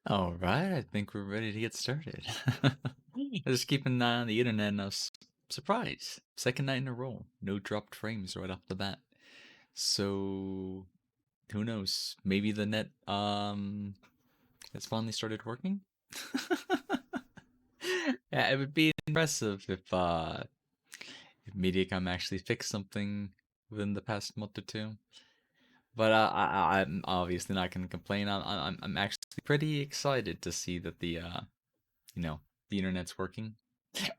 All right, I think we're ready to get started. Just keep an eye on the internet and I was surprised. Second night in a row. No dropped frames right off the bat. So who knows? Maybe the net has finally started working? Yeah, it would be impressive if Mediacom actually fixed something within the past month or two. But I'm obviously not going to complain. I'm actually pretty excited to see that you know, the internet's working.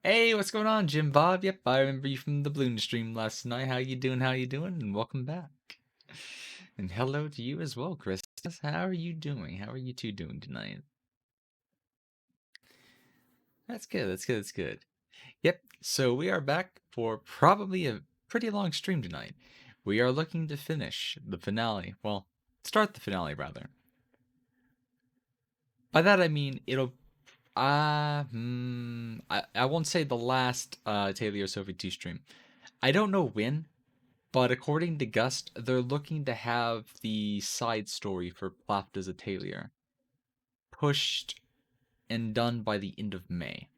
Hey, what's going on, Jim Bob? Yep, I remember you from the Balloon stream last night. How you doing? How you doing? And welcome back. And hello to you as well, Chris. How are you doing? How are you two doing tonight? That's good. That's good. That's good. Yep. So we are back for probably a pretty long stream tonight. We are looking to finish the finale. Well, start the finale rather. By that I mean I won't say the last Atelier Sophie 2 stream. I don't know when, but according to Gust, they're looking to have the side story for Plafta's Atelier pushed and done by the end of May.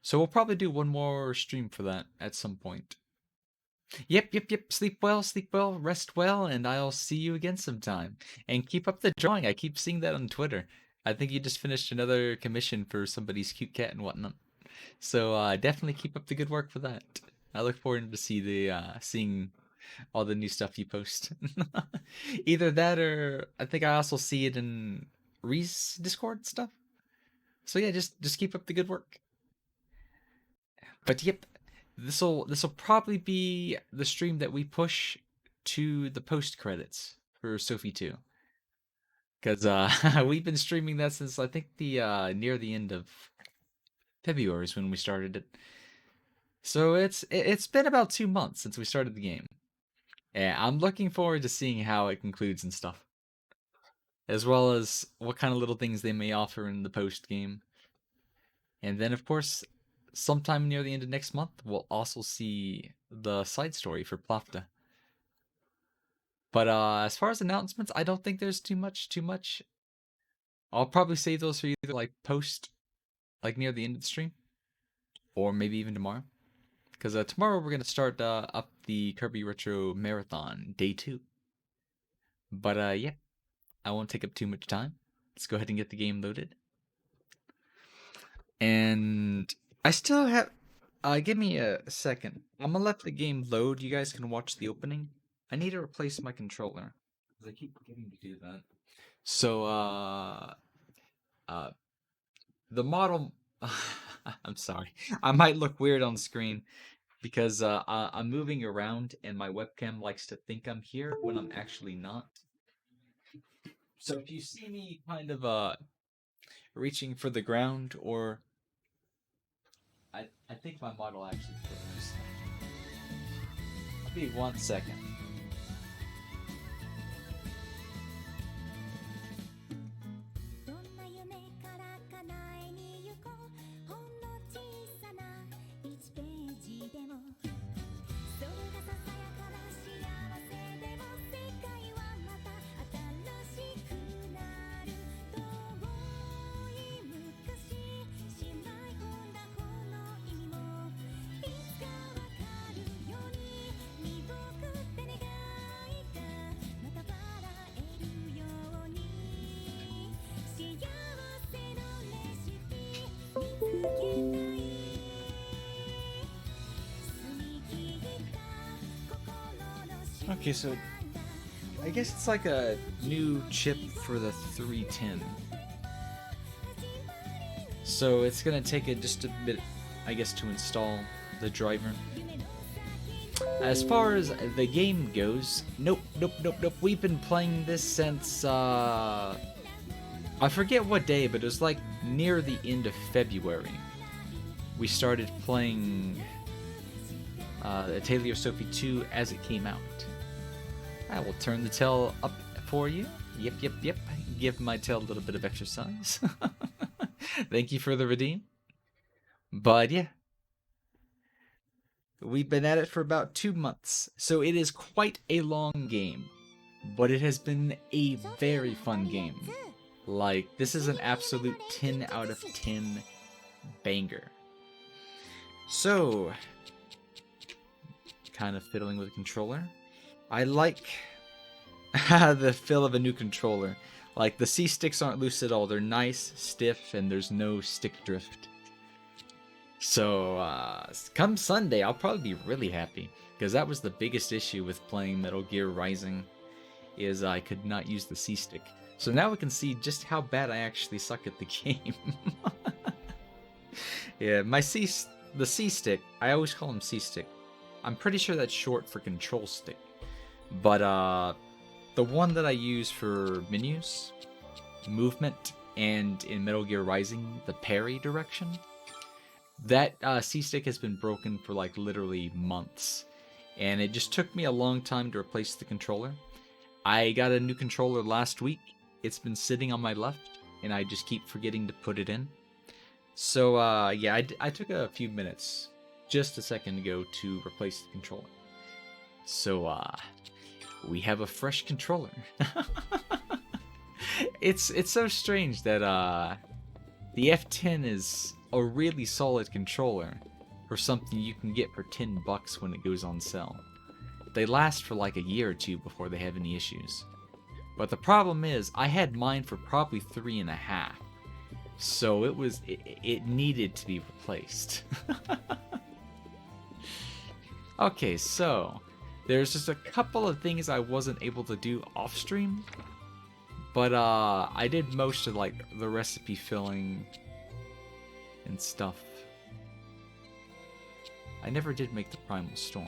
So we'll probably do one more stream for that at some point. Yep. Sleep well, rest well, and I'll see you again sometime. And keep up the drawing. I keep seeing that on Twitter. I think you just finished another commission for somebody's cute cat and whatnot. So definitely keep up the good work for that. I look forward to seeing all the new stuff you post. Either that or I think I also see it in Reese Discord stuff. So yeah, just keep up the good work. But yep, this'll probably be the stream that we push to the post credits for Sophie 2. Cause we've been streaming that since I think the near the end of February is when we started it. So it's been about 2 months since we started the game. Yeah, I'm looking forward to seeing how it concludes and stuff. As well as what kind of little things they may offer in the post game. And then of course, sometime near the end of next month, we'll also see the side story for Plafta. But as far as announcements, I don't think there's too much. I'll probably save those for either like post like near the end of the stream. Or maybe even tomorrow. Because tomorrow we're gonna start up the Kirby Retro Marathon Day 2. But yeah, I won't take up too much time. Let's go ahead and get the game loaded. And I still have. Give me a second. I'm gonna let the game load. You guys can watch the opening. I need to replace my controller because I keep forgetting to do that. So, the model. I'm sorry. I might look weird on screen because I'm moving around and my webcam likes to think I'm here when I'm actually not. So if you see me kind of reaching for the ground or I think my model actually froze. I'll be 1 second. Okay, so I guess it's like a new chip for the 310. So it's gonna take just a bit, I guess, to install the driver. As far as the game goes, nope. We've been playing this since, I forget what day, but it was like near the end of February. We started playing Atelier Sophie 2 as it came out. I will turn the tail up for you. Yep. Give my tail a little bit of exercise. Thank you for the redeem. But yeah. We've been at it for about 2 months, so it is quite a long game. But it has been a very fun game. Like, this is an absolute 10 out of 10 banger. So, kind of fiddling with the controller. I like the feel of a new controller. Like, the C-sticks aren't loose at all. They're nice, stiff, and there's no stick drift. So, come Sunday, I'll probably be really happy. Because that was the biggest issue with playing Metal Gear Rising, is I could not use the C-stick. So now we can see just how bad I actually suck at the game. Yeah, the C-stick, I always call him C-stick. I'm pretty sure that's short for control stick. But, the one that I use for menus, movement, and in Metal Gear Rising, the parry direction, that C-stick has been broken for like literally months. And it just took me a long time to replace the controller. I got a new controller last week. It's been sitting on my left, and I just keep forgetting to put it in. So, yeah, I took a few minutes, just a second ago, to replace the controller. So, we have a fresh controller. It's so strange that, the F10 is a really solid controller for something you can get for $10 when it goes on sale. They last for like a year or two before they have any issues. But the problem is, I had mine for probably 3.5. So it needed to be replaced. Okay, so there's just a couple of things I wasn't able to do off stream. But I did most of like the recipe filling and stuff. I never did make the Primal Storm.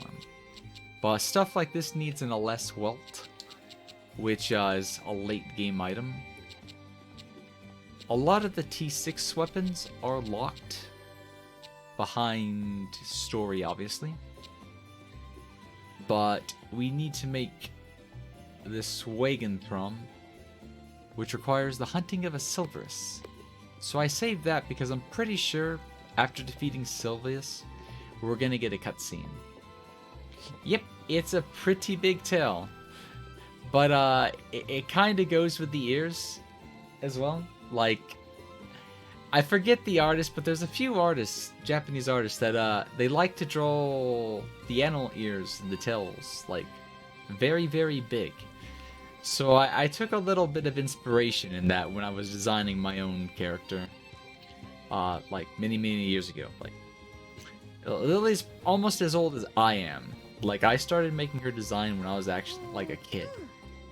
But stuff like this needs an LS Welt, which is a late game item. A lot of the T6 weapons are locked behind story, obviously. But we need to make this Wagenthrum, which requires the hunting of a Silverus. So I saved that because I'm pretty sure after defeating Silvius, we're gonna get a cutscene. Yep, it's a pretty big tail. But it kind of goes with the ears as well. Like, I forget the artist, but there's a few artists, Japanese artists, that they like to draw the animal ears and the tails, like, very, very big. So I took a little bit of inspiration in that when I was designing my own character, like many, many years ago. Like, Lily's almost as old as I am. Like, I started making her design when I was actually like a kid.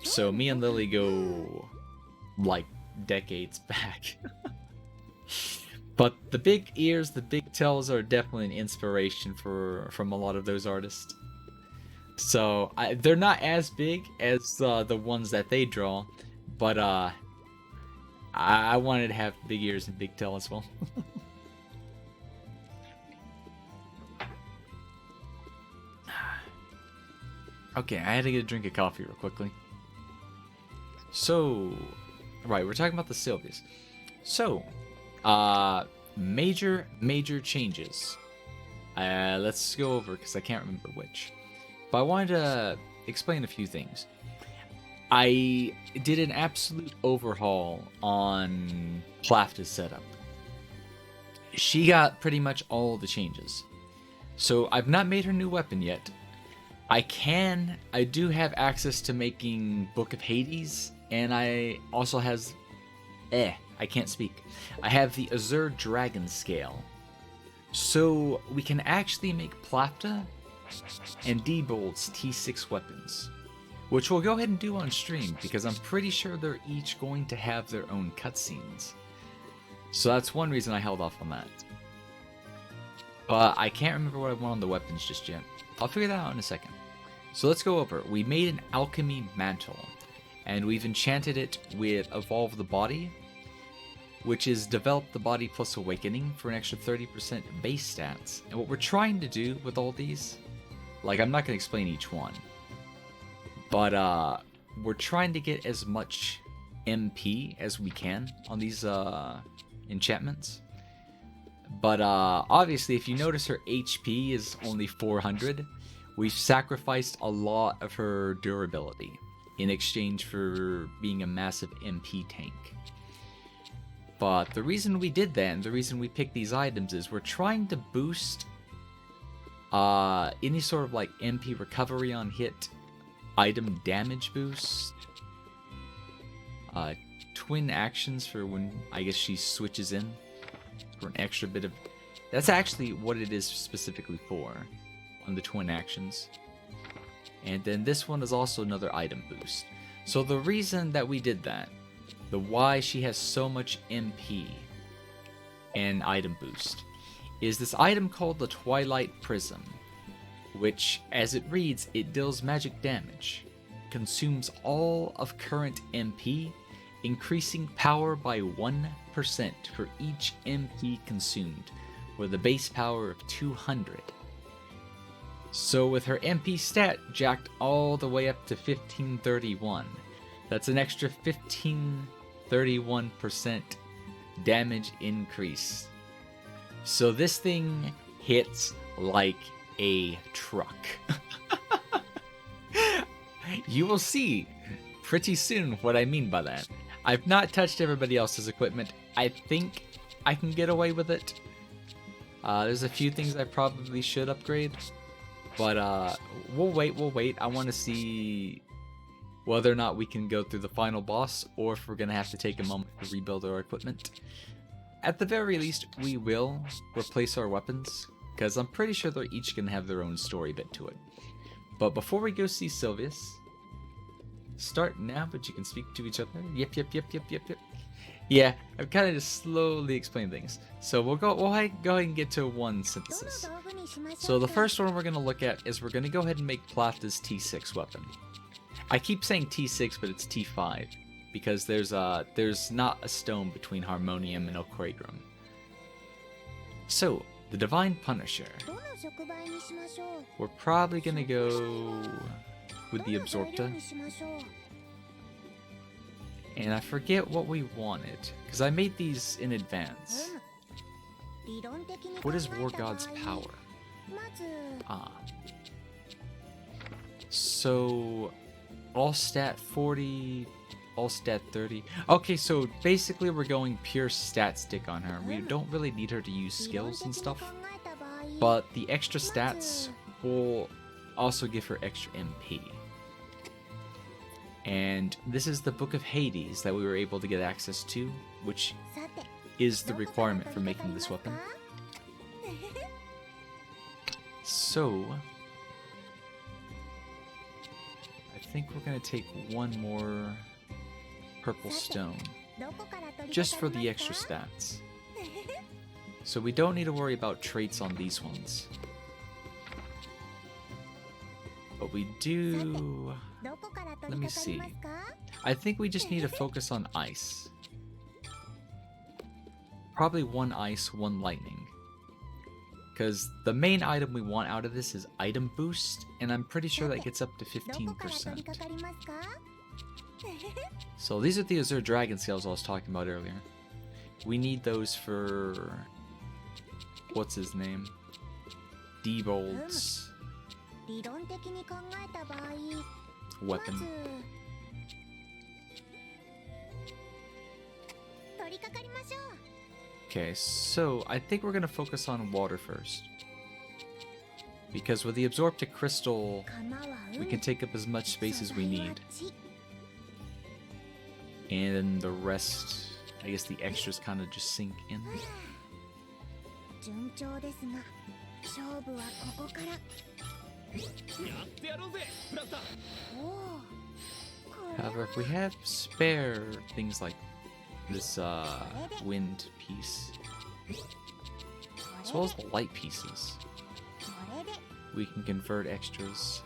So me and Lily go like decades back. But the big ears, the big tails are definitely an inspiration from a lot of those artists. So they're not as big as the ones that they draw, but I wanted to have big ears and big tail as well. Okay, I had to get a drink of coffee real quickly. So, right, we're talking about the Sylvias. So, major changes. Let's go over, because I can't remember which. But I wanted to explain a few things. I did an absolute overhaul on Plafta's setup. She got pretty much all the changes. So I've not made her new weapon yet. I do have access to making Book of Hades, and I also I can't speak. I have the Azure Dragon Scale. So we can actually make Plafta and Diebold's T6 weapons, which we'll go ahead and do on stream, because I'm pretty sure they're each going to have their own cutscenes. So that's one reason I held off on that. But I can't remember what I want on the weapons just yet. I'll figure that out in a second. So let's go over. We made an alchemy mantle, and we've enchanted it with Evolve the Body, which is develop the body plus awakening for an extra 30% base stats. And what we're trying to do with all these, like, I'm not going to explain each one, but we're trying to get as much MP as we can on these enchantments. But obviously, if you notice, her HP is only 400. We've sacrificed a lot of her durability in exchange for being a massive MP tank. But the reason we did that, and the reason we picked these items, is we're trying to boost any sort of like MP recovery on hit, item damage boost, twin actions for when I guess she switches in for an extra bit of. That's actually what it is specifically for, on the twin actions. And then this one is also another item boost. So the reason that we did that, the why she has so much MP and item boost, is this item called the Twilight Prism, which, as it reads, it deals magic damage, consumes all of current MP, increasing power by 1% for each MP consumed, with a base power of 200. So with her MP stat jacked all the way up to 1531, that's an extra 1531% damage increase. So this thing hits like a truck. You will see pretty soon what I mean by that. I've not touched everybody else's equipment. I think I can get away with it. There's a few things I probably should upgrade. But we'll wait. I want to see whether or not we can go through the final boss, or if we're going to have to take a moment to rebuild our equipment. At the very least, we will replace our weapons, because I'm pretty sure they're each going to have their own story bit to it. But before we go see Sylvius, start now, but you can speak to each other. Yep. Yeah, I've kind of just slowly explained things. So we'll go ahead and get to one synthesis. So the first one we're going to look at is we're going to go ahead and make Platha's T6 weapon. I keep saying T6, but it's T5, because there's not a stone between Harmonium and Oquadrum. So, the Divine Punisher. We're probably going to go with the Absorpta. And I forget what we wanted, because I made these in advance. What is War God's power? So, all stat 40, all stat 30. Okay, so basically we're going pure stat stick on her. We don't really need her to use skills and stuff. But the extra stats will also give her extra MP. And this is the Book of Hades that we were able to get access to, which is the requirement for making this weapon. So, I think we're going to take one more purple stone, just for the extra stats. So we don't need to worry about traits on these ones. But we do... Let me see. I think we just need to focus on ice. Probably one ice, one lightning. Because the main item we want out of this is item boost, and I'm pretty sure that gets up to 15%. So these are the Azure Dragon Scales I was talking about earlier. We need those for... what's his name? Diebold's weapon. Okay, so I think we're going to focus on water first. Because with the Absorptic Crystal, we can take up as much space as we need. And the rest, I guess the extras kind of just sink in. However, if we have spare things like this wind piece, as well as the light pieces, we can convert extras.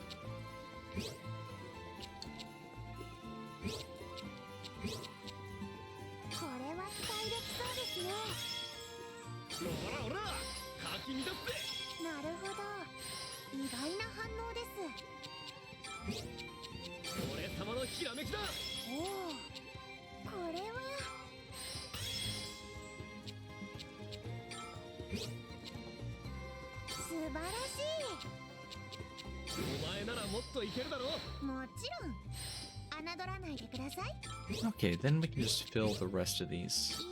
Okay, then we can just fill the rest of these.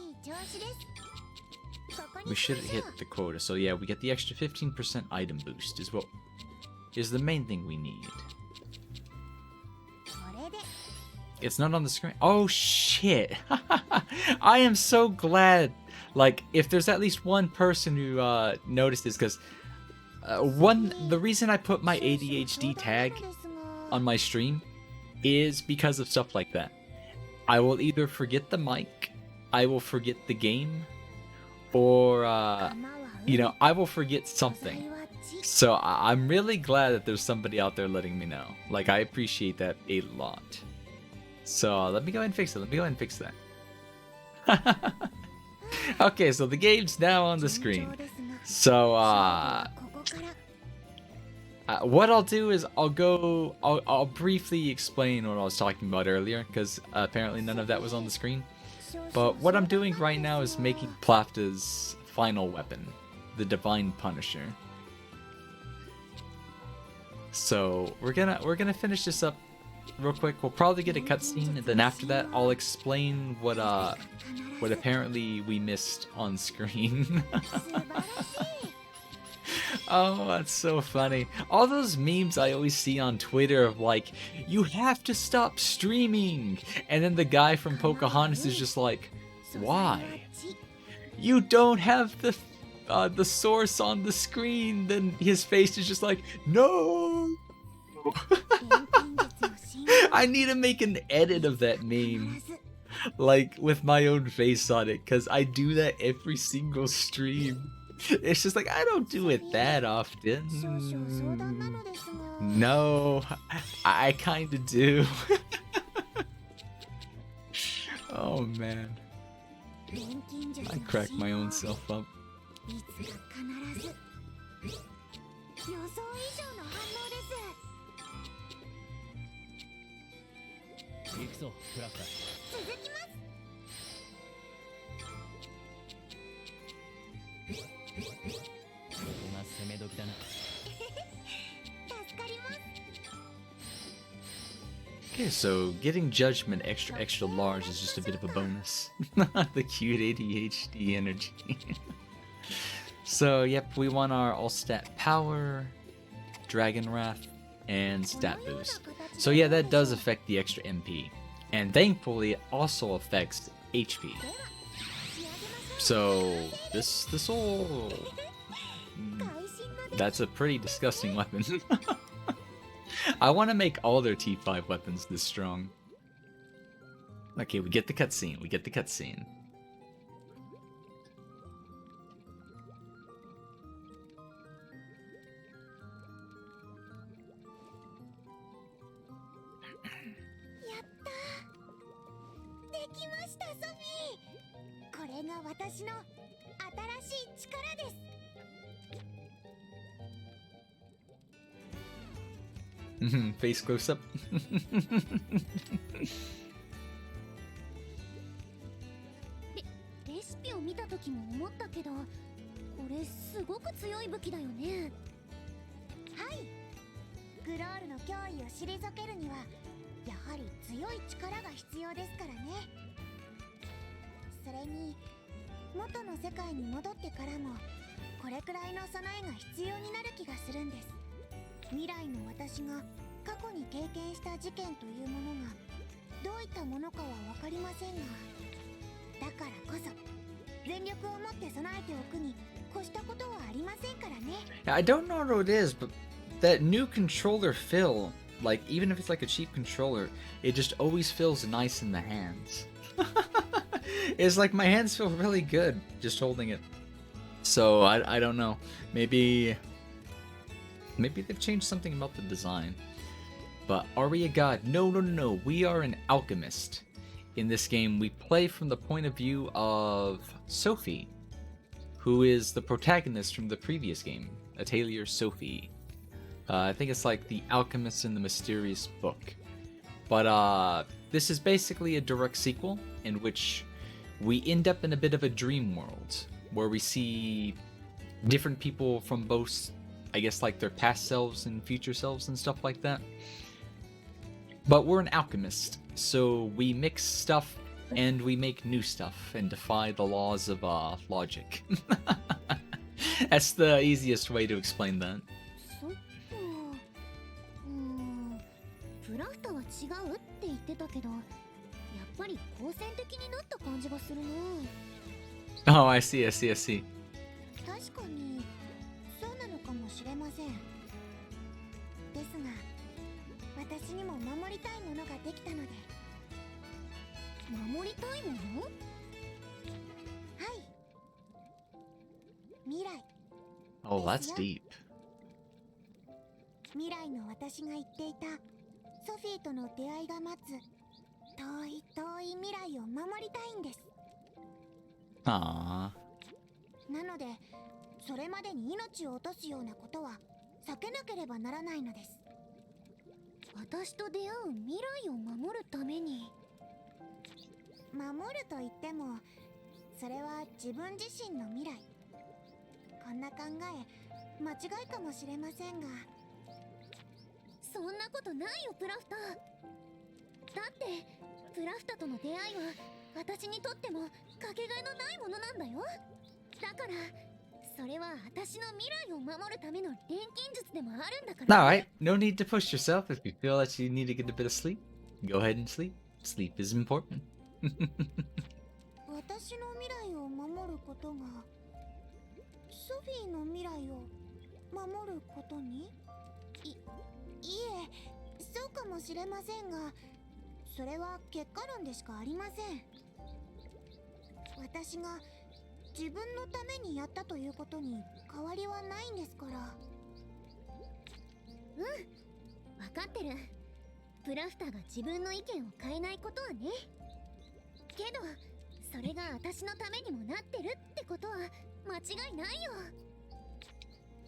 We should hit the quota. So yeah, we get the extra 15% item boost is the main thing we need. It's not on the screen. Oh shit. I am so glad. Like, if there's at least one person who noticed this, because the reason I put my ADHD tag on my stream is because of stuff like that. I will either forget the mic, I will forget the game, or you know, I will forget something. So I'm really glad that there's somebody out there letting me know. Like, I appreciate that a lot. So let me go ahead and fix it. Let me go ahead and fix that. Okay, so the game's now on the screen. So what I'll do is I'll briefly explain what I was talking about earlier, because apparently none of that was on the screen. But what I'm doing right now is making Plafta's final weapon, the Divine Punisher. So we're gonna finish this up real quick. We'll probably get a cutscene, and then after that I'll explain what apparently we missed on screen. Oh, that's so funny. All those memes I always see on Twitter of like, you have to stop streaming, and then the guy from Pocahontas is just like, why? You don't have the source on the screen. Then his face is just like, no. I need to make an edit of that meme, like with my own face on it, because I do that every single stream. It's just like, I don't do it that often. No, I kind of do. Oh man, I crack my own self up. Okay, so getting Judgment extra large is just a bit of a bonus. The cute ADHD energy. So yep, we want our all stat power, Dragon Wrath, and stat boost. So yeah, that does affect the extra MP, and thankfully it also affects HP. So this will... That's a pretty disgusting weapon. I want to make all their T5 weapons this strong. Okay, we get the cutscene. We get the cutscene. Face close up. レシピを見た時も思ったけど、これすごく強い武器だよね。はい。グロールの脅威を退けるには、やはり強い力が必要ですからね。それに、元の世界に戻ってからも、これくらいの備えが必要になる気がするんです。未来の私が過去に経験した事件というものがどういったものかは分かりませんが、だからこそ全力を持って備えておくに越したことはありませんからね。I don't know what it is, but that new controller feel, like even if it's like a cheap controller, it just always feels nice in the hands. It's like my hands feel really good just holding it. So I don't know. Maybe they've changed something about the design. But are we a god? No. We are an alchemist. In this game, we play from the point of view of Sophie, who is the protagonist from the previous game, Atelier Sophie. I think it's like the Alchemist in the Mysterious Book. But this is basically a direct sequel in which we end up in a bit of a dream world, where we see different people from both, I guess, like their past selves and future selves and stuff like that. But we're an alchemist, so we mix stuff and we make new stuff and defy the laws of logic. That's the easiest way to explain that. そっか。プラフタは違うって言ってたけど、やっぱり好戦的になった感じがするな。Oh, I see, I see, I see. 確かにそうなのかもしれません。ですが、私にも守りたいものができたので。守りたいもの？はい。未来。Oh, that's deep. 未来の私が言っていたソフィーとの出会いが待つ遠い遠い未来を守りたいんです。 Aww. なのでそれまでに命を落とすようなことは避けなければならないのです。私と出会う未来を守るために。守ると言ってもそれは自分自身の未来。こんな考え間違いかもしれませんが。そんなことないよプラフタ。だってプラフタとの出会いは私にとってもかけがえのないものなんだよ。だからそれは私の未来を守るための錬金術でもあるんだから。 Alright, no need to push yourself. If you feel that you need to get a bit of sleep, go ahead and sleep. Sleep is important. 私の未来を守ることがソフィーの未来を守ることに？いえ、そうかもしれませんが、それは結果論でしかありません。私が自分のためにやったということに変わりはないんですから。うん、わかってる。プラフタが自分の意見を変えないことはね。けどそれが私のためにもなってるってことは間違いないよ。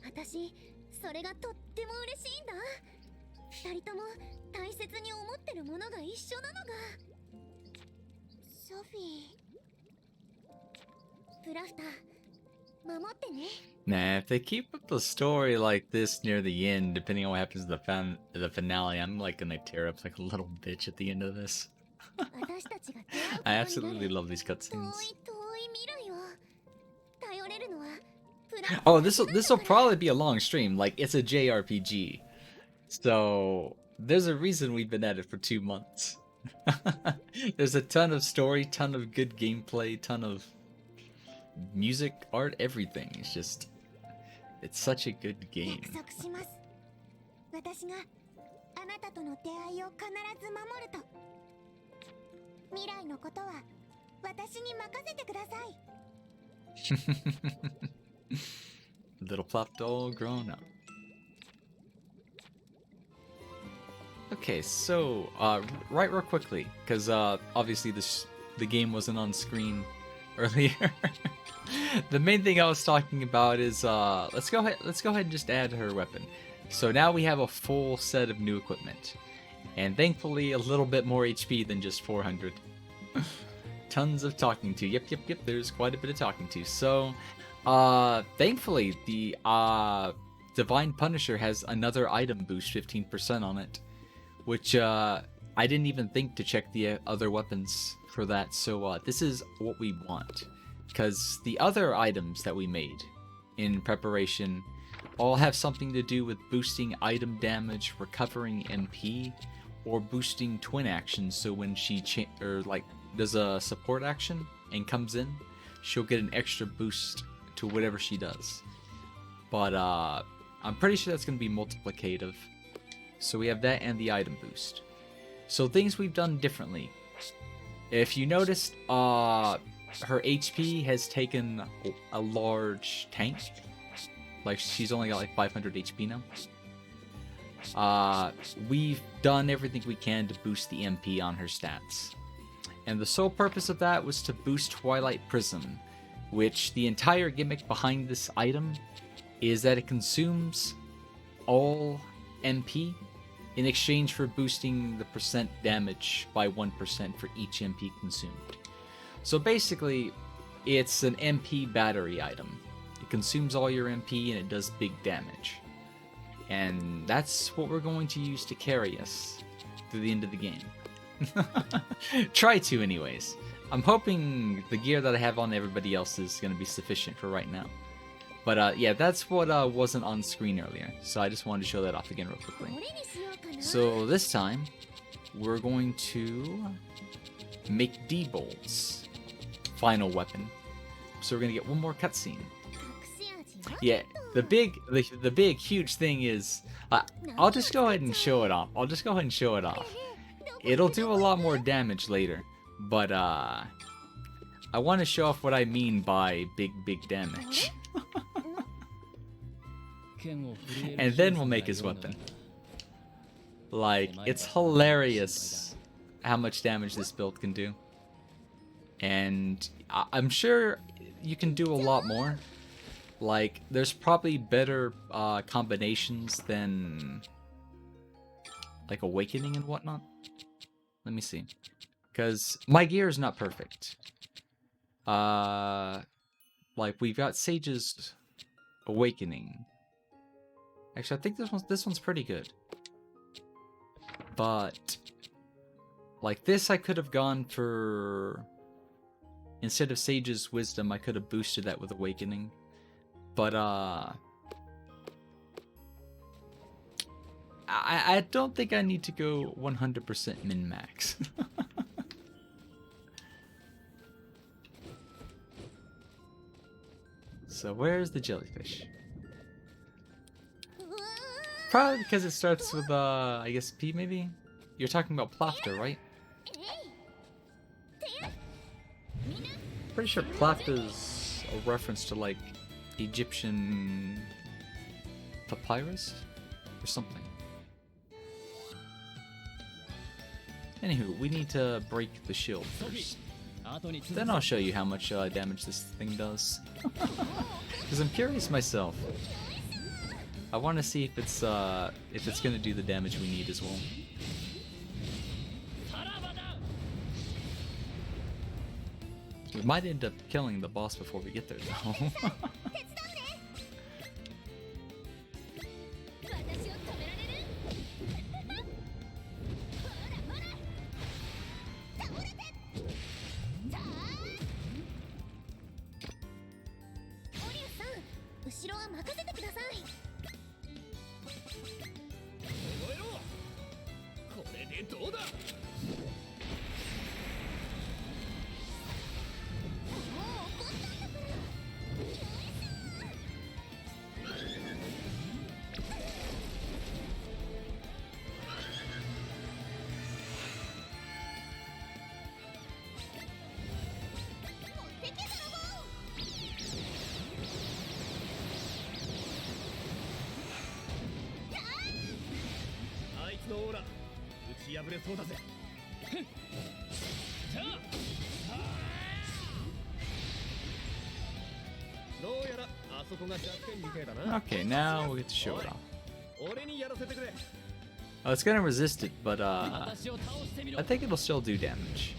私それがとっても嬉しいんだ。二人とも大切に思ってるものが一緒なのが。ソフィー、プラフタ守ってね。 Nah, if they keep up the story like this near the end, depending on what happens to the finale, I'm like gonna tear up like a little bitch at the end of this. 私たちが出会うことになる I absolutely love these 遠 cutscenes. い遠い未来を頼れるのはプラフタ Oh, だけ this な will んだから。 probably be a long stream. Like it's a JRPG, so there's a reason we've been at it for 2 months. There's a ton of story, ton of good gameplay, ton of music, art, everything. It's such a good game. 約束します。私があなたとの出会いを必ず守ると。未来のことは私に任せてください。Little plopped all grown up. Okay, so right real quickly, because obviously the game wasn't on screen earlier. The main thing I was talking about is let's go ahead and just add her weapon. So now we have a full set of new equipment, and thankfully a little bit more HP than just 400. Tons of talking to. Yep. There's quite a bit of talking to. So thankfully the Divine Punisher has another item boost, 15% on it, which I didn't even think to check the other weapons for that. So this is what we want, because the other items that we made in preparation all have something to do with boosting item damage, recovering MP, or boosting twin actions. So when she does a support action and comes in, she'll get an extra boost to whatever she does. But I'm pretty sure that's going to be multiplicative. So we have that and the item boost. So things we've done differently. If you noticed, her HP has taken a large tank. Like, she's only got like 500 HP now. We've done everything we can to boost the MP on her stats. And the sole purpose of that was to boost Twilight Prism, which the entire gimmick behind this item is that it consumes all MP in exchange for boosting the percent damage by 1% for each MP consumed. So basically, it's an MP battery item. It consumes all your MP and it does big damage. And that's what we're going to use to carry us through the end of the game. Try to, anyways. I'm hoping the gear that I have on everybody else is going to be sufficient for right now. But yeah, that's what wasn't on screen earlier. So I just wanted to show that off again real quickly. So this time, we're going to make D-Bolt's final weapon. So we're going to get one more cutscene. Yeah, the big, huge thing is... I'll just go ahead and show it off. It'll do a lot more damage later. But, I want to show off what I mean by big damage. And then we'll make his weapon. Like, it's hilarious how much damage this build can do. And I'm sure you can do a lot more. Like, there's probably better combinations than, like, Awakening and whatnot. Let me see. Because my gear is not perfect. Like, we've got Sage's Awakening. Actually, I think this one's pretty good. But, like, this I could have gone for... Instead of Sage's Wisdom, I could have boosted that with Awakening. But, I don't think I need to go 100% min-max. So where's the jellyfish? Probably because it starts with, I guess P maybe? You're talking about Plafter, right? Pretty sure Plafter's a reference to, like, Egyptian papyrus? Or something. Anywho, we need to break the shield first. Then I'll show you how much damage this thing does. Because I'm curious myself. I want to see if it's gonna do the damage we need as well. We might end up killing the boss before we get there, though. Okay, now we get to show it off. Oh, it's gonna resist it, but I think it'll still do damage.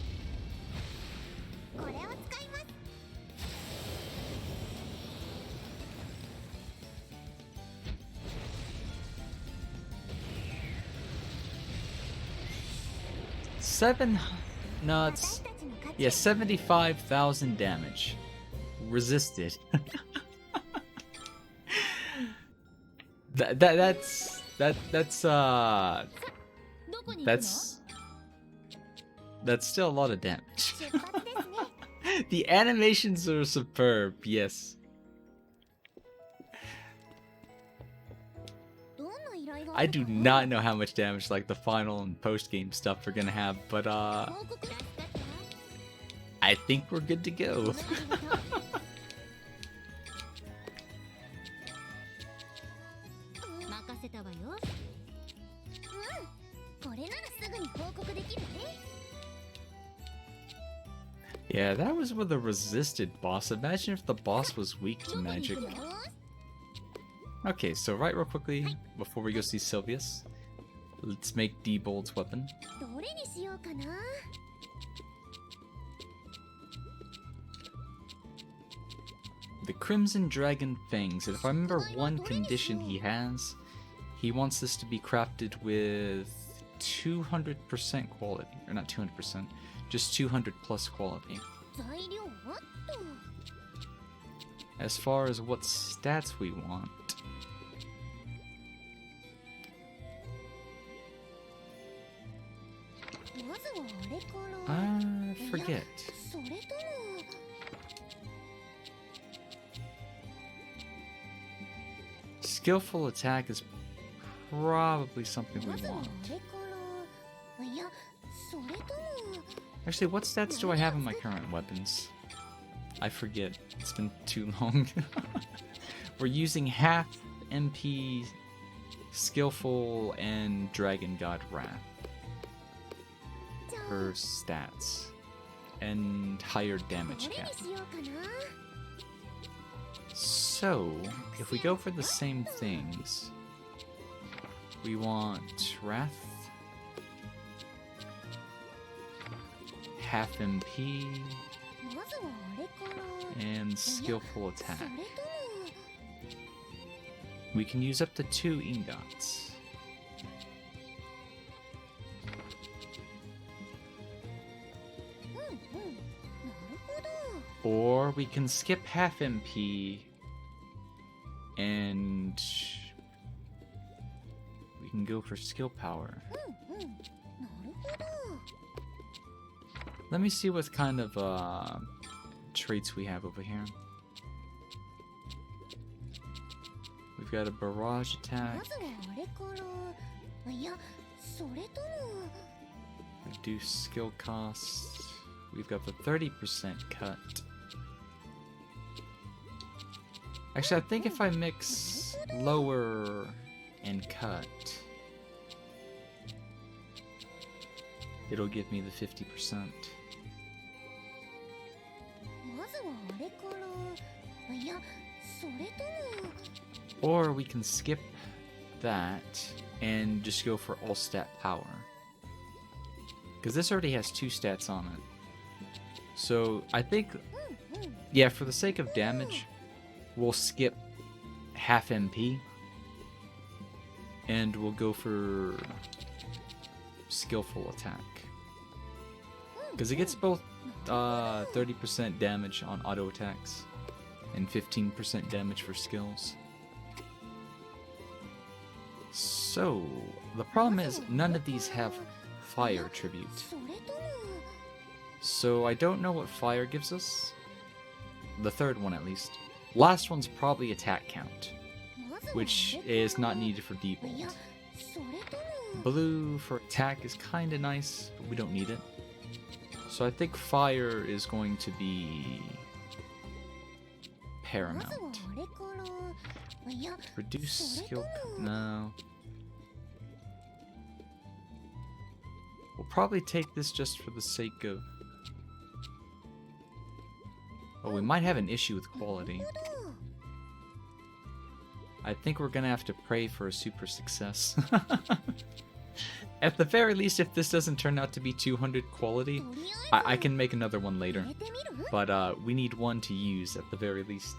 No, it's 75,000 damage. Resisted. That's still a lot of damage. The animations are superb, yes. I do not know how much damage like the final and post-game stuff are gonna have, but I think we're good to go. Yeah, that was with a resisted boss. Imagine if the boss was weak to magic. Okay, so real quickly, before we go see Sylvius, let's make D-Bold's weapon. The Crimson Dragon Fangs, and if I remember one condition he has, he wants this to be crafted with 200% quality. Or not 200%, just 200 plus quality. 材料はっと As far as what stats we want, まずはあれから forget. それとも Skillful attack is probably something ま we ずはあ want. れからいやそれとも Actually, what stats do I have on my current weapons? I forget. It's been too long. We're using half MP, Skillful, and Dragon God Wrath じゃあ for stats. And higher こ damage れ cap. にしようかな So, if we go for the same things, we want Wrath, half MP, まずはあれから and skillful そ attack. れとも We can use up to 2 ingots. うんうんなるほど Or we can skip half MP and we can go for skill power. うんうんなるほど Let me see what kind of traits we have over here. We've got a barrage ま attack, ずはあれからいやそれとも reduce skill costs. We've got the 30% cut. Actually, I think if I mix lower and cut, it'll give me the 50%. まずはあれからいやそれとも Or we can skip that and just go for all stat power. Because this already has 2 stats on it. So I think, うんうん yeah, for the sake of damage, we'll skip half MP. And we'll go for skillful attack. Because it gets both 30% damage on auto attacks and 15% damage for skills. So, the problem is none of these have fire tribute. それとも So I don't know what fire gives us. The third one at least. Last one's probably attack count, まずは which あれ is から not needed for いや default. それとも Blue for attack is kinda nice, but we don't need it. So I think fire is going to be まずは paramount. あれからいや Reduce それと skill. も No. We'll probably take this just for the sake of. Oh, we might have an issue with quality. なるほど I think we're gonna have to pray for a super success. At the very least, if this doesn't turn out to be 200 quality, とりあえず I can make another one later. 入れてみる But we need one to use at the very least.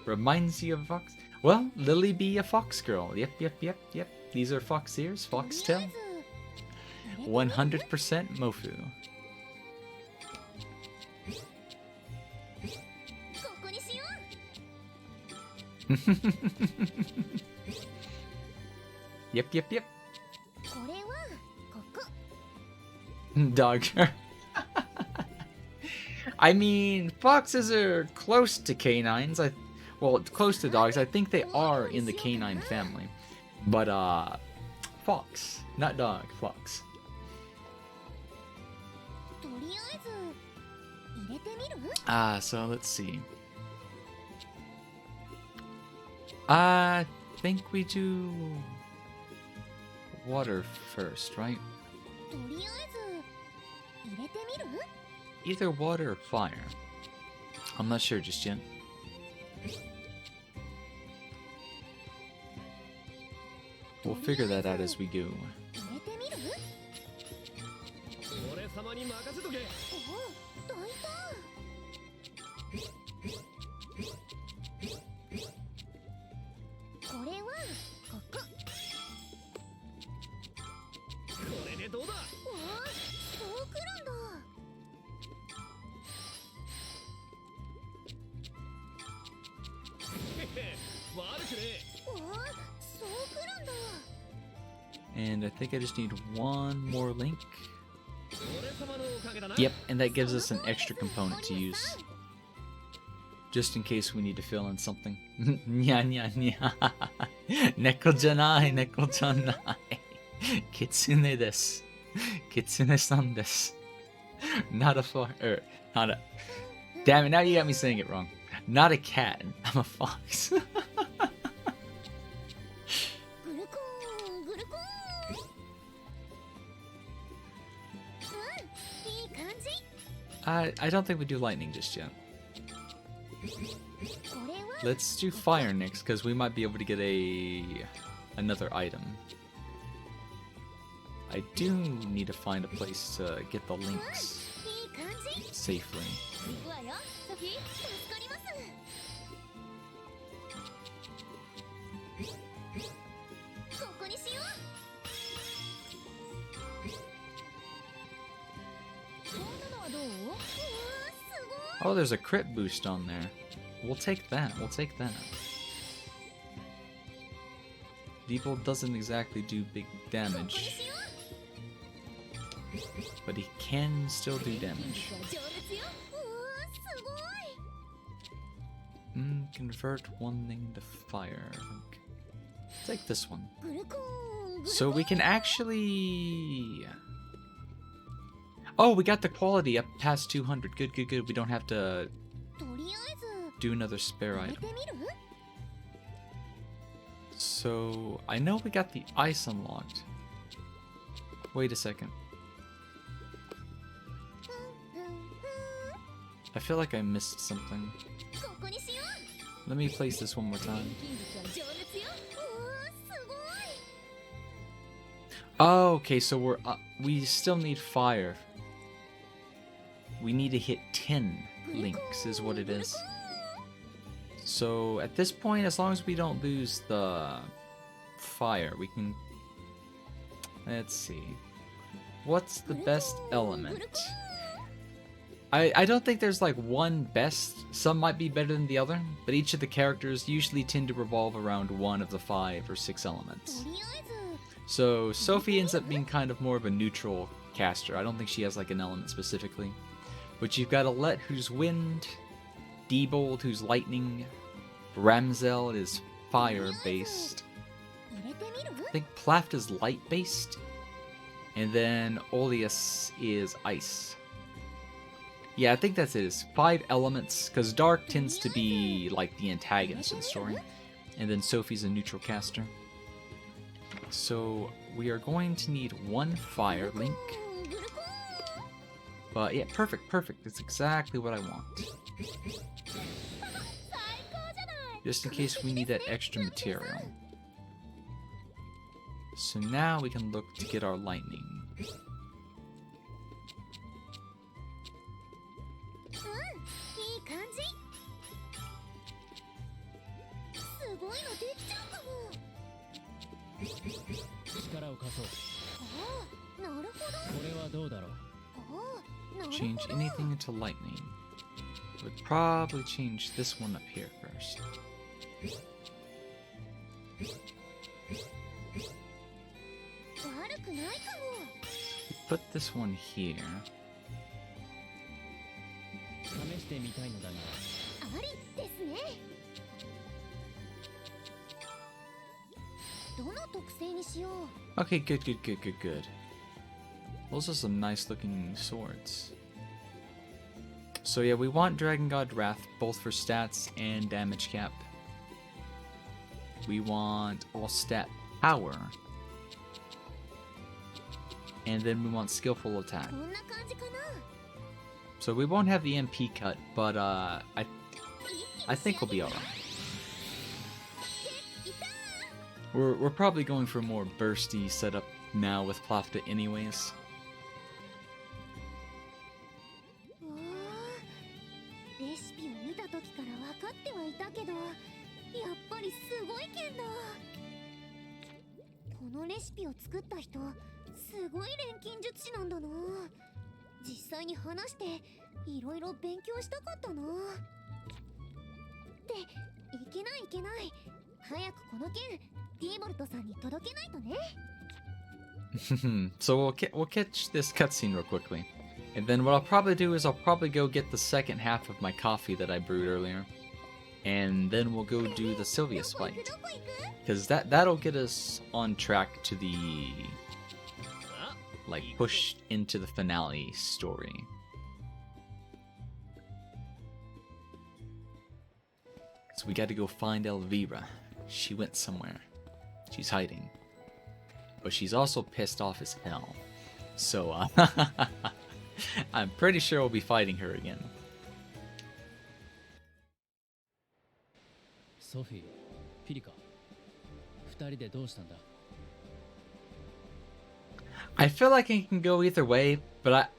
Reminds you of a fox? Well, Lily be a fox girl. Yep, yep, yep, yep. These are fox ears, とりあえ fox ず tail. 入れてみる 100% Mofu. ここにしよ Yep, yep, yep. うこれはここ Dog. I mean, foxes are close to canines. Well, close to dogs. I think they are in the canine family. But fox, not dog, fox. とりあえず入れてみる So let's see. I think we do water first, right? とりあえず入れてみる Either water or fire. I'm not sure just yet. We'll figure that out as we go. 入れてみる俺様に任せとけ。おお大胆これはここ And I think I just need one more link. Yep, and that gives us an extra component to use. Just in case we need to fill in something. Nya nya nya. Neko janai, neko janai. Kitsune desu. Kitsune-san desu. Not a not a... Damn it, now you got me saying it wrong. Not a cat, I'm a fox. I don't think we do lightning just yet. Let's do fire next, because we might be able to get another item. I do need to find a place to get the links safely. Oh, there's a crit boost on there. We'll take that. We'll take that. D-Bolt doesn't exactly do big damage, but he can still do damage. Convert one thing to fire. Take this one. So we can actually... Oh, we got the quality up past 200. Good, good, good. We don't have to do another spare item. So, I know we got the ice unlocked. Wait a second. I feel like I missed something. Let me place this one more time. Oh, okay, so we still need fire. We need to hit 10 links is what it is. So at this point, as long as we don't lose the fire, we can... Let's see. What's the best element? I don't think there's like one best. Some might be better than the other, but each of the characters usually tend to revolve around one of the 5 or 6 elements. So Sophie ends up being kind of more of a neutral caster. I don't think she has like an element specifically. But you've got Alette, who's wind, Diebold, who's lightning, Ramzel is fire-based, I think Plaft is light-based, and then Oleus is ice. Yeah, I think that's it. It's 5 elements, because Dark tends to be like the antagonist of the story, and then Sophie's a neutral caster. So we are going to need 1 fire link. But yeah, perfect, perfect. That's exactly what I want. Just in case we need that extra material. So now we can look to get our lightning. Change anything into lightning. Would probably change this one up here first. Put this one here. Okay, good, good, good, good, good. Those are some nice looking swords. So yeah, we want Dragon God Wrath, both for stats and damage cap. We want all stat power. And then we want skillful attack. So we won't have the MP cut, but I think we'll be alright. We're probably going for a more bursty setup now with Plafta anyways. 早くこの件ディーボルトさんに届けないとね。So we'll catch this cutscene real quickly. And then what I'll probably do is I'll probably go get the second half of my coffee that I brewed earlier. And then we'll go do the Sylvia's fight. Because that'll get us on track to the, like, push into the finale story. So we gotta go find Elvira. She went somewhere. She's hiding. But she's also pissed off as hell. So, I'm pretty sure we'll be fighting her again. Sophie, ピリカ、二人でどうしたんだ? I feel like it can go either way, but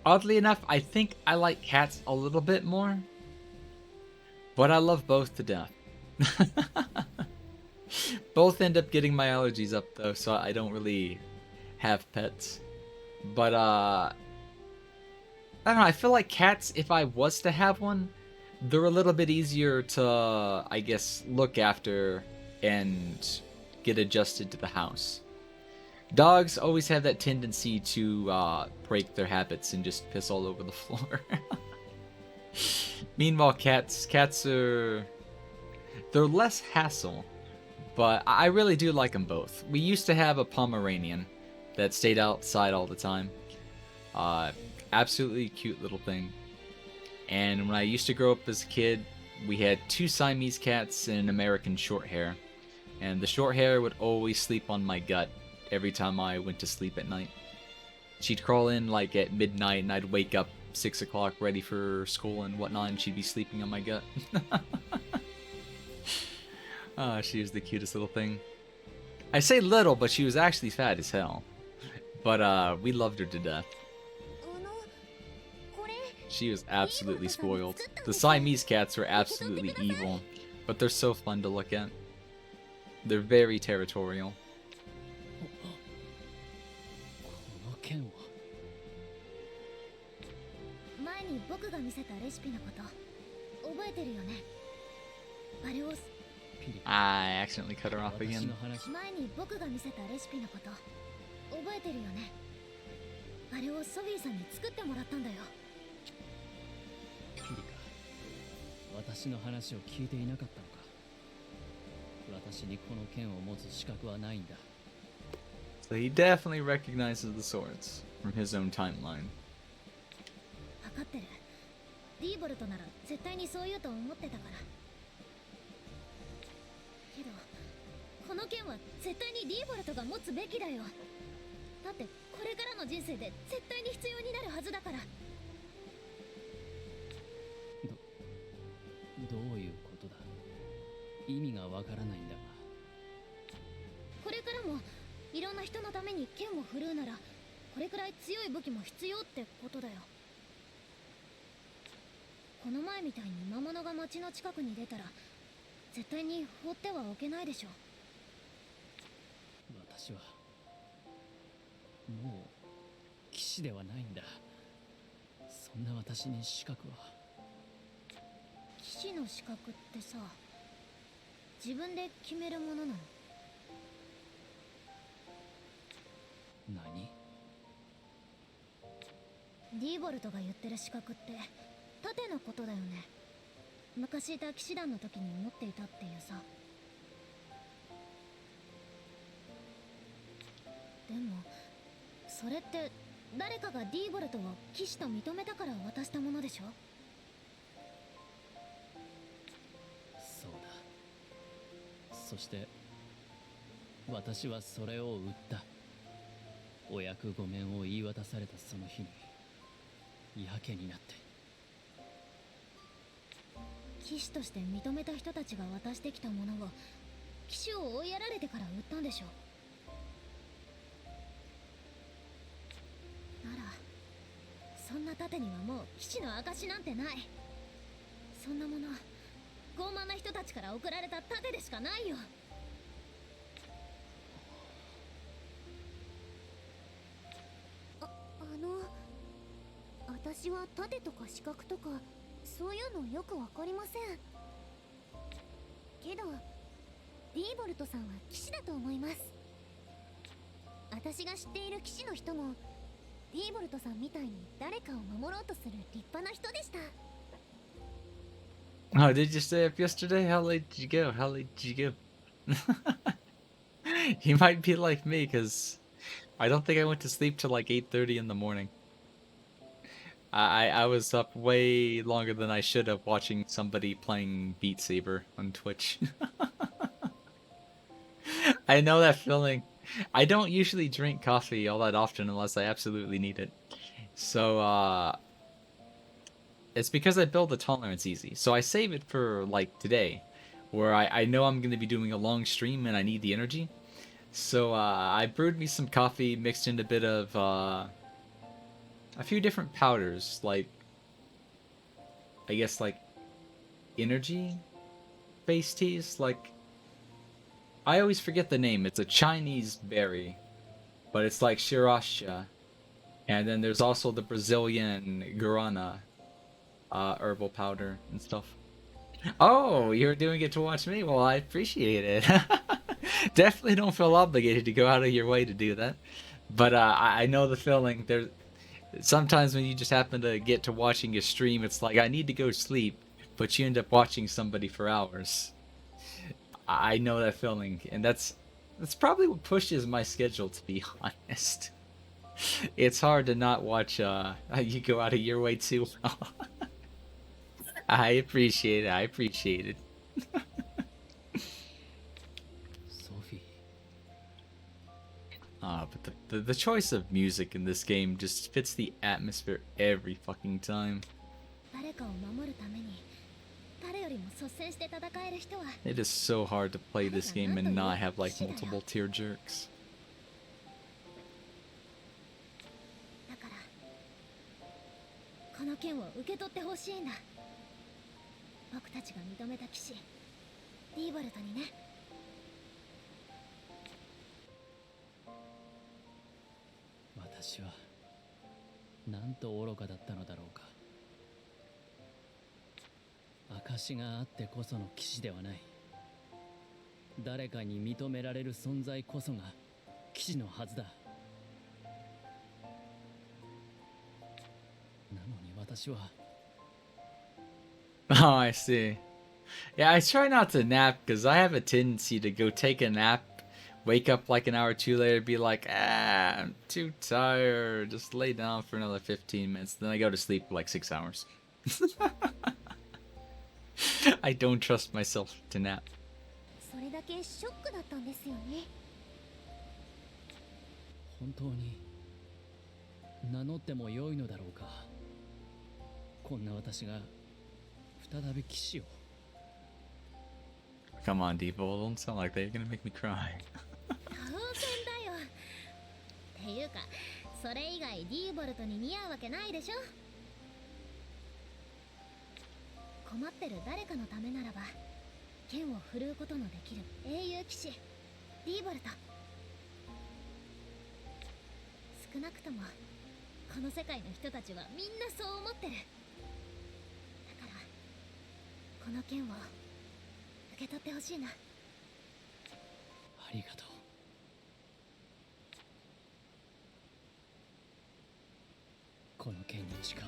oddly enough, I think I like cats a little bit more. But I love both to death. Both end up getting my allergies up though, so I don't really have pets. But I don't know, I feel like cats, if I was to have one, they're a little bit easier to, I guess, look after and get adjusted to the house. Dogs always have that tendency to break their habits and just piss all over the floor. Meanwhile, cats are... they're less hassle, but I really do like them both. We used to have a Pomeranian that stayed outside all the time. Absolutely cute little thing. And when I used to grow up as a kid, we had 2 Siamese cats and an American Shorthair. And the Shorthair would always sleep on my gut every time I went to sleep at night. She'd crawl in like at midnight and I'd wake up 6 o'clock ready for school and whatnot, and she'd be sleeping on my gut. She was the cutest little thing. I say little, but she was actually fat as hell. But we loved her to death. She was absolutely spoiled. The Siamese cats were absolutely evil, but they're so fun to look at. They're very territorial. この剣は前に僕が見せたレシピのこと覚えてるよね。あれを I accidentally cut her off 私 again. の話前に僕が見せたレシピのこと覚えてるよね。あれをソフィーさんに作ってもらったんだよ。ピリカ、私の話を聞いていなかったのか。私にこの剣を持つ資格はないんだ。 So he definitely recognizes the swords from his own timeline. 分かってる。ディーボルトなら絶対にそう言うと思ってたから。けどこの剣は絶対にディーボルトが持つべきだよ。だってこれからの人生で絶対に必要になるはずだから。どういうことだ。意味がわからないんだが。これからもいろんな人のために剣を振るうならこれくらい強い武器も必要ってことだよ。この前みたいに魔物が町の近くに出たら絶対に放ってはおけないでしょ。私はもう騎士ではないんだ。そんな私に資格は。騎士の資格ってさ、自分で決めるものなの？何？ディーボルトが言ってる資格って盾のことだよね。昔いた騎士団の時に持っていたっていうさ。でもそれって誰かがディーボルトを騎士と認めたから渡したものでしょ？そうだ。そして私はそれを売った。お役御免を言い渡されたその日にやけになって。騎士として認めた人たちが渡してきたものを騎士を追いやられてから売ったんでしょ。ならそんな盾にはもう騎士の証なんてない。そんなもの傲慢な人たちから送られた盾でしかないよ。私は盾とか資格とかそういうのよくわかりませんけど、ディーボルトさんは騎士だと思います。私が知っている騎士の人もディーボルトさんみたいに誰かを守ろうとする立派な人でした。 Oh, did you stay up yesterday? How late did you go? How late did you go? He might be like me, because I don't think I went to sleep till like 8:30 in the morning. I was up way longer than I should have watching somebody playing Beat Saber on Twitch. I know that feeling. I don't usually drink coffee all that often unless I absolutely need it. So, it's because I build the tolerance easy. So I save it for, like, today, where I know I'm going to be doing a long stream and I need the energy. So, I brewed me some coffee, mixed in a bit of, a few different powders, like, I guess, like, energy-based teas, like, I always forget the name. It's a Chinese berry, but it's like Shirasha. And then there's also the Brazilian guarana herbal powder and stuff. Oh, you're doing it to watch me? Well, I appreciate it. Definitely don't feel obligated to go out of your way to do that. But I know the feeling. There's sometimes when you just happen to get to watching a stream, it's like I need to go sleep, but you end up watching somebody for hours. I know that feeling, and that's probably what pushes my schedule, to be honest. It's hard to not watch you go out of your way too well. I appreciate it. I appreciate it. ソフィー。 But the choice of music in this game just fits the atmosphere every fucking time. 誰かを守るために誰よりも率先して戦える人は It is so hard to play this game and not have like multiple tear jerks. だからこの剣を受け取ってほしいんだ。僕たちが認めた騎士ディーボルトにね。私はなんと愚かだったのだろうか。証があってこその騎士ではない。誰かに認められる存在こそが騎士のはずだ。なのに私は Oh, I see. Yeah, I try not to nap because I have a tendency to go take a nap, wake up like an hour or two later, be like, I'm too tired, just lay down for another 15 minutes. Then I go to sleep for like 6 hours. I don't trust myself to nap. それだけショックだったんですよね。本当に名乗っても良いのだろうか。こんな私が再び騎士を。 Come on, Devo, don't sound like that. You're gonna make me cry. 当然だよ。っていうかそれ以外ディーボルトに似合うわけないでしょ。困ってる誰かのためならば剣を振るうことのできる英雄騎士ディーボルト。少なくともこの世界の人たちはみんなそう思ってる。だからこの剣を受け取ってほしいな。ありがとう。この剣に誓お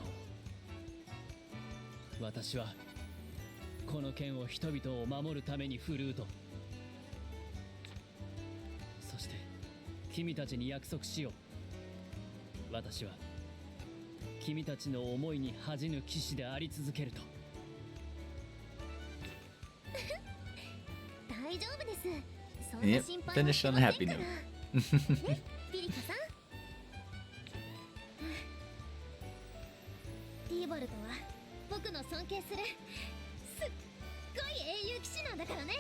う。私はこの剣を人々を守るために振るうと。そして君たちに約束しよう。私は君たちの思いに恥じぬ騎士であり続けると。大丈夫です。そんな Yep, 心配は finish して on ま a せん happy から。 note. ね、ピリカさん。ディーボルトは僕の尊敬するすっごい英雄騎士なんだからね。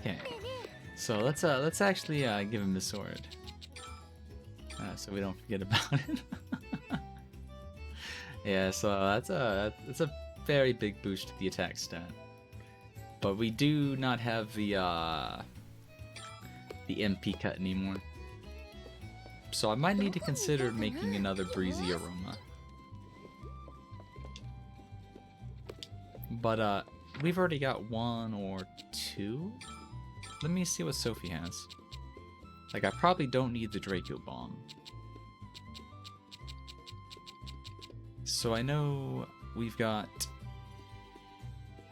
Okay. So let's actually give him the sword, so we don't forget about it. Yeah, so that's a very big boost to the attack stat, but we do not have the MP cut anymore. So I might need to consider making another breezy aroma. But we've already got 1 or 2. Let me see what Sophie has. Like, I probably don't need the Draco Bomb. So I know we've got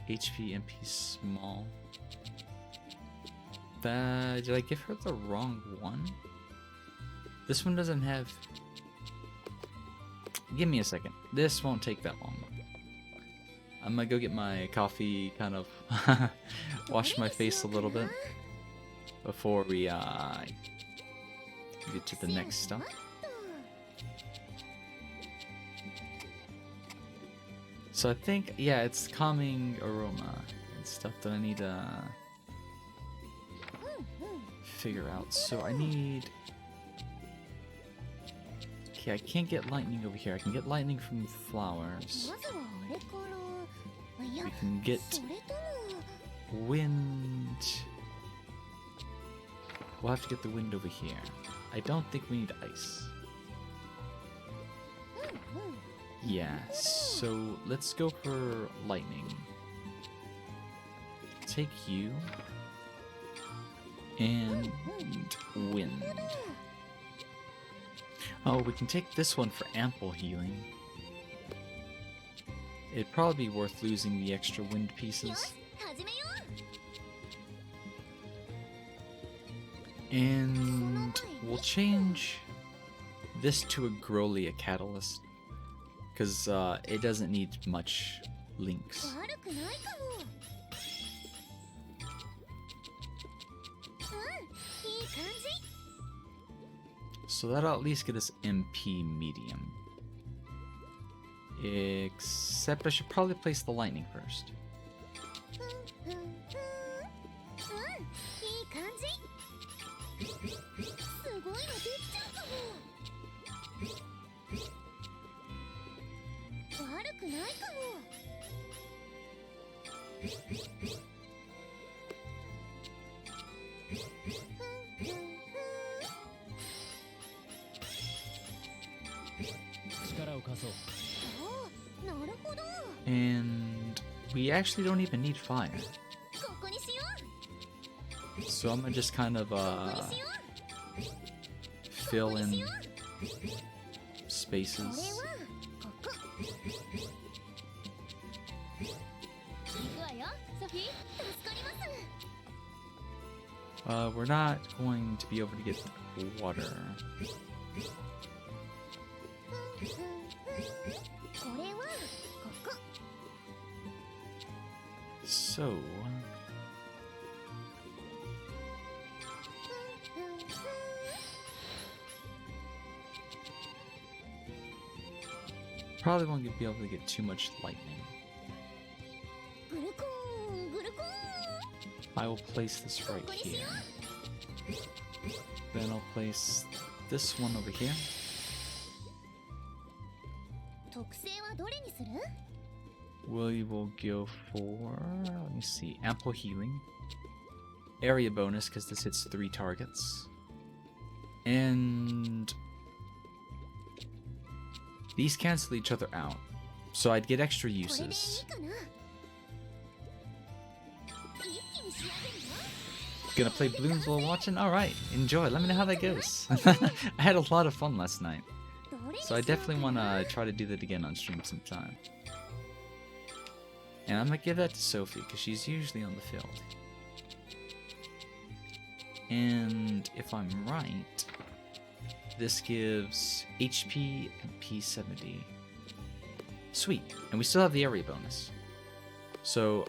HP, MP small. Did I give her the wrong one? This one doesn't have... Give me a second. This won't take that long. I'm gonna go get my coffee, kind of wash my face a little bit before we get to the next stuff. So I think, yeah, it's calming aroma and stuff that I need to figure out. So I need... Okay, I can't get lightning over here. I can get lightning from flowers. We can get wind. We'll have to get the wind over here. I don't think we need ice. Yeah, so let's go for lightning. Take you. And wind. Oh, we can take this one for ample healing. It'd probably be worth losing the extra wind pieces. And we'll change this to a Growlia Catalyst. Because it doesn't need much links. So that'll at least get us MP medium. Except I should probably place the lightning first. And we actually don't even need fire. So I'm gonna just kind of fill in spaces. We're not going to be able to get water. So... probably won't be able to get too much lightning. I will place this right here. Then I'll place this one over here. We will go for, let me see, ample healing. Area bonus because this hits 3 targets. And these cancel each other out. So I'd get extra uses. Gonna play Blooms while watching? Alright, enjoy. Let me know how that goes. I had a lot of fun last night. So I definitely want to try to do that again on stream sometime. And I'm gonna give that to Sophie, because she's usually on the field. And if I'm right, this gives HP and P70. Sweet. And we still have the area bonus. So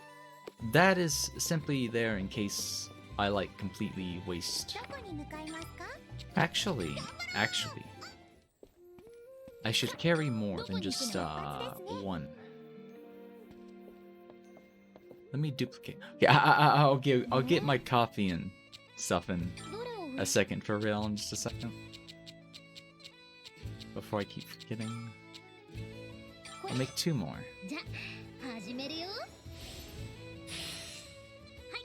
that is simply there in case I like completely waste. Actually, I should carry more than just one. Let me duplicate. Yeah, I'll get my coffee and stuff in a second, for real, in just a second. Before I keep forgetting. I'll make 2 more.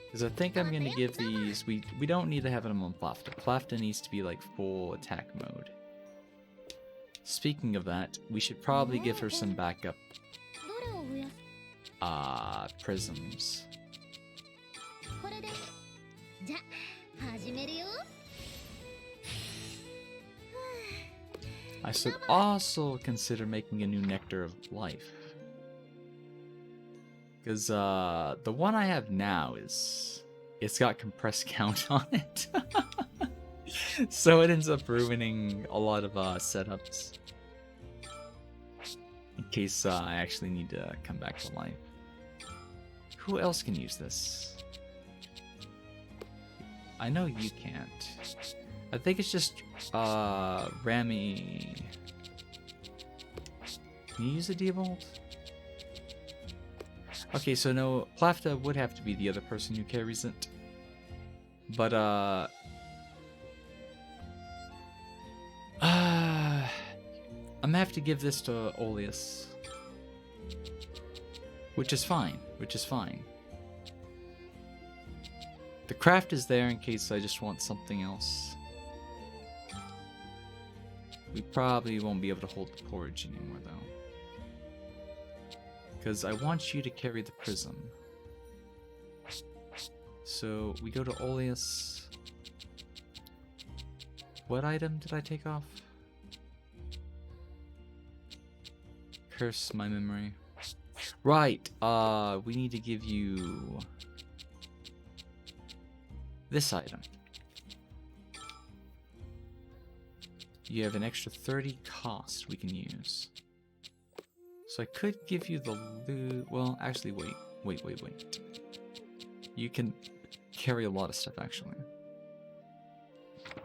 Because I think I'm gonna give these, we don't need to have them on Plafta. Plafta needs to be like full attack mode. Speaking of that, we should probably give her some backup どれを増やす prisms. これでじゃ始めるよ I should also consider making a new Nectar of Life. Because the one I have now it's got compressed count on it. So it ends up ruining a lot of setups. In case I actually need to come back to life. Who else can use this? I know you can't. I think it's just Rami. Can you use a de-evolve? Okay, so no, Plafta would have to be the other person who carries it. But I'm gonna have to give this to Oleus. Which is fine, The craft is there in case I just want something else. We probably won't be able to hold the porridge anymore though. Because I want you to carry the prism. So we go to Oleus. What item did I take off? Curse my memory. Right, we need to give you this item. You have an extra 30 cost we can use. So I could give you the loot. Well, actually, wait. You can carry a lot of stuff, actually.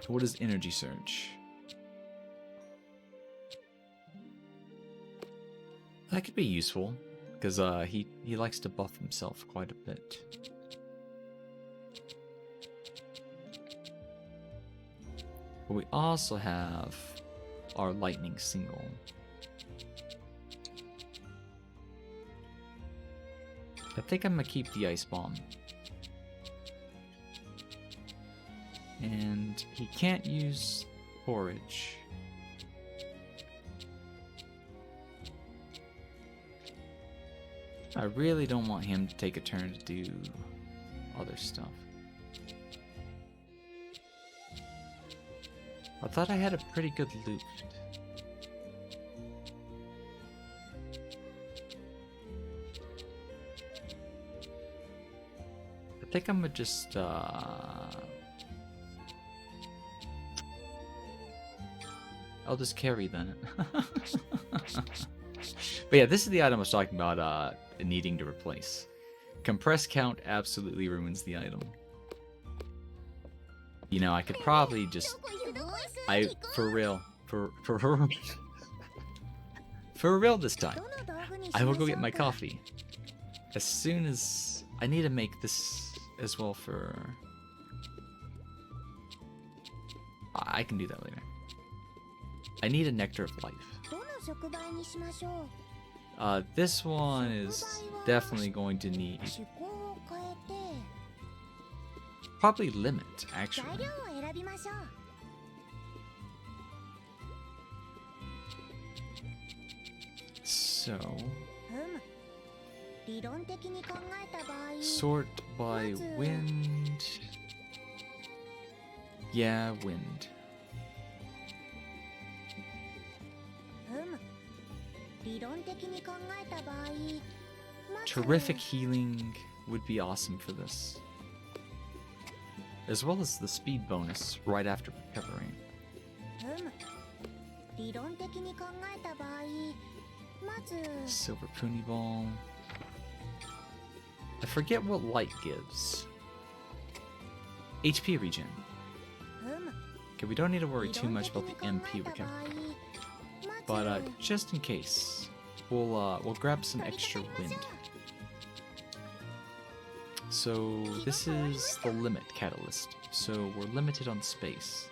What is Energy Surge? That could be useful, because he likes to buff himself quite a bit. But we also have our Lightning Single. I think I'm gonna keep the Ice Bomb. And he can't use Porridge. I really don't want him to take a turn to do other stuff. I thought I had a pretty good loot. I think I'm gonna just I'll just carry then. But yeah, this is the item I was talking about needing to replace. Compress count absolutely ruins the item. You know, I could probably just for real this time. I will go get my coffee. As soon as I need to make this as well for I can do that later. I need a Nectar of Life. This one is definitely going to need probably limit, actually. So sort by wind. Yeah, wind. Terrific healing would be awesome for this. As well as the speed bonus right after recovery. Silver Puni Ball. I forget what light gives. HP regen. Okay, we don't need to worry too much about the MP recovery. But just in case, we'll grab some extra wind. So this is the limit catalyst. So we're limited on space.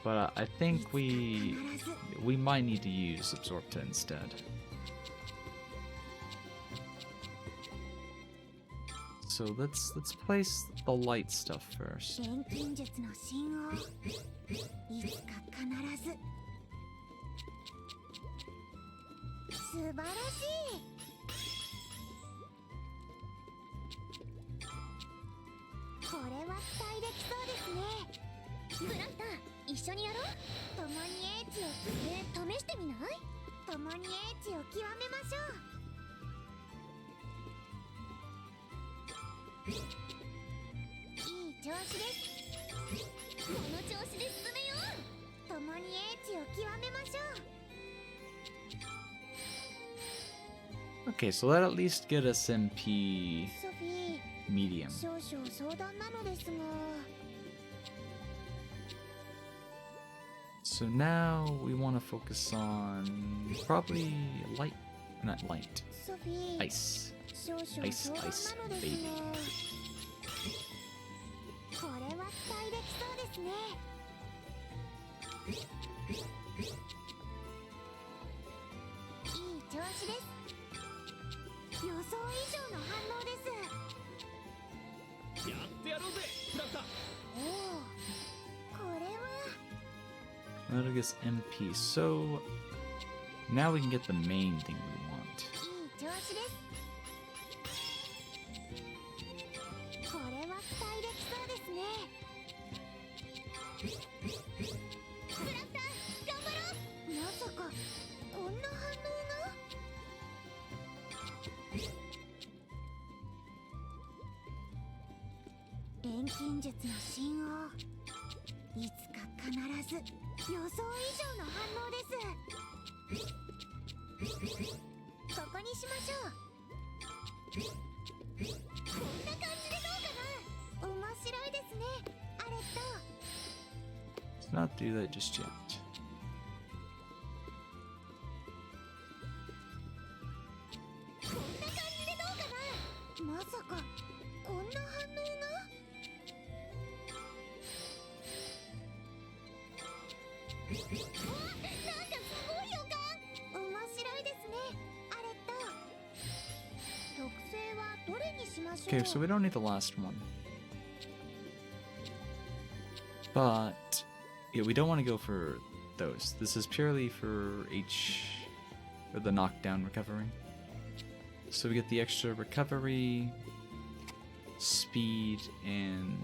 But I think we might need to use Absorpta instead. So let's place the light stuff first. 錬金術の神王いつか必ず素晴らしいこれは期待できそうですねブランタ一緒にやろう共に英知を試してみない共に英知を極めましょういい調子ですこの調子で進めよう共に英知を極めましょう Okay, so that at least get us MP ソフィー medium. 少々相談なのですが So now we want to focus on probably light, not light, ソフィー ice. 少々 Ice, 相談 ice, なのですがこれは期待できそうですねいい調子です予想以上の反応ですやってやろうぜブランタおおこれは That'll get us MP. So now we can get the main thing we want. いい調子ですこれは期待できそうですねブランタ頑張ろうまさかこんな反応が錬金術の神王いつか必ず予想以上の反応ですここにしましょうこんな感じでどうかな面白いですねアレット Let's not do that just yet. こんな感じでどうかなまさかこんな反応があなんかすごい予感面白いですねアレット特性はどれにしましょう Okay, so we don't need the last one. But yeah, we don't want to go for those. This is purely for or the knockdown recovery. So we get the extra recovery, speed, and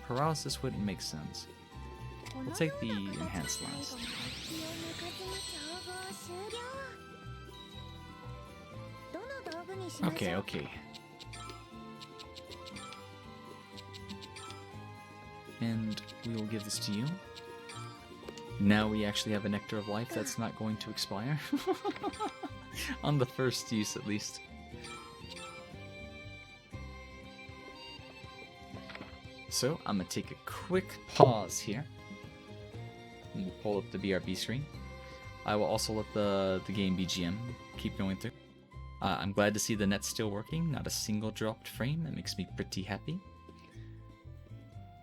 paralysis wouldn't make sense. We'll take the enhanced last. Okay, okay. And we will give this to you. Now we actually have a Nectar of Life that's not going to expire. On the first use, at least. So, I'm gonna take a quick pause here. And pull up the BRB screen. I will also let the game BGM keep going through. I'm glad to see the net's still working, not a single dropped frame. That makes me pretty happy.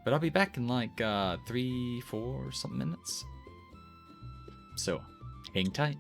But I'll be back in like 3-4 something minutes. So, hang tight.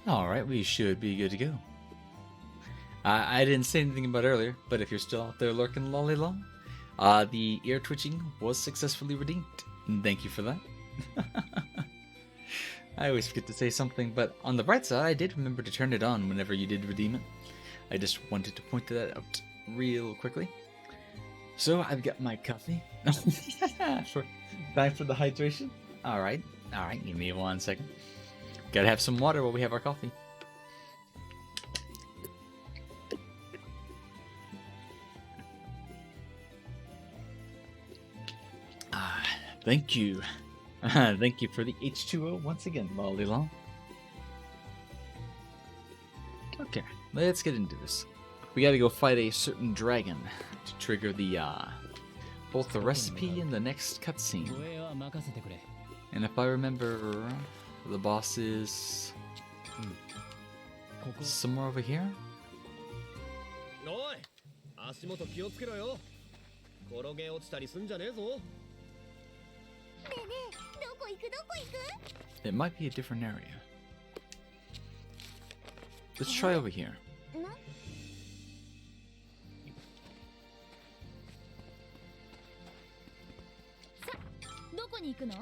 Alright, we should be good to go. I didn't say anything about earlier, but if you're still out there lurking lolly long, the ear twitching was successfully redeemed. And thank you for that. I always forget to say something, but on the bright side, I did remember to turn it on whenever you did redeem it. I just wanted to point that out real quickly. So I've got my coffee. Time for the hydration. Alright, give me 1 second. Gotta have some water while we have our coffee. Thank you. Thank you for the H2O once again, Lolly Long. Okay, let's get into this. We gotta go fight a certain dragon to trigger the both the recipe and the next cutscene. And if I remember, the boss is somewhere over here. おい、足元気をつけろよ。転げ落ちたりすんじゃねえぞ。ねえねえ、どこ行くどこ行く？ It might be a different area. Let's try over here. さ、どこに行くの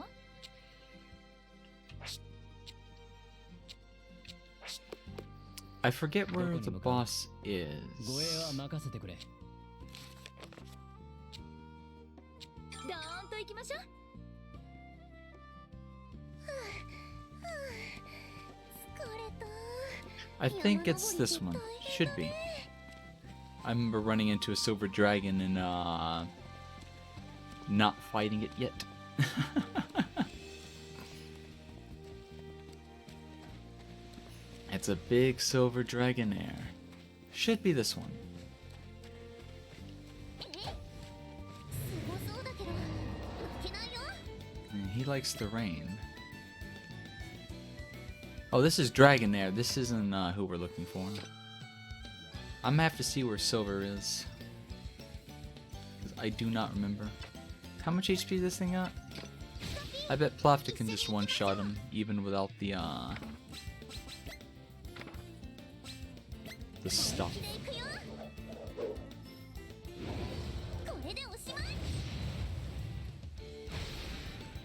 ？I forget where the boss is. 護衛は任せてくれ。どーんと行きましょう。疲れた。 I think it's this one. Should be. I remember running into a silver dragon and not fighting it yet. It's a big silver dragon air. Should be this one. すごそうだけど、負けないよ。 And he likes the rain. Oh, this is dragon air. This isn't who we're looking for. I'm gonna have to see where silver is. 'Cause I do not remember. How much HP this thing got? I bet Plafta can just one-shot him, even without the stuff. 行くよ。これでおしまい。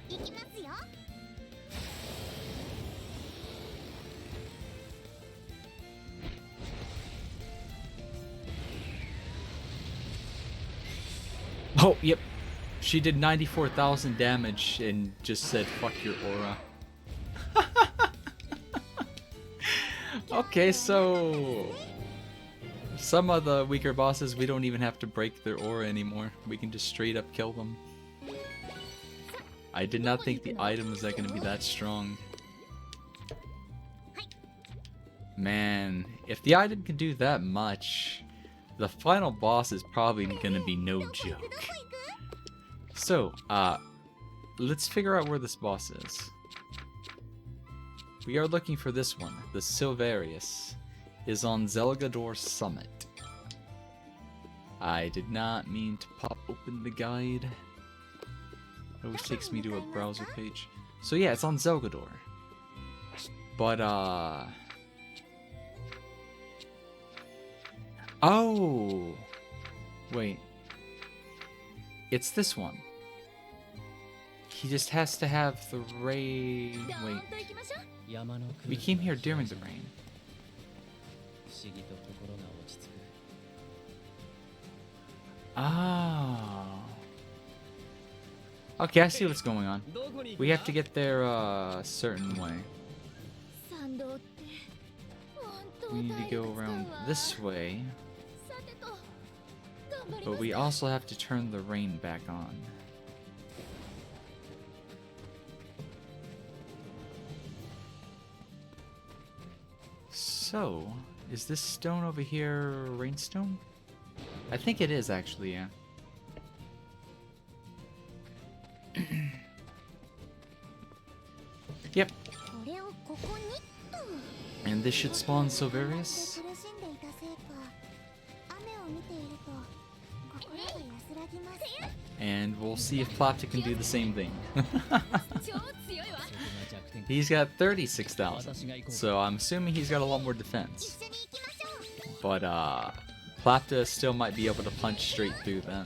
行きますよ。 Oh, yep. She did 94,000 damage and just said, fuck your aura. Okay, so some of the weaker bosses, we don't even have to break their aura anymore. We can just straight up kill them. I did not think the item was going to be that strong. Man, if the item can do that much, the final boss is probably going to be no joke. So, let's figure out where this boss is. We are looking for this one. The Silverius is on Zelgador Summit. I did not mean to pop open the guide. It always takes me to a browser page. So yeah, it's on Zelgador. But, oh! Wait. It's this one. He just has to have the rain. Wait. We came here during the rain. Oh. Okay, I see what's going on. We have to get there a certain way. We need to go around this way. But we also have to turn the rain back on. So, is this stone over here rainstone? I think it is actually, yeah. Yep. And this should spawn Silverius. And we'll see if Plata can do the same thing. He's got 36,000. So I'm assuming he's got a lot more 一 defense. 緒に行きましょう。 But Plapta still might be able to punch straight through that.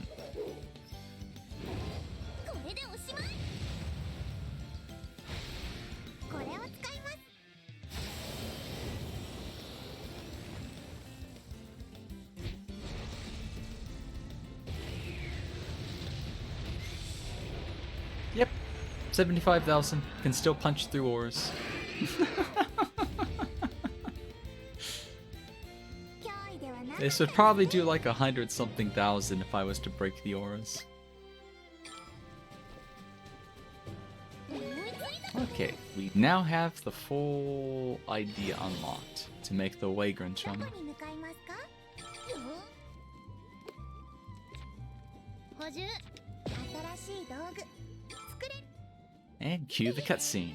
これでおしまい。これを使います。 Yep. 75,000. Can still punch through ores. 脅威ではなかった This would probably do like 100 something thousand if I was to break the auras. 思いついた。 Okay, we now have the full idea unlocked to make the Vagrant ど one. こに向かいますか。補充。新しい道具。作れる。 And cue the cutscene. は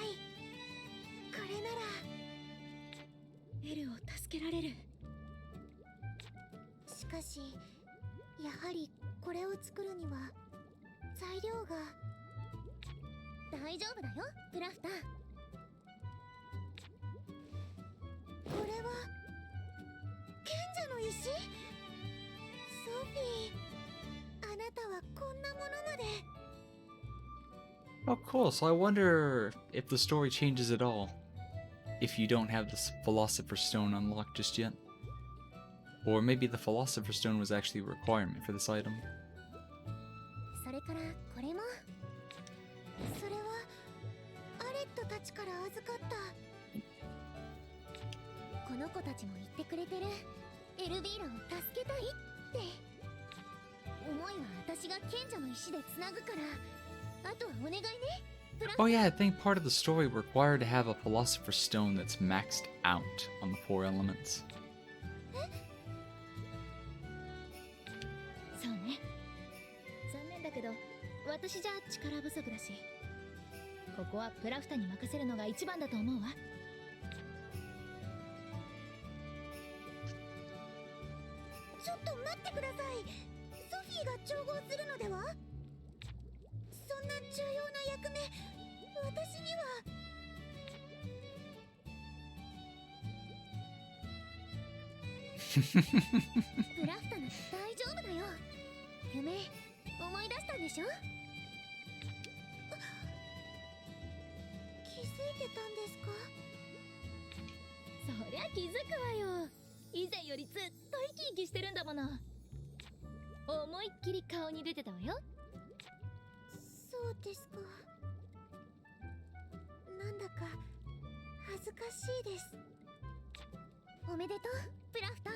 い。これなら。エルを助けられる。しかし、やはりこれを作るには材料が。大丈夫だよ、プラフター。これは賢者の石。ソフィー、あなたはこんなものまで。 Oh, cool. So I wonder if the story changes at all if you don't have this Philosopher's Stone unlocked just yet. Or maybe the Philosopher's Stone was actually a requirement for this item. それからこれも。それはアレットたちから預かった。この子たちも言ってくれてる。エルビーラを助けたいって思いは私が賢者の石でつなぐから。あとはお願いね。 Oh yeah, I think part of the story required to have a Philosopher's Stone that's maxed out on the 4 elements. そうね。残念だけど私じゃ力不足だし、ここはプラフタに任せるのが一番だと思うわ。ちょっと待ってください。ソフィーが調合するのでは。そんな重要な役目、私には。プラフタなら大丈夫だよ。夢、思い出したんでしょ。気づいてたんですか。そりゃ気づくわよ。以前よりずっと生き生きしてるんだもの。思いっきり顔に出てたわよ。そうですか。なんだか恥ずかしいです。おめでとう、プラフター。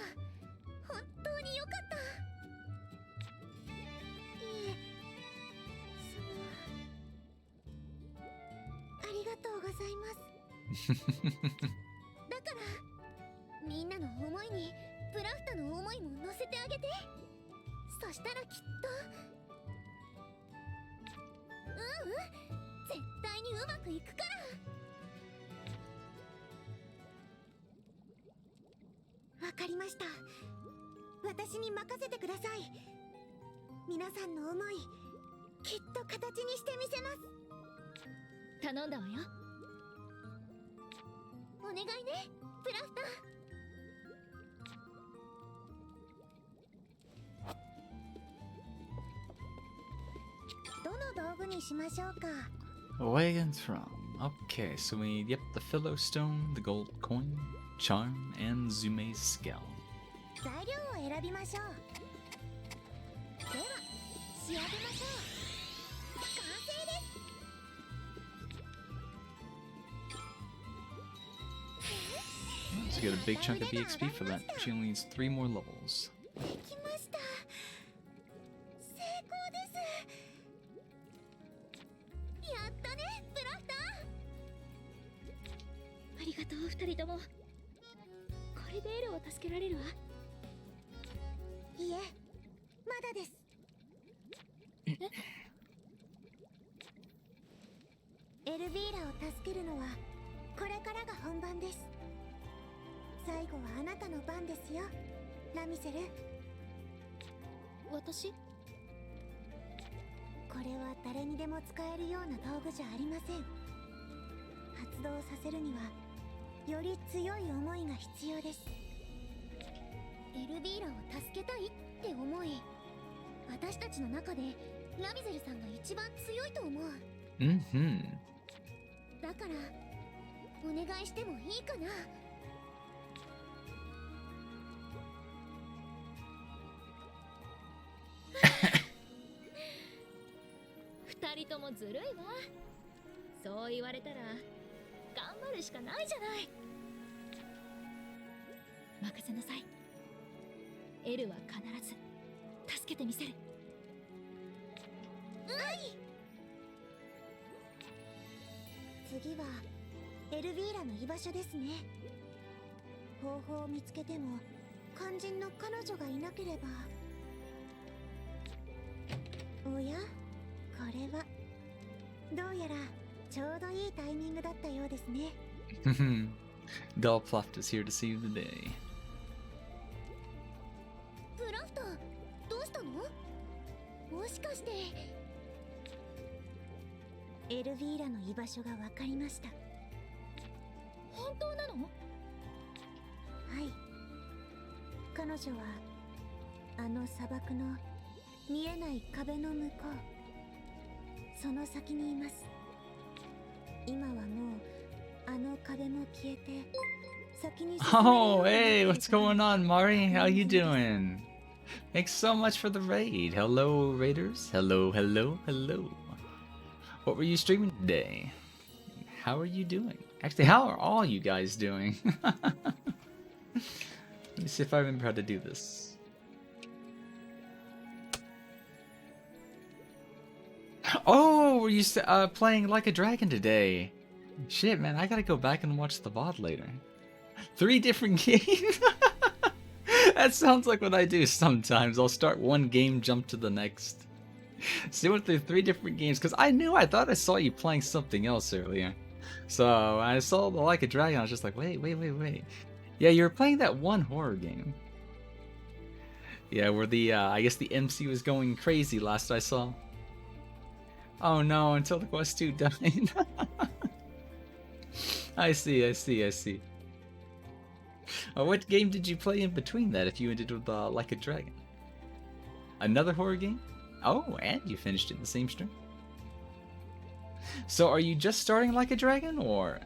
本当によかった。いえ、ありがとうございます。だからみんなの思いにプラフタの思いも乗せてあげて。そしたらきっと。絶対にうまくいくから。わかりました。私に任せてください。皆さんの思い、きっと形にしてみせます。頼んだわよ。お願いね、プラフター。どの道具にしましょうか。 Wagon Throne. Okay, so we need, yep, the Philo Stone, the gold coin, charm, and Zume's scale. 材料を選びましょう。では仕上げましょう。完成です。 So you get a big chunk of EXP for that. She only needs 3 more levels. できました。成功です。やったね、プラフター。ありがとう、二人とも。これでエルを助けられるわ。いえ、まだです。エルビーラを助けるのはこれからが本番です。最後はあなたの番ですよ、ラミセル。私？これは誰にでも使えるような道具じゃありません。発動させるにはより強い思いが必要です。エルビーラを助けたいって思い、私たちの中でラミゼルさんが一番強いと思う。Mm-hmm. だからお願いしてもいいかな。二人ともずるいわ。そう言われたら頑張るしかないじゃない。任せなさい。エルは必ず助けてみせる。次はエルビーラの居場所ですね。方法を見つけても肝心の彼女がいなければ。おや、これはどうやらちょうどいいタイミングだったようですね。Dollploft is here to save the day. プラフト、どうしたの？もしかしてエルビーラの居場所が分かりました。本当なの？はい、彼女はあの砂漠の見えない壁の向こう、その先にいます。今はもうあの壁も消えて先に進めるよ Oh, うになって hey, る what's から going on, Mari? How you doing? Thanks so much for the raid. Hello, raiders. Hello, hello, hello. What were you streaming today? How are you doing? Actually, how are all you guys doing? Let me see if I remember how to do this. Oh, were you playing Like a Dragon today? Shit, man, I gotta go back and watch the VOD later. 3 different games? That sounds like what I do sometimes. I'll start one game, jump to the next. So you went through 3 different games, because I thought I saw you playing something else earlier. So I saw the Like a Dragon, I was just like, wait. Yeah, you were playing that one horror game. Yeah, where the, I guess the MC was going crazy last I saw. Oh no, until the quest 2 died. I see. What game did you play in between that if you ended with Like a Dragon? Another horror game? Oh, and you finished it in the same stream. So are you just starting Like a Dragon, or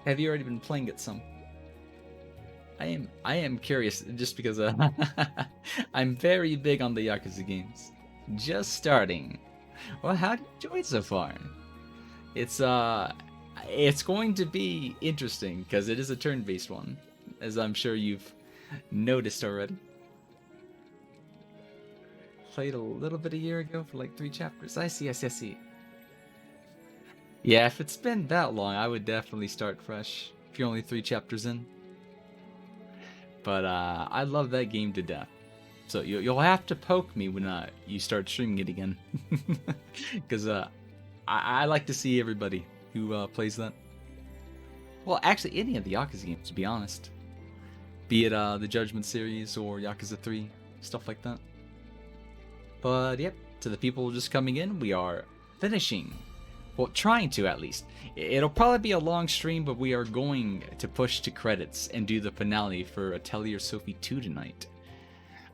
have you already been playing it some? I am curious, just because I'm very big on the Yakuza games. Just starting. Well, how do you enjoy it so far? It's going to be interesting because it is a turn-based one, as I'm sure you've noticed already. Played a little bit a year ago for like 3 chapters. I see. Yeah, if it's been that long, I would definitely start fresh if you're only 3 chapters in. But I love that game to death. So you'll have to poke me when you start streaming it again, because I like to see everybody who plays that. Well, actually, any of the Yakuza games, to be honest. Be it the Judgment series or Yakuza 3, stuff like that. But yep, to the people just coming in, we are finishing. Well, trying to at least. It'll probably be a long stream, but we are going to push to credits and do the finale for Atelier Sophie 2 tonight.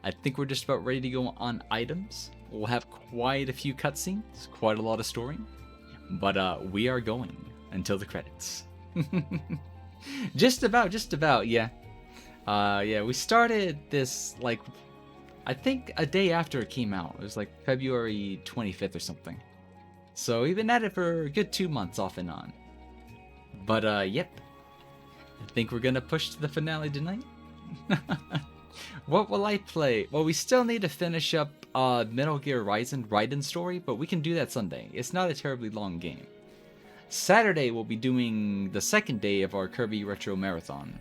I think we're just about ready to go on items. We'll have quite a few cutscenes, quite a lot of story. But we are going until the credits. Just about, yeah. Yeah, we started this, like, I think a day after it came out. It was like February 25th or something. So we've been at it for a good 2 months off and on. But yep. I think we're gonna push to the finale tonight. What will I play? Well, we still need to finish up Metal Gear Rising Raiden story, but we can do that Sunday. It's not a terribly long game. Saturday we'll be doing the 2nd day of our Kirby Retro Marathon.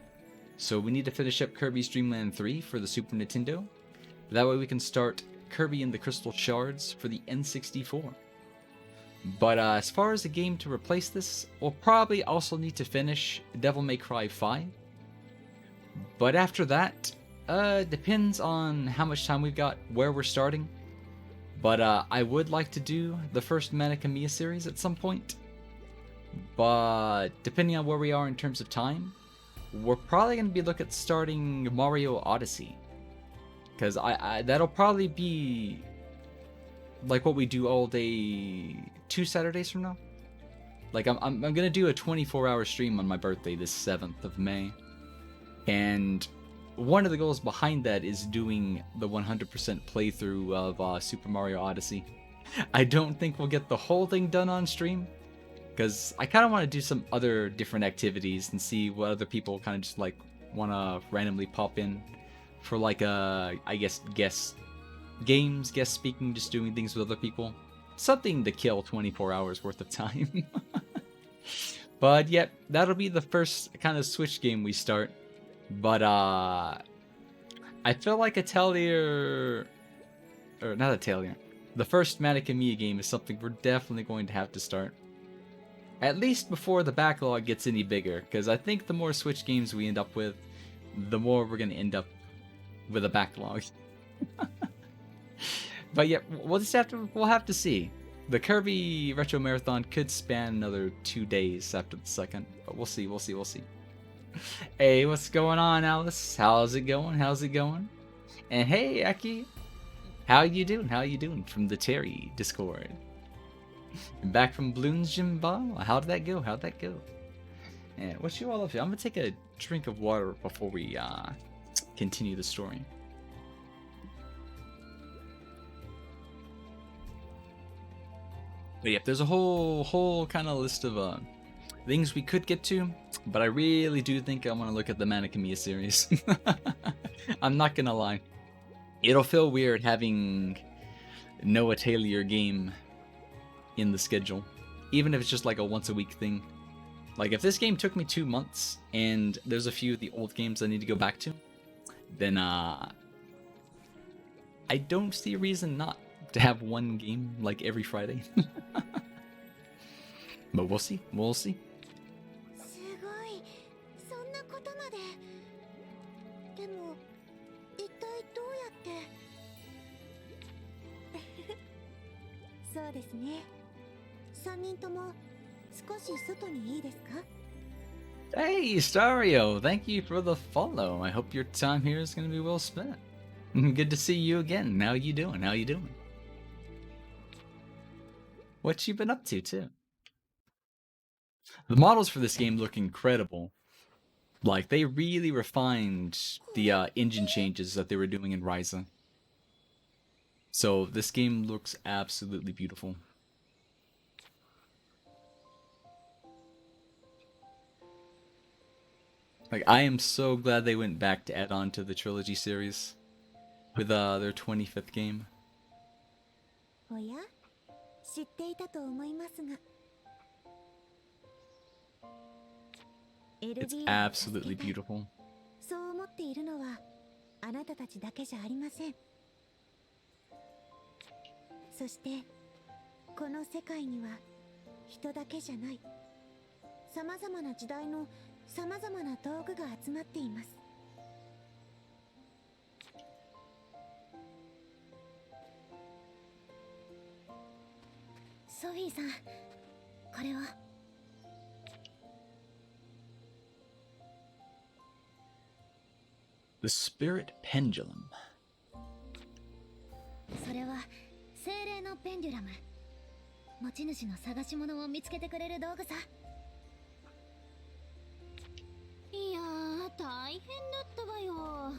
So we need to finish up Kirby's Dream Land 3 for the Super Nintendo. That way we can start Kirby and the Crystal Shards for the N64. But as far as a game to replace this, we'll probably also need to finish Devil May Cry 5. But after that, depends on how much time we've got, where we're starting. But I would like to do the first Manakamiya series at some point. But depending on where we are in terms of time, we're probably going to be looking at starting Mario Odyssey. Because I that'll probably be like what we do all day 2 Saturdays from now. Like I'm gonna do a 24-hour stream on my birthday, this 7th of May. And one of the goals behind that is doing the 100% playthrough of Super Mario Odyssey. I don't think we'll get the whole thing done on stream, because I kind of want to do some other different activities and see what other people kind of just like want to randomly pop in for, like I guess guest games, guest speaking, just doing things with other people. Something to kill 24 hours worth of time. But yeah, that'll be the first kind of Switch game we start. But I feel like Atelier, or not Atelier, the first Manakamiya game is something we're definitely going to have to start. At least before the backlog gets any bigger, because I think the more Switch games we end up with, the more we're going to end up with a backlog. But yeah, we'll have to see. The Kirby Retro Marathon could span another 2 days after the second, but we'll see. Hey, what's going on, Alice? How's it going? And hey, Aki, how you doing? From the Terry Discord. Back from Bloons Gym Ball. How'd that go? And what you all up to? I'm gonna take a drink of water before we continue the story. But yeah, there's a whole kind of list of things we could get to, but I really do think I want to look at the Manakamiya series. I'm not gonna lie. It'll feel weird having no Atelier game in the schedule, even if it's just like a once a week thing. Like if this game took me 2 months and there's a few of the old games I need to go back to, then I don't see a reason not to have one game like every Friday. But we'll see. すごい、そんなことまで。でも一体どうやって。そうですね。3人とも少し外にいいですか？ Hey, Stario, thank you for the follow. I hope your time here is going to be well spent. Good to see you again. How you doing? What you been up to, too? The models for this game look incredible. Like, they really refined the engine changes that they were doing in Ryza. So, this game looks absolutely beautiful. Like, I am so glad they went back to add on to the trilogy series with their 25th game. おや、知っていたと思いますが。It's absolutely beautiful. そう思っているのはあなたたちだけじゃありません。そしてこの世界には人だけじゃない、さまざまな時代のさまざまな道具が集まっています。ソフィーさん、これは。The Spirit Pendulum. それは精霊のペンデュラム。持ち主の探し物を見つけてくれる道具さ。いやー、大変だったわよ。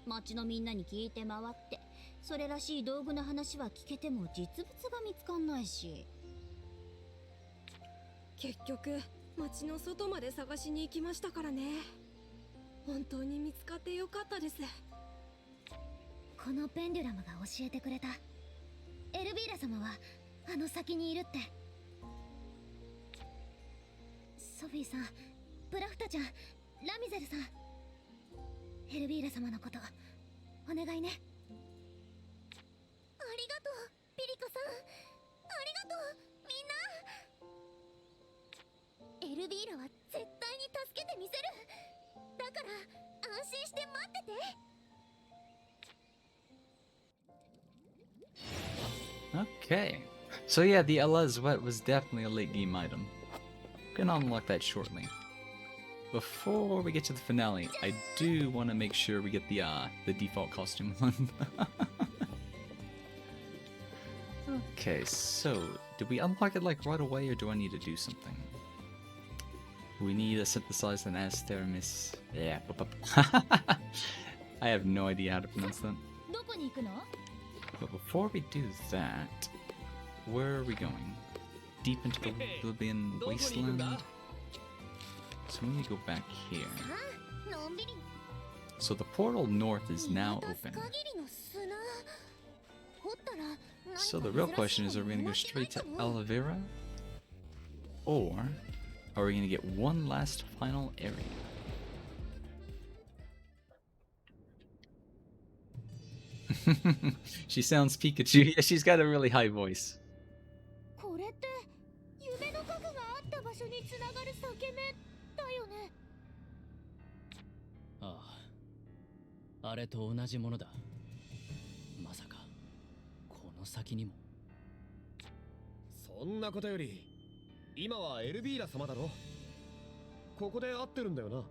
町のみんなに聞いて回って、それらしい道具の話は聞けても実物が見つかんないし。結局町の外まで探しに行きましたからね。本当に見つかってよかったです。このペンデュラムが教えてくれた。エルビーラ様はあの先にいるって。ソフィーさん、プラフタちゃん、ラミゼルさん、エルビーラ様のことお願いね。ありがとう、ピリカさん。ありがとう、みんな。エルビーラは絶対に助けてみせる。だから安心して待ってて。Okay. So yeah, the Allah's Wet was definitely a late game item. Gonna unlock that shortly. Before we get to the finale, I do want to make sure we get the default costume one. Okay, so do we unlock it like right away, or do I need to do something? We need to synthesize an Aster Miss. Yeah. I have no idea how to pronounce that. どこに行くの？ But before we do that, where are we going? Deep into the Libyan wasteland? So we need to go back here. のんびり So the portal north is now 見渡す open. 限りの砂掘ったら何か So the real question is, are we going to go straight to 珍しいもの持ってないかも Oliveira? Or are we going to get one last final area? She sounds Pikachu. Yeah, she's got a really high voice. これって夢の核があった場所につながる裂け目だよね。ああ、あれと同じものだ。まさかこの先にも。そんなことより今はエルビーラ様だろ。ここで会ってるんだよな。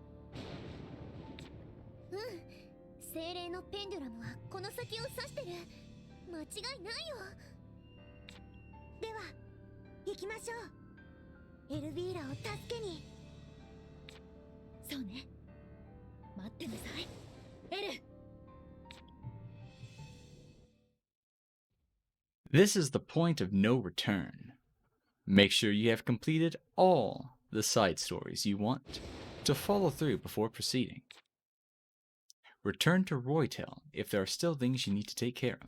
精霊のペンデュラムはこの先を指してる。間違いないよ。では行きましょう。エルビーラを助けに。そうね。待ってなさい。エル。 This is the point of no return. Make sure you have completed all the side stories you want to follow through before proceeding. Return to Roytail if there are still things you need to take care of.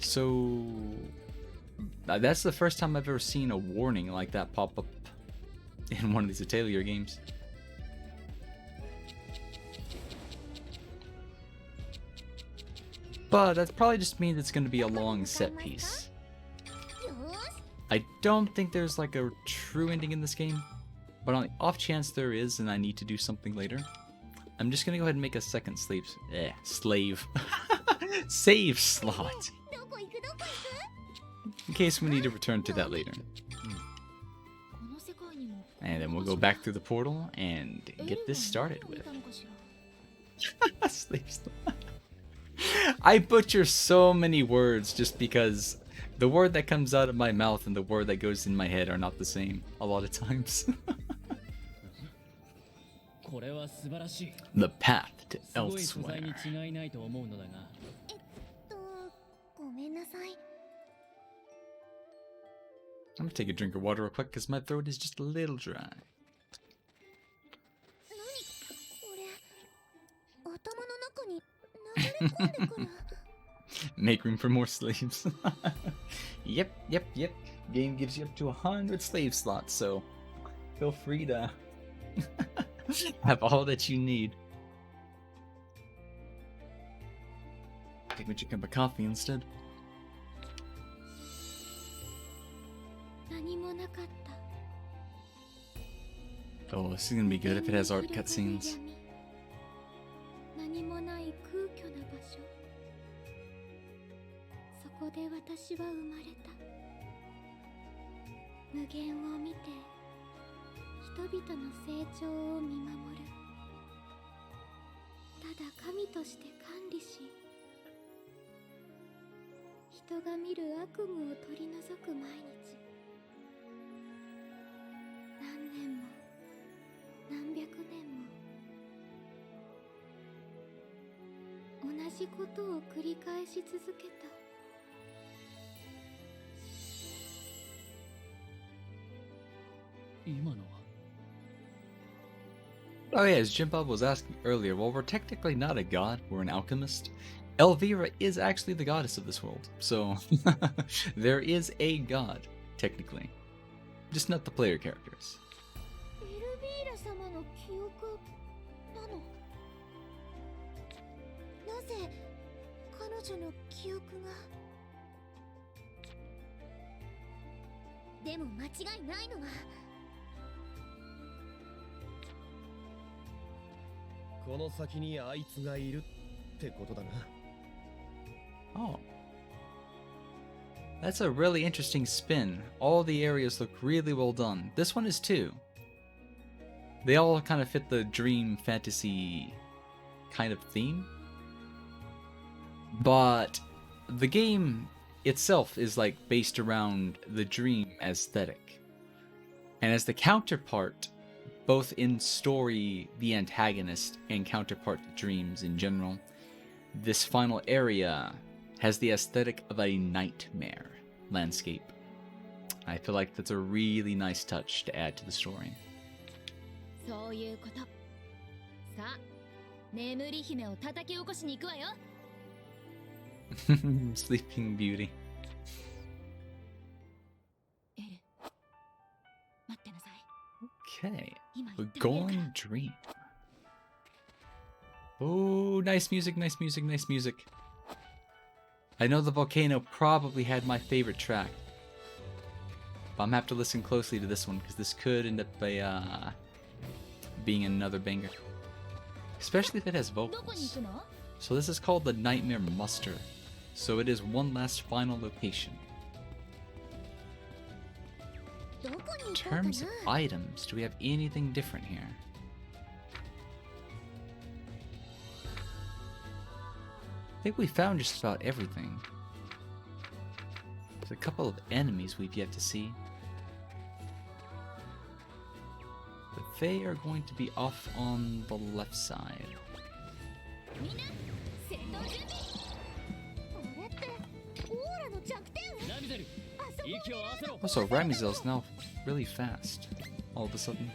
So that's the first time I've ever seen a warning like that pop up in one of these Atelier games. But that probably just means it's going to be a long set piece. よーし I don't think there's like a true ending in this game, but on the off chance there is and I need to do something later, I'm just gonna go ahead and make a second slave save slot どこ行くどこ行く。 in case we need to return to that later. この世界にも And then we'll go back through the portal and get this started with slave slot. I butcher so many words just because the word that comes out of my mouth and the word that goes in my head are not the same a lot of times. これは素晴らしい。 The path to すごい素材 elsewhere. に違いないと思うのだが。ごめんなさい。 I'm gonna take a drink of water real quick because my throat is just a little dry. 何これ。頭の中に流れ込んでくる。 Make room for more slaves. Yep. Game gives you up to 100 slave slots, so feel free to have all that you need. Take me a cup of coffee instead. 何もなかった。 Oh, this is gonna be good if it has art cutscenes. 何もない空虚な場所。そこで私は生まれた。無限を見て、人々の成長を見守る。ただ神として管理し、人が見る悪夢を取り除く毎日。何年も何百年も同じことを繰り返し続けた。今のは。 Oh yeah, as Jimbob was asking earlier, while we're technically not a god, we're an alchemist. Elvira is actually the goddess of this world, so there is a god, technically. Just not the player characters. エルビーラ様の記憶なの。なぜ彼女の記憶が。でも間違いないのは。この先にあいつがいるってことだな。 Oh. That's a really interesting spin. All the areas look really well done. This one is too. They all kind of fit the dream fantasy kind of theme. But the game itself is like based around the dream aesthetic. And as the counterpart, both in story, the antagonist, and counterpart the dreams in general, this final area has the aesthetic of a nightmare landscape. I feel like that's a really nice touch to add to the story. そういうこと。さあ、眠り姫を叩き起こしに行くわよ。Sleeping Beauty. エル、待ってなさい。 Okay. 今 The 言ってくれるか Golden Dream. Oh, nice music, nice music, nice music. I know the volcano probably had my favorite track. But I'm gonna have to listen closely to this one because this could end up being another banger. Especially if it has どこに vocals. 行くの？ So this is called the Nightmare Muster. So it is one last final location. どこに In 行こうかな？ terms of items, do we have anything different here? I think we found just about everything. There's a couple of enemies we've yet to see. But they are going to be off on the left side. みんな、戦闘準備。あれってオーラの弱点？ラミゼル、あそこを息を合わせろ。 Also, Ramizel's now really fast. All of a sudden.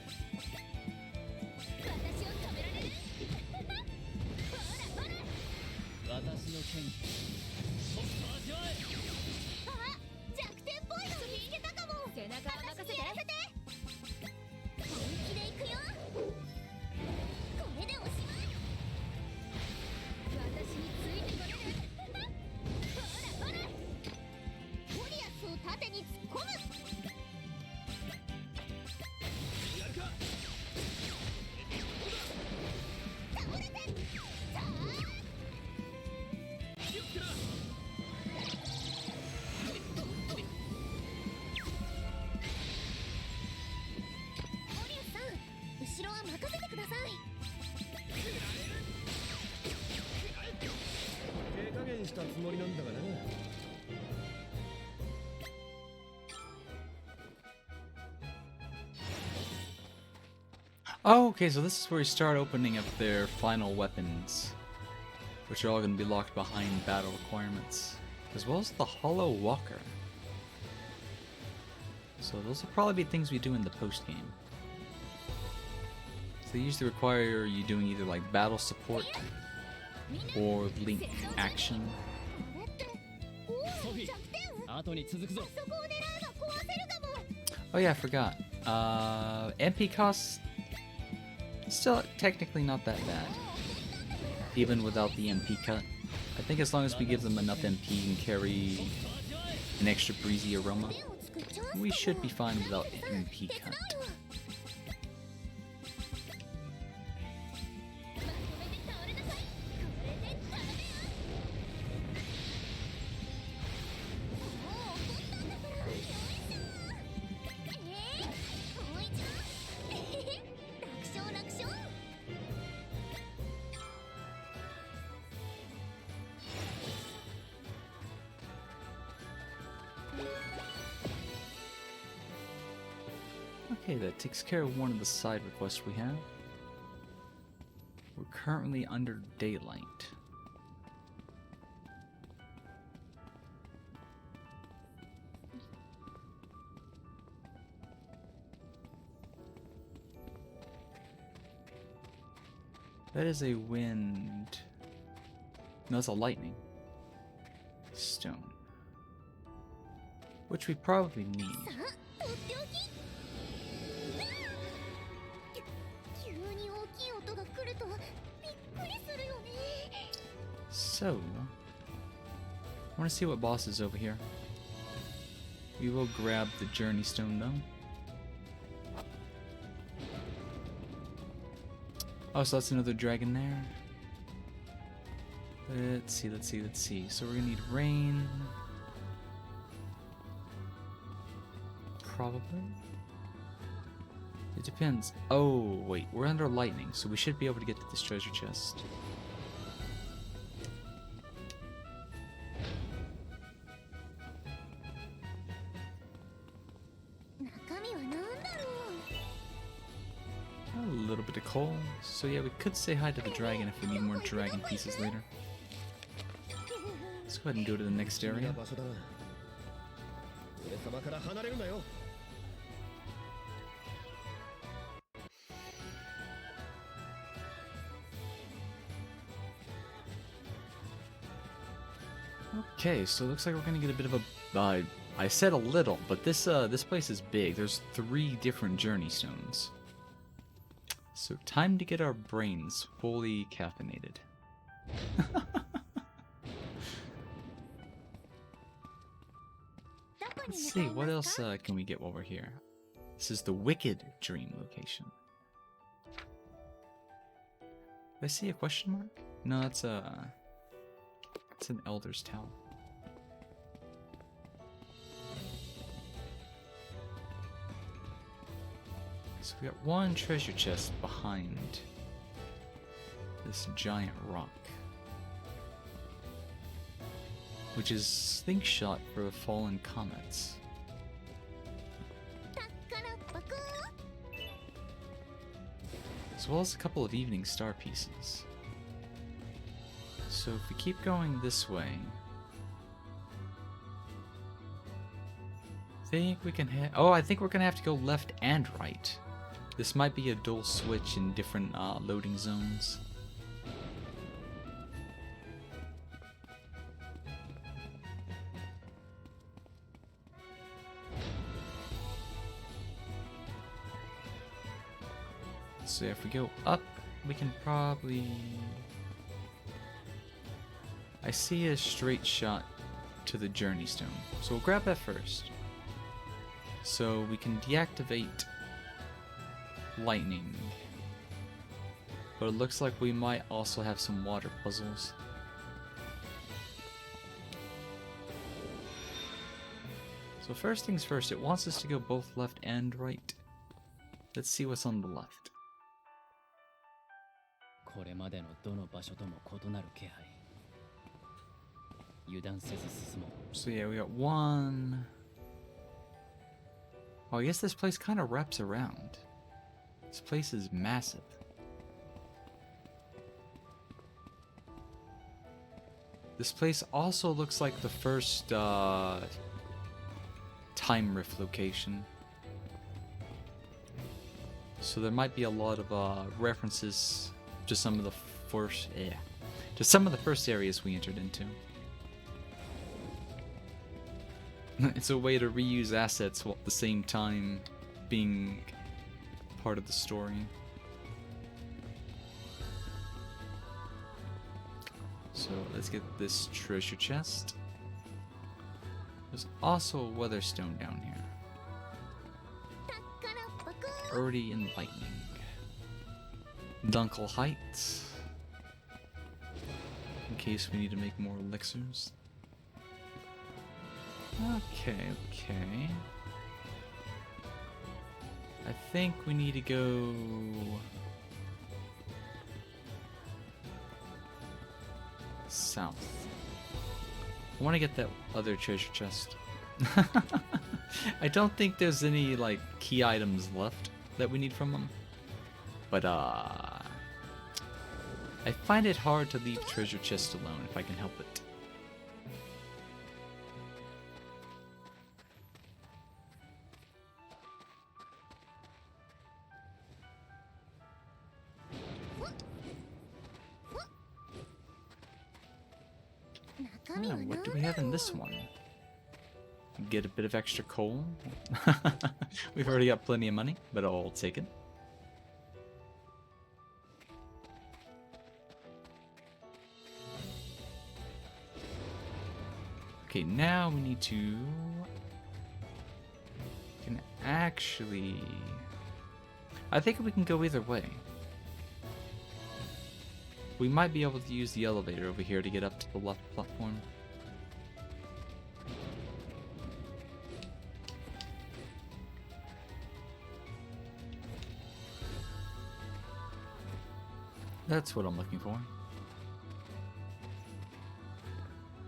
私を止められる？ほらほら。私の剣、もっと味わえ。あ、弱点ポイント見つけたかも。背中を任せて。本気で行くよ。これでおしまい。私についてこれる。ほらほら。ゴリアスを縦に突っ込む。やるか。倒れて。さあ。気をつけな。ゴリアスさん、後ろは任せてください。手加減したつもりなんだがな。Oh, okay, so this is where we start opening up their final weapons, which are all going to be locked behind battle requirements, as well as the Hollow Walker. So those will probably be things we do in the post-game. So they usually require you doing either like battle support or link action. これってオーラの弱点？後に続くぞ。そこを狙えば壊せるかも。 Oh yeah, I forgot. MP costs still technically not that bad, even without the MP cut. I think as long as we give them enough MP and carry an extra breezy aroma, 手をつくチャンスかも。 we should be fine without MP 手伝 cut. うわ。まとめて倒れなさい。これで頼めよ。もう怒ったんだから。よいしょ。もう一度。楽勝楽勝。 Okay, that takes care of one of the side requests we have. We're currently under daylight. That is a wind. No, it's a lightning. Stone. Which we probably need. さあ、とっておき。急に大きい音が来るとびっくりするよね。 So, I want to see what boss is over here. We will grab the Journey Stone though. Oh, so that's another dragon there. Let's see. So we're gonna need rain. Probably. It depends. Oh, wait. We're under lightning, so we should be able to get to this treasure chest. 中身は何だろ A little bit of coal. So yeah, we could say hi to the dragon if we need more dragon pieces later. Let's go ahead and go to the next 君 area. が場所だな。俺様から離れるなよ。 Okay, so it looks like we're gonna get a bit of a. I said a little, but this place is big. There's 3 different journey stones. So time to get our brains fully caffeinated. Let's see, what else can we get while we're here? This is the Wicked Dream location. Did I see a question mark? No, it's an Elder's Towel. So we got one treasure chest behind this giant rock, which is slingshot for fallen comets. 宝箱 As well as a couple of evening star pieces. So if we keep going this way, I think we can hit. Oh, I think we're gonna have to go left and right. This might be a dual switch in different loading zones. So if we go up, we can probably... I see a straight shot to the journey stone, so we'll grab that first. So we can deactivate lightning, but it looks like we might also have some water puzzles. So first things first, it wants us to go both left and right. Let's see what's on the left. これまでのどの場所とも異なる気配。油断せず進もう。 So yeah, we got one. Oh, I guess this place kind of wraps around. This place is massive. This place also looks like the first time rift location. So there might be a lot of references to some of the first areas we entered into. It's a way to reuse assets while at the same time being part of the story. So let's get this treasure chest. There's also a weatherstone down here. 宝箱 Already in lightning. Dunkel Heights. In case we need to make more elixirs. Okay. I think we need to go... south. I want to get that other treasure chest. I don't think there's any, like, key items left that we need from them. But, I find it hard to leave treasure chests alone if I can help it. What do we have in this one? Get a bit of extra coal. We've already got plenty of money, but I'll take it. Okay, now we need to... can actually... I think we can go either way. We might be able to use the elevator over here to get up to the left platform. That's what I'm looking for.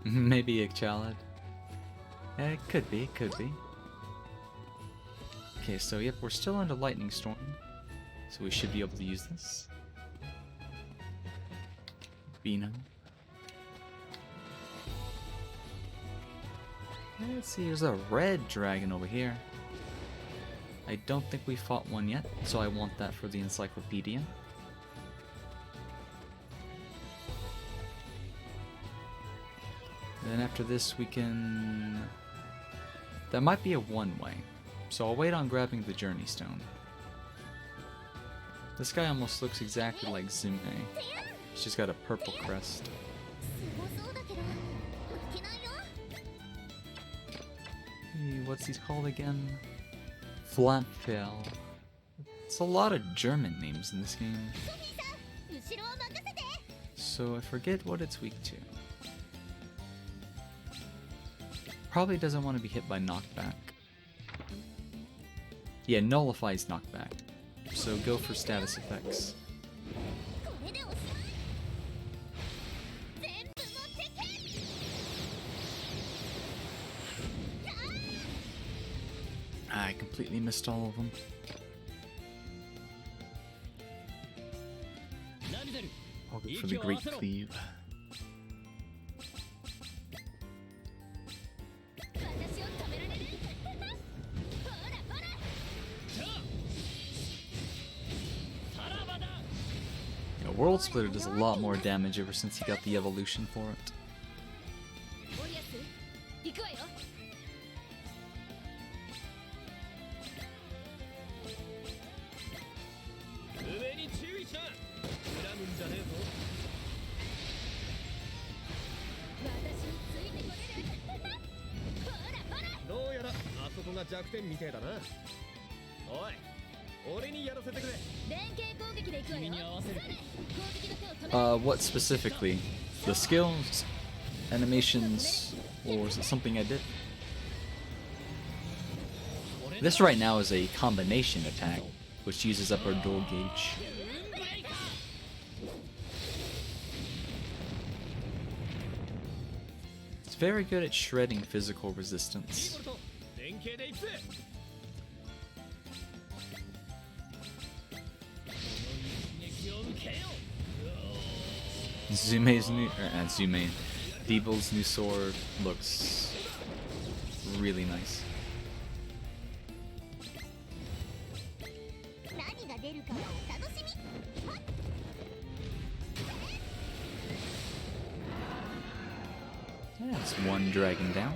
Maybe a Chalad. It could be, could be. Okay, so yep, we're still under Lightning Storm. So we should be able to use this. Bino. Let's see, there's a red dragon over here. I don't think we fought one yet, so I want that for the encyclopedia. And then after this we can... That might be a one-way, so I'll wait on grabbing the Journey Stone. This guy almost looks exactly like Zume. He's just got a purple crest. What's he called again? Flampfell. It's a lot of German names in this game. So I forget what it's weak to. Probably doesn't want to be hit by knockback. Yeah, nullifies knockback. So go for status effects. I completely missed all of them. I'll go for the Great Cleave. Yeah, World Splitter does a lot more damage ever since he got the evolution for it. What specifically? The skills, animations, or is it something I did? This right now is a combination attack, which uses up our dual gauge. It's very good at shredding physical resistance. Zume's new, Zume, Deeble's new sword looks really nice. Yeah, it's one dragon down.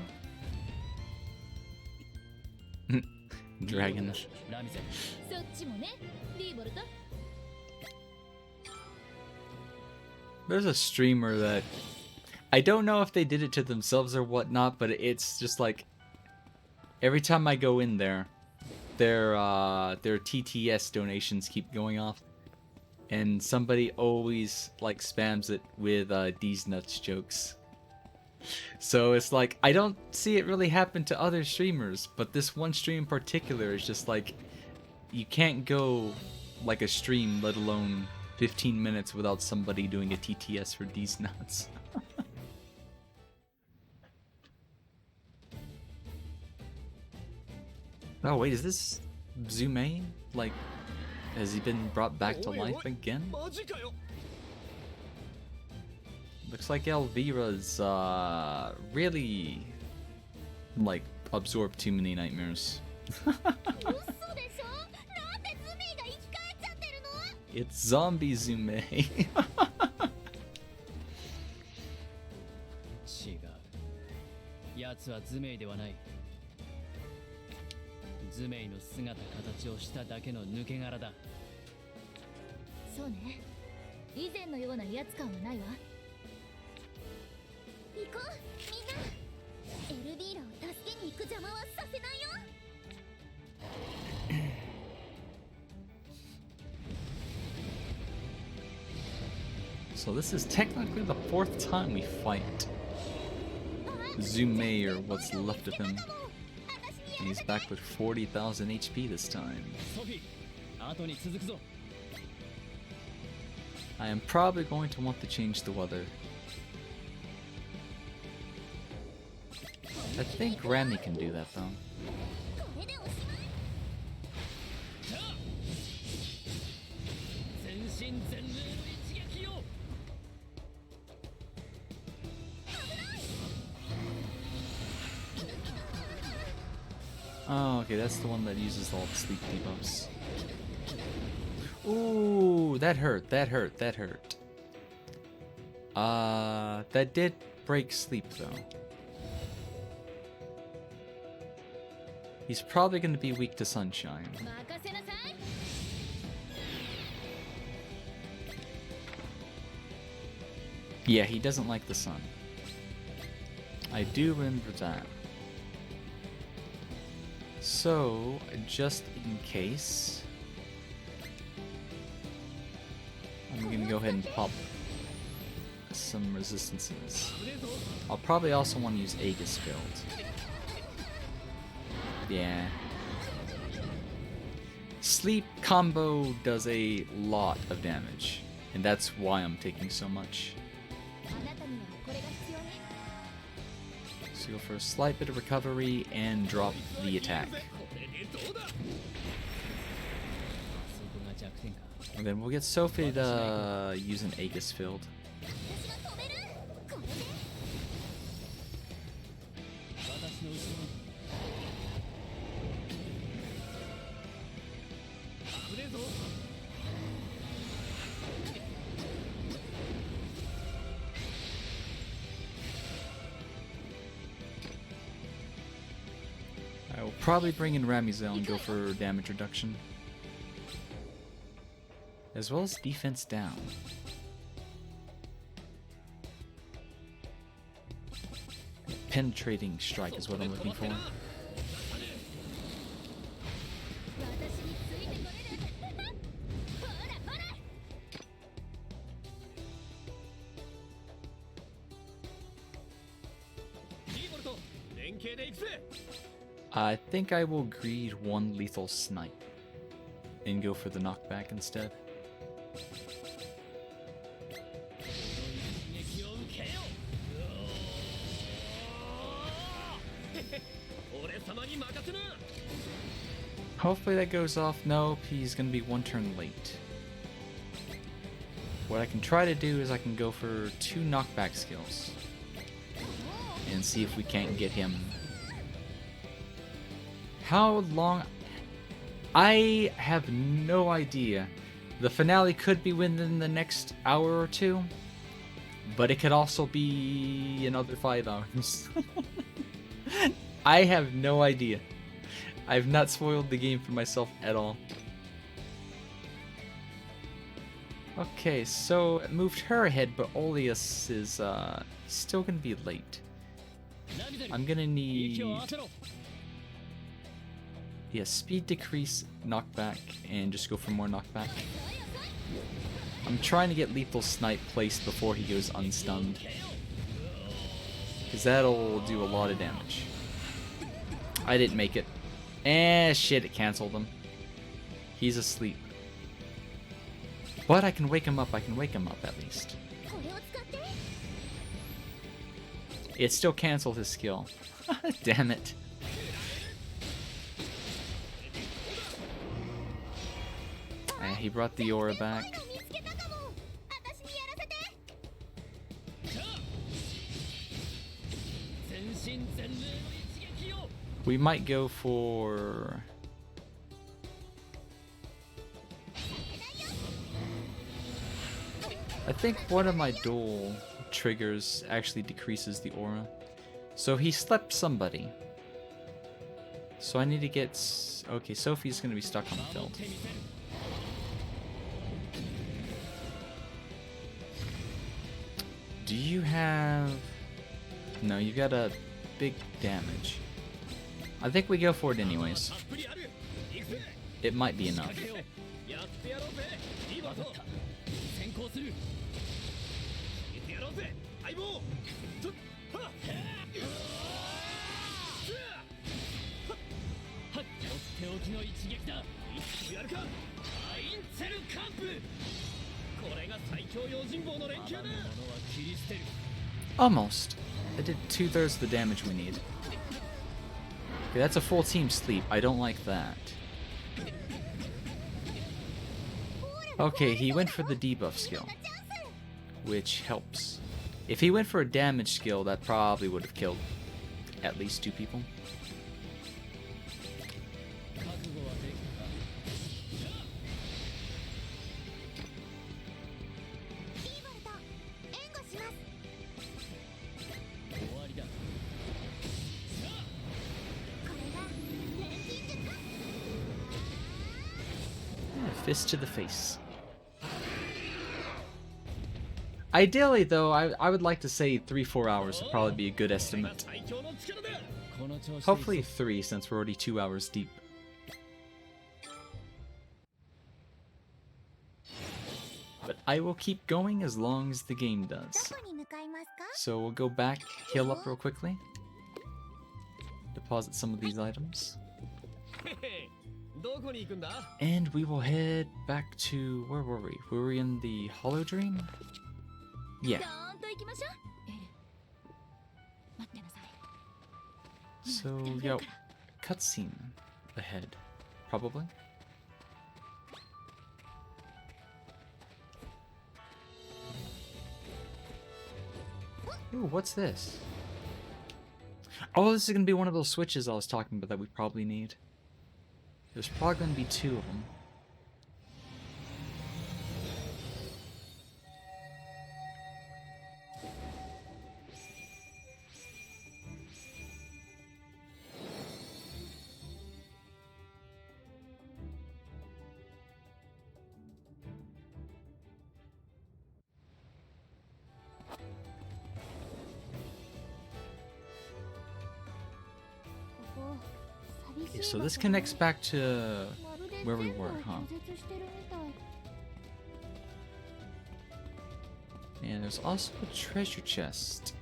Dragon. There's a streamer that I don't know if they did it to themselves or whatnot, but it's just like every time I go in there, their TTS donations keep going off, and somebody always like spams it with D's nuts jokes. So it's like I don't see it really happen to other streamers, but this one stream in particular is just like you can't go like a stream, let alone 15 minutes without somebody doing a TTS for D's nuts. Oh wait, is this Zume? Like, has he been brought back to life again? Looks like Elvira's really like absorbed too many nightmares. It's zombie Zume. 違う。奴はズメイではない。ズメイの姿形をしただけの抜け殻だ。そうね。以前のような威圧感はないわ。行こう、みんな。エルビーラを助けに行く邪魔はさせないよ。So this is technically the 4th time we fight Zume, or what's left of him. And he's back with 40,000 HP this time. I am probably going to want to change the weather. I think Rami can do that though. これでおしまい。全身全霊の一撃を。 Oh, okay, that's the one that uses all the sleep debuffs. Ooh, that hurt, that hurt, that hurt. That did break sleep though. He's probably going to be weak to sunshine. 任せなさい。 Yeah, he doesn't like the sun. I do remember that. So, just in case, I'm gonna go ahead and pop some resistances. I'll probably also want to use Aegis build. Yeah. Sleep combo does a lot of damage, and that's why I'm taking so much. あなたにはこれが必要ね。 So go for a slight bit of recovery and drop the attack. そこが弱点か。 And then we'll get Sophie to use an Aegis field. 私が止める。これで。私の後ろに。 危ねえぞ。 I will probably bring in Ramizel and go for damage reduction. As well as defense down. Penetrating strike is what I'm looking for. 私についてこれる。ほらほら。 リーボルト、連携で行くぜ。 I think I will greed one lethal snipe and go for the knockback instead. 一撃を受けよ。俺様に任せな。 Hopefully that goes off. Nope, he's gonna be one turn late. What I can try to do is I can go for 2 knockback skills and see if we can't get him. How long? I have no idea. The finale could be within the next hour or two, but it could also be another 5 hours. I have no idea. I've not spoiled the game for myself at all. Okay, so it moved her ahead, but Oleus is still gonna be late. I'm gonna need, yeah, speed decrease, knockback, and just go for more knockback. I'm trying to get lethal snipe placed before he goes unstunned, because that'll do a lot of damage. I didn't make it. Shit, it canceled him. He's asleep. But I can wake him up, at least. これを使って。 It still canceled his skill. Damn it. He brought the aura back. 見つけたかも。私にやらせて。 全身全霊の一撃を。 We might go for... I think one of my dual triggers actually decreases the aura. So he slept somebody. So I need to get... Okay, Sophie's gonna be stuck on the field. Do you have... No, you got a big damage. I think we go for it anyways. たっぷりある。行くぜ。 It might be enough. やってやろうぜ。リーボルト。先行する。行ってやろうぜ。相棒。とっ。はっ。はっ。とっておきの一撃だ。やるか。アインツェルカンプ。これが最強 Almost. I did 2/3 the damage we need. Okay, that's a full team sleep. I don't like that. Okay, he went for the debuff skill, which helps. If he went for a damage skill, that probably would have killed at least 2 people. Fist to the face. Ideally, though, I would like to say 3-4 hours would probably be a good estimate. Hopefully 3, since we're already 2 hours deep. But I will keep going as long as the game does. So we'll go back, heal up real quickly. Deposit some of these items. And we will head back to... where were we? Were we in the Hollow Dream? Yeah. So, yeah, cutscene ahead, probably. Ooh, what's this? Oh, this is gonna be one of those switches I was talking about that we probably need. There's probably gonna be 2 of them. Okay, so this connects back to where we were, huh? And there's also a treasure chest.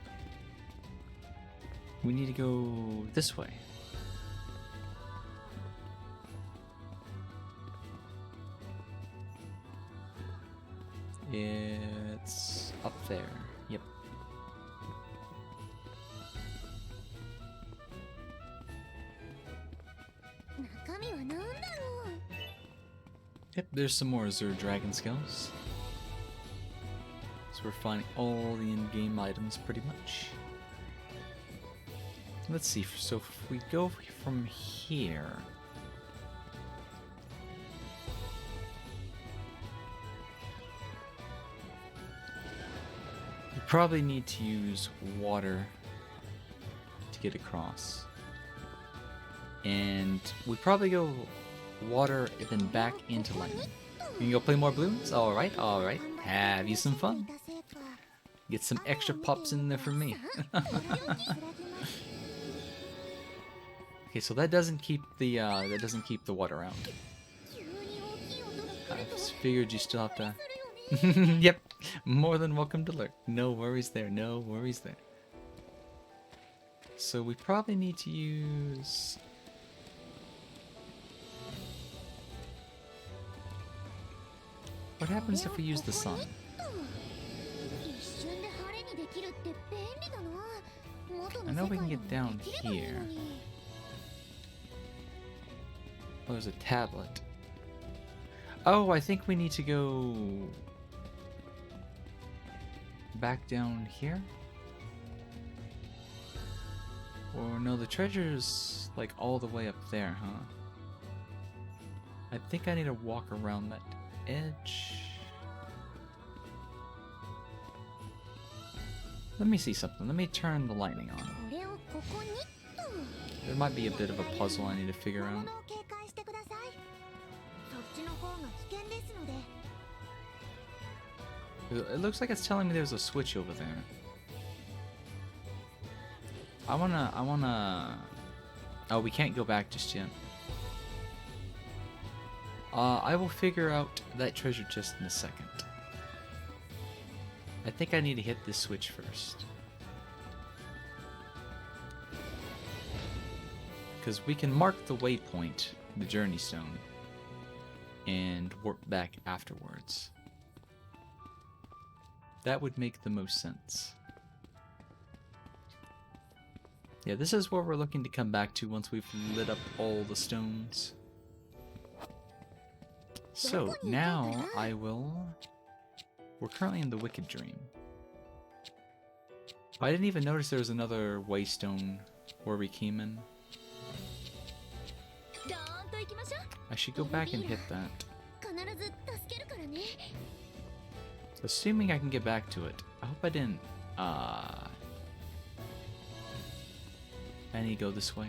We need to go this way. It's up there. Yep. Yep, there's some more Azure Dragon skills. So we're finding all the in-game items pretty much. Let's see, so if we go from here... we probably need to use water to get across. And we probably go water and then back into lightning. You can go play more balloons? Alright, alright. Have you some fun. Get some extra pops in there for me. Okay, so that doesn't keep the water out. I figured you still have to... Yep, more than welcome to lurk. No worries there, no worries there. So we probably need to use... what happens if we use the sun? I know we can get down here. Oh, there's a tablet. Oh, I think we need to go back down here? Or no, the treasure's like all the way up there, huh? I think I need to walk around that edge. Let me see something. Let me turn the lightning on. There might be a bit of a puzzle I need to figure out. It looks like it's telling me there's a switch over there. I wanna... oh, we can't go back just yet. I will figure out that treasure chest in a second. I think I need to hit this switch first. Because we can mark the waypoint, the journey stone, and warp back afterwards. That would make the most sense. Yeah, this is where we're looking to come back to once we've lit up all the stones. So, now I will... We're currently in the Wicked Dream. I didn't even notice there was another waystone where we came in. I should go back and hit that. Assuming I can get back to it. I hope I didn't, I need to go this way.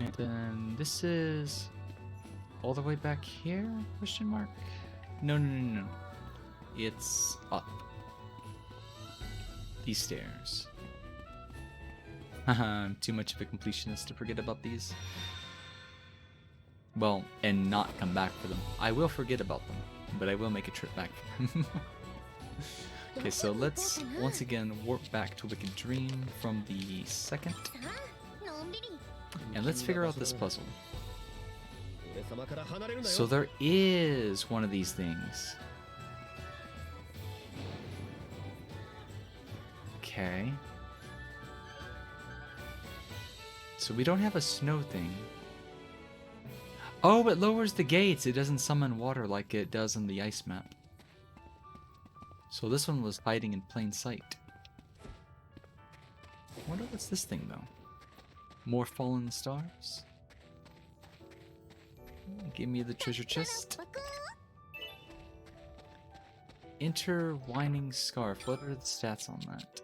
And then this is all the way back here? Question mark? No, no, no, no. It's up. These stairs. Haha, I'm too much of a completionist to forget about these. Well, and not come back for them. I will forget about them, but I will make a trip back for them. Okay, so let's once again warp back to Wicked Dream from the second. And let's figure out this puzzle. So there is one of these things. Okay. So we don't have a snow thing. Oh, it lowers the gates. It doesn't summon water like it does on the ice map. So this one was hiding in plain sight. I wonder what's this thing though? More fallen stars? Give me the treasure chest. Intertwining scarf. What are the stats on that?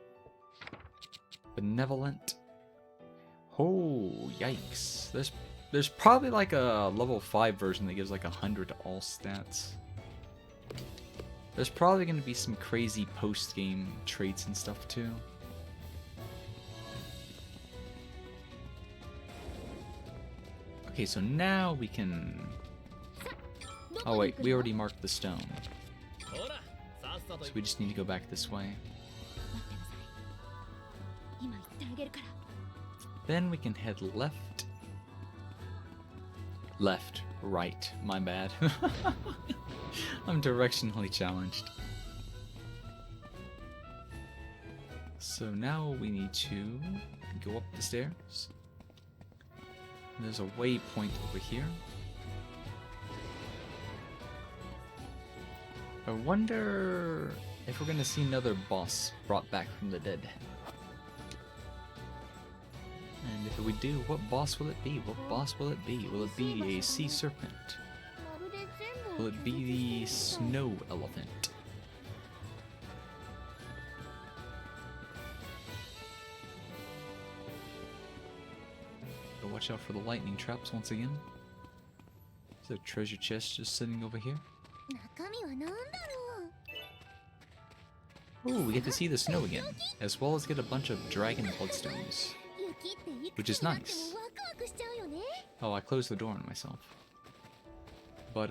Benevolent. Oh, yikes. There's probably like a level 5 version that gives like 100 to all stats. There's probably going to be some crazy post-game traits and stuff too. Okay, so now we can... Oh wait, we already marked the stone. So we just need to go back this way. Then we can head left. Left, right, my bad. I'm directionally challenged. So now we need to go up the stairs. There's a waypoint over here. I wonder if we're gonna see another boss brought back from the dead. And if we do, what boss will it be? What boss will it be? Will it be a sea serpent? Will it be the snow elephant? So watch out for the lightning traps once again. There's a treasure chest just sitting over here. Oh, we get to see the snow again, as well as get a bunch of dragon bloodstones, which is nice. Oh, I closed the door on myself. But,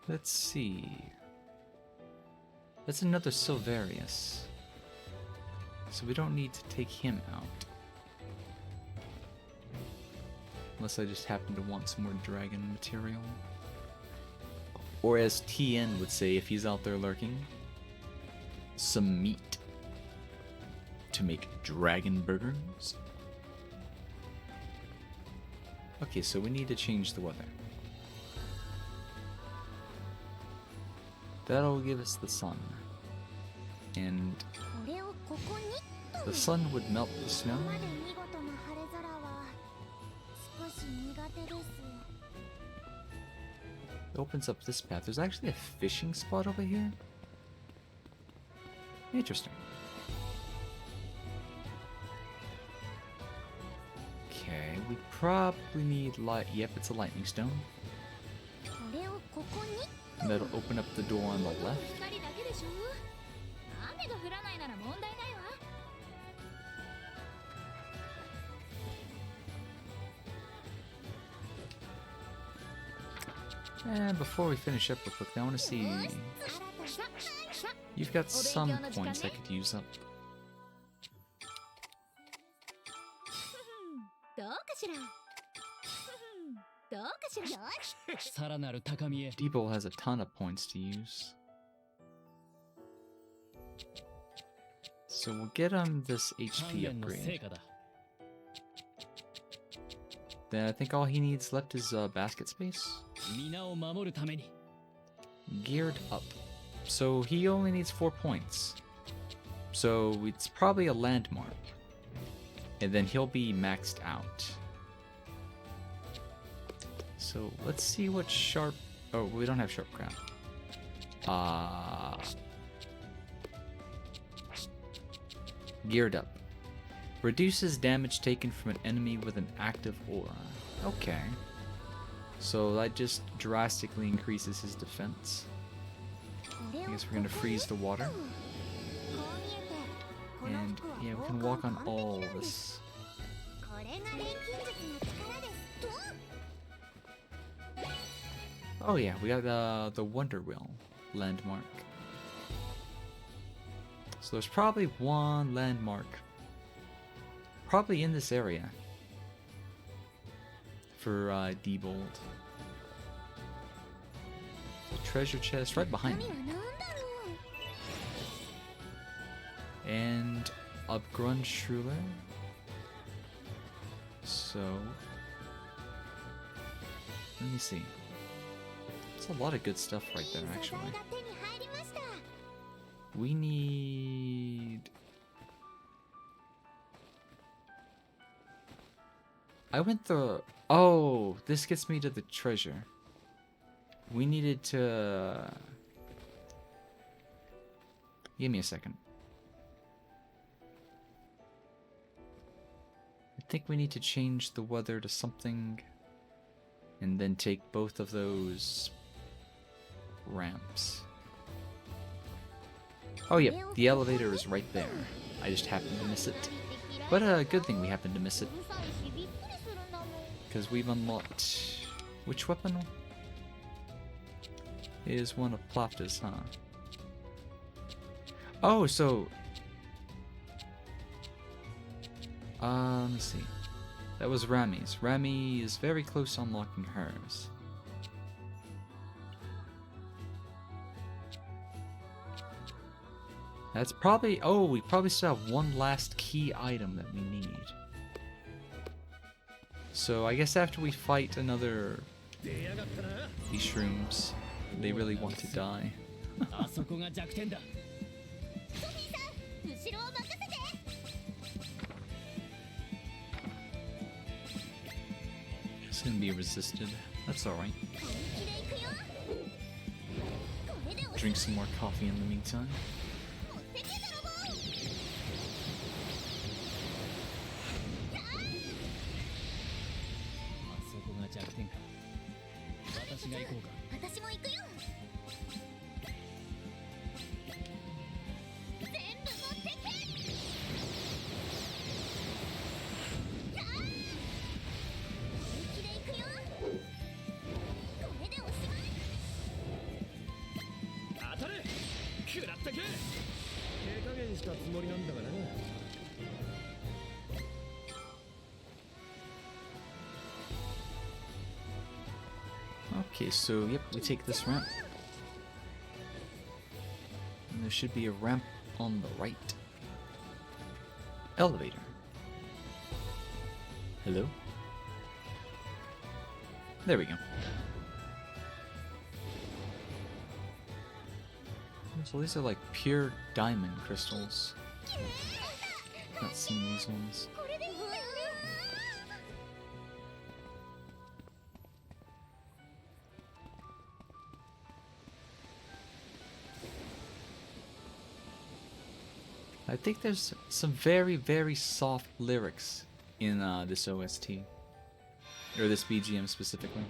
let's see. That's another Silverius. So we don't need to take him out. Unless I just happen to want some more dragon material. Or as TN would say if he's out there lurking, some meat to make dragon burgers. Okay, so we need to change the weather. That'll give us the sun. And the sun would melt the snow. It opens up this path. There's actually a fishing spot over here. Interesting. Okay, we probably need light. Yep, it's a lightning stone. And that'll open up the door on the left. And before we finish up real quick, I want to see You've got some points I could use up. どうかしらどうかしらよしさらなる高みへ。 Debo has a ton of points to use. So we'll get him this 鍛 HP 錬の成 upgrade. 果だ。 Then I think all he needs left is basket space. 皆を守るために。 Geared up. So he only needs 4 points. So it's probably a landmark. And then he'll be maxed out. So let's see what sharp... Oh, we don't have sharp crap. Geared up. Reduces damage taken from an enemy with an active aura. Okay. So that just drastically increases his defense. I guess we're gonna freeze the water. And yeah, we can walk on all this. これが錬金術の力ですと Oh yeah, we got the Wonder Wheel landmark. So there's probably one landmark, probably in this area, for Diebold. Treasure chest right behind 神 me. は何だろう And a Grundschruler. So let me see. It's a lot of good stuff right there, いい素 actually. 材が手に入りました We need... I went the... Oh, this gets me to the treasure. We needed to... Give me a second. I think we need to change the weather to something and then take both of those ramps. Oh yep, the elevator is right there. I just happened to miss it. But a good thing we happened to miss it. うるさいしびっくりするんだもん Because we've unlocked... Which weapon? Is one of Plopta's, huh? Oh, so... let me see. That was Rami's. Rami is very close to unlocking hers. That's probably... Oh, we probably still have one last key item that we need. So I guess after we fight another... 出やがったな These shrooms, they really want to die. あそこが弱点だ。ソフィーさん後ろを任せて It's gonna be resisted. That's alright. 本気で行くよこれで押 Drink some more coffee in the meantime. せて泥棒 あそこが弱点か。私が行こうか。私も行くよ全部持ってけ本気で行くよこれでおしまい当たれ食らってけ手加減したつもりなんだがな Okay, so yep, we take this ramp. And there should be a ramp on the right. Elevator. Hello? There we go. So these are like pure diamond crystals. Not seen these ones. これでいいんだよね I think there's some very, very soft lyrics in this OST. Or this BGM specifically.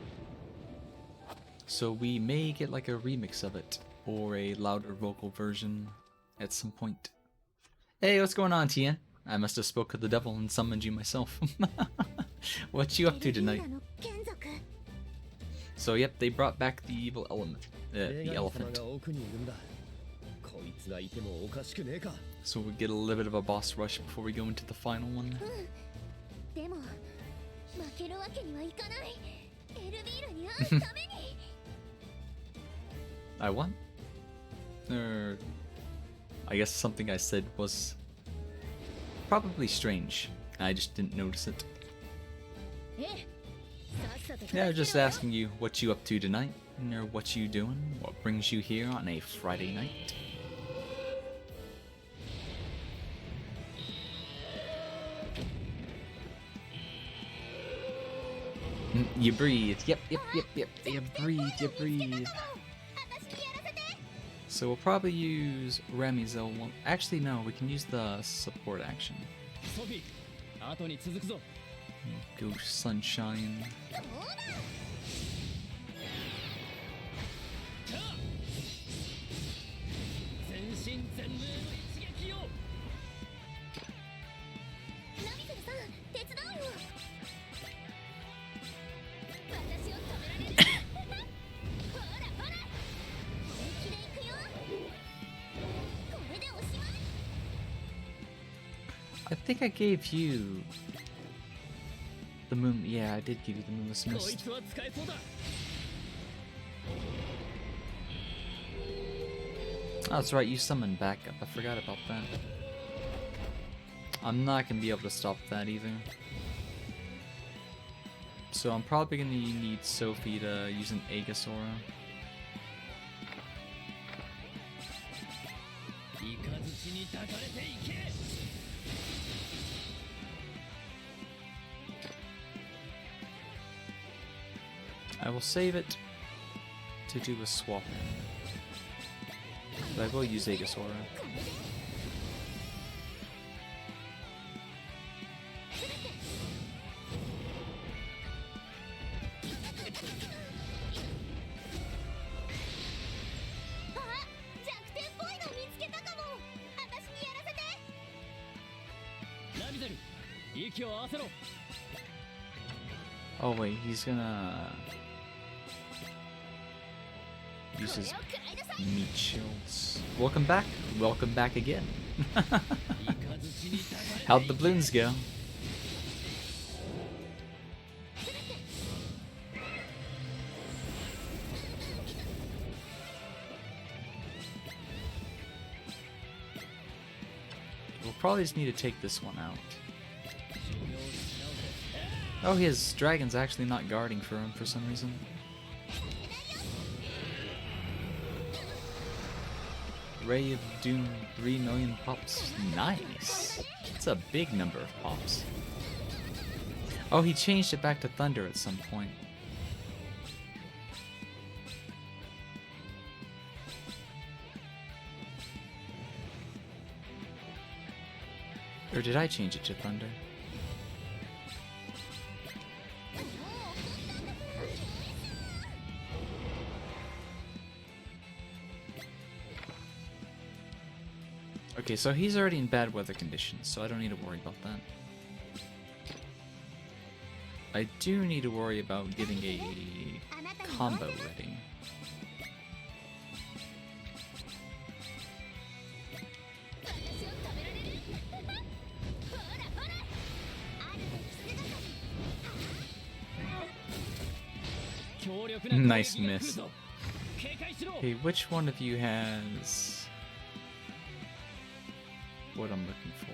So we may get like a remix of it, or a louder vocal version at some point. Hey, what's going on, Tien? I must have spoke of the devil and summoned you myself. What you up to tonight? エルヴィーナの眷属 So yep, they brought back the evil element, the 女神様 elephant. が奥にいるんだこスがいてもおかしくねえか。 So we get a little bit of a boss rush before we go into the final one. でも負けるわけにはいかない。エルビールに会うために。I won? Or I guess something I said was probably strange. I just didn't notice it. ええ、さっさと Yeah, I was just asking you what you up to tonight, or what you doing, what brings you here on a Friday night. You breathe. Yep. You breathe. 私にやらせて。 So we'll probably use Ramizel. Actually, no. We can use the support action. ソフィー、後に続くぞ。 Go Sunshine. どうだ。全身全霊の一撃よ。ナミセルさん、手伝うよ。私を止められる。ほらほら。本気で行くよ。これでおしまい。 I think I gave you the moon. Yeah, I did give you the moonless こい mist. つは使えそうだ。 Oh, that's right. You summoned backup. I forgot about that. I'm not gonna be able to stop that either. So I'm probably gonna need Sophie to use an Aegisaura. イカズチに抱かれていけ。 I will save it to do a swap. But I will use Aegisaura. あ、弱点っぽいの見つけたかも。私にやらせて。ラミゼル、息を合わせろ。 Oh wait, he's gonna use his これを食らいなさい。 meat shields. Welcome back. Welcome back again. イカズチに抱かれていけ。 How'd the balloons go? We'll probably just need to take this one out. Oh, his dragon's actually not guarding for him for some reason. Ray of Doom, 3 million pops. Nice. That's a big number of pops. Oh, he changed it back to Thunder at some point. Or did I change it to Thunder? Okay, so he's already in bad weather conditions, so I don't need to worry about that. I do need to worry about getting a combo ready. Nice miss. Okay, which one of you has what I'm looking for?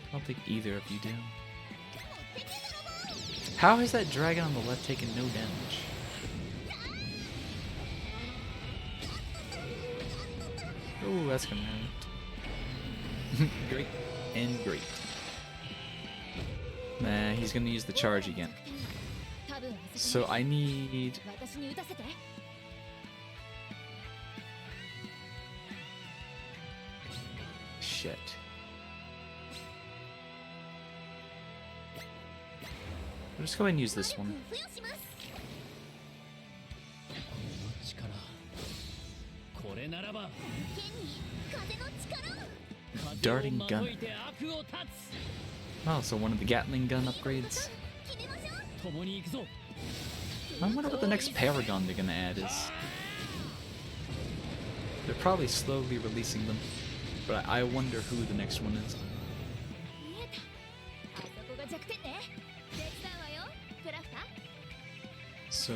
I don't think either of you do. How has that dragon on the left taken no damage? Oh, that's gonna hurt. Great and great. Nah, he's gonna use the charge again. So I need... 私に打たせて。 Shit. I'll just go ahead and use this one. 付与します。この力、これならば剣に風の力。 Darting 風を gun. まといて悪を断つ。 Oh, so one of the Gatling gun upgrades. 決めましょう。共に行くぞ。 I wonder what the next Paragon they're gonna add is. probably slowly releasing them. But I wonder who the next one is. 見えた。あそこが弱点ね。手伝うわよ。クラフター。 So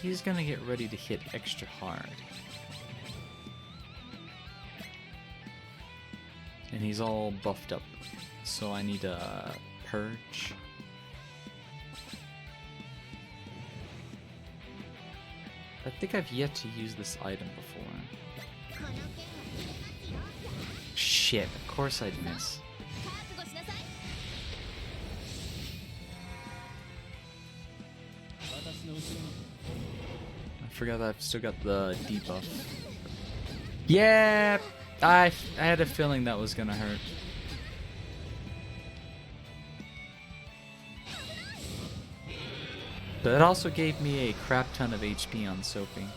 he's gonna get ready to hit extra hard. And he's all buffed up. So I need a purge. I think I've yet to use this item before. Shit, of course I'd miss. 覚悟しなさい。私の後ろに I forgot that I've still got the debuff. Yeah, I had a feeling that was gonna hurt. But it also gave me a crap ton of HP on Sophie.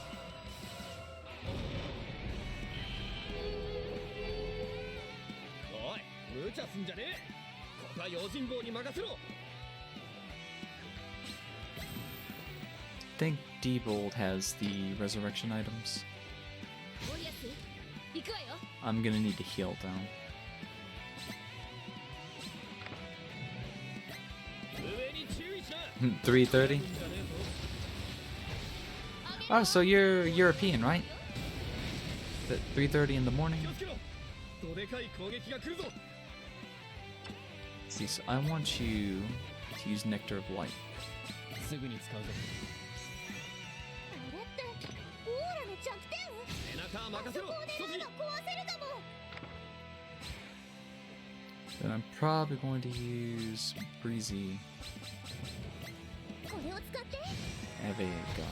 おい無茶すんじゃねえ。ここは用心棒に任せろ。 I think Diebold has the resurrection items. ウォリアス、行くわよ。 I'm gonna need to heal down. 上に注意しな。 3:30? Oh, so you're European, right? At 3:30 in the morning? 気をつけろ。どでかい攻撃が来るぞ。 See, so I want you to use Nectar of Light. すぐに使うぞ。あれってオーラの弱点？背中任せろ。ソフィー。壊せるかも。 Then I'm probably going to use Breezy これを使って。 Ave gun.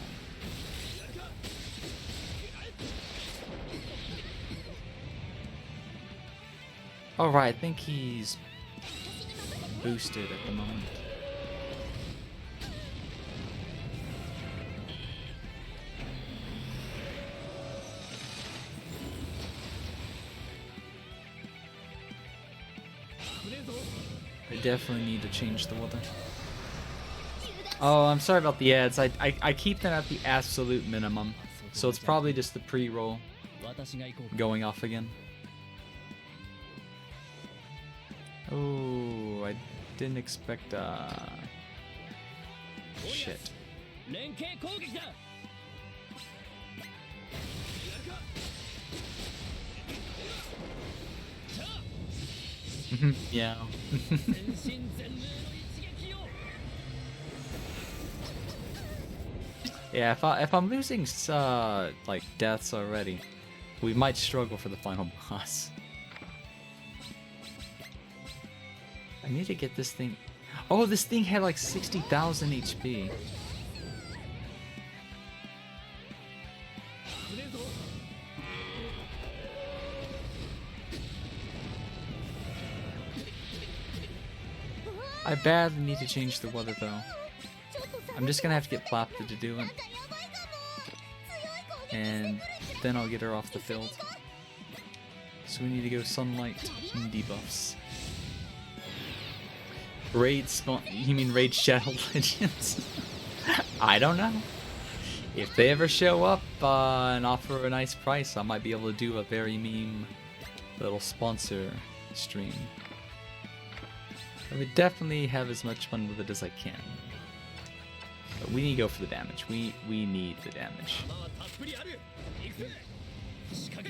Alright, I think he's boosted at the moment. I definitely need to change the weather. Oh, I'm sorry about the ads. I keep them at the absolute minimum. So it's probably just the pre-roll 私が行こうか。 going off again. Oh, I didn't expect shit. 連携攻撃だ。 Yeah. 全身全霊の一撃を。 Yeah, if I'm losing like deaths already, we might struggle for the final boss. I need to get this thing. Oh, this thing had like 60,000 HP. I badly need to change the weather though. I'm just gonna have to get Plapta to do it. And then I'll get her off the field. So we need to go Sunlight and debuffs. Raid spawn. You mean Raid Shadow Legends? I don't know. If they ever show up and offer a nice price, I might be able to do a very meme little sponsor stream. I would definitely have as much fun with it as I can. But we need to go for the damage. We need the damage.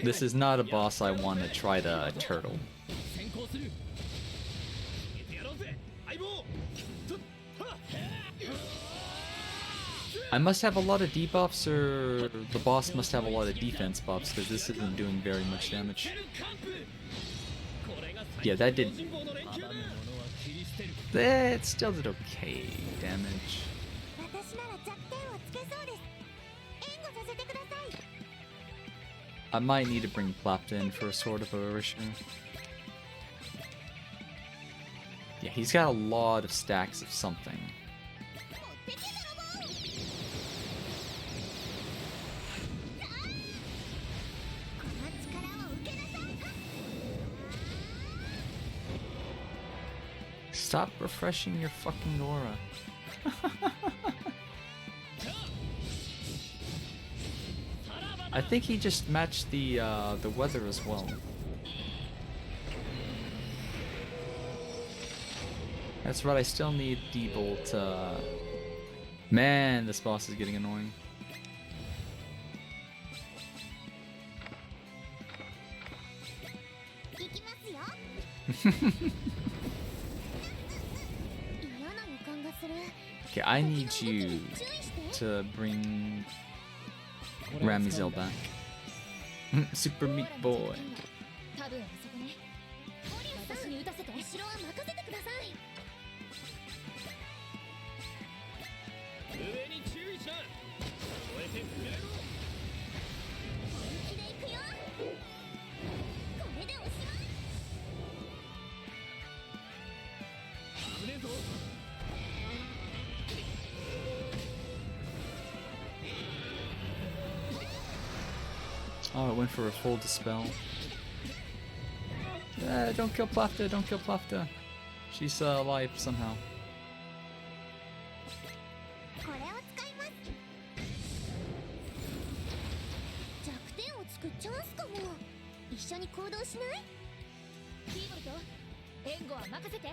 This is not a boss I want to try to turtle. 先行する。 I must have a lot of debuffs, or the boss must have a lot of defense buffs, because this isn't doing very much damage. Yeah, that did. 阻む者は切り捨てる。 It still did okay damage. 私なら弱点をつけそうです。援護させてください。 I might need to bring Plapta in for a Sword of Orisha. Yeah, he's got a lot of stacks of something. 持ってけ泥棒。この力を受けなさい。 Stop refreshing your fucking aura. I think he just matched the weather as well. That's right, I still need D-Bolt. Man, this boss is getting annoying. Okay, I need you to bring Ramizel back. Super Meat Boy. 多分あそこね。私に打たせて。後ろは任せてください。上に注意しな。超えてくれろ。本気で行くよ。これでおしまい。危ねえぞ。 Oh, it went for a full dispel. Don't kill Plafta, don't kill Plafta. She's alive somehow. これを使います。弱点をつくチャンスかも。一緒に行動しない？キーボルト、援護は任せて。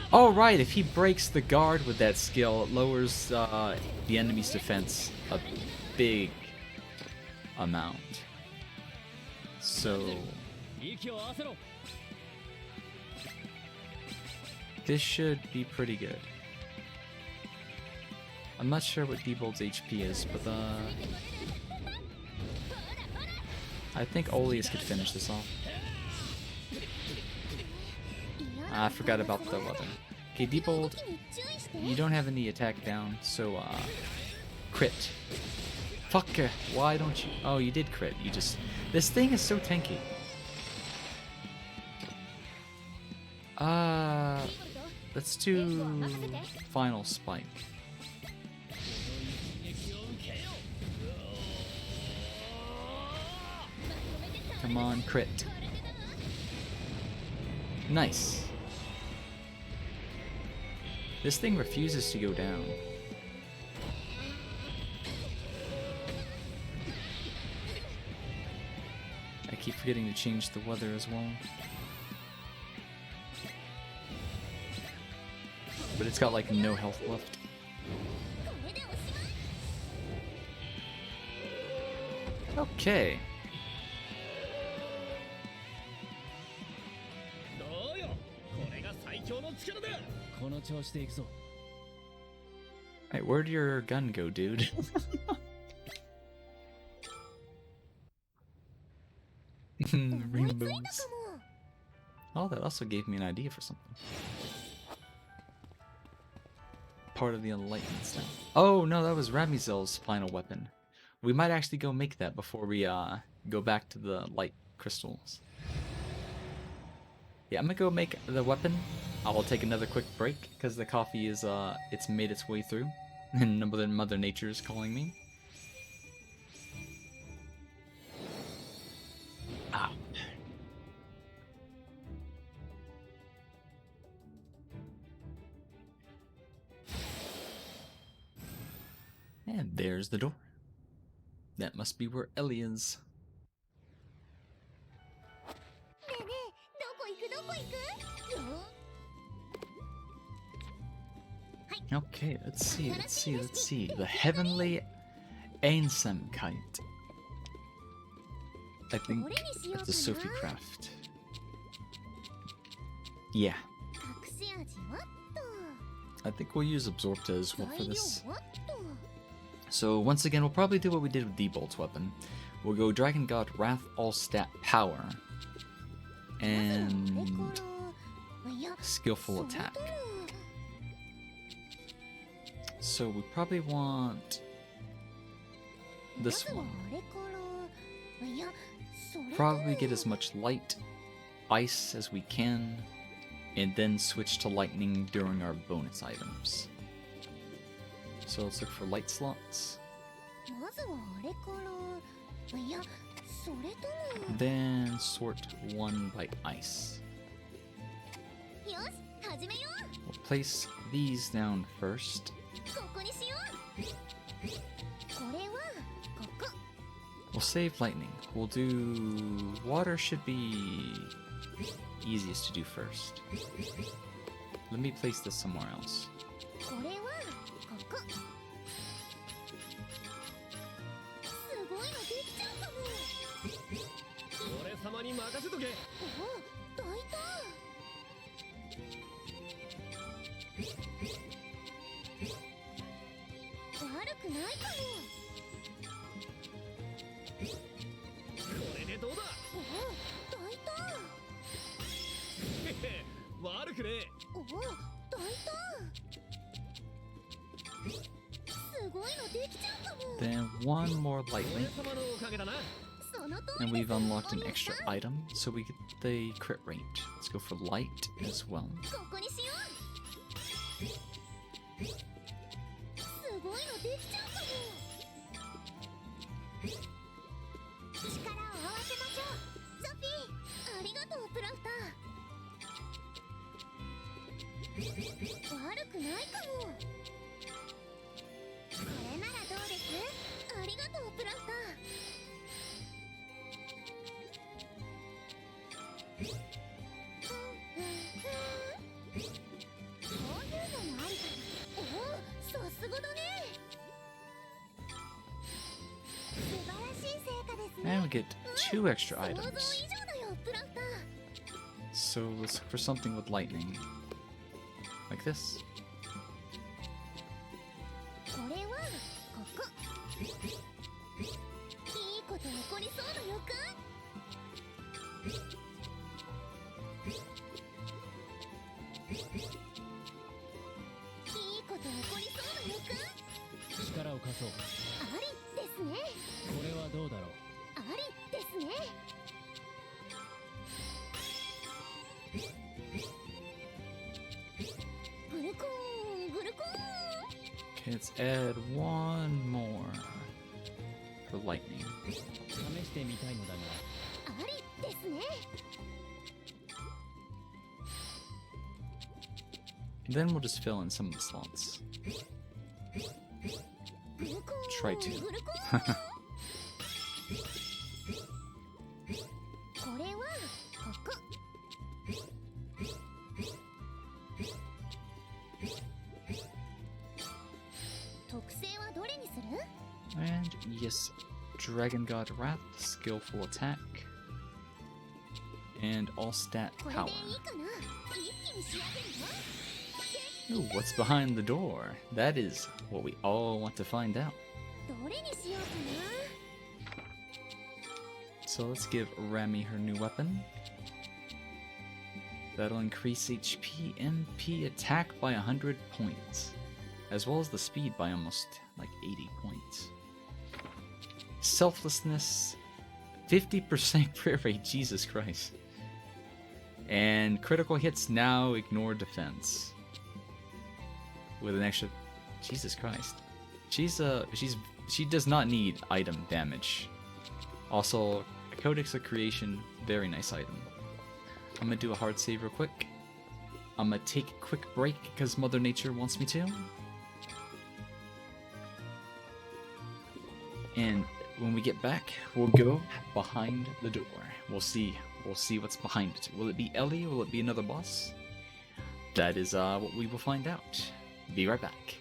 Oh right, if he breaks the guard with that skill, it lowers the enemy's defense a big amount. So 息を合わせろ。 this should be pretty good. I'm not sure what D-Bolt's HP is, but I think Oleus could finish this off. I forgot about the weather. Okay, D-Bolt, you don't have any attack down, so crit. Fuck, why don't you? Oh, you did crit. You just... This thing is so tanky. Let's do Final Spike. Come on, crit. Nice. This thing refuses to go down. I keep forgetting to change the weather as well. But it's got like no health left. Okay. どうよ。これが最強の力だ。この調子で行くぞ。 Alright, where'd your gun go, dude? Rainbows. Oh, that also gave me an idea for something. Part of the Enlightened stuff. Oh, no, that was Ramizel's final weapon. We might actually go make that before we go back to the light crystals. Yeah, I'm gonna go make the weapon. I will take another quick break because the coffee is it's made its way through, and Mother Nature is calling me. Ah. And there's the door. That must be where Ellie is. ねえねえ、どこ行くどこ行く？よ。 Okay, let's see. The Heavenly Einsamkeit. I think it's a Sophie craft. Yeah. 隠し味はっ I think we'll use Absorpta as と。 well 材 for 料 this. はっと。 So once again, we'll probably do what we did with D-Bolt's weapon. We'll go Dragon God Wrath All Stat Power. And いや、 Skillful Attack. So we probably want this まずは one. あれから。いや、それとも Probably get as much light, ice as we can, and then switch to lightning during our bonus items. So let's look for light slots. まずはあれから。いや、それとも。 Then sort one by ice. よし、始めよう。 We'll place these down first. こ We'll save lightning. We'll do... Water should be easiest to do first. Let me place this somewhere else. これはここ。すごいのできちゃうかも。俺様に任せとけ。おお、大胆。悪くないかも。これでどうだ。おお、大胆。へへ、悪くねえ。おお、大胆。すごいのできちゃうかも。 Then one more light 俺 link. 様のおかげだな。その通 And り we've です。 unlocked an お兄 extra さん item, so we get the crit range. Let's go for light as well. ここにしよう。すごいのできちゃうかも。力を合わせましょう。ソフィー、ありがとうプランター。悪くないかも。これならどうです？ありがとうプランター。こういうのもありかな。おお、さすがだね。素晴らしい成果ですね。 And we get 2 extra 想像以 items. 上だよプランター。 So let's look for something with lightning. Like this. これはここ。いいこと起こりそうな予感。いいこと起こりそうな予感。力を貸そう。ありですね。これはどうだろう。ありですね。グルコーングルコーン。 Okay, let's add one more for lightning. 試してみたいのだが、ありですね。 Then we'll just fill in some of the slots. グルコーン Try to. グルコーン。これはここ。特性はどれにする？ And yes, Dragon God Wrath, skillful attack, and all stat これ power. でいいかな。一気に仕上げるわ。 Ooh, what's behind the door? That is what we all want to find out. どれにしようか So let's give Rami her new weapon. That'll increase HP, MP, attack by 100 points, as well as the speed by almost like 80 points. Selflessness, 50% crit rate, Jesus Christ. And critical hits now ignore defense. With an extra, Jesus Christ. She does not need item damage. Also, Codex of Creation, very nice item. I'm gonna do a hard save real quick. I'm gonna take a quick break because Mother Nature wants me to. And when we get back, we'll go behind the door. We'll see what's behind it. Will it be Ellie? Will it be another boss? That is what we will find out. Be right back.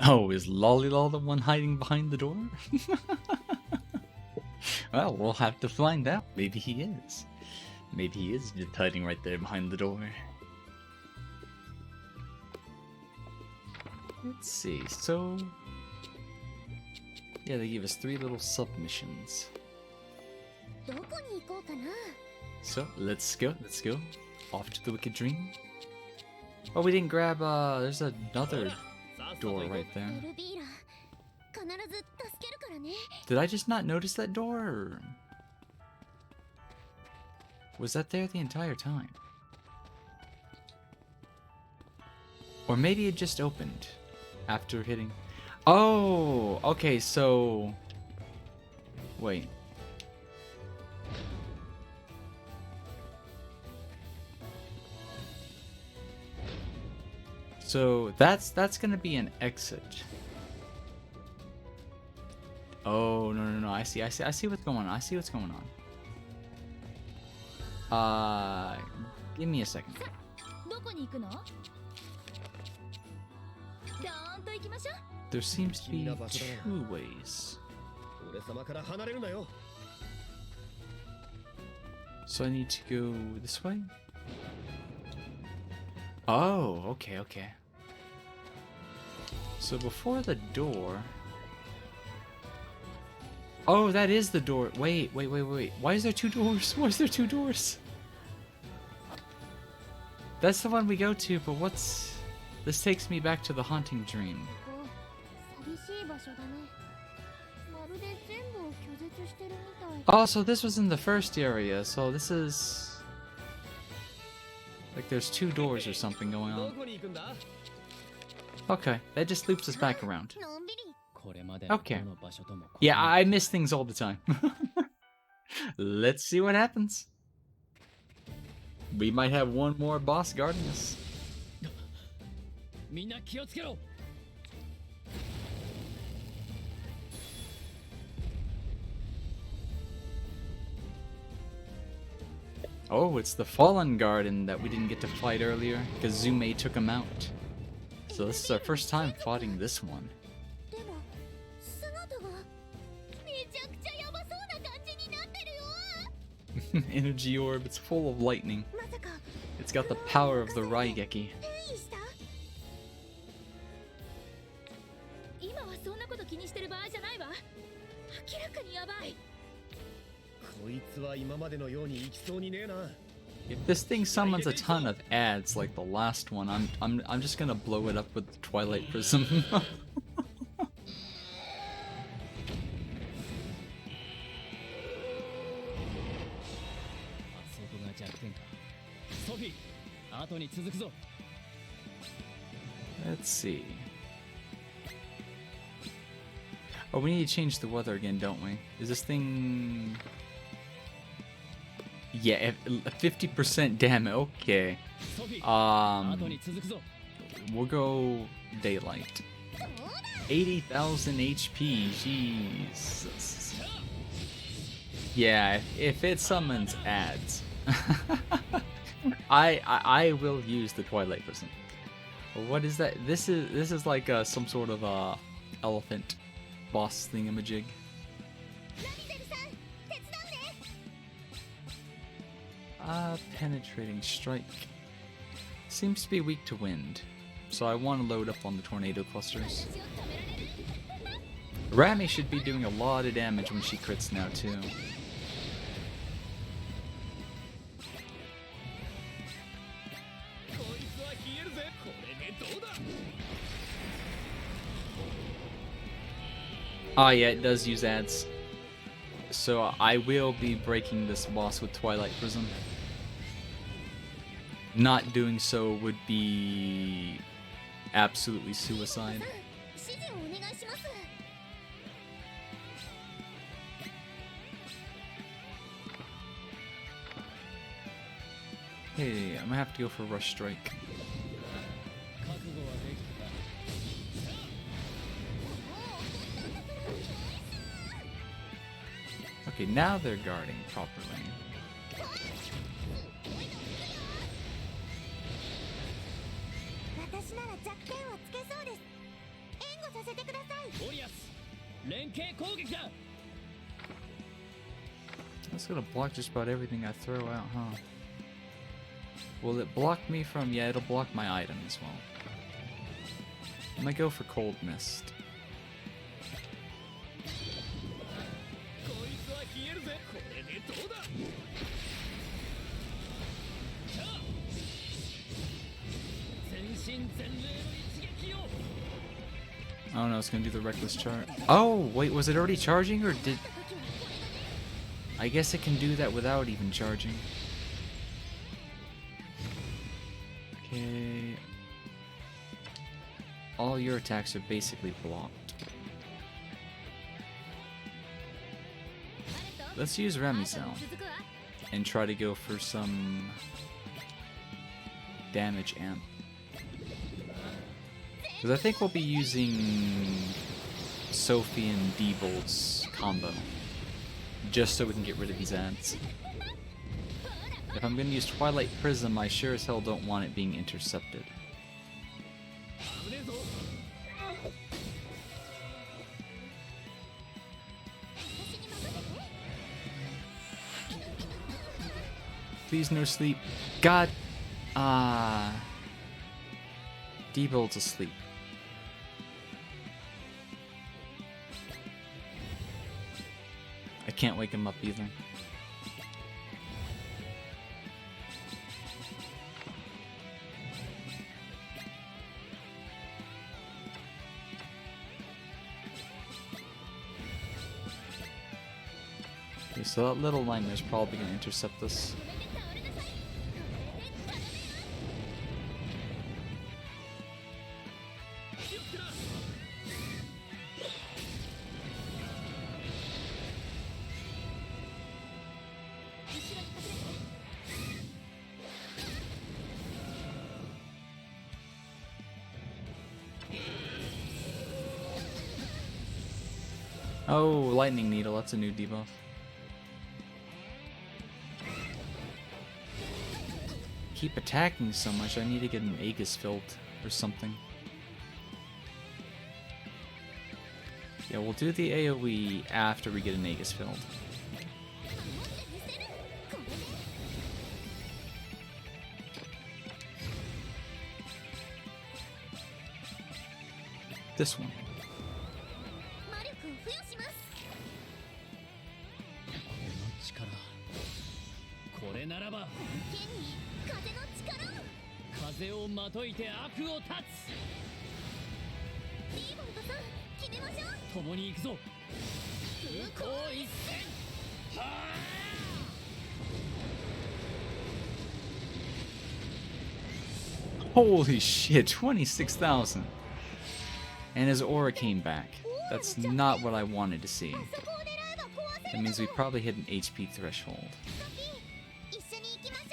Oh, is Lollylol the one hiding behind the door? Well, we'll have to find out. Maybe he is. Maybe he is just hiding right there behind the door. Let's see, so... Yeah, they gave us 3 little submissions. どこに行こうかな。 So, let's go. Off to the Wicked Dream. Oh, we didn't grab, there's another door right エ there. ルビーラ、必ず助けるからね。 Did I just not notice that door? Or... Was that there the entire time? Or maybe it just opened after hitting... Oh! Okay, so... Wait. So that's gonna be an exit. Oh no! I see what's going on. Give me a second. どこに行くの？ドーンと行きましょう。 There seems to be 2 ways. 俺様から離れるなよ。 So I need to go this way? Oh, okay. So before the door... Oh, that is the door. Wait. Why is there 2 doors? Why is there 2 doors? That's the one we go to, but what's... This takes me back to the haunting dream. ここ寂しい場所だね。まるで全部を拒絶してるみたい。 Oh, so this was in the first area, so this is... Like there's 2 doors or something going ど on. こに行くんだ？ Okay, that just loops us back around. のんびり。これまでの Okay. どの場所とも Yeah, I miss things all the time. Let's see what happens. We might have one more boss guarding us. みんな気をつけろ。 Oh, it's the Fallen Garden that we didn't get to fight earlier, because Zume took him out. So this is our first time fighting this one. でも姿が。めちゃくちゃヤバそうな感じになってるよ。 Energy orb, it's full of lightning. まさか It's got the power of the Raigeki. 転移した？今はそんなこと気にしてる場合じゃないわ。明らかにヤバい。こいつは今までのように行きそうにねえな。 If this thing summons a ton of ads like the last one, I'm just gonna blow it up with the Twilight Prism. あそこが弱点か。ソフィー、後に続くぞ。 Let's see. Oh, we need to change the weather again, don't we? Is this thing... Yeah, 50% damage. Okay. ソフィー、後に続くぞ。 We'll go daylight. 80,000 HP. Jesus. Yeah, if it summons ads, I will use the Twilight Prism. What is that? This is like some sort of elephant boss thingamajig. ラビゼルさん、手伝うね。 Penetrating strike. Seems to be weak to wind, so I want to load up on the tornado clusters. Rami should be doing a lot of damage when she crits now too. Ah, yeah, it does use ads. So I will be breaking this boss with Twilight Prism. Not doing so would be absolutely suicide. 指示をお願いします。 Hey, I'm gonna have to go for Rush Strike. 覚悟はできたか。 Okay, now they're guarding properly. 私なら弱点をつけそうです。援護させてください。オリアス連携攻撃だ。 That's gonna block just about everything I throw out, huh? Will it block me from... Yeah, it'll block my item as well. I might go for Cold Mist. こいつは消えるぜ。これでどうだ。さあ全身全霊の一撃を。 Oh no, it's gonna do the reckless charge. Oh, wait, was it already charging or did... I guess it can do that without even charging. Okay. All your attacks are basically blocked. Let's use Remizel and try to go for some damage amp. Because I think we'll be using Sophie and D-Bolt's combo. Just so we can get rid of these ants. If I'm gonna use Twilight Prism, I sure as hell don't want it being intercepted. Please no sleep. God! D-Bolt's asleep. I can't wake him up either. Okay, so that little nightmare's probably gonna intercept us. Oh, Lightning Needle, that's a new debuff. Keep attacking so much, I need to get an Aegis filled or something. Yeah, we'll do the AoE after we get an Aegis filled. This one. 魔力を付与します。この力これならば剣に風の力を。風をまといて悪を断つ。リーボルトさん、決めましょう。共に行くぞ。空港一戦。はあ。 Holy shit, 26,000! And his aura came back. That's not what I wanted to see. That means we probably hit an HP threshold.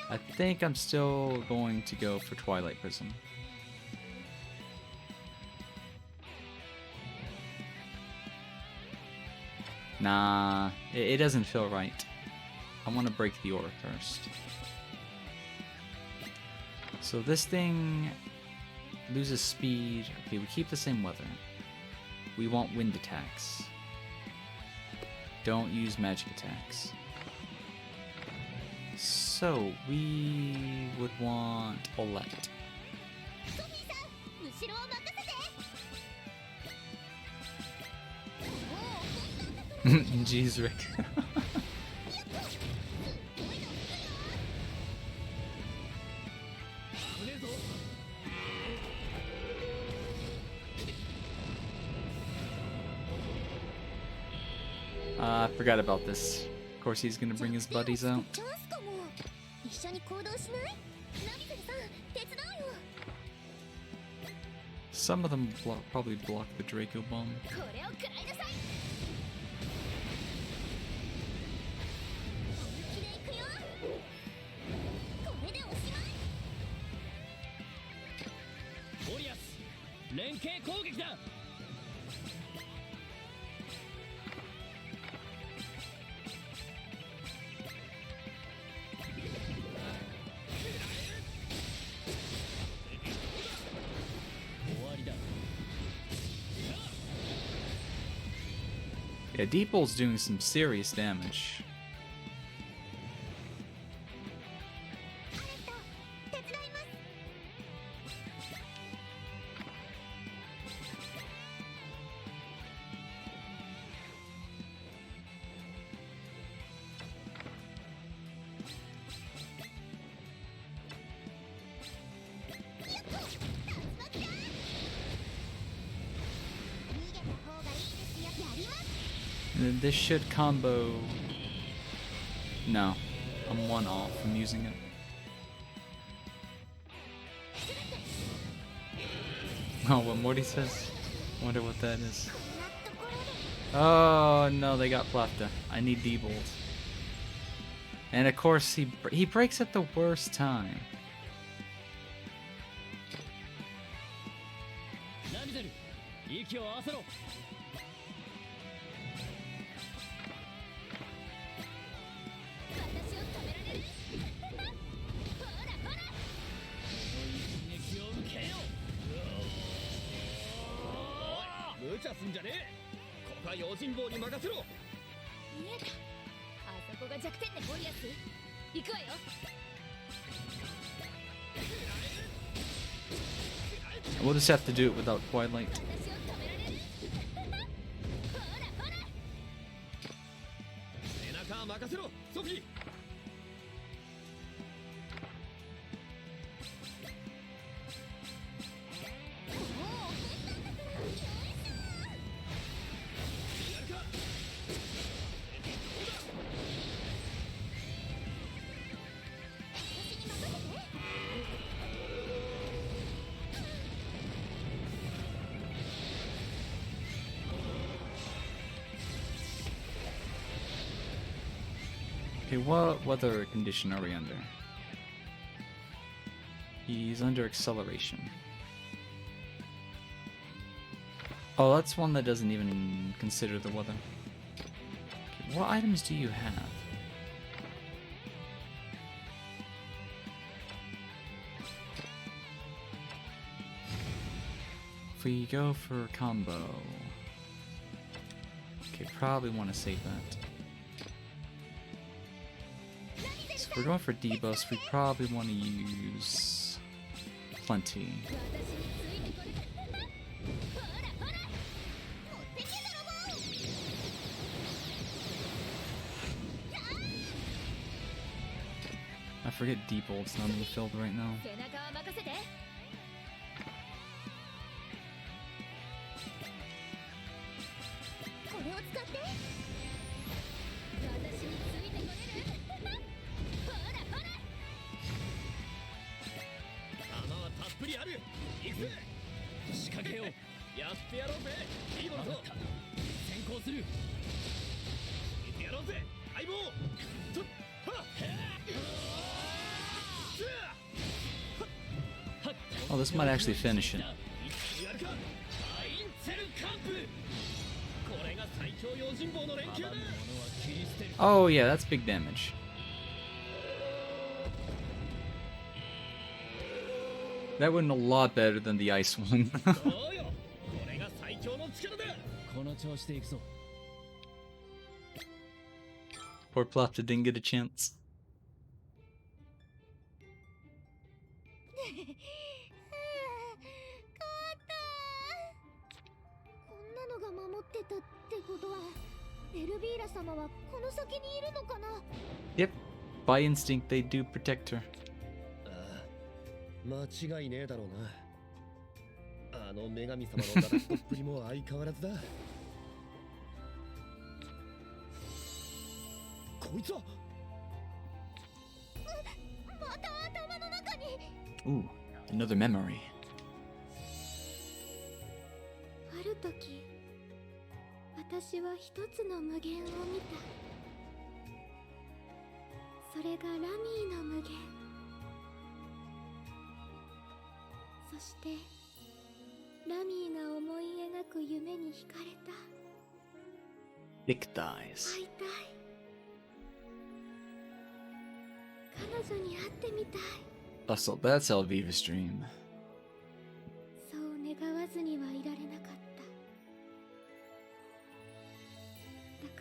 I think I'm still going to go for Twilight Prism. Nah, it doesn't feel right. I want to break the aura first. So this thing loses speed. Okay, we keep the same weather. We want wind attacks. Don't use magic attacks. So we would want Olette. Jeez, Rick. I forgot about this. Of course, he's gonna bring his buddies out. Some of them probably block the Draco Bomb. Yeah, Deep Bolt's doing some serious damage. 手伝います。 And then this should combo. No, I'm one off from using it. Oh, what Morty says? Wonder what that is. Oh no, they got Plafta. I need D-Bolt. And of course, he breaks at the worst time. ナミゼル、息を合わせろ。私を止められるほらほら一撃を受けよ。おい無茶すんじゃねえ。ここは用心棒に任せろ。見えた。あそこが弱点ね、ゴリアス。行くわよ。 We'll just have to do it without Twilight. 私を止められるほらほら 背中は任せろソフィー。 Okay, what weather condition are we under? He's under acceleration. Oh, that's one that doesn't even consider the weather. Okay, what items do you have? If we go for combo... Okay, probably want to save that. So if we're going for debuffs, we probably want to use plenty. 私についてこれほらほら持ってけ泥棒 I forget deep bolt's not being filled right now. 背中は任せて。これを使って私についてこれるほらほら弾はたっぷりある。行くぜ。仕掛けよう。やってやろうぜいいものと。分かった。先行する。行ってやろうぜ相棒。とっはっ Oh, this might actually finish it. やるか。アインツェルカンプ。これが最強用心棒の連休だ。 Oh yeah, that's big damage. That went a lot better than the ice one. そうよ。これが最強の力だ。この調子でいくぞ。 Poor Plopta didn't get a chance. こんなのが守ってたってことはエルビーラ様はこの先にいるのかな。 Yep, by instinct they do protect her. ああ間違いねえだろうな。あの女神様のダラッとっぷりも相変わらずだ。こいつはまた頭の中に。 Ooh, another memory. ある時私は一つの無限を見た。それがラミーの無限。そしてラミーが思い描く夢に惹かれた。 Thick thighs. 会いたい。彼女に会ってみたい。 Oh, so that's Elviva's dream. そう願わずにはいられなかっ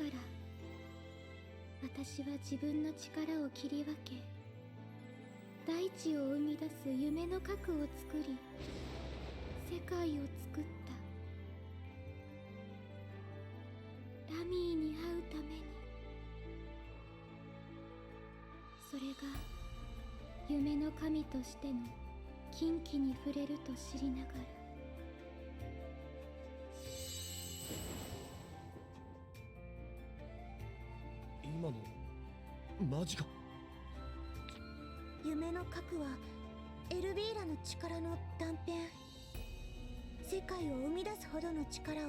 から私は自分の力を切り分け、大地を生み出す夢の核を作り、世界を作った。ラミーに会うために。それが夢の神としての禁忌に触れると知りながら、今のマジか。夢の核はエルビーラの力の断片。世界を生み出すほどの力を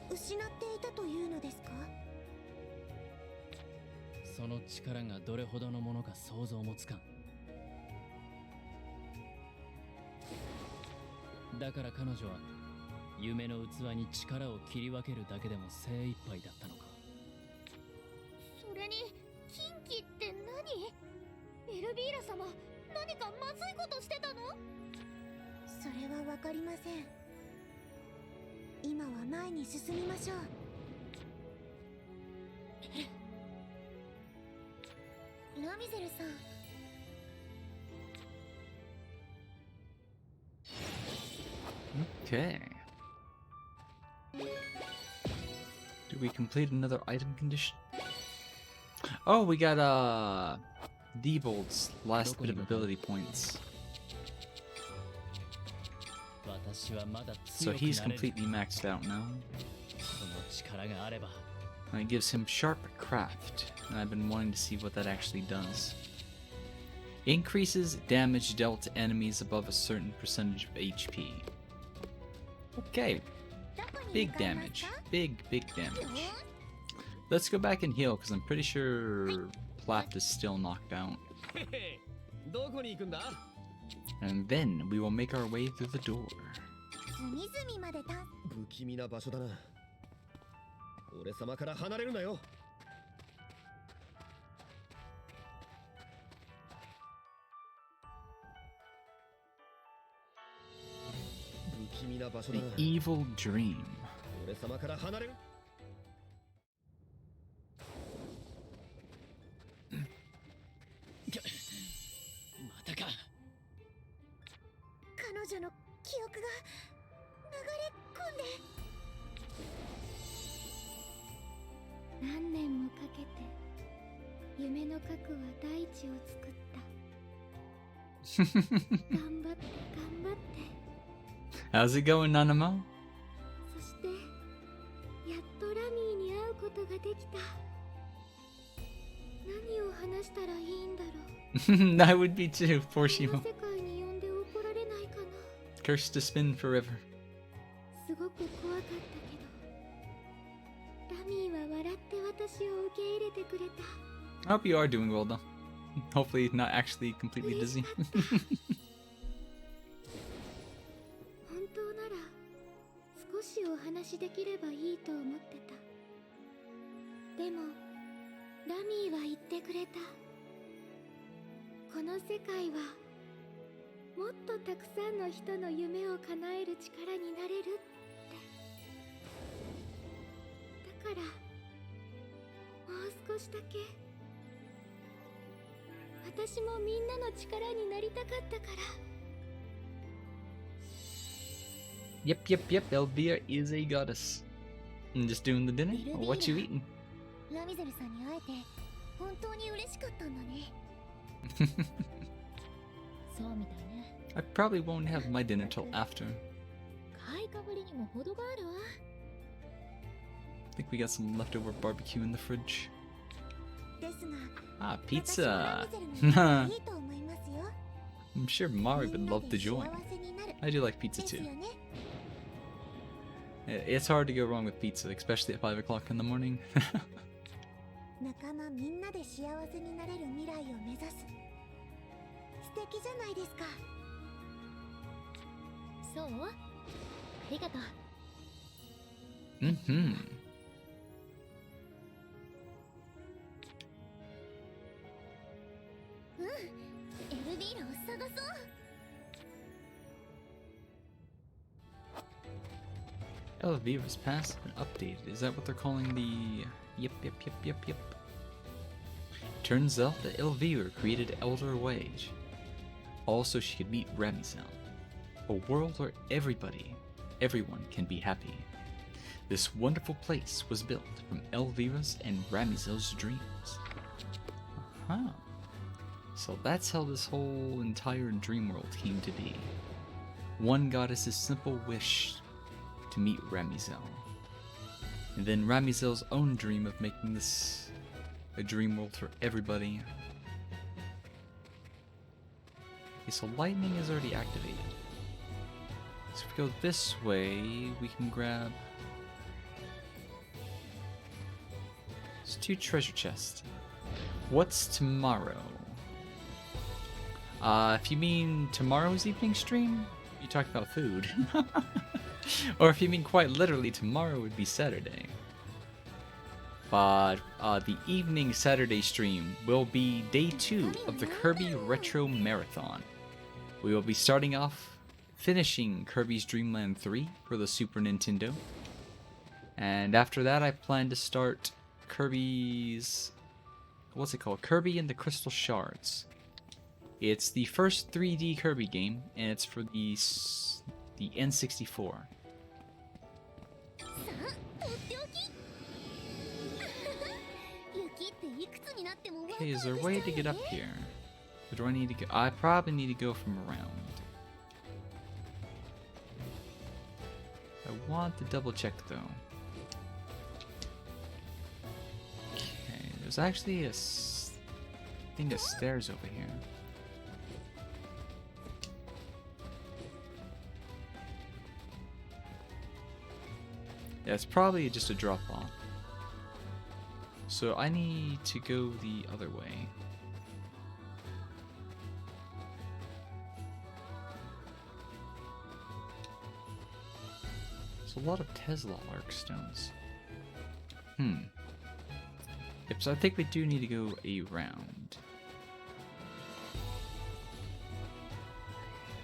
失っていたというのですか？その力がどれほどのものか想像もつかん。だから彼女は夢の器に力を切り分けるだけでも精一杯だったのか。それに禁忌って何？エルビーラ様、何かまずいことしてたの？それはわかりません。今は前に進みましょう。ラミゼルさん、Okay. Do we complete another item condition? Oh, we got Diebold's last bit of ability points. 私はまだ So 強く he's なれる。 completely maxed out now. この力があれば And it gives him Sharp Craft, and I've been wanting to see what that actually does. Increases damage dealt to enemies above a certain percentage of HP. Okay, どこに big 向かいます damage. か？ Big damage. Let's go back and heal, because I'm pretty sure Plath is still knocked out. へへ、どこに行くんだ？ And then we will make our way through the door. 隅々までた。不気味な場所だな。俺様から離れるなよ。不気味な場所だ The な。 Evil Dream. 俺様から離れる。またか。彼女の記憶が流れ込んで。何年もかけて夢の核は大地を作った。頑張って頑張って。 How's it going, Nanamo? そしてやっとラミーに会うことができた。何を話したらいいんだろう。 That would be too, poor この Shimo. 世界に呼んで怒られないかな。 Cursed to spin forever. すごく怖かったけど、ラミーは笑って私を受け入れてくれた。 I hope you are doing well, though. Hopefully not actually completely dizzy. 本当なら少しお話しできればいいと思ってた。でもラミーは言ってくれた。この世界はもっとたくさんの人の夢を叶える力になれるって。だからもう少しだけ私もみんなの力になりたかったから。 Yep. Elvira is a goddess. And just doing the dinner? Or what you eating? ラミゼルさんに会えて本当に嬉しかったんだね。そうみたいね。 I probably won't have my dinner till after. 買いかぶりにも程があるわ。 I think we got some leftover barbecue in the fridge. ですが、 Ah, 私は pizza. ラミゼルの方がいいと思いますよ。 I'm sure Mari み would んな love で to 幸 join. せになる I do like で pizza すよ too. ね。 It's hard to go wrong with pizza, especially at 5 o'clock in the morning. 仲間みんなで幸せになれる未来を目指す。素敵じゃないですか。そう？ありがとう。 Mm-hmm. エルビーラを探そう。 Elvira's past has been updated. Is that what they're calling the Yep. Turns out that Elvira created Elder Wage. Also, she could meet Ramizal. A world where everyone can be happy. This wonderful place was built from Elvira's and Ramizal's dreams. Uh-huh. So that's how this whole entire dream world came to be. One goddess's simple wish to meet Ramizal. And then Ramizal's own dream of making this a dream world for everybody. Okay, so lightning is already activated. So if we go this way, we can grab... There's 2 treasure chests. What's tomorrow? If you mean tomorrow's evening stream, you talk about food. Or if you mean quite literally, tomorrow would be Saturday. But the evening Saturday stream will be day 2 of the Kirby Retro Marathon. We will be starting off finishing Kirby's Dream Land 3 for the Super Nintendo. And after that, I plan to start Kirby's... what's it called? Kirby and the Crystal Shards. It's the first 3D Kirby game, and it's for the N64. Okay, is there a way to get up here? Or do I need to go? I probably need to go from around. I want to double check though. Okay, there's actually a thing of stairs over here. Yeah, it's probably just a drop off. So I need to go the other way. There's a lot of Tesla arc stones. Yep, so I think we do need to go around.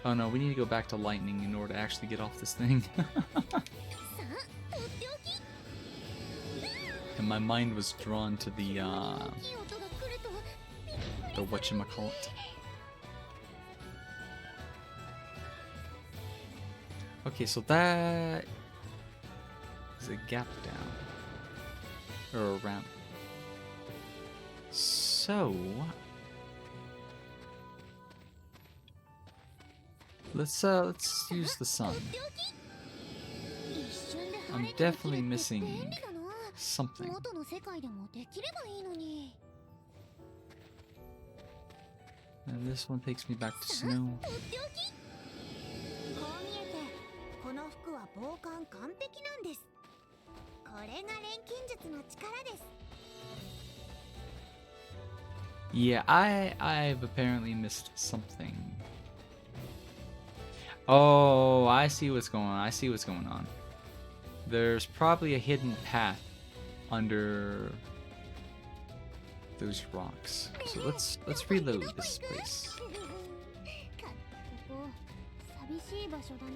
Oh no, we need to go back to lightning in order to actually get off this thing. And my mind was drawn to the whatchamacallit. Okay, so that is a gap down. Or a ramp. So let's use the sun. I'm definitely missing something. And this one takes me back to snow. Yeah, I've apparently missed something. Oh, I see what's going on. There's probably a hidden path under those rocks. So let's reload this place.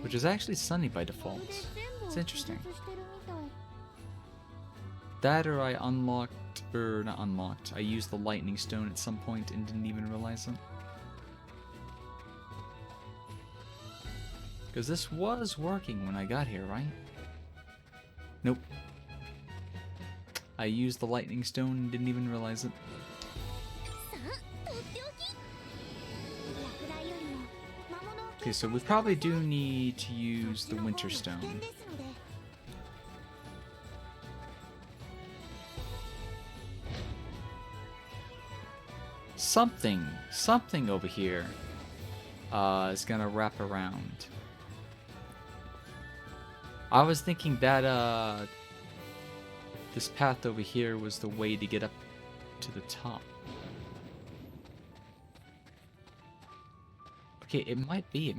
Which is actually sunny by default. It's interesting. That or I unlocked, or not unlocked, I used the lightning stone at some point and didn't even realize it. Because this was working when I got here, right? Nope. I used the lightning stone and didn't even realize it. Okay, so we probably do need to use the winter stone. Something over here is gonna wrap around. I was thinking that this path over here was the way to get up to the top. Okay, it might be.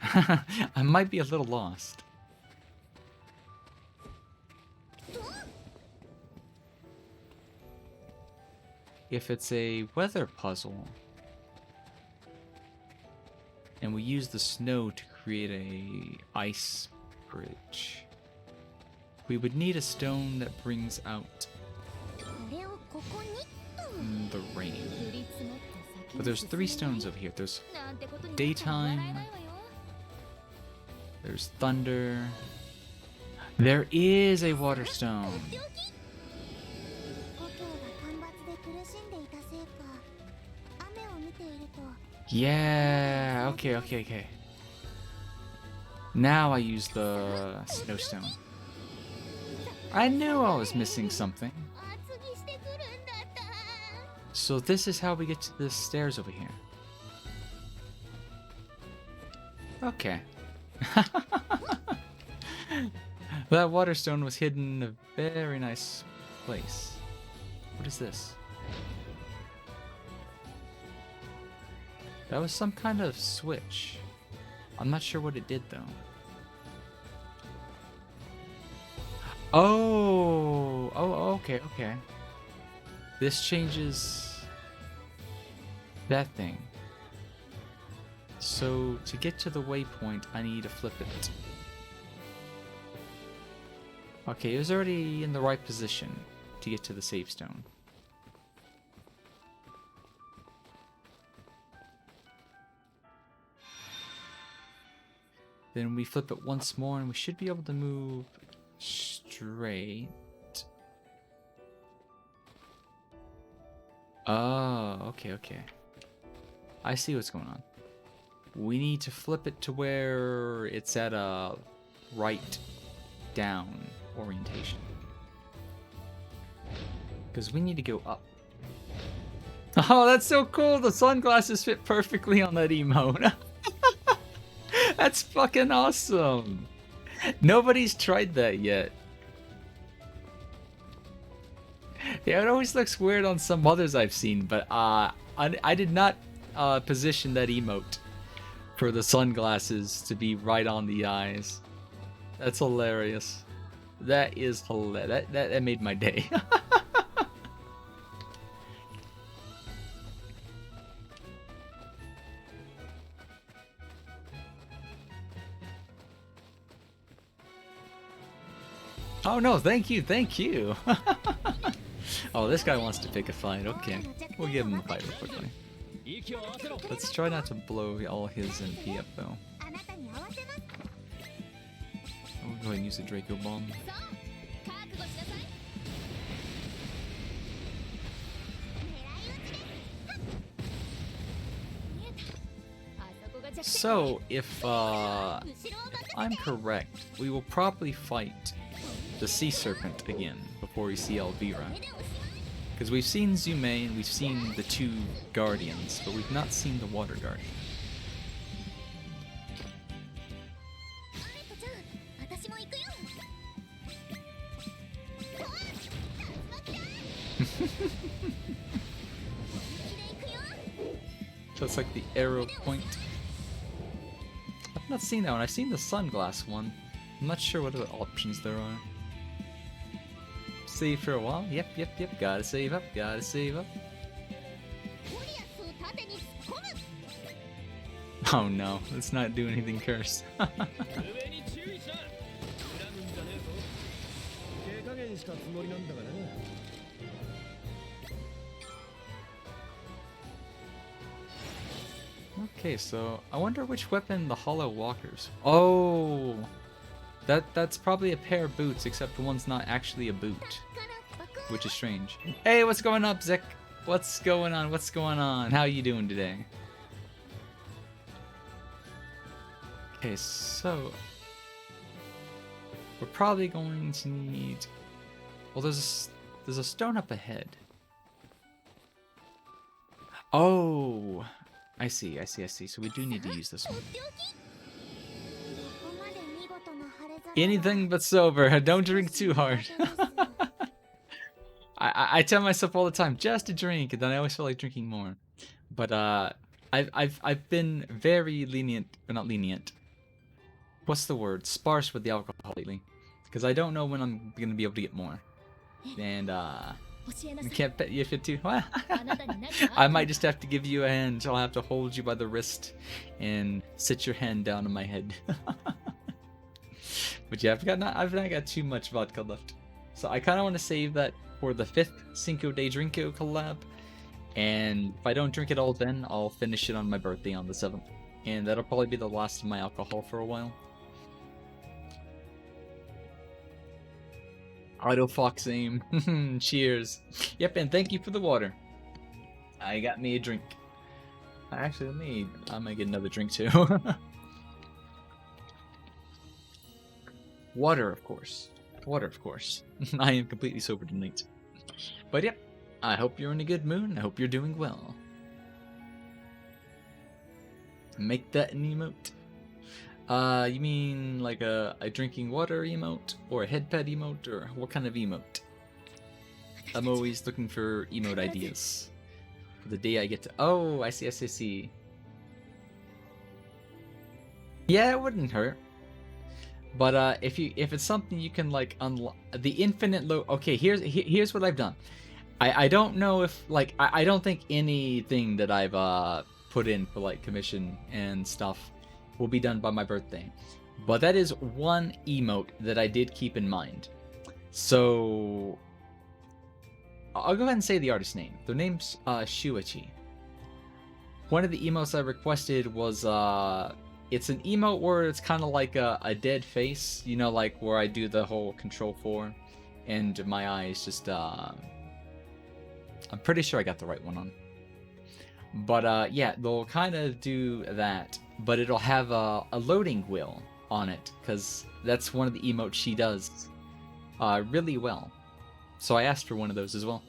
I might be a little lost. If it's a weather puzzle, and we use the snow to create a ice bridge, we would need a stone that brings out ここにと。 In the rain. 降り積もって先 But に there's 3 進め stones over here. There's なんてことになっちゃ daytime. 笑えないわよ。 There's thunder. There is a water stone. 故郷が干ばつで苦しんでいたせいか、雨を見ていると Yeah. Okay. Now I use the snowstone. I knew I was missing something. 厚着してくるんだった。 So this is how we get to the stairs over here. Okay. That water stone was hidden in a very nice place. What is this? That was some kind of switch. I'm not sure what it did though. Oh, okay. This changes that thing. So to get to the waypoint, I need to flip it. Okay, it was already in the right position to get to the save stone. Then we flip it once more and we should be able to move straight. Oh, okay. I see what's going on. We need to flip it to where it's at a right down orientation. Because we need to go up. Oh, that's so cool! The sunglasses fit perfectly on that emote. That's fucking awesome! Nobody's tried that yet. Yeah, it always looks weird on some others I've seen, but I did not position that emote for the sunglasses to be right on the eyes. That's hilarious. That is hilarious. That made my day. Oh no, thank you. Oh, this guy wants to pick a fight. Okay, we'll give him a fight real quickly. Let's try not to blow all his MP up though. あなたに合わせます。 We'll go ahead and use the Draco Bomb. そう覚悟しなさい。狙い撃ちです。見えた。あそこが弱点。 So, if 後ろを任せて。 I'm correct, we will probably fight the Sea Serpent again before we see Elvira. これでおしまい。 Because we've seen Zume and we've seen the 2 Guardians, but we've not seen the Water Guardian. アレットちゃん、私も行くよ。おい、竜巻だ。本気で行くよ。 Just like the arrow point. I've not seen that one. I've seen the sunglass one. I'm not sure what other options there are. Save for a while. Yep. Gotta save up. ゴリアスを盾に突っ込む。 Oh no, let's not do anything cursed. 上に注意しな。恨むんじゃねえぞ。手加減したつもりなんだがな。 Okay, so I wonder which weapon the Hollow Walkers. Oh, that's probably a pair of boots, except one's not actually a boot, which is strange. Hey, what's going up, Zek? What's going on? How you doing today? Okay, so we're probably going to need. Well, there's a stone up ahead. Oh, I see. So we do need to use this one. ここまで見事な晴れ空は Anything but sober. Don't drink too hard. I tell myself all the time just to drink, and then I always feel like drinking more. But I've been very lenient, or not lenient. What's the word? Sparse with the alcohol lately, because I don't know when I'm gonna be able to get more. And 教えな I さい。 can't bet you if you're too. あなたに何か I might just have to give you a hand. I'll have to hold you by the wrist and sit your hand down on my head. But yeah, I've not got too much vodka left, so I kind of want to save that for the 5th Cinco de Drinko collab. And if I don't drink it all then, I'll finish it on my birthday on the 7th. And that'll probably be the last of my alcohol for a while. Auto Fox aim. Cheers. Yep, and thank you for the water. I got me a drink. Actually, I might get another drink too. Water, of course. Water, of course. I am completely sober tonight. But yep, I hope you're in a good mood. I hope you're doing well. Make that an emote. You mean like a drinking water emote? Or a head pet emote? Or what kind of emote? I'm always looking for emote ideas. For the day I get to... Oh, I see. Yeah, it wouldn't hurt. But if it's something you can like unlock the infinite low. Okay, here's what I've done. I don't know if like I don't think anything that I've put in for like commission and stuff will be done by my birthday. But that is one emote that I did keep in mind. So I'll go ahead and say the artist's name. Their name's Shuichi. One of the emotes I requested was it's an emote where it's kind of like a dead face, you know, like where I do the whole Control 4, and my eyes just, I'm pretty sure I got the right one on. But yeah, they'll kind of do that, but it'll have a loading wheel on it, because that's one of the emotes she does really well. So I asked for one of those as well.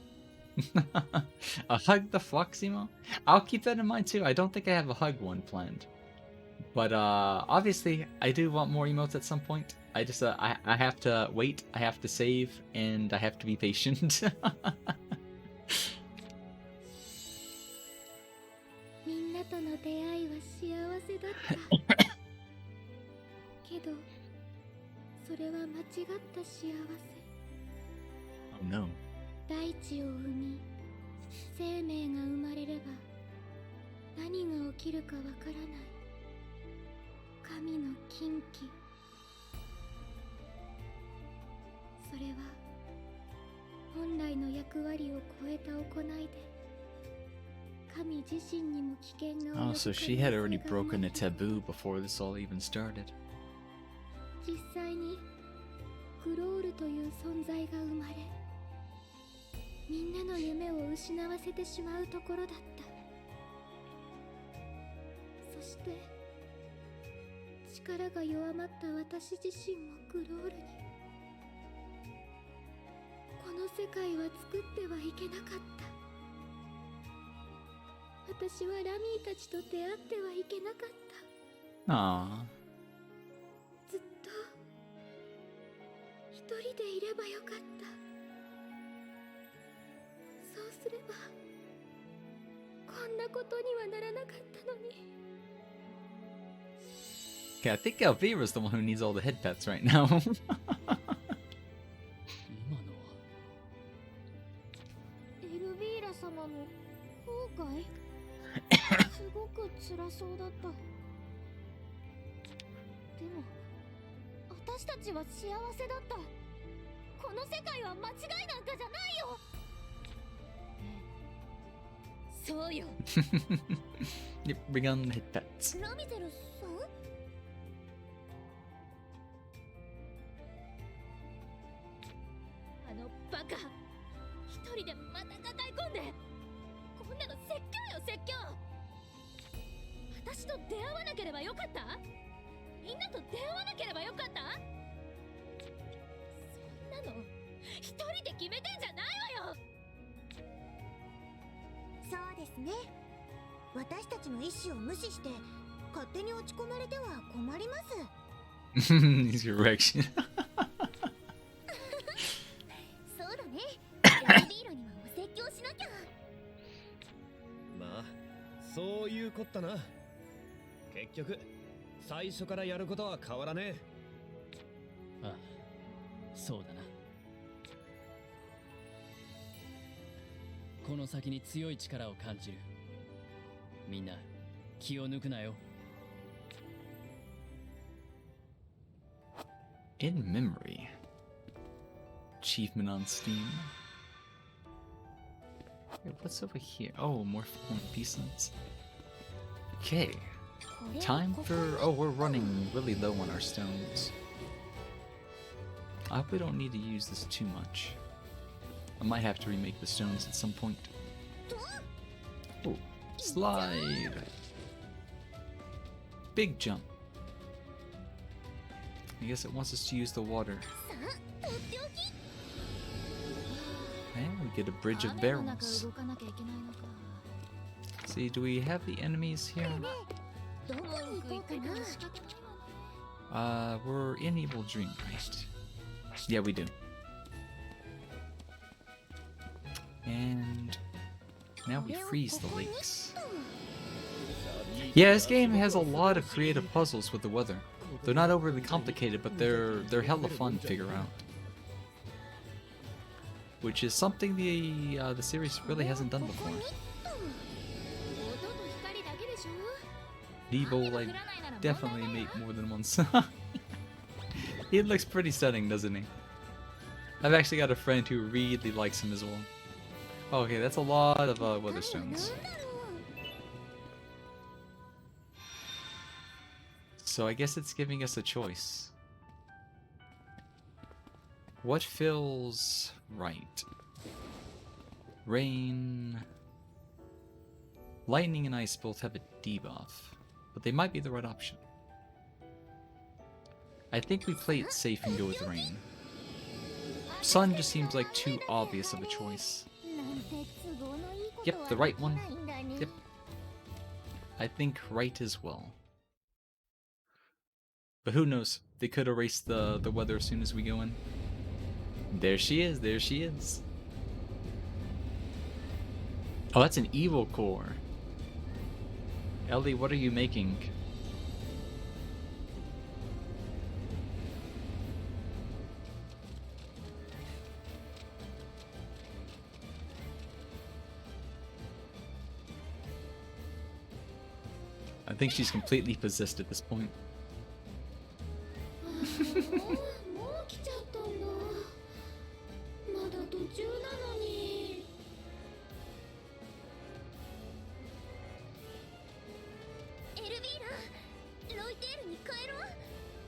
A hug the fox emo? I'll keep that in mind too. I don't think I have a hug one planned. But obviously, I do want more emotes at some point. I just I have to wait, I have to save, and I have to be patient. みんなとの出会いは幸せだったけどそれは間違った幸せ Oh no. 大地を生み生命が生まれれば何が起きるかわからない神の禁忌それは本来の役割を超えた行いで神自身にも危険が及ぶ可 Oh, 能 so 性 she が had 生 already まれ broken a る taboo before this all even started. 実際にグロールという存在が生まれみんなの夢を失わせてしまうところだったそして力が弱まった私自身もグロールにこの世界は作ってはいけなかった私はラミーたちと出会ってはいけなかった Aww. ずっと一人でいればよかったそうすればこんなことにはならなかったのに Okay, I think Elvira's the one who needs all the head pets right now. 今のはエルビーラ様の後悔すごく辛そうだったでも私たちは幸せだったこの世界は間違いなんかじゃないよそうよ Yep, bring on the head pets. ラミゼルさんあのバカ一人でまた抱え込んでこんなの説教よ説教私と出会わなければよかったみんなと出会わなければよかったそんなの一人で決めてんじゃないわよそうですね私たちの意思を無視して勝手に落ち込まれては困ります His erection. そうだねエルビーラにはお説教しなきゃまあそういうこったな結局最初からやることは変わらねえああそうだなこの先に強い力を感じるみんな気を抜くなよ In memory. Achievement on Steam. Wait, what's over here? Oh, more pieces. Okay. Time for... Oh, we're running really low on our stones. I hope we don't need to use this too much. I might have to remake the stones at some point. Oh, slide! Big jump. I guess it wants us to use the water. And we get a bridge of barrels. See, do we have the enemies here? We're in Evil Dream, right? Yeah, we do. And now we freeze the lakes. Yeah, this game has a lot of creative puzzles with the weather. They're not overly complicated, but they're hella fun to figure out. Which is something the series really hasn't done before. Devo, like, definitely make more than once. He looks pretty stunning, doesn't he? I've actually got a friend who really likes him as well. Okay, that's a lot of Weatherstones. So I guess it's giving us a choice. What feels right? Rain... Lightning and ice both have a debuff, but they might be the right option. I think we play it safe and go with rain. Sun just seems like too obvious of a choice. Yep, the right one. Yep. I think right as well. But who knows? They could erase the weather as soon as we go in. There she is, there she is. Oh, that's an evil core. Ellie, what are you making? I think she's completely possessed at this point. もう来ちゃったんだ。まだ途中なのに。エルビーラ、ロイテールに帰ろう。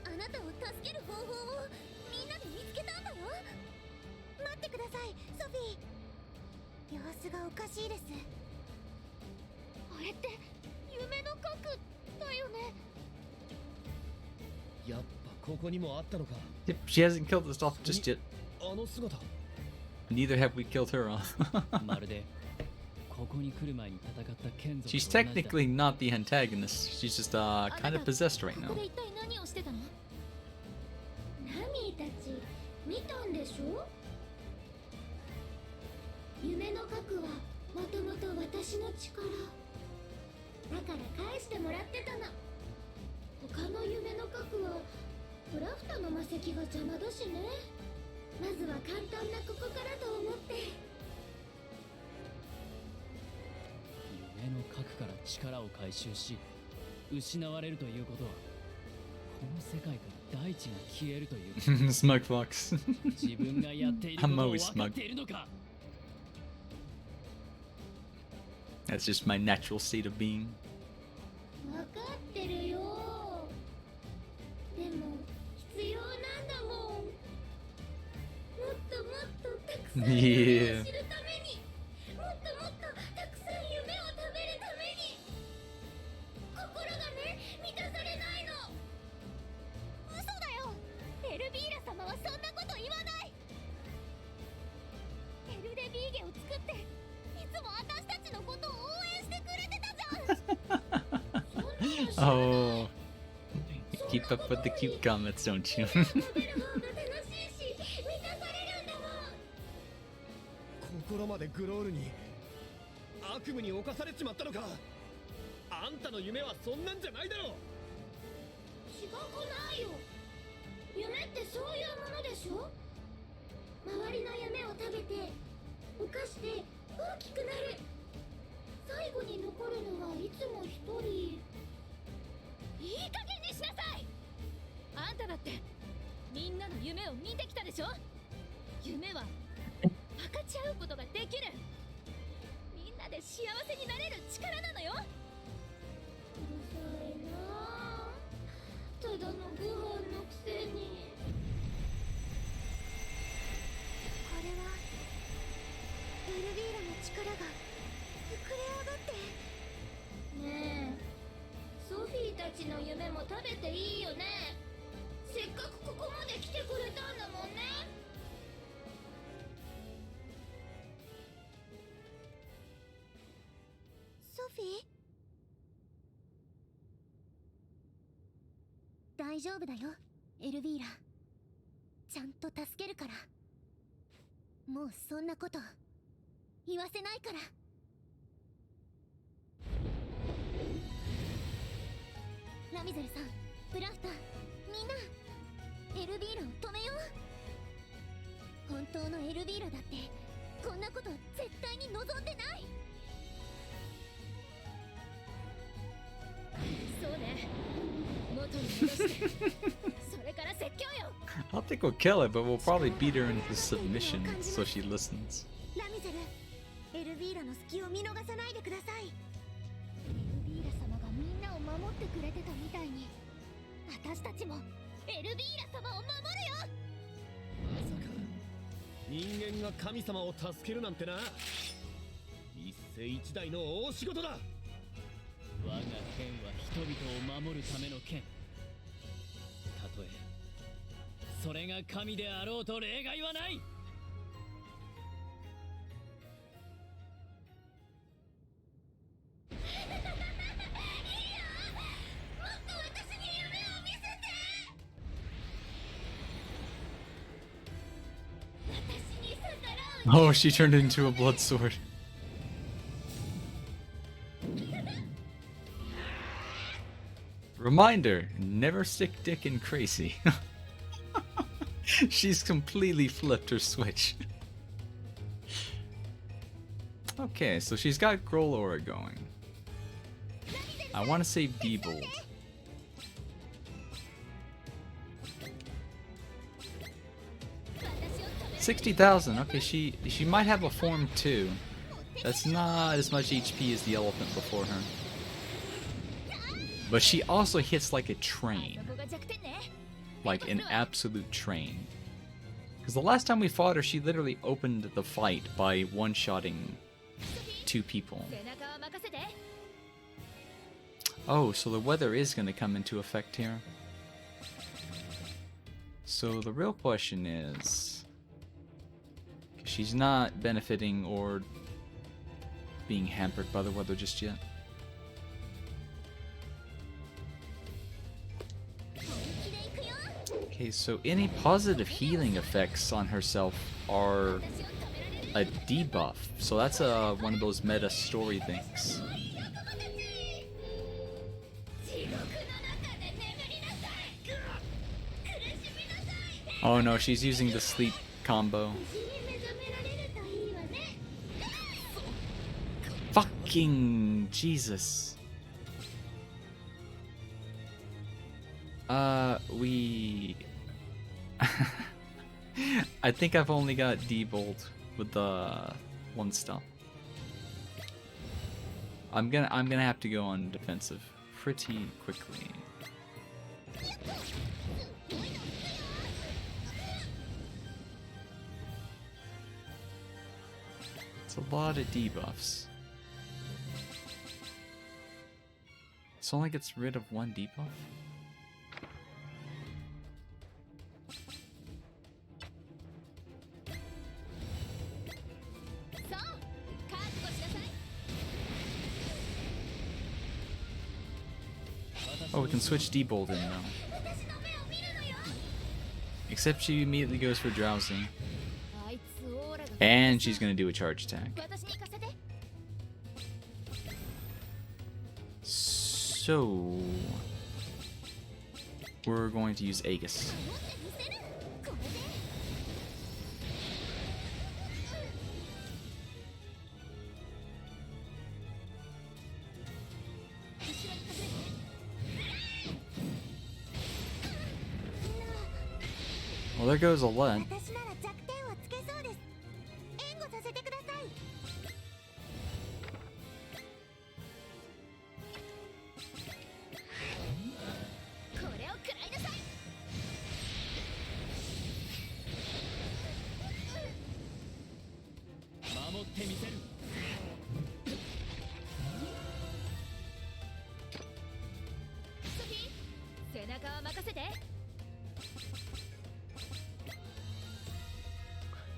あなたを助ける方法をみんなで見つけたんだよ。待ってください、ソフィー。様子がおかしいです。あれって夢の核だよね。やっぱここにもあったのか。 Yep, she hasn't killed us off just yet. あの姿。 Neither have we killed her off. まるでここに来る前に戦った剣族 She's と同じだ。 technically not the antagonist. She's just kind of possessed right ここ now. で一体何をしてたの？ナミーたち見たんでしょ？夢の核はもともと私の力だから返してもらってたの。他の夢の核はクラフトの魔石が邪魔だしね。まずは簡単なここからと思って。夢の核から力を回収し失われるということはこの世界から大地が消えるということ Smug fox. 自分がやっていることを分かっているのか。 That's just my natural state of being. 分かってるよ。でも必要なんだもん。もっともっとたくさん夢を知るために、もっともっとたくさん夢を食べるために。心がね、満たされないの。嘘だよ。エルビーラ様はそんなこと言わない。エルデビーゲを作っていつも私たちのことを応援してくれてたじゃん。 Oh. You keep up with the cute comments, don't you? 心までグロールに悪夢に侵されちまったのか。あんたの夢はそんなんじゃないだろう。違くないよ。夢ってそういうものでしょ。周りの夢を食べて犯して大きくなる。最後に残るのはいつも一人。いい加減にしなさい。あんただってみんなの夢を見てきたでしょ。夢は分かち合うことができる。で幸せになれる力なのよ。うるさいなあ、ただのご飯のくせに。これはエルビーラの力が膨れ上がって。ねえ、ソフィーたちの夢も食べていいよね。せっかくここまで来てくれたんだもんね。ソフィー、大丈夫だよエルビーラ。ちゃんと助けるから。もうそんなこと言わせないから。ラミゼルさん、ブラフター、みんなエルビーラを止めよう。本当のエルビーラだってこんなこと絶対に望んでない。そうね、元に戻してそれから説教よ。 I don't think we'll kill it, but we'll probably beat her into submission so she listens. ラミゼル、エルビーラの隙を見逃さないでください。エルビーラ様がみんなを守ってくれてたみたいに、私たちもエルビーラ様を守るよ。まさか人間が神様を助けるなんてな。一世一代の大仕事だ。我が剣は人々を守るための剣。たとえそれが神であろうと例外はない。Oh, she turned into a blood sword. Reminder, never stick dick in crazy. She's completely flipped her switch. Okay, so she's got Growl Aura going. I want to save Diebold. $60,000. Okay, she might have a form too. That's not as much HP as the elephant before her. But she also hits like a train. Like an absolute train. Because the last time we fought her, she literally opened the fight by one-shotting 2 people. Oh, so the weather is going to come into effect here. So the real question is... she's not benefiting or being hampered by the weather just yet. Okay, so any positive healing effects on herself are a debuff. So that's one of those meta story things. Oh no, she's using the sleep combo. Fucking Jesus. I think I've only got Diebold with the 1 stop. I'm gonna have to go on defensive pretty quickly. It's a lot of debuffs. This only gets rid of 1 debuff? Oh, we can switch Diebold in now. Except she immediately goes for Drowsy. And she's gonna do a charge attack. So... we're going to use Aegis. Well, there goes a Let.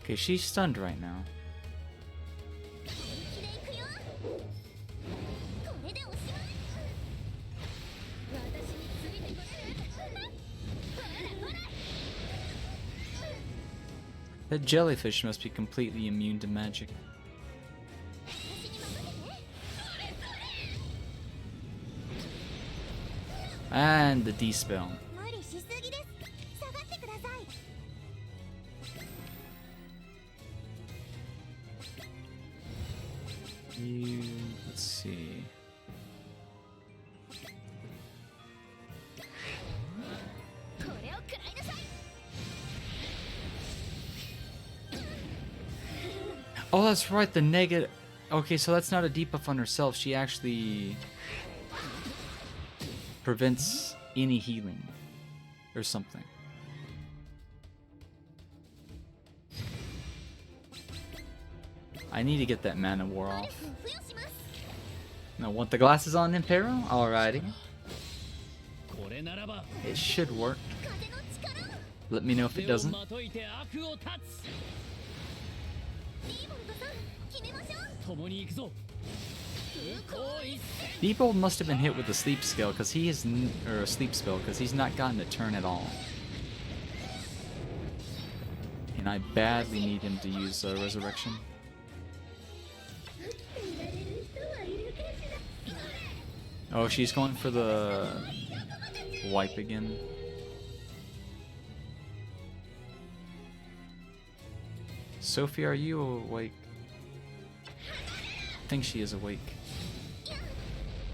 Okay, she's stunned right now. 本気で行くよ。これでおしまい。私についてこれる。ほらほら。 That jellyfish must be completely immune to magic. 私に任せて。 And the D-spell. 無理しすぎです。下がってください。 Let's see. これを食らいなさい。 Oh, that's right, the negative. Okay, so that's not a debuff on herself. She actually prevents any healing or something. I need to get that mana war 火 off. 力を付与します。 Now, want the glasses on, Impero? Alrighty. これならば It should work. 風の力を。 Let me know if it 手を doesn't. まといて悪を断つ。ディーボルトさん、決めましょう。共に行くぞ。空港一戦。 Debold must have been hit with a sleep skill because he is or a sleep spell because he's not gotten a turn at all. And I badly need him to use resurrection. Oh, she's going for the wipe again. Sophie, are you awake? I think she is awake.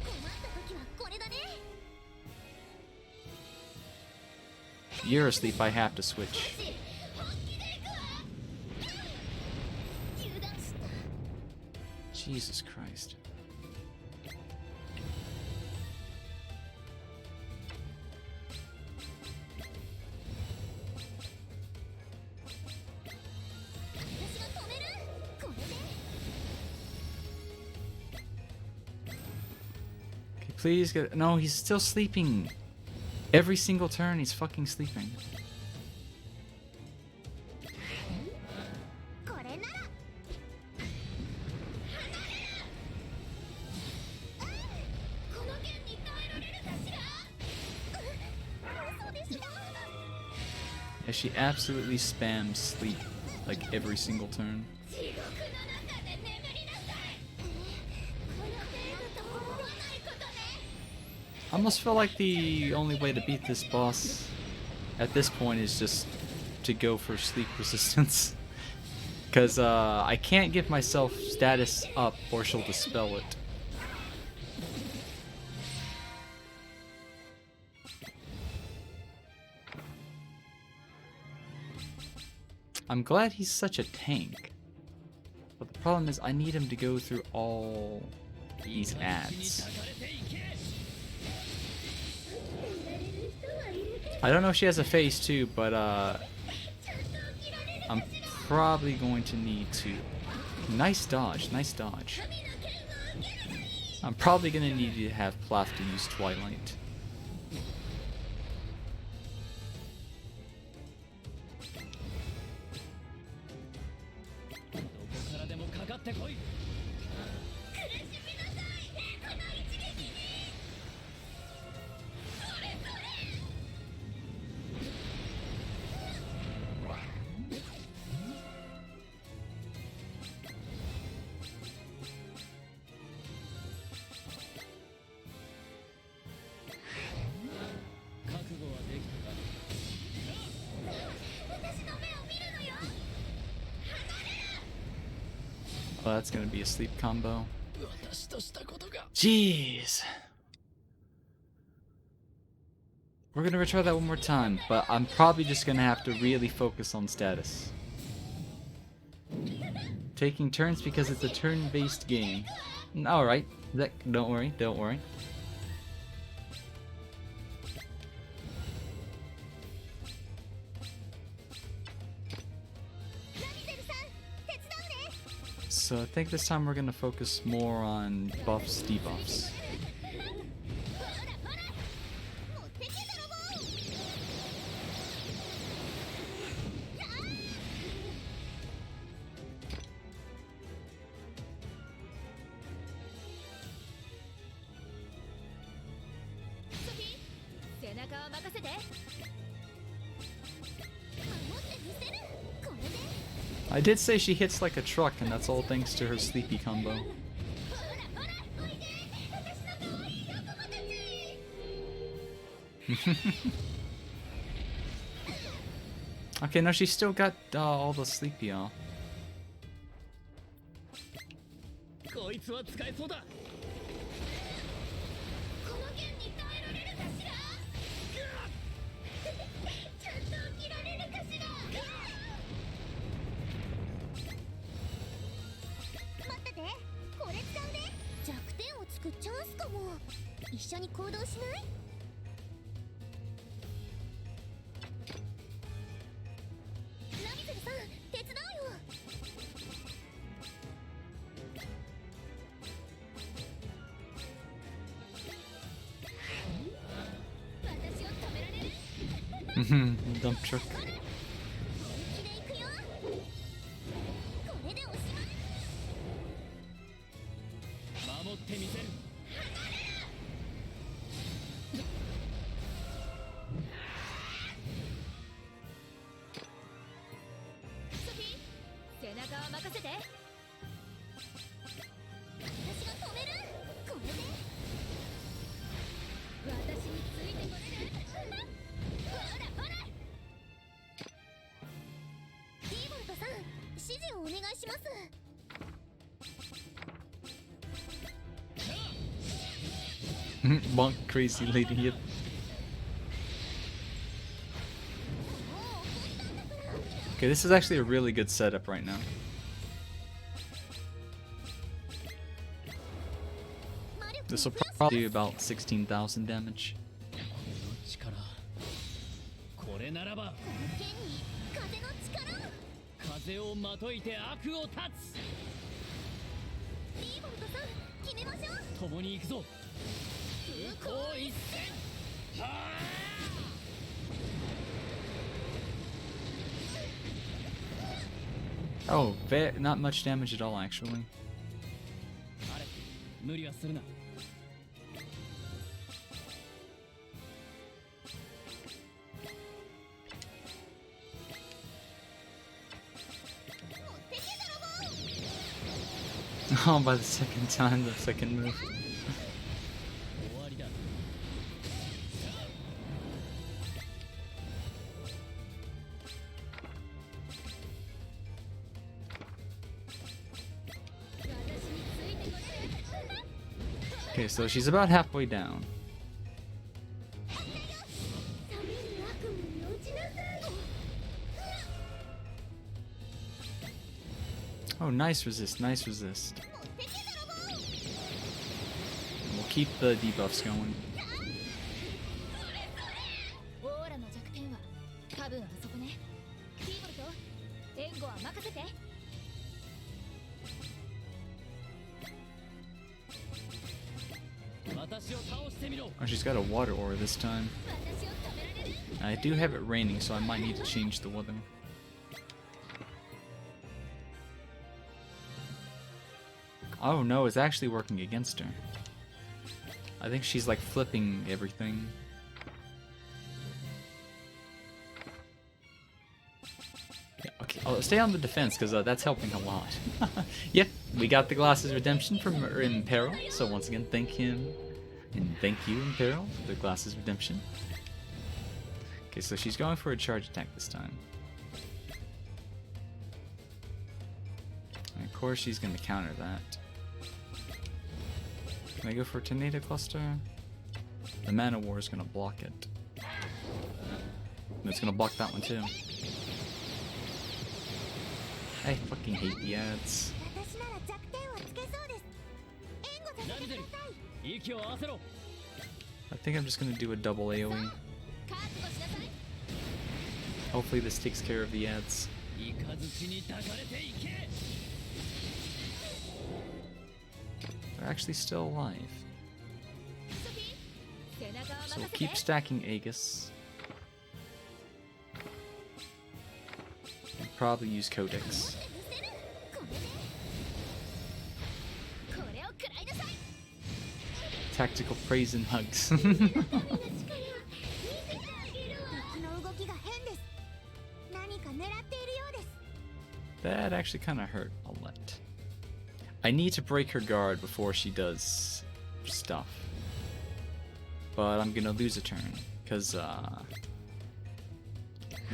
困った時はこれだね。 You're asleep, I have to switch. 本気で行くわ。油断した。 Jesus Christ. Okay, please get. No, he's still sleeping. Every single turn, he's fucking sleeping. これなら。この剣に耐えられるかしら。嘘でした。 Yeah, she absolutely spams sleep like every single turn. 地獄の中で眠りなさい。この程度と思わないことね。 I almost feel like the only way to beat this boss at this point is just to go for sleep resistance. Because I can't give myself status up or she'll dispel it. I'm glad he's such a tank. But the problem is I need him to go through all these ads. I don't know if she has a phase too, but I'm probably going to need to. Nice dodge, nice dodge. I'm probably going to need to have Plaf to use Twilight. Oh, that's gonna be a sleep combo. Jeez. We're gonna retry that one more time, but I'm probably just gonna have to really focus on status. Taking turns because it's a turn-based game. Alright, don't worry, don't worry. So I think this time we're gonna focus more on buffs, debuffs. は任せて。守ってみせる。これで I did say she hits like a truck, and that's all thanks to her sleepy combo. ほらほらおいで。私の可愛い仲間たち。 Okay, no, she's still got all the sleepy off. こいつは使えそうだ。この剣に耐えられるかしら。ちゃんと起きられるかしら。待ってて、これ使うね。弱点をつくチャンスかも。一緒に行動しない？ナミゼルさん、手伝うよ。私を止められる？ Dump truck. 本気で行くよ。これでおしまい。守ってみせる。ソフィー、背中は任せて。私が止める。これで私についてこれる。ほらほら。ディーボルトさん、指示をお願いします。 Monk crazy lady hit. Okay, this is actually a really good setup right now. 魔力 This will を増やす。 probably do about 16,000 damage. 力。これならばこの剣に風の力を。風をまといて悪を断つ。ディーボルトさん、決めましょう。共に行くぞ。空港一戦。 Oh, not much damage at all, actually. あれ、無理はするな。 持ってけ泥棒。 Oh, by the second time, the second move. 終わりだ。 私についてこれる。 Okay, so she's about halfway down. 寒い悪夢に落ちなさい。 Oh, nice resist, nice resist. 持ってけ泥棒。 We'll keep the debuffs going. オーラの弱点は多分あそこね。ディーボルト、援護は任せて。 私を倒してみろ。 Oh, she's got a water aura this time. 私を止められる。 I do have it raining, so I might need to change the weather. Oh no, it's actually working against her. I think she's like flipping everything. Yeah, okay, oh, stay on the defense because that's helping a lot. Yep, we got the Glasses Redemption from Imperil, so once again, thank him. And thank you, Imperil, for the Glasses Redemption. Okay, so she's going for a charge attack this time. And of course, she's going to counter that. Can I go for a Tornado Cluster? The Mana War is going to block it. And it's going to block that one too. I fucking hate the ads. 私なら弱点をつけそうです。援護させてください。息を合わせろ。 I think I'm just going to do a double AoE. 覚悟しなさい。 Hopefully this takes care of the ads. イカズチに抱かれていけ。 They're actually still alive. ソフィー、背中は So 任 we'll せて。 keep stacking Aegis. And probably use Codex. 見せる。これでこれを食らいなさい。 Tactical praise and hugs. 神の力、いざ That actually kind of hurt a lot. I need to break her guard before she does stuff. But I'm gonna lose a turn, because the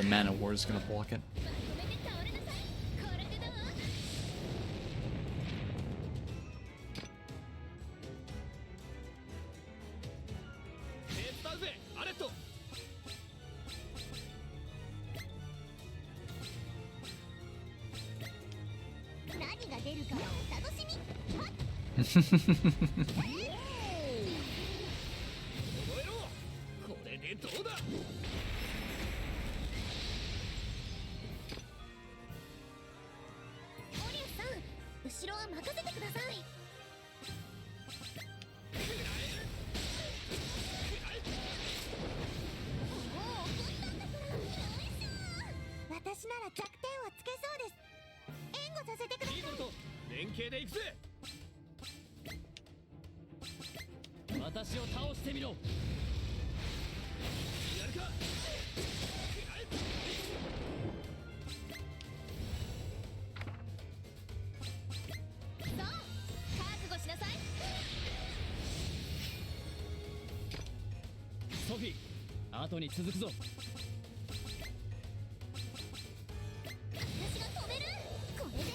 Mana Ward is gonna block it.ソフィー、後に続くぞ。私が止める。これで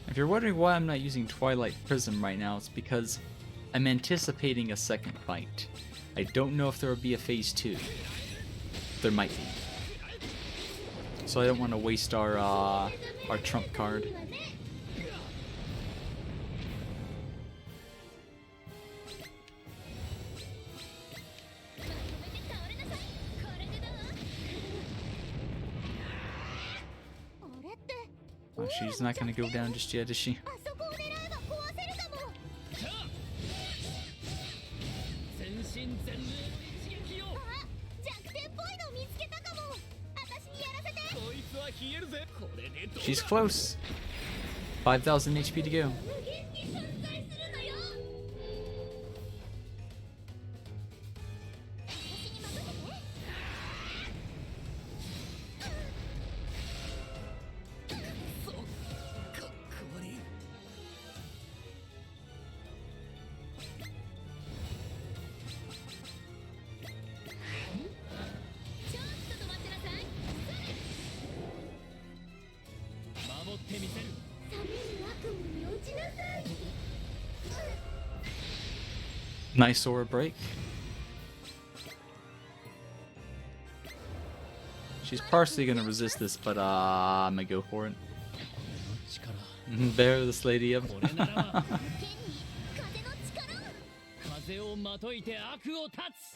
If you're wondering why I'm not using Twilight Prism right now, it's because I'm anticipating a second fight. I don't know if there will be a phase 2. There might be. So I don't want to waste our trump card. Oh, she's not gonna go down just yet, is she? あそこを狙えば壊せるかも。全身全霊の一撃よ。あ、弱点っぽいの見つけたかも。私にやらせて。こいつは冷えるぜ。これでどうだ。 She's close. 5,000 HP to go. 無限に存在するのよ。私に任せて。ちょっと止まってなさい。守ってみせる。冷める悪夢に落ちなさい。 Nice aura break. She's partially gonna resist this, but I'm gonna go for it. 力。 Bear this lady up. これならば天に風の力。風をまといて悪を断つ。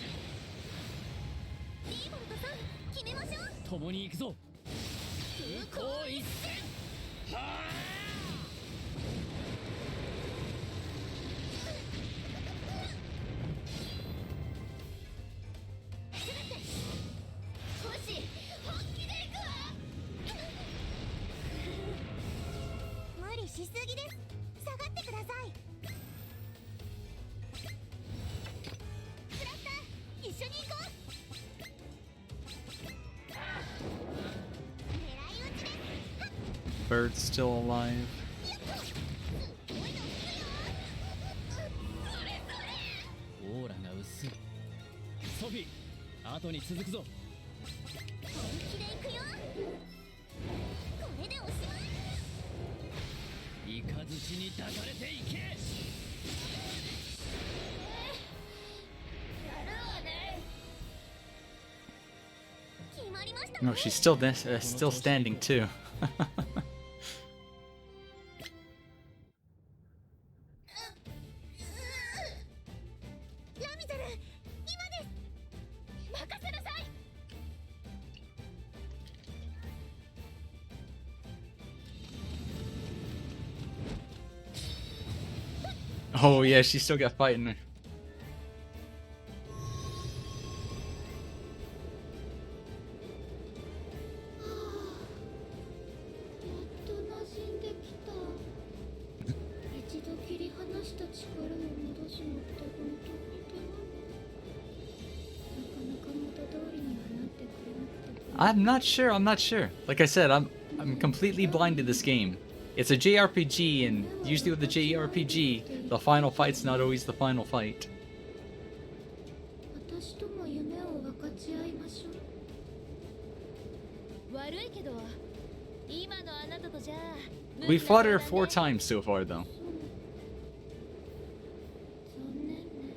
リーボルトさん、決めましょう。共に行くぞ。空港一戦。はあ。少し本気で行くわ。無理しすぎです。下がってください。スラッター、一緒に行こう。狙い撃ちです。 Bird's still alive. すごいの吹くよ。それそれ。オーラが薄い。ソフィー、後に続くぞ。本気で行くよ。これでおしまい。イカズチに抱かれていけ。やるわね。決まりましたね。 No, she's still standing too. ラミゼル、今です。任せなさい。 Oh yeah, she's still got fight in her. やっと馴染んできた。一度切り離した力を戻すのって本当に手間。I'm not sure. I'm not sure. Like I said, I'm completely blind to this game. It's a JRPG, and usually with the JRPG, the final fight's not always the final fight. 私とも夢を分かち合いましょう。悪いけど今のあなたとじゃ We fought her 4 times so far, though. 残念ね。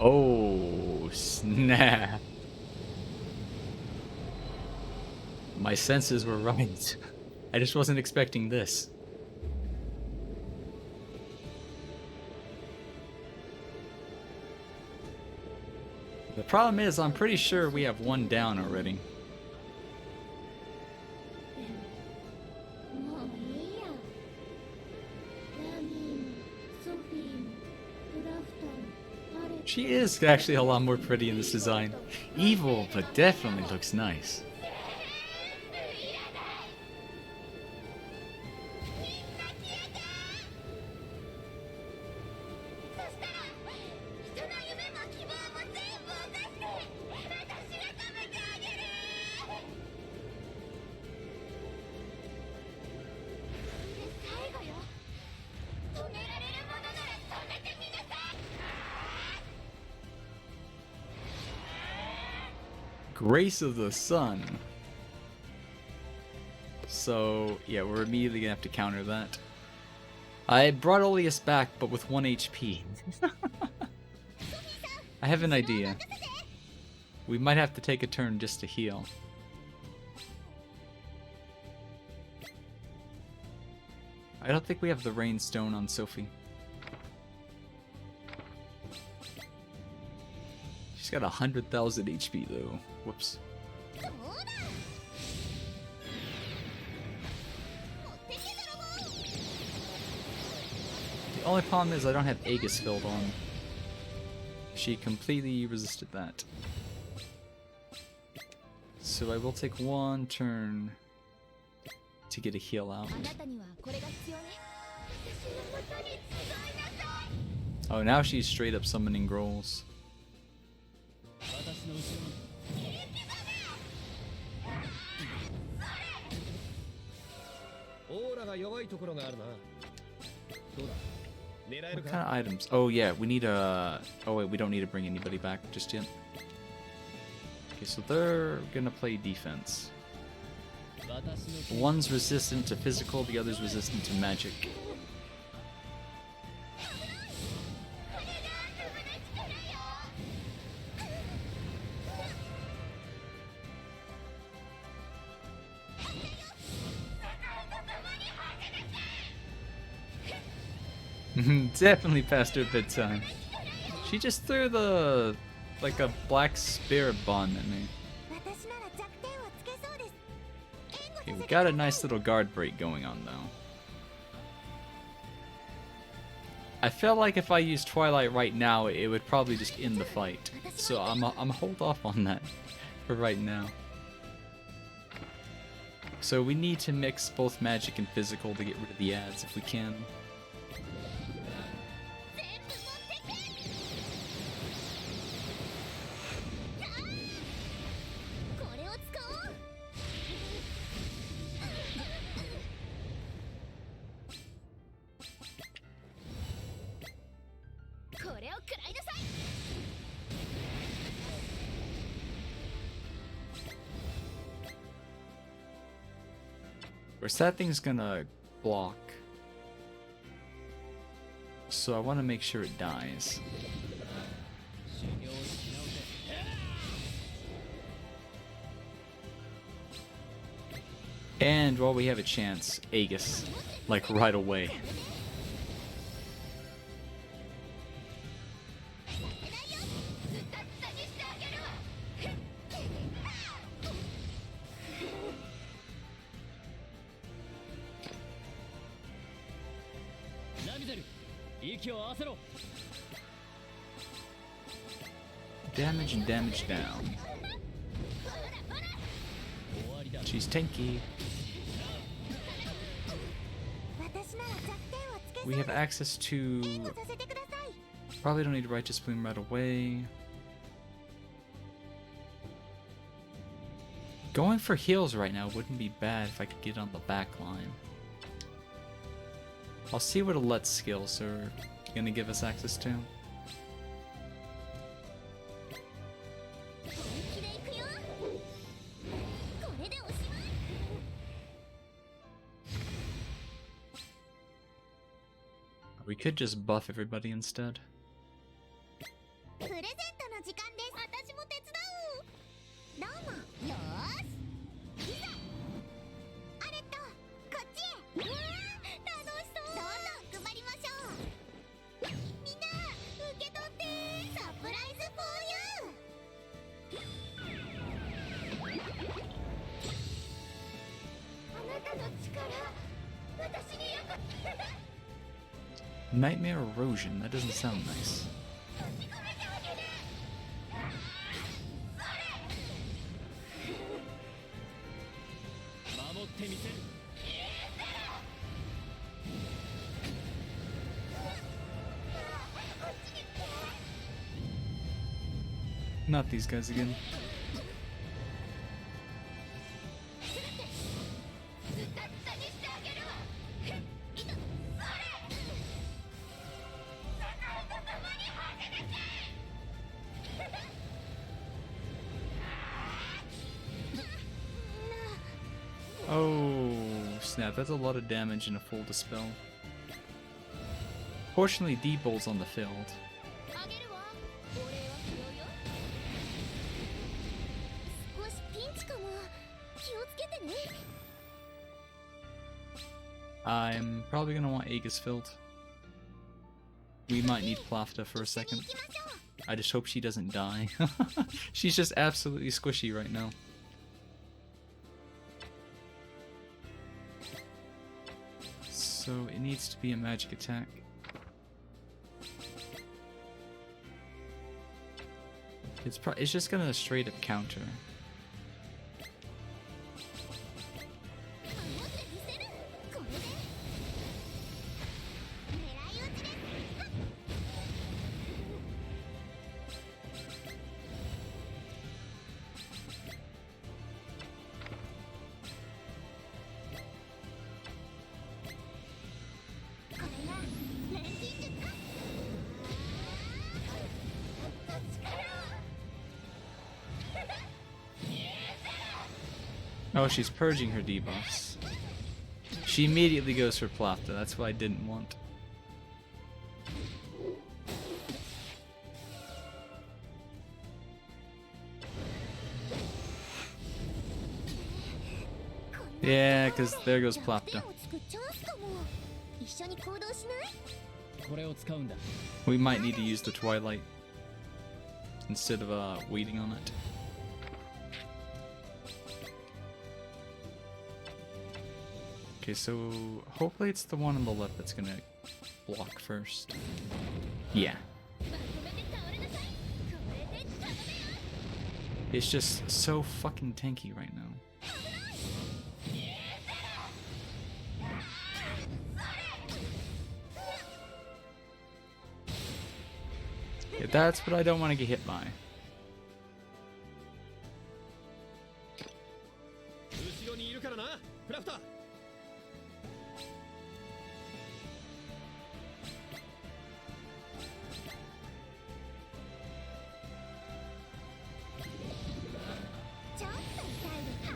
Oh, snap. My senses were right. I just wasn't expecting this. The problem is, I'm pretty sure we have one down already. もういいや。ラミーもソフィーもクラフトもパレット。 She is actually a lot more pretty in this design. Evil, but definitely looks nice. 人の夢も希望も全部を出して私が食べてあげる。最後よ。止められるものなら止めてみなさい。 Grace of the Sun. So, yeah, we're immediately gonna have to counter that. I brought Oleus back, but with 1 HP. I have an idea. We might have to take a turn just to heal. I don't think we have the Rain Stone on Sophie. She's got 100,000 HP though. Whoops. どうだ。持ってけ泥棒。 The only problem is I don't have Aegis filled on. She completely resisted that. So I will take 1 turn to get a heal out. あなたにはこれが必要ね。私の元に集いなさい。 Oh, now she's straight up summoning Grolls. 私の後ろにオーラが弱いところがあるな。どうだ、狙える What kind か。 of items? Oh yeah, we need a... Oh wait, we don't need to bring anybody back just yet. Okay, so they're gonna play defense. 私の One's resistant to physical, the other's resistant to magic. Definitely past her bedtime. She just threw the... like a black spirit bomb at me. 私なら弱点をつけそうです。援護させ Okay, て we got a nice little guard break going on though. I feel like if I use Twilight right now, it would probably just end the fight. So I'm hold off on that for right now. So we need to mix both magic and physical to get rid of the ads if we can. これを使おう。これを食らいなさい。 Whereas that thing's gonna block. So I want to make sure it dies. 修行をし直せ。 And while we have a chance, Aegis. Like right away. ズタズタにしてあげるわ。ラミゼル、息を合わせろ。 Damage and damage down. 終わりだ。 She's tanky. 私なら弱点をつけそう We で have す。 access 援護 to させてください。Probably don't need Righteous Bloom right away. Going for heals right now wouldn't be bad if I could get on the back line. I'll see what a Let's skills are gonna give us access to. We could just buff everybody instead. プレゼントの時間です。私も手伝う。どうも。よーし。いざ。アレット、こっちへ。うわー、楽しそう。どんどん配りましょう。みんな、受け取って。サプライズフォーユー。あなたの力、私によく。Nightmare Erosion, that doesn't sound nice. Not these guys again. Oh, snap. That's a lot of damage in a full dispel. Fortunately, D-Bolt's on the field. I'm probably gonna want Aegis filled. We might need Plafta for a second. I just hope she doesn't die. She's just absolutely squishy right now. So it needs to be a magic attack. It's just gonna straight up counter. Oh, she's purging her debuffs. She immediately goes for Plafta, that's what I didn't want. Yeah, because there goes Plafta. We might need to use the Twilight instead of waiting on it. Okay, so hopefully it's the one on the left that's gonna block first. Yeah. It's just so fucking tanky right now. Yeah, that's what I don't want to get hit by.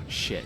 Shit.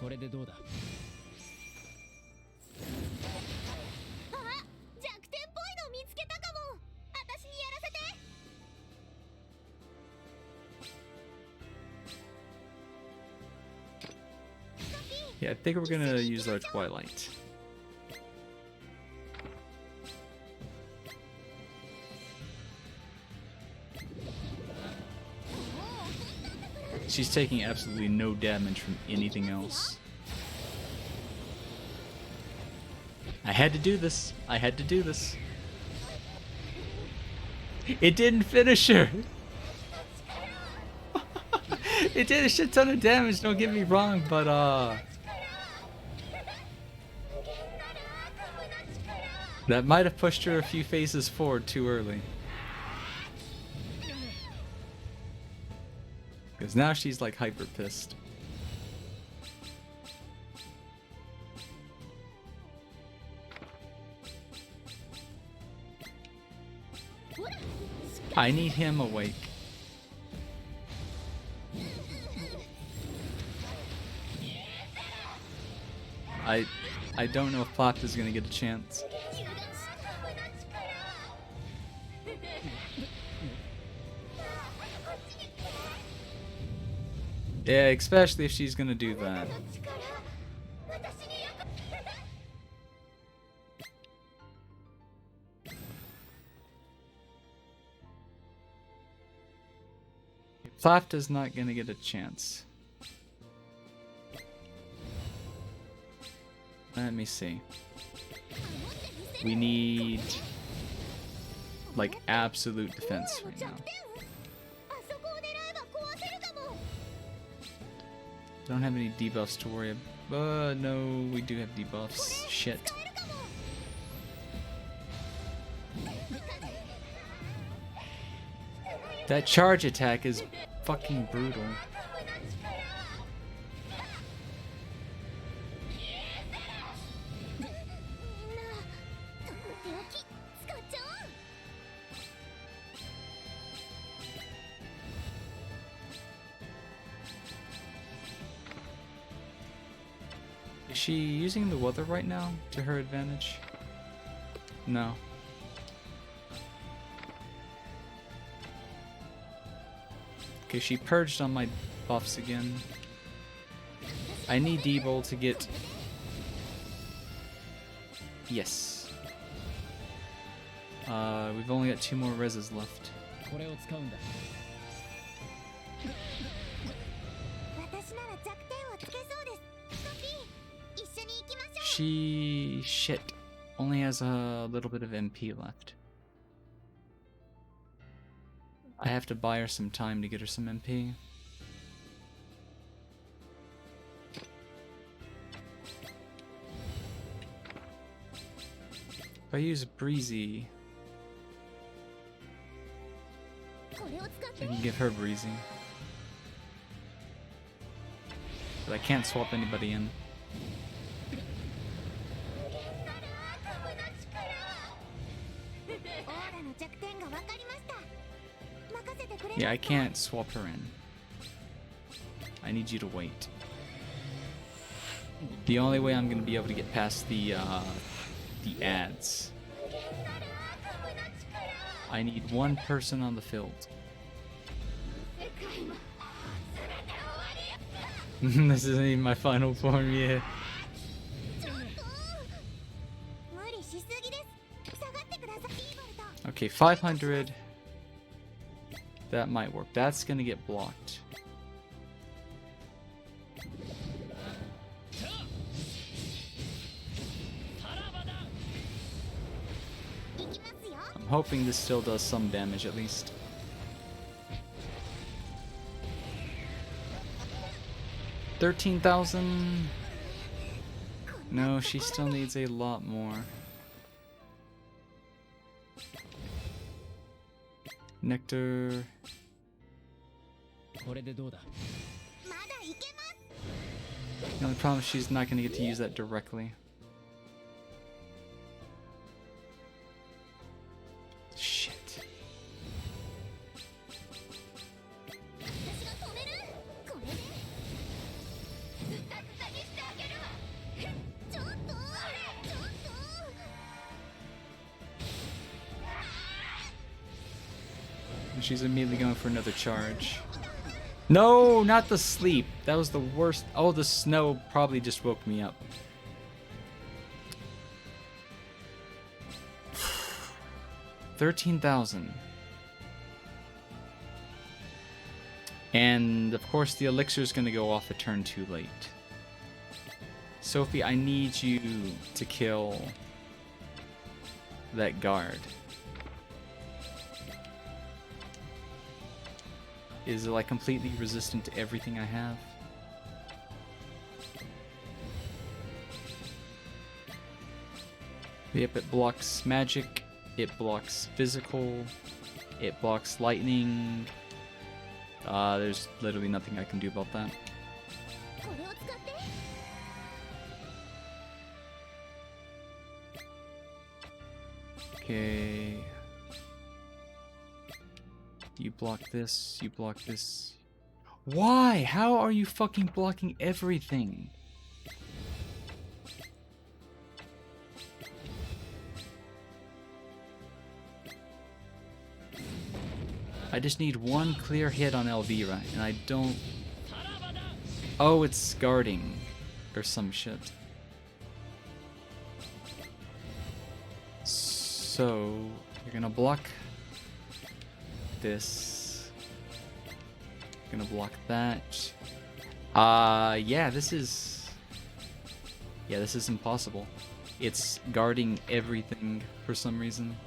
これでどうだ。あ、弱点っぽいの見つけたかも。私にやらせて。 Yeah, I think we're gonna use our Twilight. She's taking absolutely no damage from anything else. I had to do this. I had to do this. It didn't finish her. It did a shit ton of damage, don't get me wrong, but that might have pushed her a few phases forward too early. Because now she's like hyper pissed. I need him awake. I don't know if Plop is gonna get a chance. Yeah, especially if she's gonna do that. Plop is not gonna get a chance. Let me see. We need like absolute defense right now. Don't have any debuffs to worry about. No, we do have debuffs. Shit. That charge attack is fucking brutal. Is she using the weather right now to her advantage? No. Okay, she purged on my buffs again. I need D-Bolt to get... Yes. We've only got 2 more reses left. これを使うんだ。 She... shit. Only has a little bit of MP left. I have to buy her some time to get her some MP. If I use Breezy, I can give her Breezy. But I can't swap anybody in. Yeah, I can't swap her in. I need you to wait. The only way I'm gonna be able to get past the ads. I need 1 person on the field. This isn't even my final form yet. Okay, 500. That might work. That's gonna get blocked. I'm hoping this still does some damage at least. $13,000. No, she still needs a lot more. Nectar. これでどうだ。 The only problem is she's not gonna get to use that directly. Shit. And she's immediately going for another charge. No, not the sleep. That was the worst. Oh, the snow probably just woke me up. $13,000. And of course the elixir is going to go off a turn too late. Sophie, I need you to kill that guard. Is it like completely resistant to everything I have? Yep, it blocks magic, it blocks physical, it blocks lightning. There's literally nothing I can do about that. これを使って Okay. You block this, you block this. Why? How are you fucking blocking everything? I just need one clear hit on Elvira, and I don't... Oh, it's guarding. Or some shit. So, you're gonna block this. Gonna block that. Yeah, this is... Yeah, this is impossible. It's guarding everything for some reason.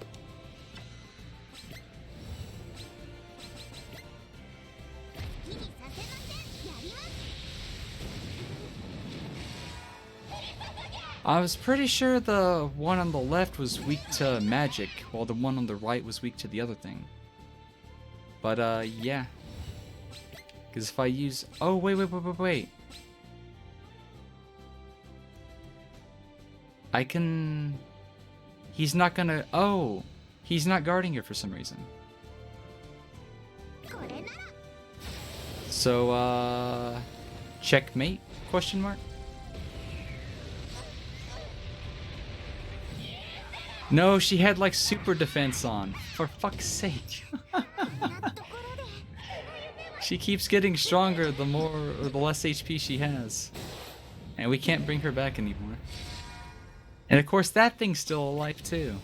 I was pretty sure the one on the left was weak to magic, while the one on the right was weak to the other thing. But, yeah. Because if I use... Oh, wait. I can... He's not gonna... Oh! He's not guarding her for some reason. So, checkmate? Question mark? No, she had like super defense on. For fuck's sake. She keeps getting stronger the more or the less HP she has. And we can't bring her back anymore. And of course that thing's still alive too.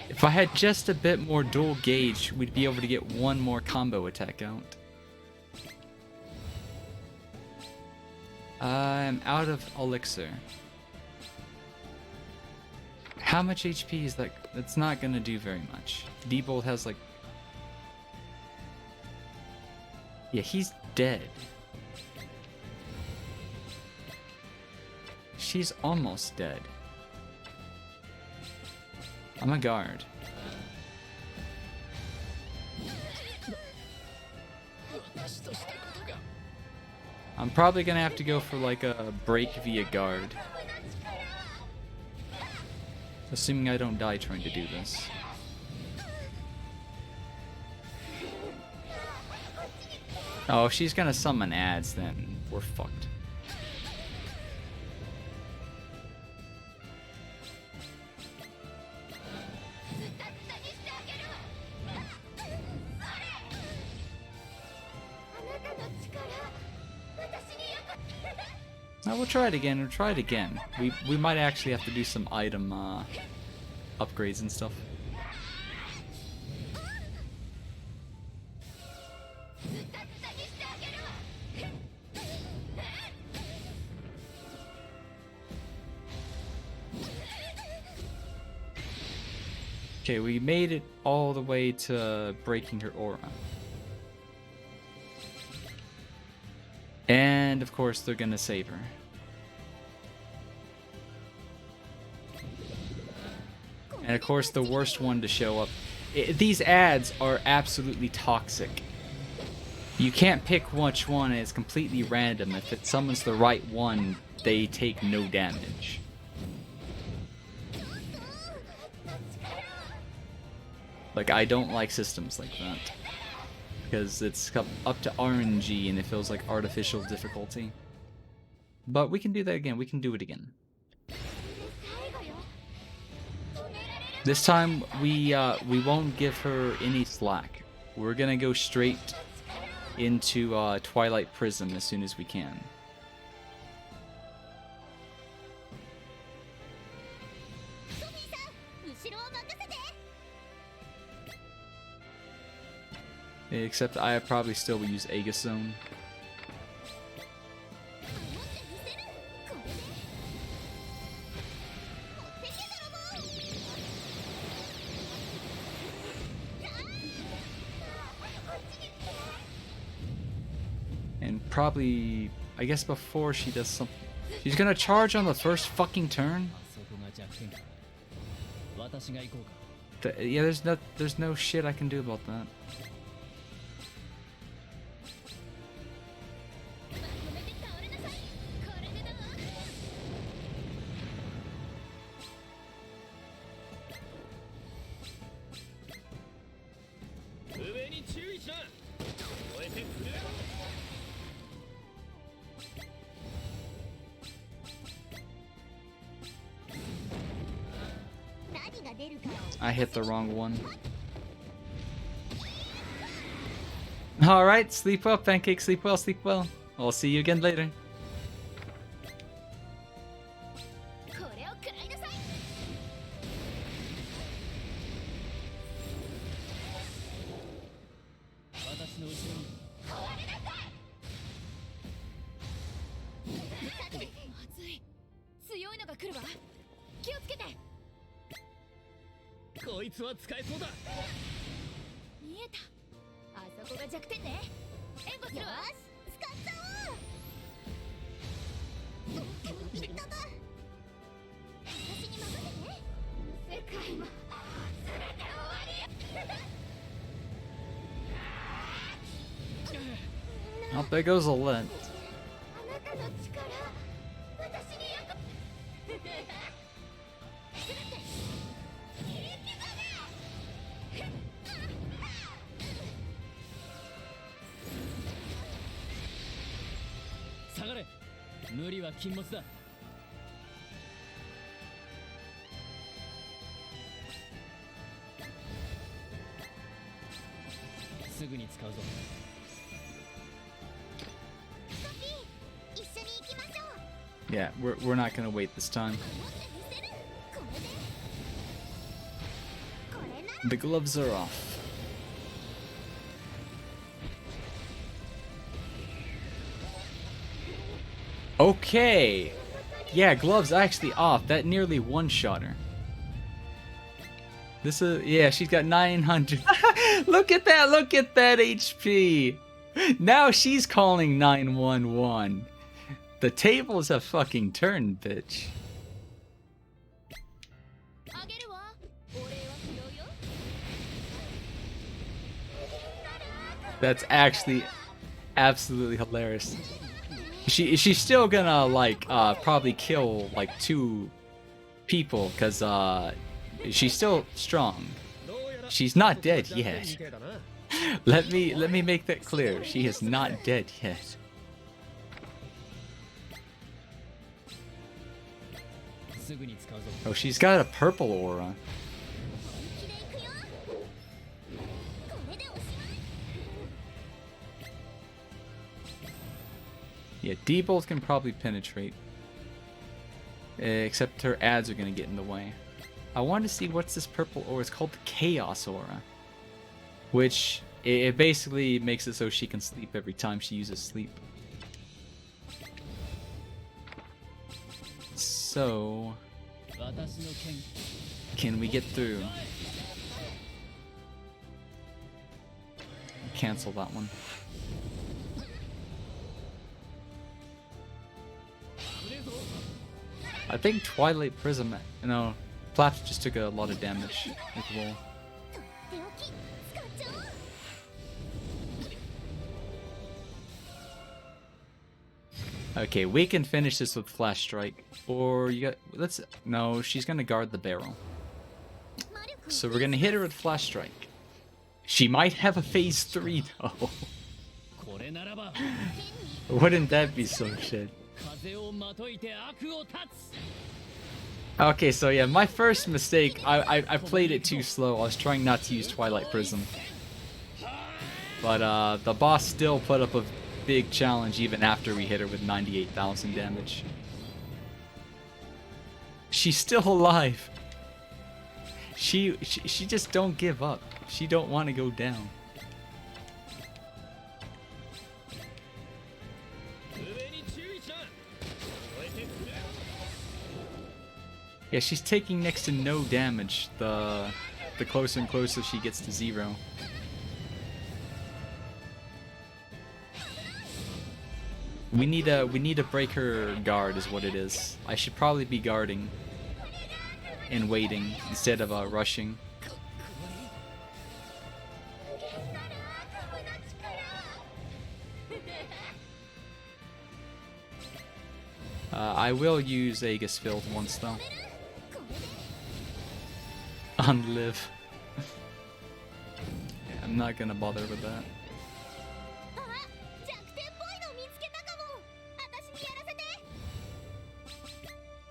If I had just a bit more dual gauge, we'd be able to get one more combo attack out. I'm out of elixir. How much HP is that? That's not gonna do very much. D-Bolt has like... Yeah, he's dead. She's almost dead. I'm a guard. I'm probably gonna have to go for like a break via guard. Assuming I don't die trying to do this. Oh, if she's gonna summon ads, then we're fucked. Now we'll try it again. We might actually have to do some item upgrades and stuff. Okay, we made it all the way to breaking her aura. And of course they're gonna save her. And of course the worst one to show up. These ads are absolutely toxic. You can't pick which one, and it's completely random. If it summons the right one, they take no damage. Like, I don't like systems like that. Because it's up to RNG and it feels like artificial difficulty. But we can do that again. We can do it again. This time we won't give her any slack. We're gonna go straight into Twilight Prism as soon as we can. Except I probably still will use Aegisone. And probably, I guess before she does something, she's gonna charge on the first fucking turn. そこが弱点か。私が行こうか。 Yeah, there's no shit I can do about that. 上に注意しな。燃えてくれ。 I hit the wrong one. Alright, sleep well, Pancake, sleep well, sleep well. I'll see you again later. これを食らいなさい。私の後ろに。まずい。強いのが来るわ。気をつけて。こいつは使えそうだ。見えた。あそこが弱点ね。援護するわ。使っちゃおう。私に任せて。世界も全て終わり。 Oh, there goes a let. あなたの力、私に役。下がれ。無理は禁物だ。すぐに使うぞ。 ソフィー、一緒に行きましょう。 Yeah, we're not gonna wait this time. 持ってみせる。これで。これなら。 The gloves are off. Okay. Yeah, gloves actually off. That nearly one-shot her. This is, yeah, she's got 900. Look at that HP. Now she's calling 911. The tables have fucking turned, bitch. あげるわ。お礼は不要よ。 That's actually absolutely hilarious. She's still gonna like probably kill like 2 people because she's still strong. She's not dead yet. Let me make that clear. She is not dead yet. Oh, she's got a purple aura. 本気で行くよ。これでおしまい。 Yeah, D-Bolt can probably penetrate. Except her ads are gonna get in the way. I want to see what's this purple aura. It's called the Chaos Aura. Which, it basically makes it so she can sleep every time she uses sleep. So... can we get through? Cancel that one. I think Twilight Prism... No, Flaps just took a lot of damage as well. とっておき。使っちゃおう。 Okay, we can finish this with Flash Strike. Or you got... let's... no, she's gonna guard the barrel. So we're gonna hit her with Flash Strike. She might have a phase 3 though. Wouldn't that be some shit? Okay, so yeah, my first mistake, I played it too slow. I was trying not to use Twilight Prism. But the boss still put up a big challenge even after we hit her with 98,000 damage. She's still alive. She just don't give up. She don't want to go down. Yeah, she's taking next to no damage the closer and closer she gets to 0. We need to break her guard is what it is. I should probably be guarding and waiting instead of rushing. I will use Aegis Field once though. On live. Yeah, I'm not gonna bother with that.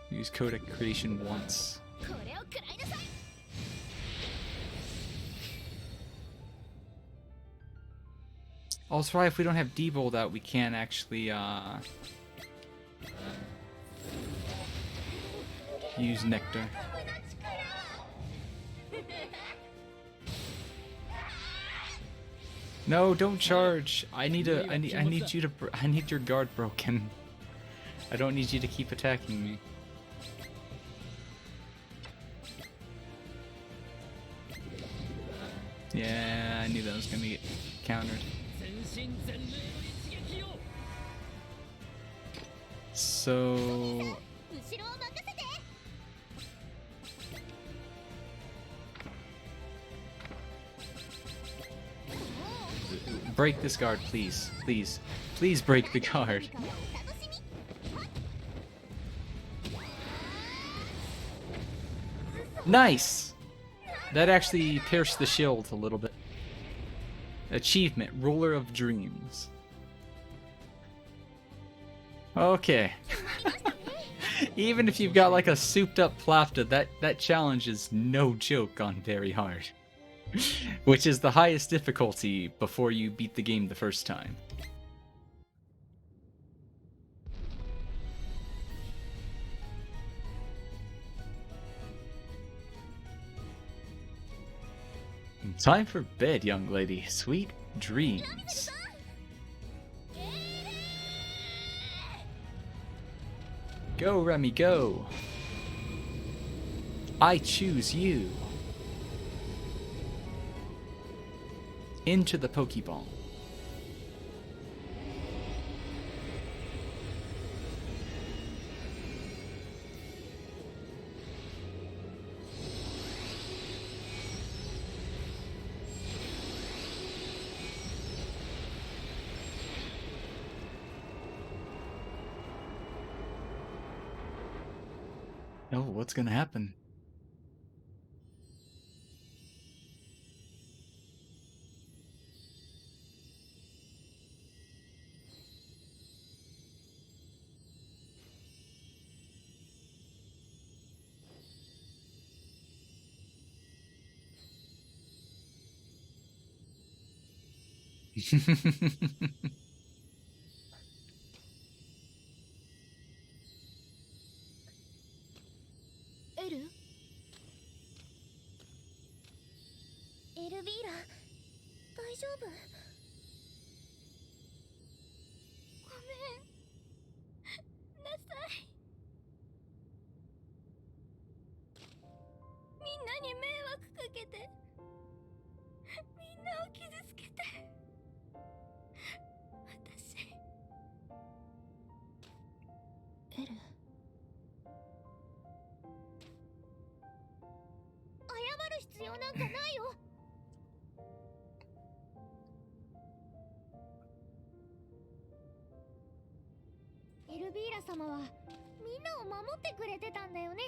Use Codec Creation once. Also, right, if we don't have Debolt out, we can't actually use Nectar. No, don't charge. I need your guard broken. I don't need you to keep attacking me. Yeah, I knew that was gonna get countered. So break this guard, please. Please. Please break the guard. Nice! That actually pierced the shield a little bit. Achievement, Ruler of Dreams. Okay. Even if you've got like a souped up Plafta, that challenge is no joke on very hard. Which is the highest difficulty before you beat the game the first time. Time for bed, young lady. Sweet dreams. Go, Remy, go. I choose you. Into the Pokeball. Oh, what's gonna happen?エルビーラ、大丈夫？ごめんなさい。みんなに迷惑かけて、みんなを傷つけて、私エル、謝る必要なんかないよ。エルビーラ様はみんなを守ってくれてたんだよね。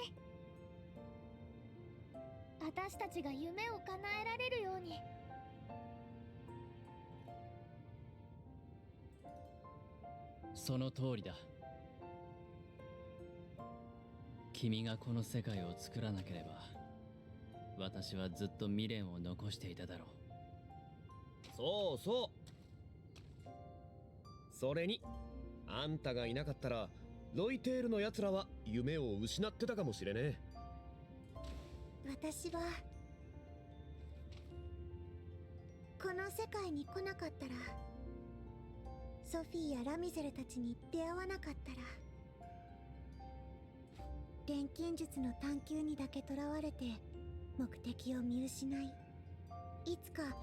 私たちが夢を叶えられるように。その通りだ。君がこの世界を作らなければ、私はずっと未練を残していただろう。そうそう。それにあんたがいなかったらロイテールのやつらは夢を失ってたかもしれねえ。私はこの世界に来なかったら、ソフィーやラミゼルたちに出会わなかったら、錬金術の探求にだけとらわれて目的を見失い、いつか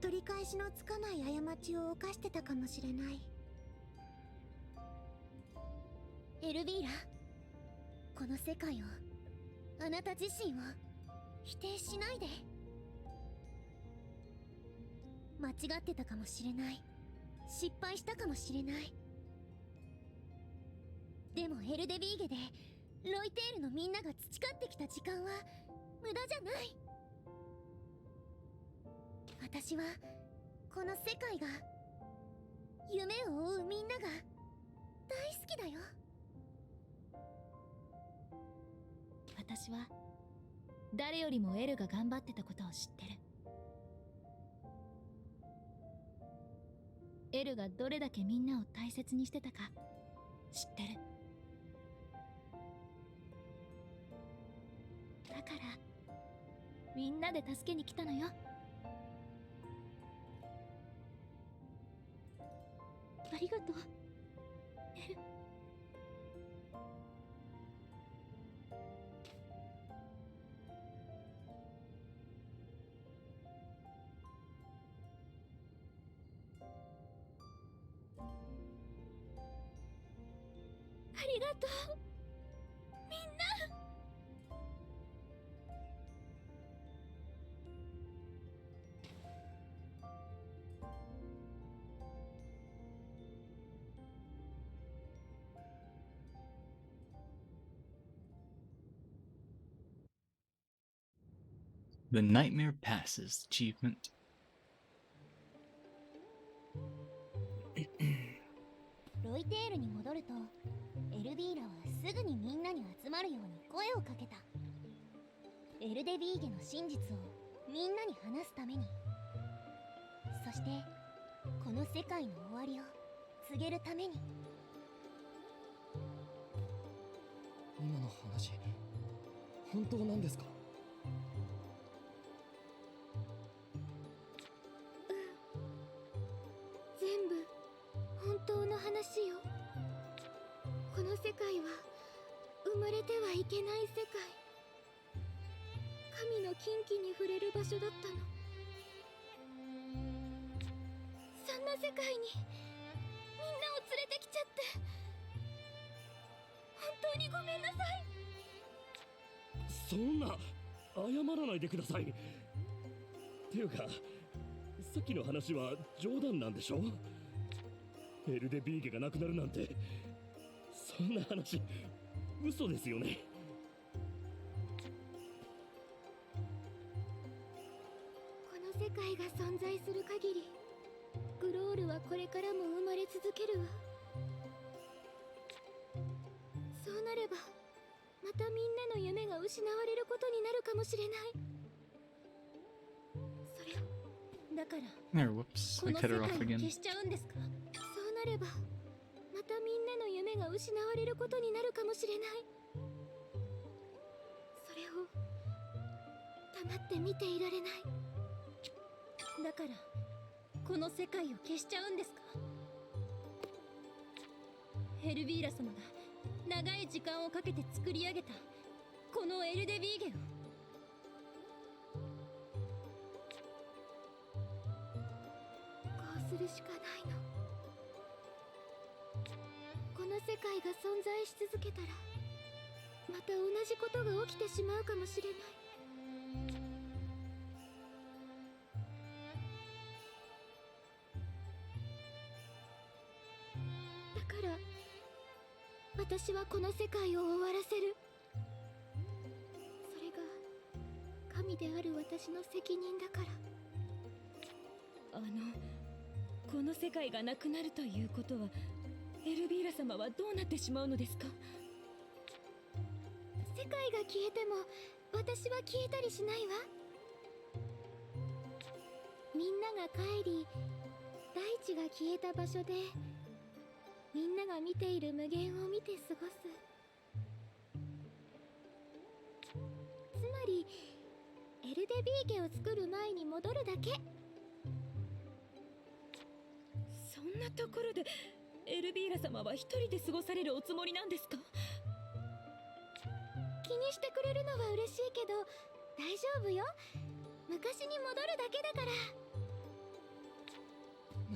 取り返しのつかない過ちを犯してたかもしれない。エルビーラ、この世界を、あなた自身を否定しないで。間違ってたかもしれない、失敗したかもしれない。でもエルデビーゲでロイテールのみんなが培ってきた時間は無駄じゃない。私はこの世界が、夢を追うみんなが大好きだよ。私は誰よりもエルが頑張ってたことを知ってる。エルがどれだけみんなを大切にしてたか知ってる。だからみんなで助けに来たのよ。ありがとう、エル。ありがとう、みんな。The Nightmare Passes achievement. ロイテールに戻ると、エルビーラはすぐにみんなに集まるように声をかけた。エルデビーゲの真実をみんなに話すために、そしてこの世界の終わりを告げるために。今の話本当なんですか？全部本当の話よ。この世界は生まれてはいけない世界、神の禁忌に触れる場所だったの。そんな世界にみんなを連れてきちゃって、本当にごめんなさい。そんな謝らないでください。っていうか、さっきの話は冗談なんでしょ？エルデビーゲがなくなるなんて、そんな話嘘ですよね。この世界が存在する限り、グロールはこれからも生まれ続けるわ。そうなればまたみんなの夢が失われることになるかもしれない。それを、だから There, whoops. こ I の cut 世 her 界 off を again. 消しちゃうんですか？そうなればまたみんなの夢が失われることになるかもしれない。それを黙って見ていられない。だからこの世界を消しちゃうんですか？ヘルビーラ様が長い時間をかけて作り上げたこのエルデビーゲを。こうするしかないの。この世界が存在し続けたら、また同じことが起きてしまうかもしれない。だから私はこの世界を終わらせる。それが神である私の責任だから。この世界がなくなるということは、エルビーラ様はどうなってしまうのですか？世界が消えても私は消えたりしないわ。みんなが帰り、大地が消えた場所でみんなが見ている無限を見て過ごす。つまりエルデビー家を作る前に戻るだけ。そんなところでエルビーラ様は一人で過ごされるおつもりなんですか？気にしてくれるのは嬉しいけど大丈夫よ。昔に戻るだけだから。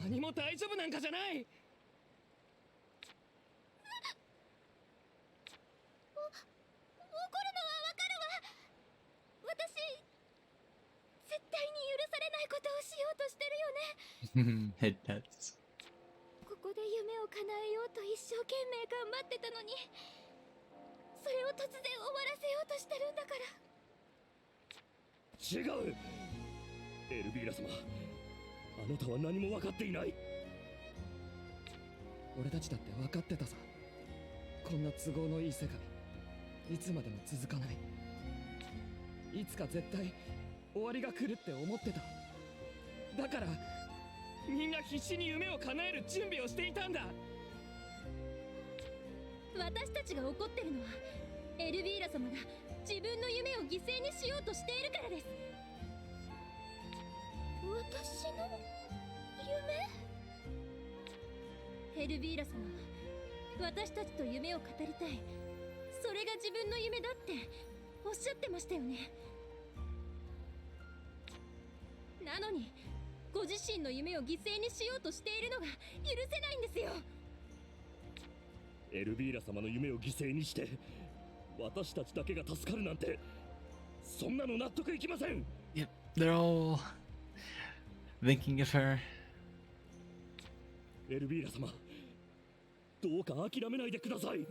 何も大丈夫なんかじゃない。怒るのはわかるわ。私絶対に許されないことをしようとしてるよね。It does. ここで夢を叶えようと一生懸命頑張ってたのに、それを突然終わらせようとしてるんだから。違う。エルビーラ様、あなたは何も分かっていない。俺たちだって分かってたさ。こんな都合のいい世界いつまでも続かない。いつか絶対終わりが来るって思ってた。だからみんな必死に夢を叶える準備をしていたんだ。私たちが怒ってるのはエルビーラ様が自分の夢を犠牲にしようとしているからです。私のエルビーラ様は私たちと夢を語りたい、それが自分の夢だっておっしゃってましたよね。なのにご自身の夢を犠牲にしようとしているのが許せないんですよ。エルビーラ様の夢を犠牲にして私たちだけが助かるなんて、そんなの納得いきません。 Yep, they're all thinking of her. エルビーラ様、どうか諦めないでください。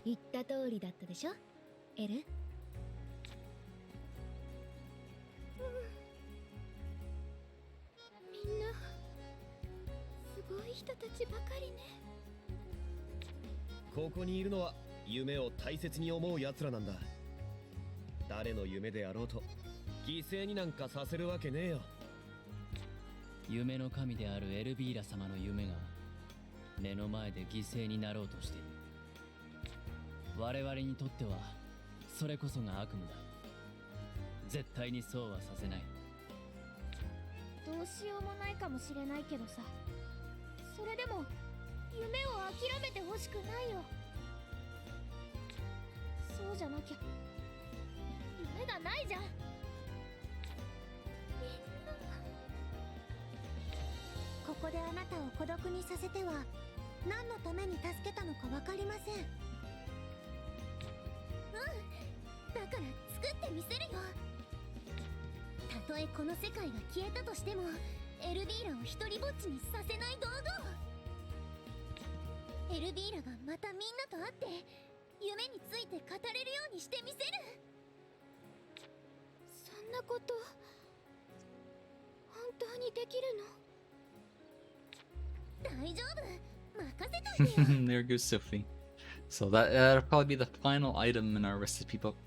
言った通りだったでしょ、エル。みんなすごい人たちばかりね。ここにいるのは夢を大切に思う奴らなんだ。誰の夢であろうと犠牲になんかさせるわけねえよ。夢の神であるエルビーラ様の夢が目の前で犠牲になろうとしている。我々にとってはそれこそが悪夢だ。絶対にそうはさせない。どうしようもないかもしれないけどさ、それでも夢を諦めてほしくないよ。そうじゃなきゃ夢がないじゃん。ここであなたを孤独にさせては何のために助けたのか分かりません。だから作ってみせるよ。たとえこの世界が消えたとしてもエルビーラを一人ぼっちにさせない道具を。エルビーラがまたみんなと会って夢について語れるようにしてみせる。そんなこと本当にできるの？大丈夫、任せといてよ。There goes Sophie. So that'll probably be the final item in our recipe book.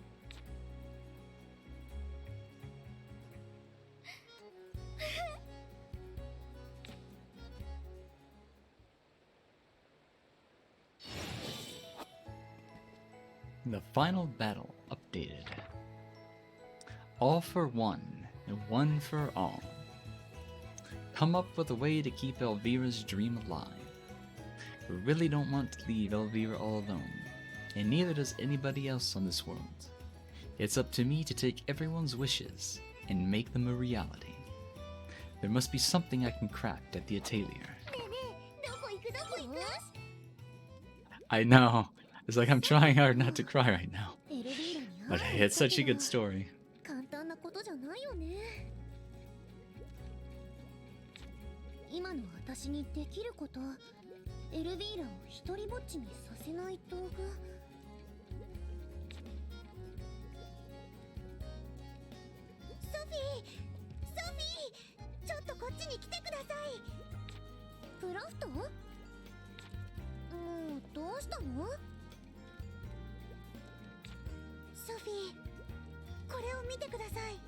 The final battle updated. All for one, and one for all. Come up with a way to keep Elvira's dream alive. We really don't want to leave Elvira all alone, and neither does anybody else on this world. It's up to me to take everyone's wishes and make them a reality. There must be something I can craft at the Atelier. ねえねえ、どこ行くどこ行く？ I know. It's like I'm trying hard not to cry right now. エルビーラに But 会 hey, it's such a good story. 簡単なことじゃないよね。今の私にできること、エルビーラを一人ぼっちにさせない道具。ちょっとこっちに来てください。クラフト？もうどうしたの？ソフィー、これを見てください。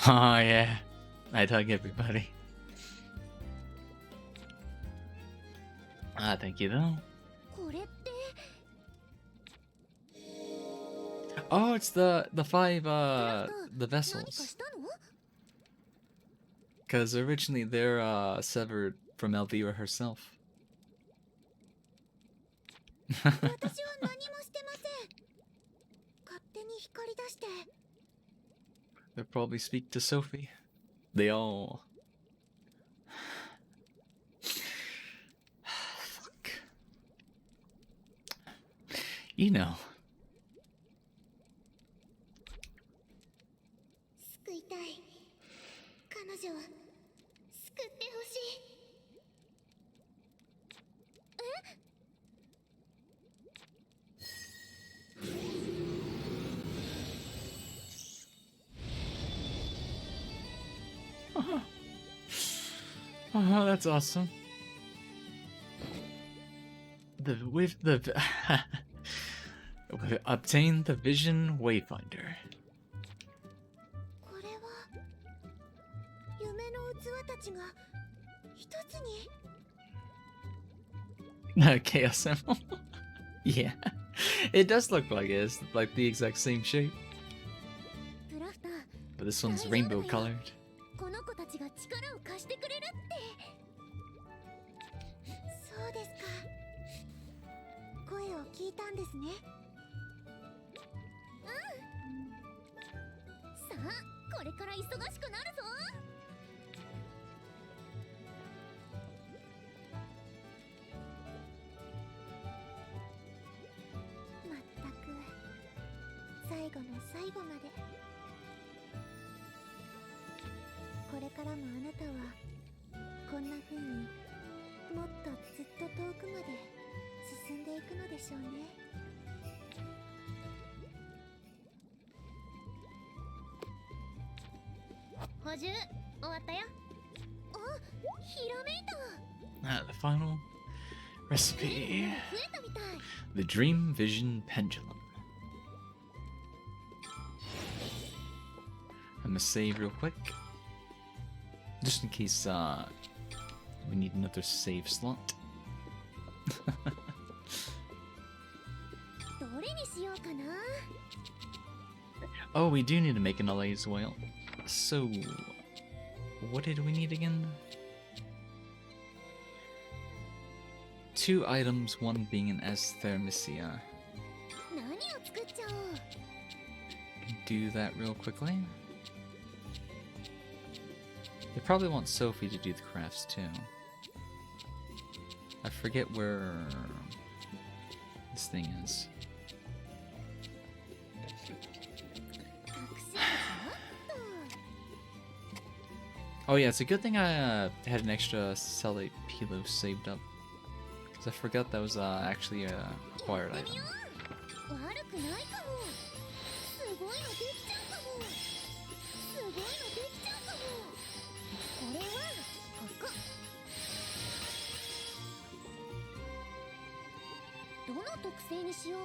Oh yeah, I hug everybody. Ah, thank you though. これって Oh, it's the five the 何か vessels. したの？ Because originally they're severed from Elvira herself. 私は何もしてません。勝手に光り出して。 They'll probably speak to Sophie. They all. Fuck. You know. 救いたい。彼女を救ってほしい。 Oh, that's awesome. With the obtain the vision wayfinder. これは夢の器たちが一つに。 Chaos Emerald. Yeah, it does look like it. It's like the exact same shape, クラフター、 but this one's rainbow colored. この子たちが力を貸してくれるって。そうですか。声を聞いたんですね。うん。さあ、これから忙しくなるぞ。まったく最後の最後まで。これからもあなたはこんな風にもっとずっと遠くまで進んでいくのでしょうね。補充終わったよ。あ、ひらめいた。 The final recipe. 増えたみたい。 The Dream Vision Pendulum. I'm gonna save real quick. Just in case we need another save slot. どれにしようかな。 Oh, we do need to make another as well. So, what did we need again? 2 items, one being an S Thermisia. 何を作っちゃおう。 Do that real quickly. They probably want Sophie to do the crafts too. I forget where this thing is. 隠し味はっと。 Oh yeah, it's a good thing I had an extra Cellate Pilo saved up. Because I forgot that was actually a required やってみ item. よう。悪くないかも。すごいのできちゃうかも。すごいのできちゃうかも。これはここ。どの特性にしよう。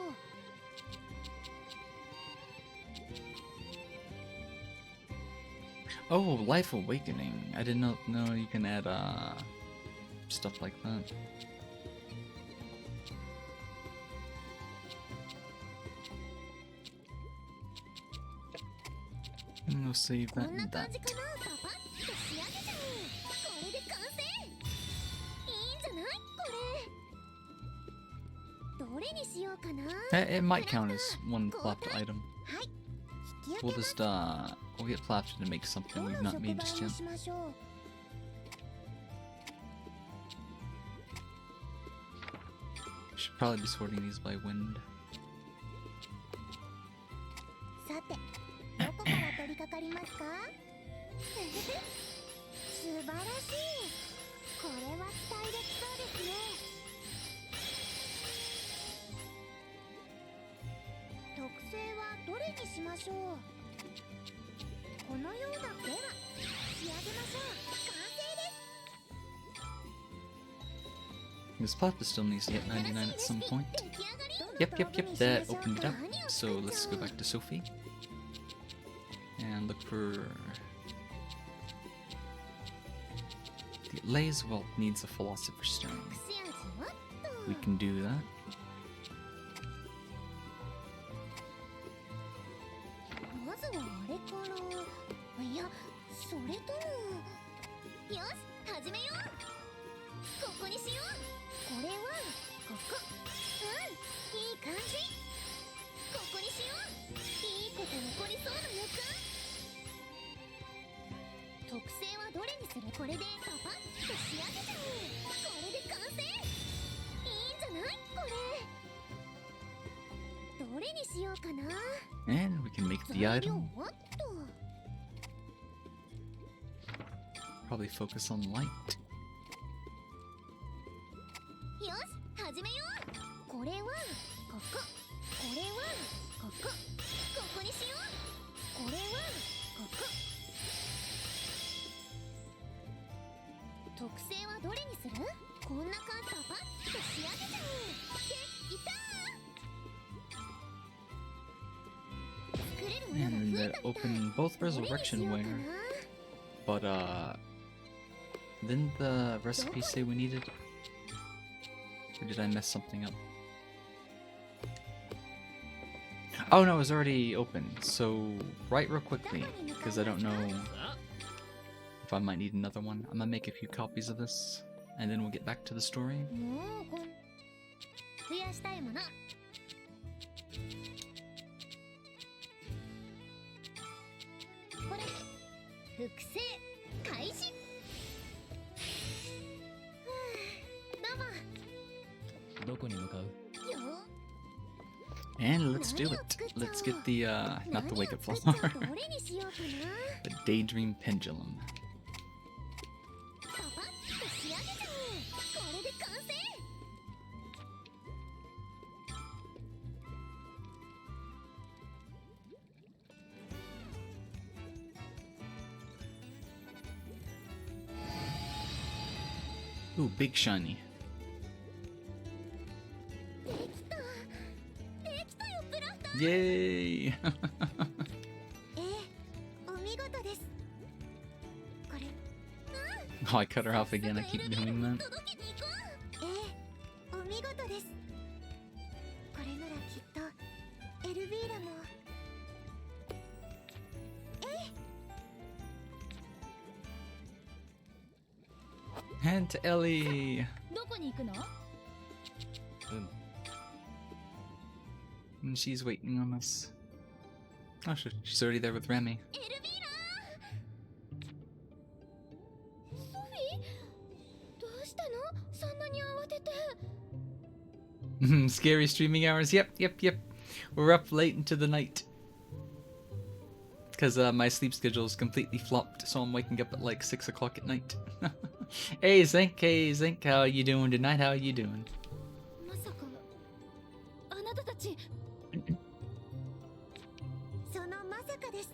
Oh, Life Awakening. I did not know you can add stuff like that. I'm gonna save こ that んな and 感 that. じかな。パパッと仕上げちゃおう。これで完成。いいんじゃないこれ。どれにしようかな。 It might count as one plopped item. はい。引き We'll 当てます。 just we'll get plotted to make something ど we've の not 触 made 媒 just に yet. しましょう。 Should probably be sorting these by wind. さて、どこから取り掛かりますか？素晴らしい。これは期待できそうですね。特性はどれにしましょう。ここのようなでは仕上げましょう。完成です。 This Papa still needs to get 99 at some point. Yep, that opened it up. So let's go back to Sophie. And look for... The Lay's Vault needs a Philosopher's Stone. 隠し味はっと We can do that. まずはあれから、いやそれとも、よし始めよう。ここにしよう。これはここ。いい感じ。ここにしよう。いいこと起こりそうな予感。特性はどれにする？これでパパッと仕上げちゃう。これで完成。いいんじゃないこれ。どれにしようかな。 And we can make the 材料 item. はっと。 Probably focus on light. よし始めよう。これはここ。これはここ。ここにしよう。これはここ。特性はどれにする？こんな感じ。パパッと仕上げちゃう。できたー。作れるものが And 増え that たみたい。 opened both どれにし Resurrection ようか Ware. な。 But didn't the recipe say we needed? Or did I mess something up? Oh no, it was already open. So write real quickly, because I don't know さあ if I might need another one. I'm gonna make a few copies of this, and then we'll get back to the story. もうこん増やしたいもの。これ複製開始。どうも。どこに向かう？よ And let's do it. Let's get the not the wake up flower, 何を作っちゃう？どれにしようかな。 the daydream pendulum. パパッと仕上げちゃう。これで完成。 Ooh, big shiny. できた。できたよプラフター。 Yay! ええ、お見事です。これ Oh, I cut her off again. I keep doing that. 届けに行こう。ええ、お見事です。これならきっとエルビーラも。 And to Ellie. どこに行くの？ And she's waiting on us. Oh, she's already there with Remy. エルビーラソフィー、どうしたの？そんなに慌てて。 Scary streaming hours. Yep. We're up late into the night. Because my sleep schedule is completely flopped, so I'm waking up at like 6 o'clock at night. Hey Zink, how you doing tonight? How you doing? まさかあなたたち。そのまさかです。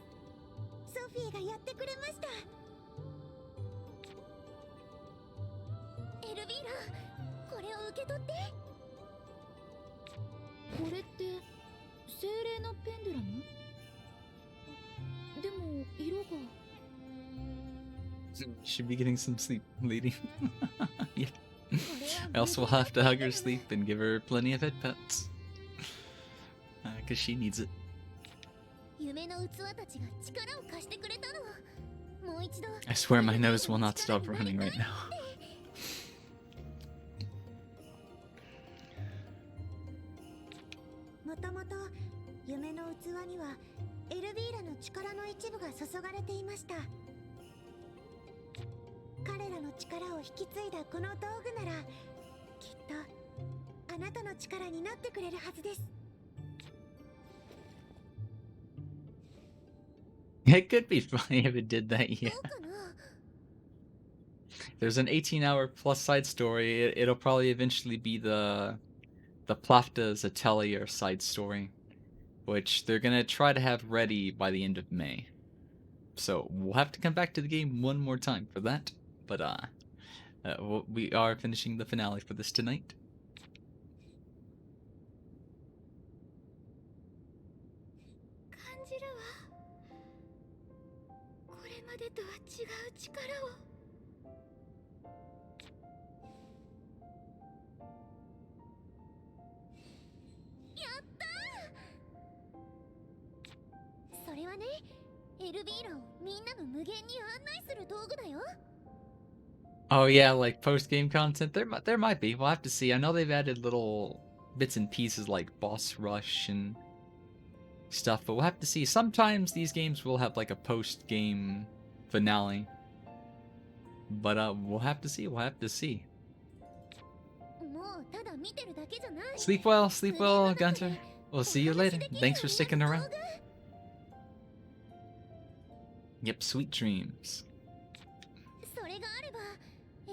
ソフィーがやってくれました。エルビーラ、これを受け取って。これって精霊のペンデュラム？でも色が。 Should be getting some sleep, lady. Yeah. これ I は also will have to hug her sleep and give her plenty of head pets. Because she needs it. 夢の器たちが力を貸してくれたの。もう一度。 I swear my nose will not stop running right now. もともと夢の器にはエルビーラの力の一部が注がれていました。彼らの力を引き継いだこの道具ならきっとあなたの力になってくれるはずです。 It could be funny if it did that, ど yeah. うかな。 There's an 18-hour plus side story. It'll probably eventually be the Plafta's Atelier side story, which they're gonna try to have ready by the end of May. So we'll have to come back to the game one more time for that. But we are finishing the finale for this tonight. 感じるわ。これまでとは違う力を。やったー。それはね、エルビーラをみんなの無限に案内する道具だよ。 Oh yeah, like post-game content. There might be. We'll have to see. I know they've added little bits and pieces like boss rush and stuff, but we'll have to see. Sometimes these games will have like a post-game finale. But we'll have to see. We'll have to see. もうただ見てるだけじゃない。 Sleep well, Gunter. We'll see you later. Thanks for sticking around. Yep, sweet dreams. それがあれば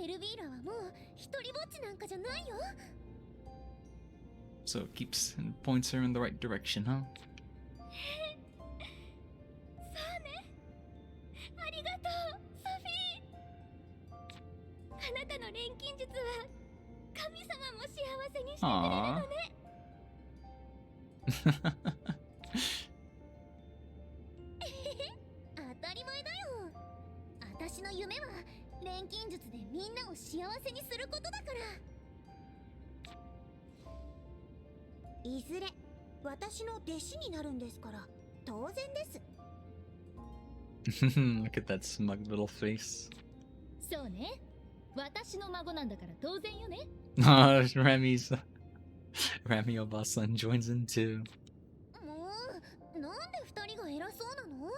エルビーラはもう一人ぼっちなんかじゃないよ。 So it keeps and points her in the right direction, huh? そうね。ありがとう、ソフィー。あなたの錬金術は神様も幸せにしてくれるのね。当たり前だよ。私の夢は錬金術でみんなを幸せにすることだから。いずれ私の弟子になるんですから当然です。 Look at that smug little face. そうね。私の孫なんだから当然よね。Remy's Remy Obasan joins in too. もうなんで二人が偉そうなの？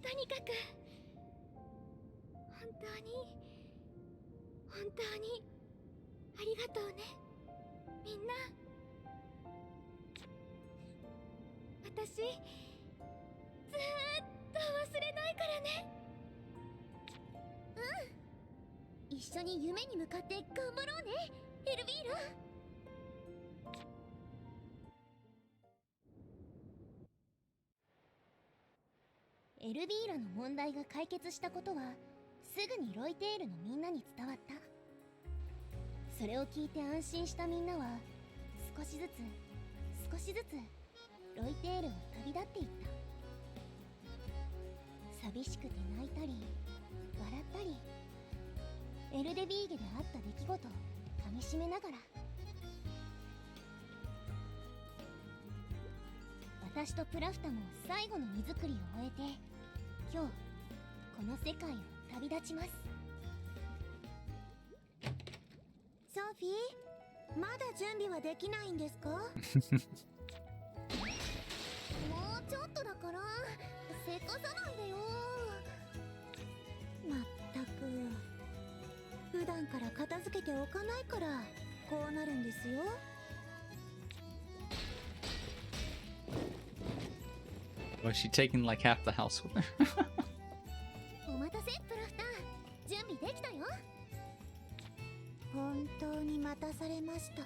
とにかく本当にありがとうね、みんな。私ずーっと忘れないからね。うん、一緒に夢に向かって頑張ろうね、エルビーラ。エルビーラの問題が解決したことはすぐにロイテールのみんなに伝わった。それを聞いて安心したみんなは少しずつロイテールを旅立っていった。寂しくて泣いたり笑ったり、エルデビーゲであった出来事をかみしめながら、私とプラフタも最後の荷造りを終えて今日この世界を旅立ちます。ソフィー、まだ準備はできないんですか？もうちょっとだからせかさないでよ。まったく普段から片付けておかないからこうなるんですよ。Was she taking like half the house with her? お待たせ、プラフター。準備できたよ。本当に待たされました。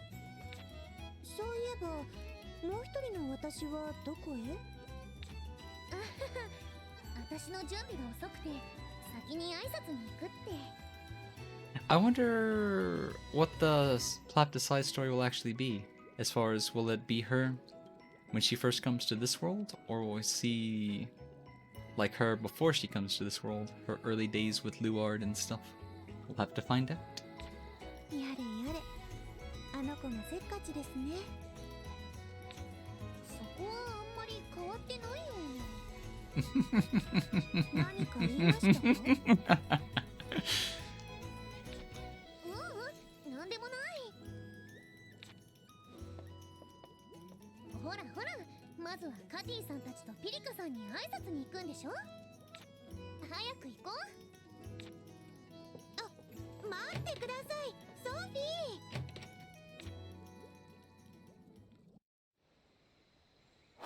そういえばもう一人の私はどこへ？私の準備が遅くて先に挨拶に行くって。 I wonder what the plot to side story will actually be. As far as, will it be her when she first comes to this world, or will we see like her before she comes to this world, her early days with Luard and stuff? We'll have to find out. やれやれ、あの子がせっかちですね。そこはあんまり変わってないよ。何か言いましたなんでもない。ほらほら、まずはカティさんたちとピリカさんに挨拶に行くんでしょ。早く行こう。待ってください、ソフィ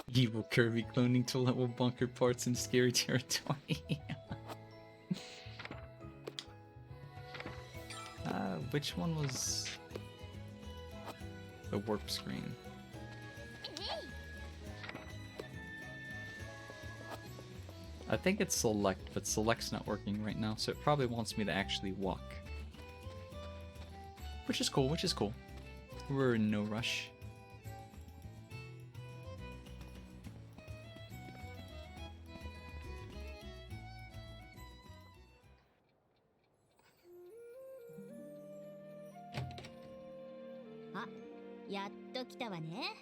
ー。Evil Kirby cloning to level bunker parts in scary territory. Which one was the warp screen? I think it's select, but select's not working right now, so it probably wants me to actually walk. Which is cool, which is cool. We're in no rush. Ah, やっと来たわね。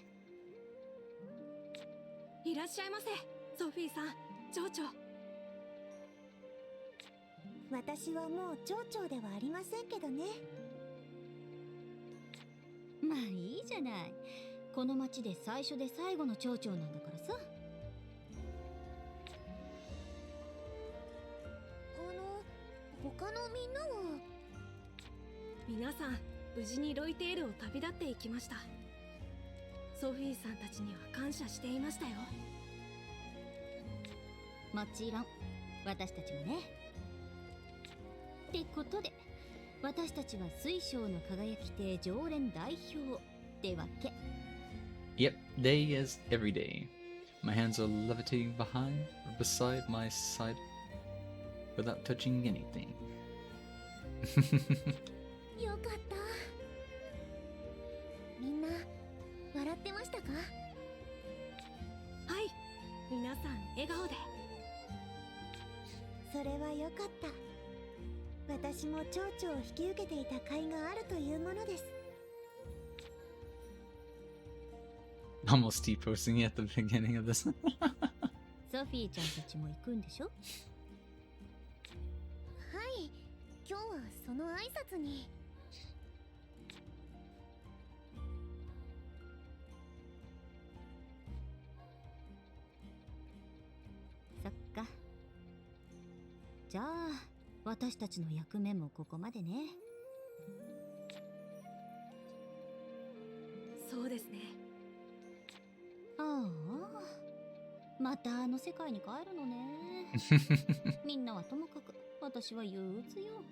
いらっしゃいませ、ソフィーさん、町長。私はもう町長ではありませんけどね。まあいいじゃない。この町で最初で最後の町長なんだからさ。他のみんなは。皆さん無事にロイテールを旅立っていきました。ソフィーさんたちには感謝していましたよ。もちろん私たちもね。ってことで私たちは水晶の輝き亭常連代表ってわけ。 Yep, day as every day. My hands are levitating behind or beside my side without touching anything. よかった。みんな笑ってましたか？はい、皆さん笑顔で。それはよかった。私も町長を引き受けていた甲斐があるというものです。Almost T-posting at the beginning of this. ソフィーちゃんたちも行くんでしょ？はい、今日はその挨拶に。そっか。じゃあ私たちの役目もここまでね。そうですね。ああ、またあの世界に帰るのね。みんなはともかく私は憂鬱よ。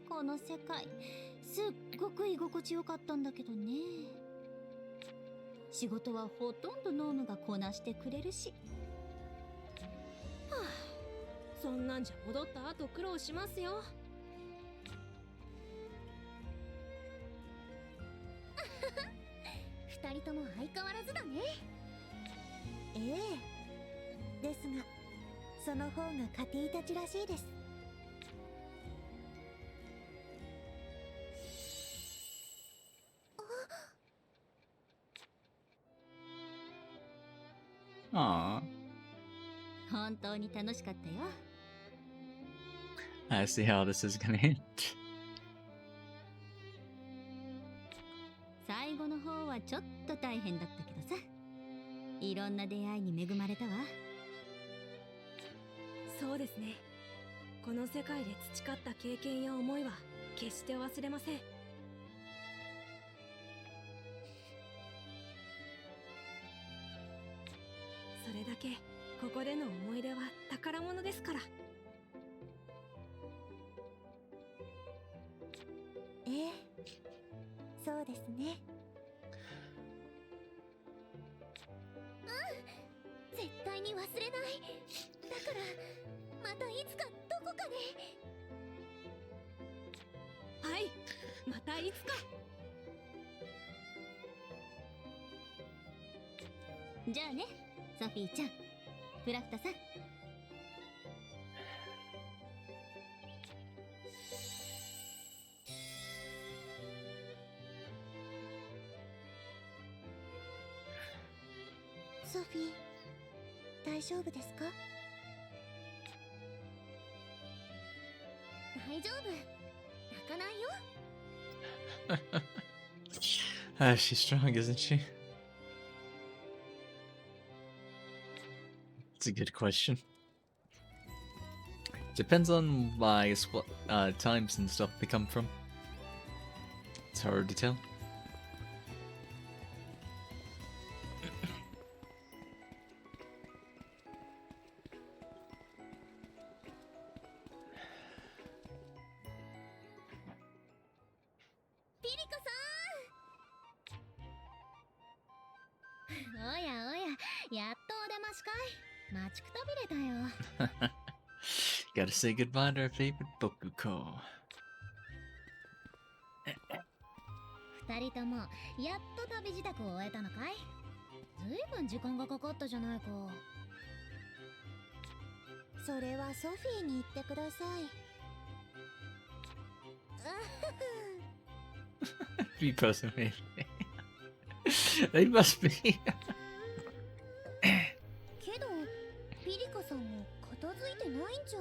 この世界すっごく居心地よかったんだけどね。仕事はほとんどノームがこなしてくれるし。はあ、そんなんじゃ戻った後苦労しますよ。二人とも相変わらずだね。ええ、ですがその方がカティたちらしいです。Aww. 本当に楽しかったよ。I see how this is gonna end. 最後の方はちょっと大変だったけどさ。いろんな出会いに恵まれたわ。そうですね。この世界で培った経験や思いは決して忘れません。それだけここでの思い出は宝物ですから。ええ、そうですね。絶対に忘れない。だからまたいつかどこかで。はい、またいつか。じゃあね、ソフィーちゃん、クラフトさん。ソフィー、大丈夫ですか？大丈夫。泣かないよ。She's strong, isn't she? It's a good question. Depends on, I guess, what times and stuff they come from. It's hard to tell. おやおや、やっとお出ましかい。待ちくたびれたよ。Gotta say goodbye to our favorite Bokuko. 二人ともやっと旅支度を終えたのかい。ずいぶん時間がかかったじゃないか。それはソフィーに言ってください。Be posting me. They must be. けどピリカさんも片付いてないんじゃ。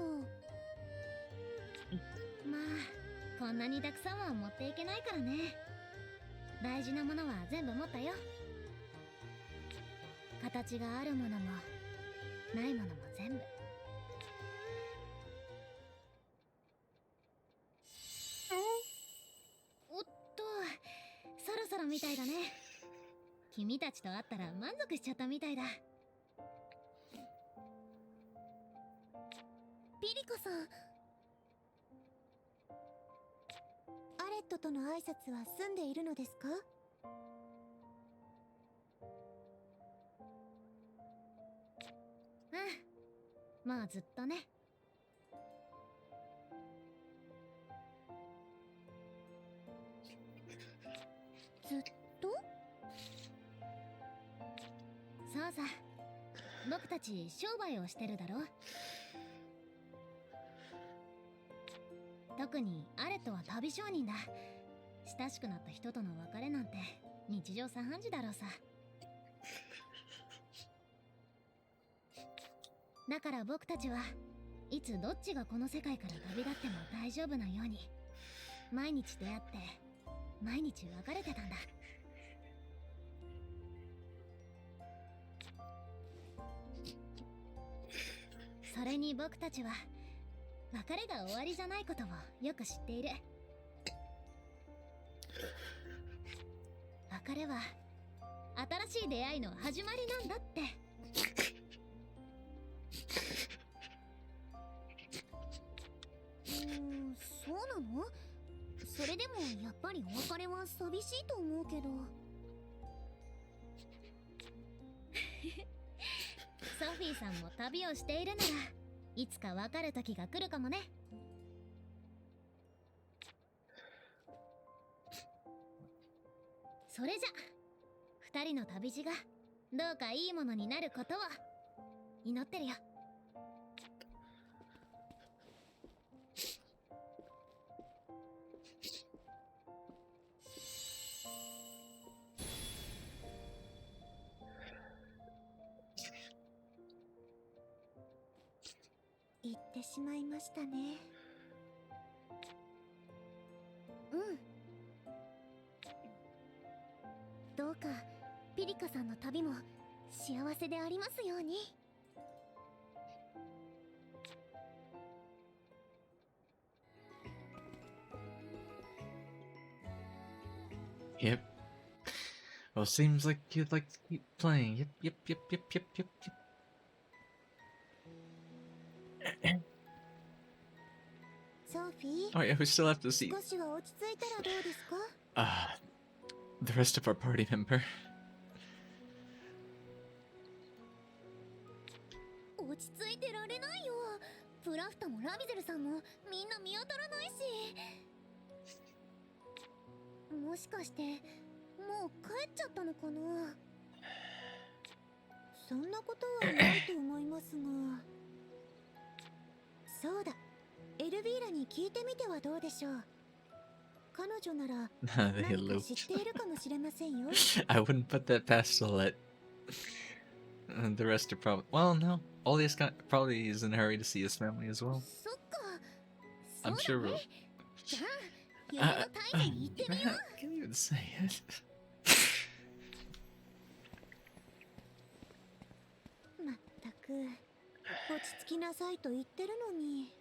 まあこんなにたくさんは持っていけないからね。大事なものは全部持ったよ。形があるものもないものも全部。おっと、そろそろみたいだね。君たちと会ったら満足しちゃったみたいだ。ピリカさん、アレットとの挨拶は済んでいるのですか？うん、もうずっとね。ずっと？そうさ、僕たち商売をしてるだろ。特にアレットは旅商人だ。親しくなった人との別れなんて日常茶飯事だろうさ。だから僕たちはいつどっちがこの世界から旅立っても大丈夫なように毎日出会って毎日別れてたんだ。それに僕たちは別れが終わりじゃないことをよく知っている。別れは新しい出会いの始まりなんだって。そうなの？それでもやっぱりお別れは寂しいと思うけど。ソフィーさんも旅をしているならいつか別れる時が来るかもね。それじゃ二人の旅路がどうかいいものになることを祈ってるよ。行ってしまいましたね。うん。どうかピリカさんの旅も幸せでありますように。Yep. Well, seems like you'd like to keep playing. Yep. ソフィー、 Oh yeah, we still have to see 少しは落ち着いたらどうですか？ the rest of our party member. 落ち着いてられないよ。プラフタもラビゼルさんもみんな見当たらないし。もしかしてもう帰っちゃったのかな。そんなことはないと思いますが。そうだ、エルビーラに聞いてみてはどうでしょう。彼女なら They 何か知っ eloped. ているかもしれませんよ。I wouldn't put that past Solette. And the rest are probably. Well, no. Olius probably is in a hurry to see his family as well. そっか。 I'm そう sure だ we'll. ね。じゃあ、夢の大樹に行ってみよう。 I can't even say it. まったく落ち着きなさいと言ってるのに。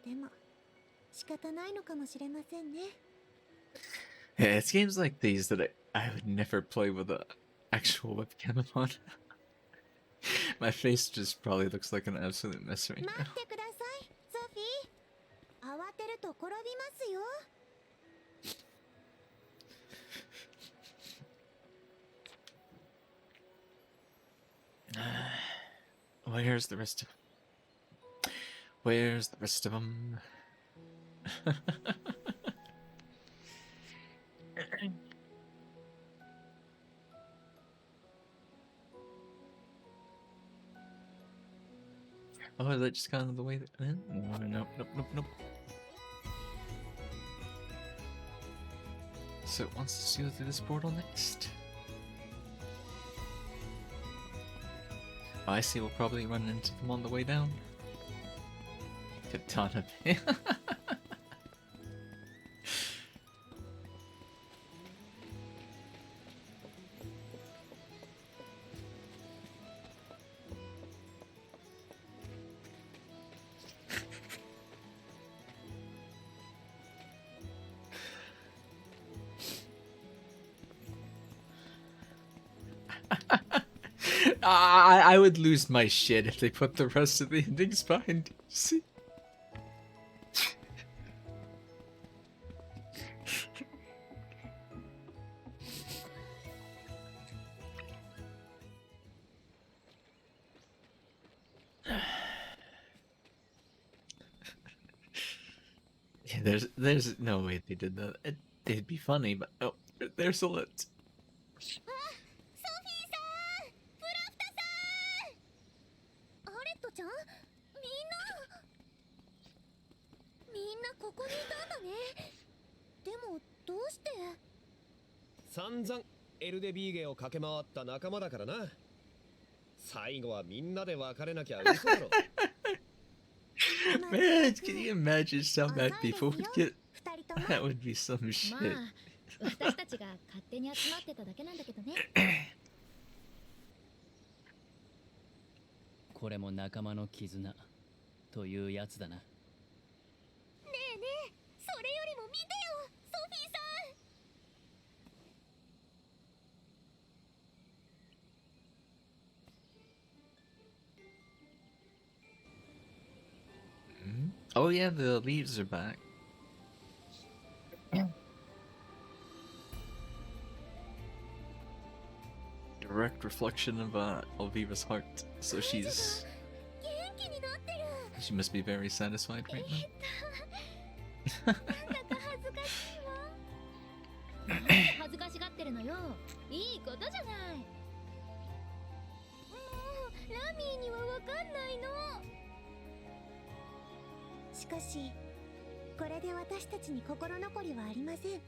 でも仕方ないのかもしれませんね。 Yeah, it's games like these that I would never play with a actual webcam on. My face just probably looks like an absolute mess right 待 now. ってください、ソフィー。慌てると転びますよ。Where's the rest of Where's the rest of them? Oh, is that just kind of the way that... No, nope, nope, nope, nope. So it wants to go through this portal next. Oh, I see, we'll probably run into them on the way down. Katana. I would lose my shit if they put the rest of the endings behind DC. Yeah, there's no way they did that. It'd be funny, but oh, there's a lit. ソフィーさん、プラフタさん。アレットちゃん、みんなここにいたんだね。でもどうして？散々エルデビーゲを駆け回った仲間だからな。最後はみんなで別れなきゃ嘘だろ。Man, can you imagine how mad people would get? That would be some ま shit. あ私たちが勝手に集まってただけなんだけどね。これも仲間の絆というやつだな。ねえねえ、それよりも見てよ、ソフィーさん。Oh yeah, the leaves are back. Direct reflection of Elvira's heart. So she 元気になってる。 must be very satisfied right now. なんだか恥ずかしいわ。恥ずかしがってるのよ。いいことじゃない。もうラミーにはわかんないの。しかしこれで私たちに心残りはありません。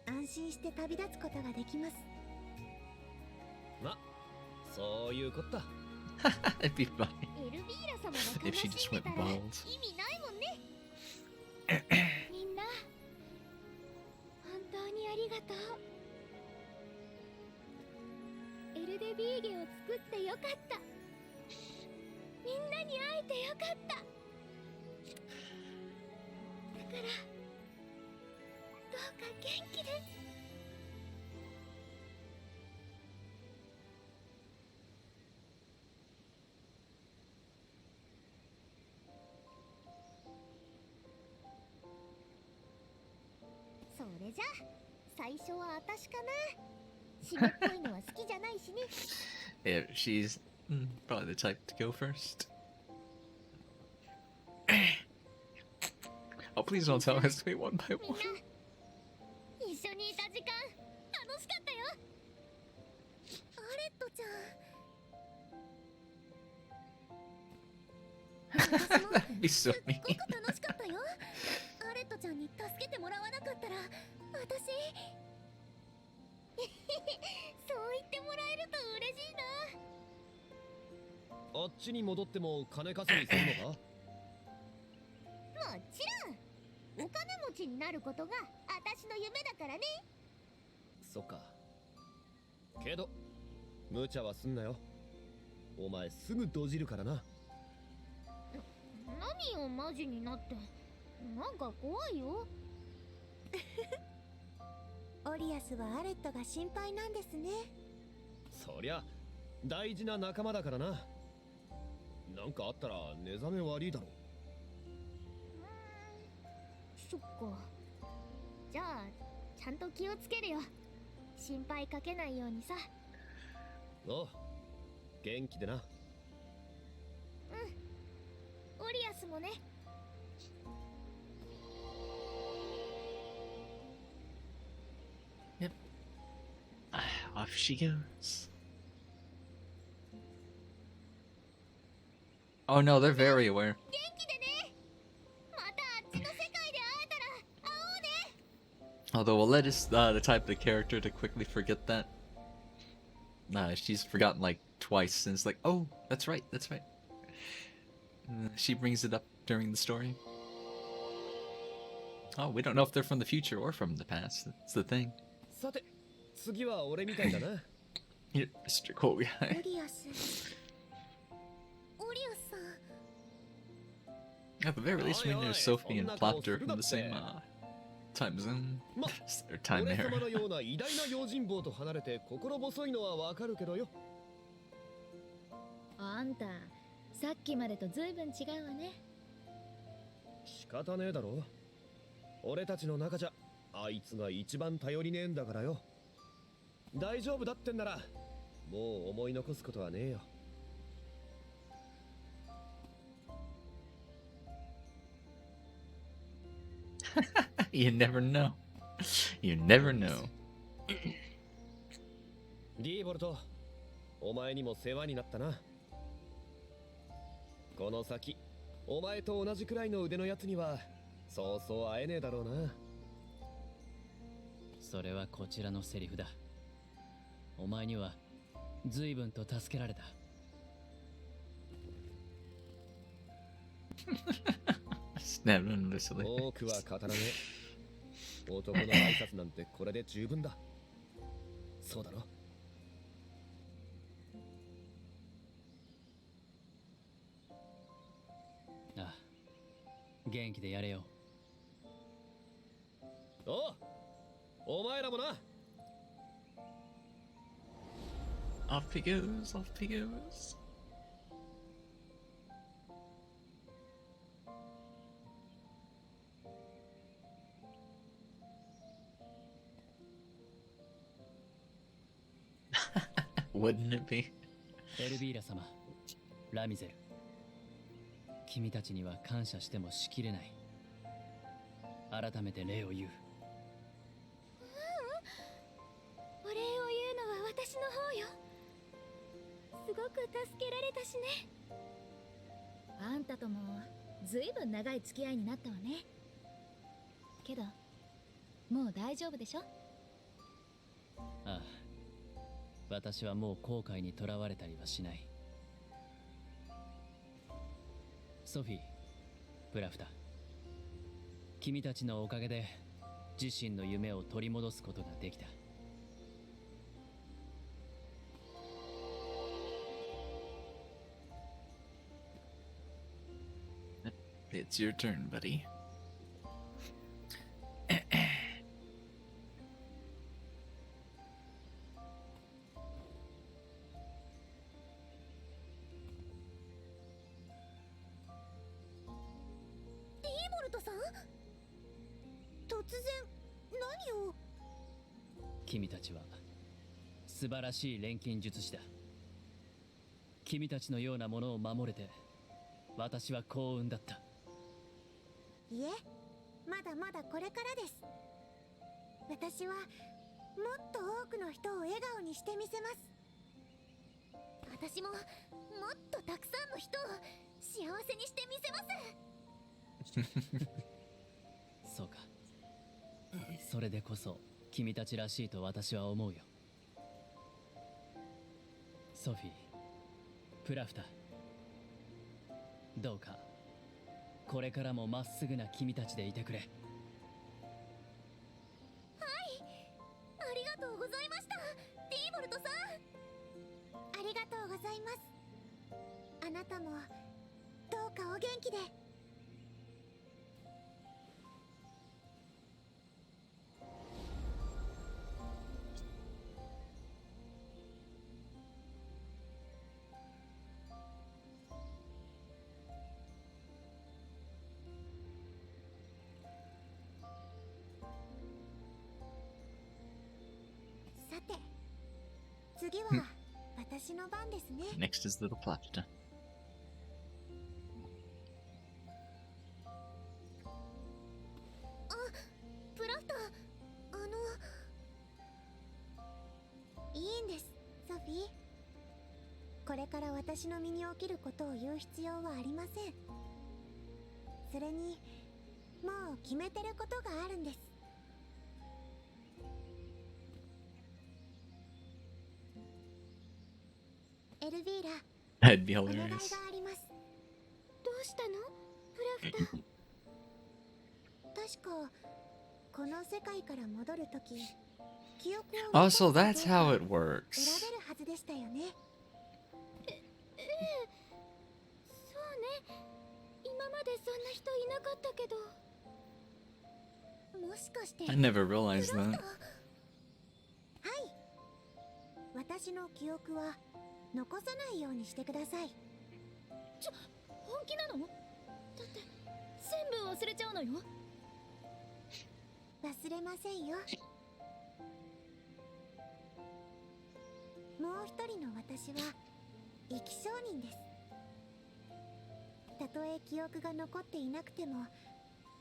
安心して旅立つことができます。ま、そういうこった。It'd be funny エルビーラ様が if 悲 she し just んで went たら bald. 意味ないもんね。みんな本当にありがとう。エルデビーゲを作ってよかった。みんなに会えてよかった。だからどうか元気で。それじゃ最初は私かな。湿っぽいのは好きじゃないしね。Yeah, she's probably the type to go first. Oh, please don't tell us to be one by みん one. な一緒にいた時間楽しかったよ。アレットちゃん。 That'd be so すっ mean. ごく楽しかったよ。アレットちゃんに助けてもらわなかったら私そう言ってもらえると嬉しいな。あっちに戻っても金稼ぎするのか？もちろんお金持ちになることが私の夢だからね。そっか。けど無茶はすんなよ。お前すぐドジるからな。何をマジになって、なんか怖いよ。オリアスはアレットが心配なんですね。そりゃ大事な仲間だからな。なんかあったら寝覚め悪いだろ。そっか。じゃあちゃんと気をつけるよ。心配かけないようにさ。おう、元気でな。オリアスもね。Yep. Off she goes. Oh no, they're very aware. 元気でね。またあっちの世界で会えたら会おうね。 Although Willette is the type of character to quickly forget that. She's forgotten like twice, and it's like, oh, that's right, that's right. She brings it up during the story. Oh, we don't know if they're from the future or from the past. That's the thing. さて、次は俺みたいだな。You're Mr. Cool guy. オリアスさん At the very least, we knew Sophie and Plopter from the same time zone. ま、 or time 俺 era. 様のような偉大な用心棒と離れて心細いのはわかるけどよ。あんた、さっきまでとずいぶん違うわね。仕方ねえだろ。俺たちの中じゃあいつが一番頼りねえんだからよ。大丈夫だってんならもう思い残すことはねえよ。You never know. You never know. ディーボルト、お前にも世話になったな。この先、お前と同じくらいの腕のやつにはそうそう会えねえだろうな。それはこちらのセリフだ。お前には随分と助けられた。Snapped him this way. 多くは語らねえ。男の挨拶なんてこれで十分だ。そうだろ。ああ、元気でやれよ。お前らもな。Off he goes, off he goes. Wouldn't it be? エルビーラ様、ラミゼル。君たちには感謝してもしきれない。改めて礼を言う。お礼を言うのは私の方よ。すごく助けられたしね。あんたともずいぶん長い付き合いになったわね。けどもう大丈夫でしょ。ああ、私はもう後悔にとらわれたりはしない。ソフィー、プラフタ、君たちのおかげで自身の夢を取り戻すことができた。It's your turn, buddy. ディーボルトさん、突然何を。君たちは素晴らしい錬金術師だ。君たちのようなものを守れて私は幸運だった。いえ、まだまだこれからです。私はもっと多くの人を笑顔にしてみせます。私ももっとたくさんの人を幸せにしてみせます。そうか。それでこそ君たちらしいと私は思うよ。ソフィー、プラフタ、どうかこれからもまっすぐな君たちでいてくれ。はい、ありがとうございました、ディーボルトさん。ありがとうございます。あなたもどうかお元気で。さて、次は私の番ですね。Next is little Plopta. ソフィー。これから私の身に起きることを言う必要はありません。それにもう決めてることがあるんです。エルビーラ、 That'd be お願いが hilarious. あります。どうしたのフラフタ。確かこの世界から戻るとき、記憶を Oh, 残 so すかどう that's か how it 選 works. べるはずでしたよね。そうね。今までそんな人いなかったけど。もしかして I never realized フラフ that. タ。はい、私の記憶は残さないようにしてください。本気なの？だって全部忘れちゃうのよ。忘れませんよ。もう一人の私は生き証人です。たとえ記憶が残っていなくても、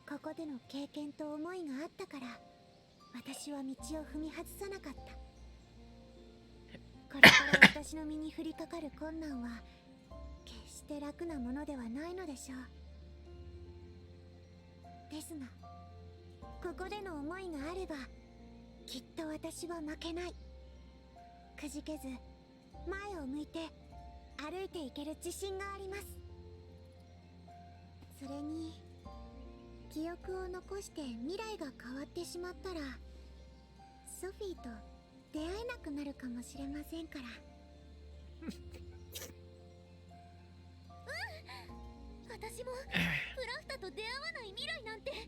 ここでの経験と思いがあったから私は道を踏み外さなかった。これから私の身に降りかかる困難は決して楽なものではないのでしょう。ですが、ここでの思いがあればきっと私は負けない。くじけず前を向いて歩いていける自信があります。それに記憶を残して未来が変わってしまったらソフィーと出会えなくなるかもしれませんから。私もフラフタと出会わない未来なんて考え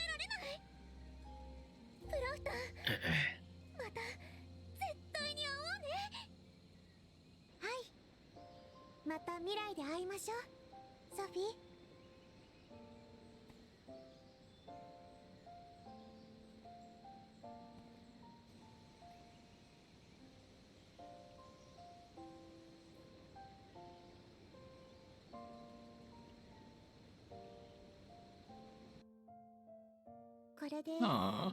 られない。フラフタ、また絶対に会おうね。はい、また未来で会いましょう、ソフィー。これで Aww.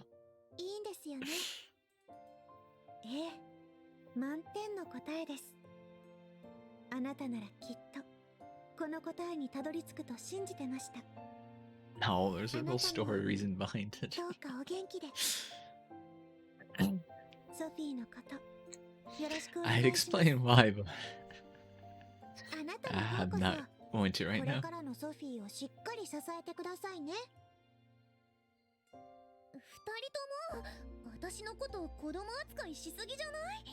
いいんですよね。ええ、満点の答えです。あなたならきっとこの答えにたどり着くと信じてました。 No, there's a real story reason behind it. どうかお元気で。ソフィーのことよろしくお願 I'd いします。 explain why, but あなたの方 I'm こそ not going to こ right れ now. からのソフィーをしっかり支えてくださいね。二人とも私のことを子供扱いしすぎじゃない？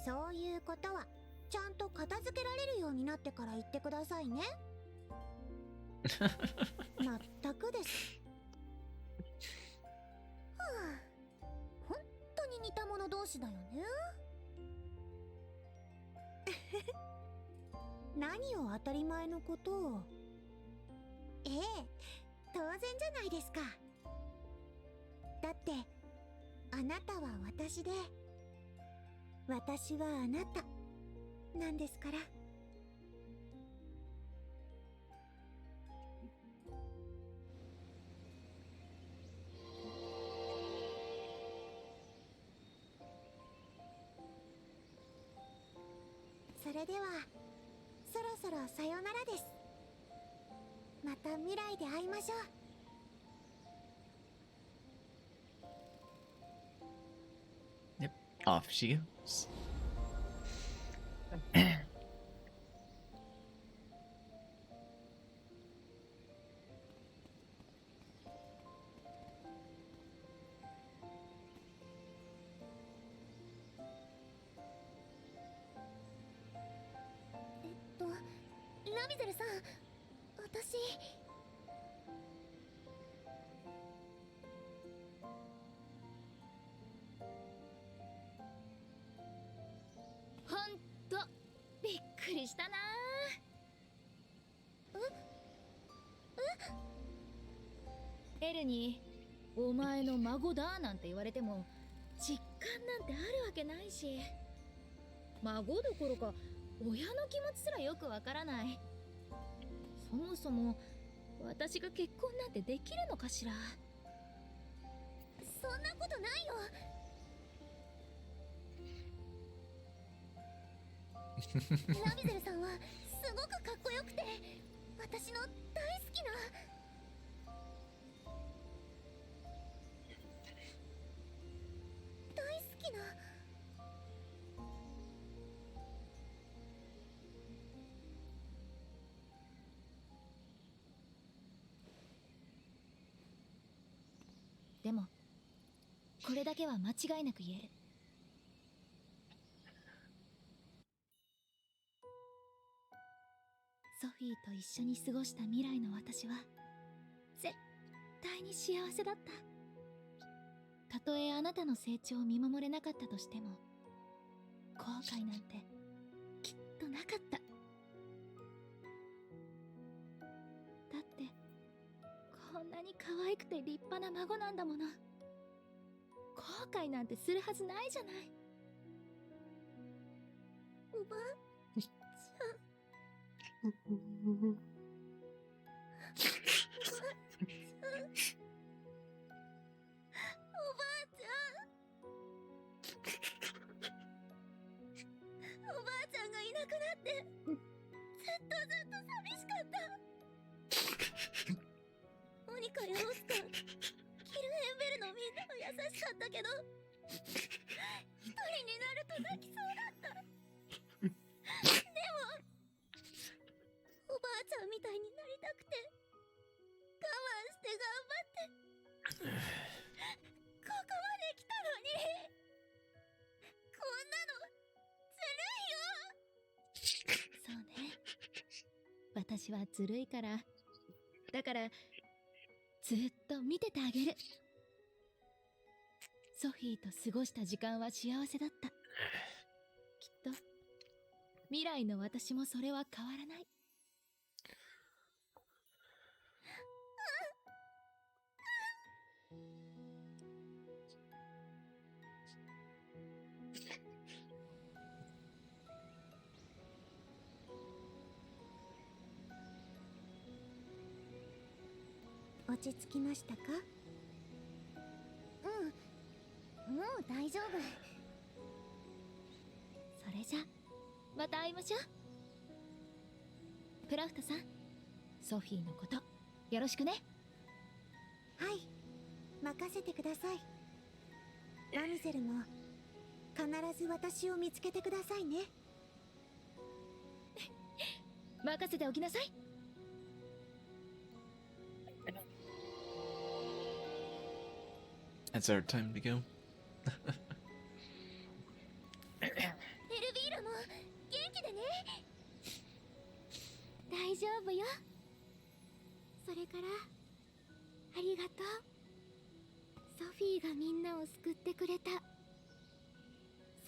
そういうことはちゃんと片付けられるようになってから言ってくださいね。まったくです。はあ、本当に似た者同士だよね。何を当たり前のことを。ええ、当然じゃないですか。だってあなたは私で私はあなたなんですから。それではそろそろさよならです。また未来で会いましょう。Off she goes. ラミゼルさん、私ほんとびっくりしたな。エルにお前の孫だなんて言われても実感なんてあるわけないし、孫どころか親の気持ちすらよくわからない。そもそも私が結婚なんてできるのかしら。そんなことないよ。ラビゼルさんはすごくかっこよくて、私の大好きな大好きな。でもこれだけは間違いなく言える。ソフィーと一緒に過ごした未来の私は絶対に幸せだった。たとえあなたの成長を見守れなかったとしても、後悔なんてきっとなかった。だってこんなに可愛くて立派な孫なんだもの。後悔なんてするはずないじゃない。おばあちゃん、おばあちゃんがいなくなってずっと寂しかった。モニカやオスカー、キルヘンベルのみんなは優しかったけど、一人になると泣きそうだった。でもおばあちゃんみたいになりたくて我慢して頑張ってここまで来たのに、こんなのそうね、私はずるいから、だからずっと見ててあげる。ソフィーと過ごした時間は幸せだった。きっと未来の私もそれは変わらない。落ち着きましたか？うん、もう大丈夫。それじゃまた会いましょう。プラフトさん、ソフィーのことよろしくね。はい、任せてください。ラミゼルも必ず私を見つけてくださいね。任せておきなさい。It's our time to go. エルビーラも元気でね。大丈夫よ。それからありがとう。ソフィーがみんなを救ってくれた。ソ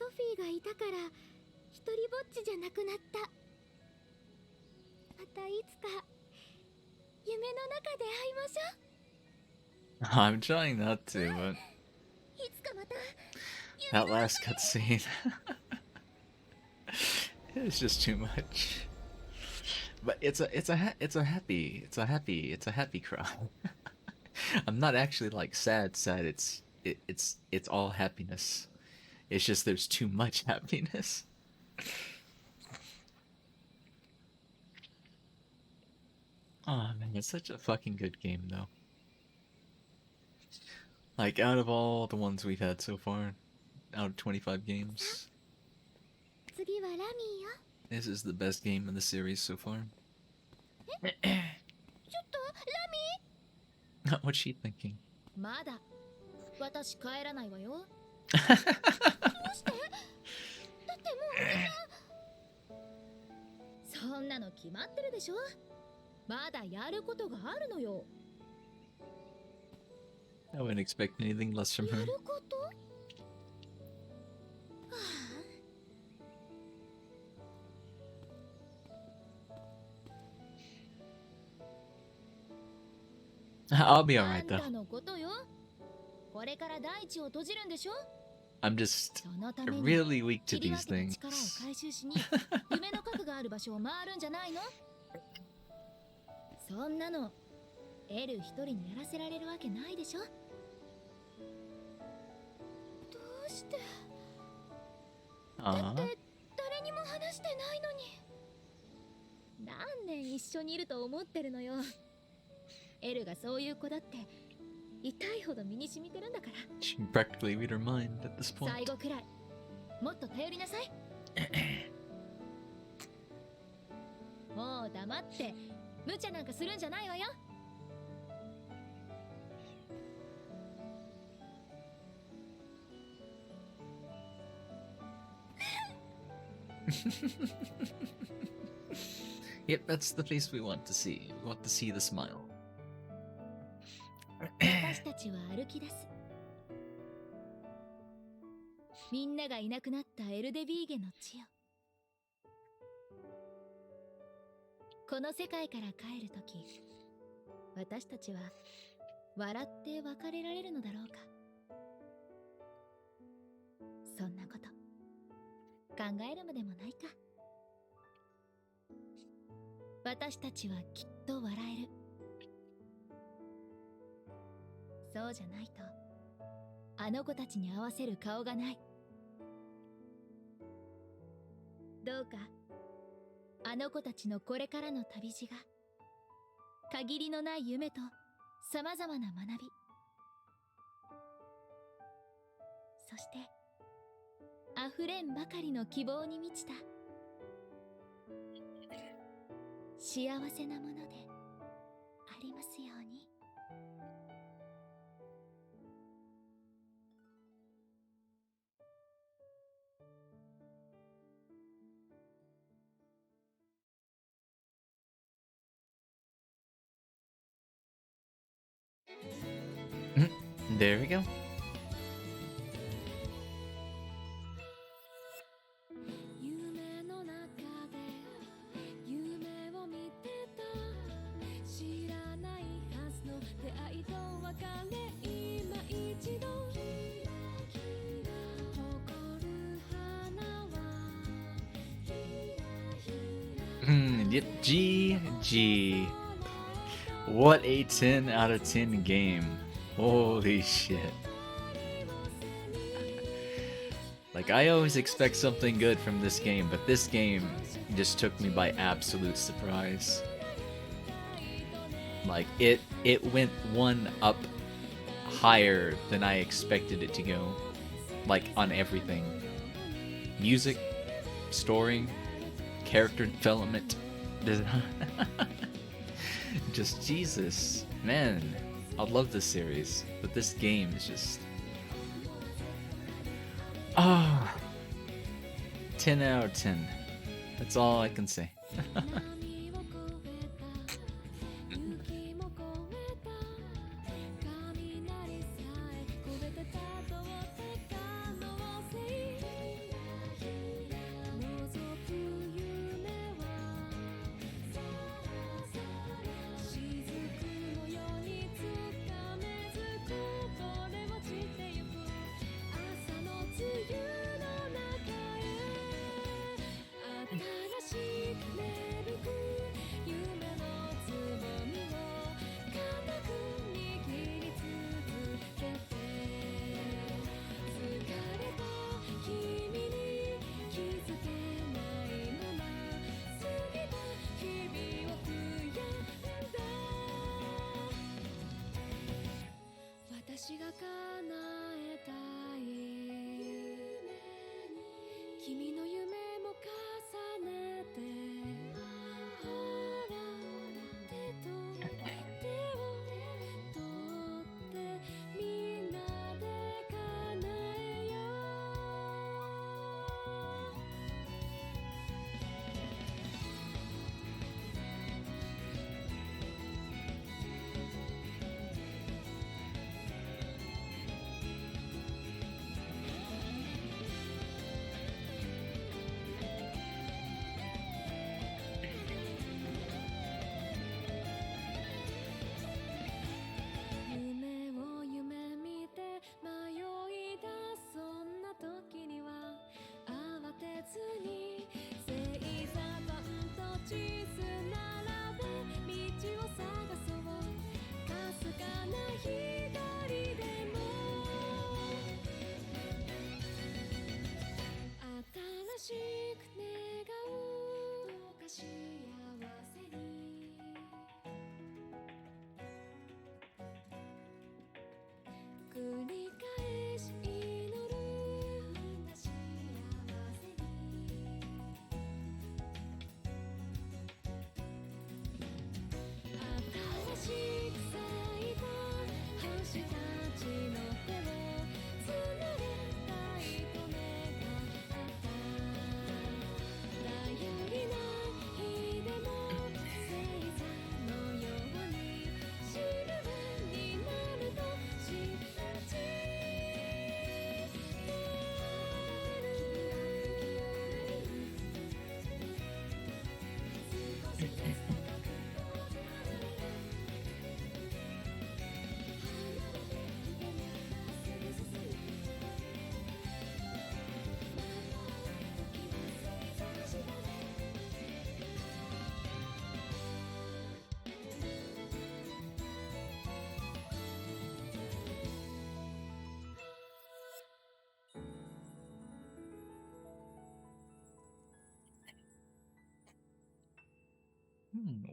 フィーがいたから一人ぼっちじゃなくなった。またいつか夢の中で会いましょう。I'm trying not to, but いつかまた that last cutscene, it was just too much. But it's a happy cry. I'm not actually like sad. It's all happiness. It's just there's too much happiness. Oh man, it's such a fucking good game though. Like out of all the ones we've had so far, out of 25 games, 次はラミーよ。 this is the best game in the series so far. ちょっとラミ What's she thinking? ー、まだ私帰らないわよ。だってもうそんなの決まってるでしょ。まだやることがあるのよ。 I wouldn't expect anything less from や her. ること？はあ、 I'll be あ alright ん though. たのことよ。これから大地を閉じるんでしょ。 I'm just そのために really weak to 切り these 分けた things. 力を回収しに夢の核がある場所を回るんじゃないの。そんなのエル一人にやらせられるわけないでしょ。どうして？だ Aw. って誰にも話してない年一緒にいると思ってるのよ。エルがそういう子だって痛いほど身に染みてるんだから。 She can practically read her mind at this 最 point. 後くらいもっと頼りなさい。もう黙って無茶なんかするんじゃないわよ。Yep, that's the face we want to see. We want to see the smile. 私たちは歩き出す。みんながいなくなったエルデビーゲの地よ。この世界から帰るとき、私たちは笑って別れられるのだろうか。そんなこと考えるまでもないか。私たちはきっと笑える。そうじゃないとあの子たちに合わせる顔がない。どうかあの子たちのこれからの旅路が限りのない夢と様々な学び、そして溢れんばかりの希望に満ちた幸せなものでありますように。There we go. 夢の中で夢を見てた。知らないはずの出会いと別れ、今一度誇る花は Yep, GG. What a 10 out of 10 game. Holy shit. Like, I always expect something good from this game, but this game just took me by absolute surprise. Like, it went one up higher than I expected it to go. Like, on everything. Music, story, character development. Just Jesus. Man, I love this series, but this game is just... Ah, 10 out of 10. That's all I can say. 私が叶えたい君の夢も重ねて、ほら手と手を取ってみんなで叶えよ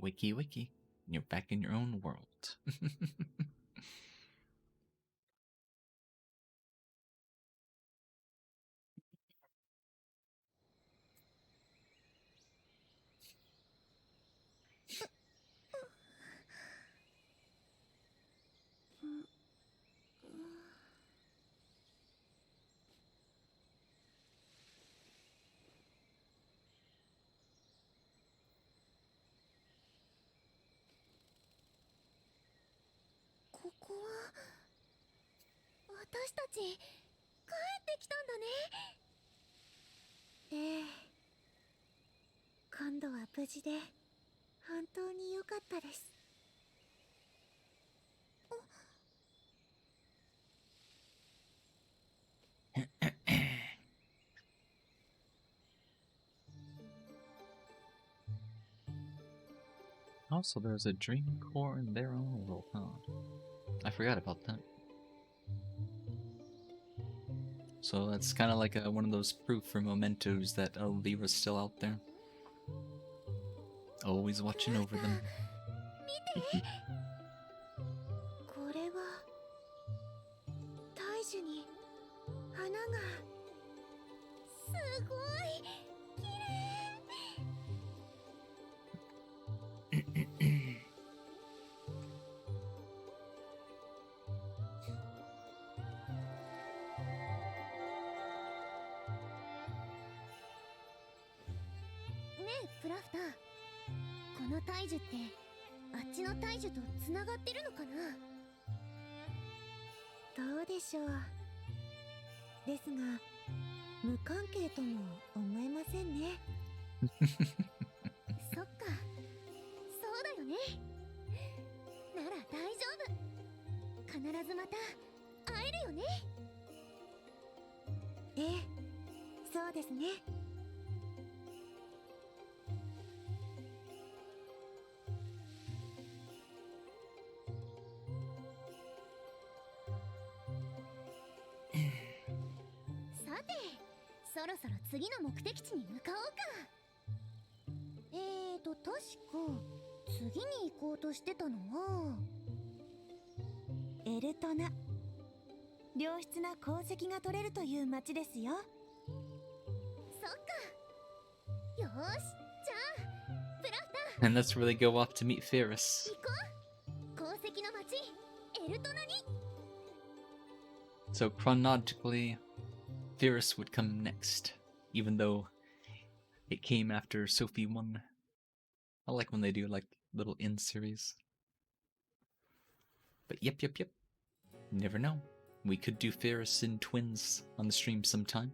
Wiki wiki. You're back in your own world.ここは私たち帰ってきたんだね。ええ、今度は無事で本当に良かったです。Also, there's a dream core in their own world, huh? I forgot about that. So that's kind of like one of those proof for mementos that Elvira's still out there. Always watching over them. 見てこれは大樹に花がすごい綺麗。ねえプラフター、この大樹ってあっちの大樹とつながってるのかな。どうでしょう。ですが無関係とも思えませんね。そっか、そうだよね。なら大丈夫、必ずまた会えるよね。ええ、そうですね。さて、そろそろ次の目的地に向かおうか。確か次に行こうとしてたのはエルトナ。良質な鉱石が取れるという町ですよ。そっか。よーし、じゃあプラフター And that's where they go off to meet Ferris. 行こう。鉱石の町エルトナに。 So chronologically, Ferris would come next, even though it came after Sophie 1. I like when they do like little in series. But yep. You never know. We could do Ferris in twins on the stream sometime.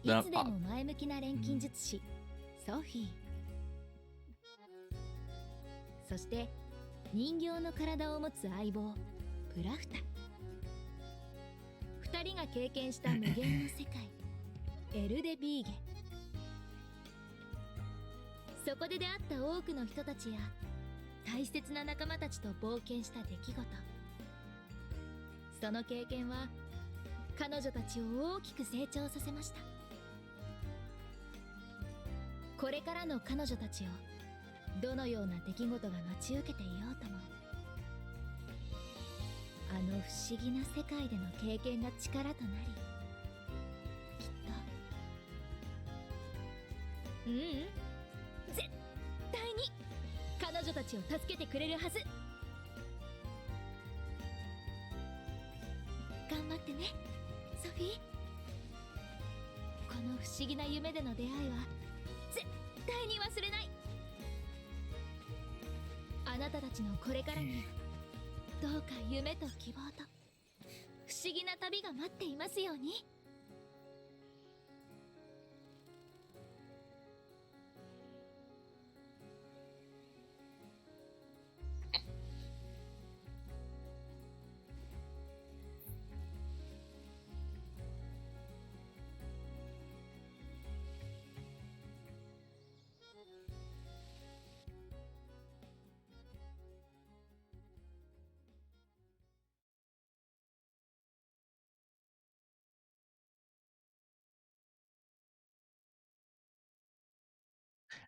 いつでも前向きな錬金術師、ソフィー。そして人形の体を持つ相棒、プラフタ。二人が経験した無限の世界、エルデビーゲ。そこで出会った多くの人たちや大切な仲間たちと冒険した出来事。その経験は彼女たちを大きく成長させました。これからの彼女たちをどのような出来事が待ち受けていようとも、あの不思議な世界での経験が力となり、きっと絶対に彼女たちを助けてくれるはず。頑張ってね、ソフィー。この不思議な夢での出会いは絶対に忘れない。あなたたちのこれからにどうか夢と希望と不思議な旅が待っていますように。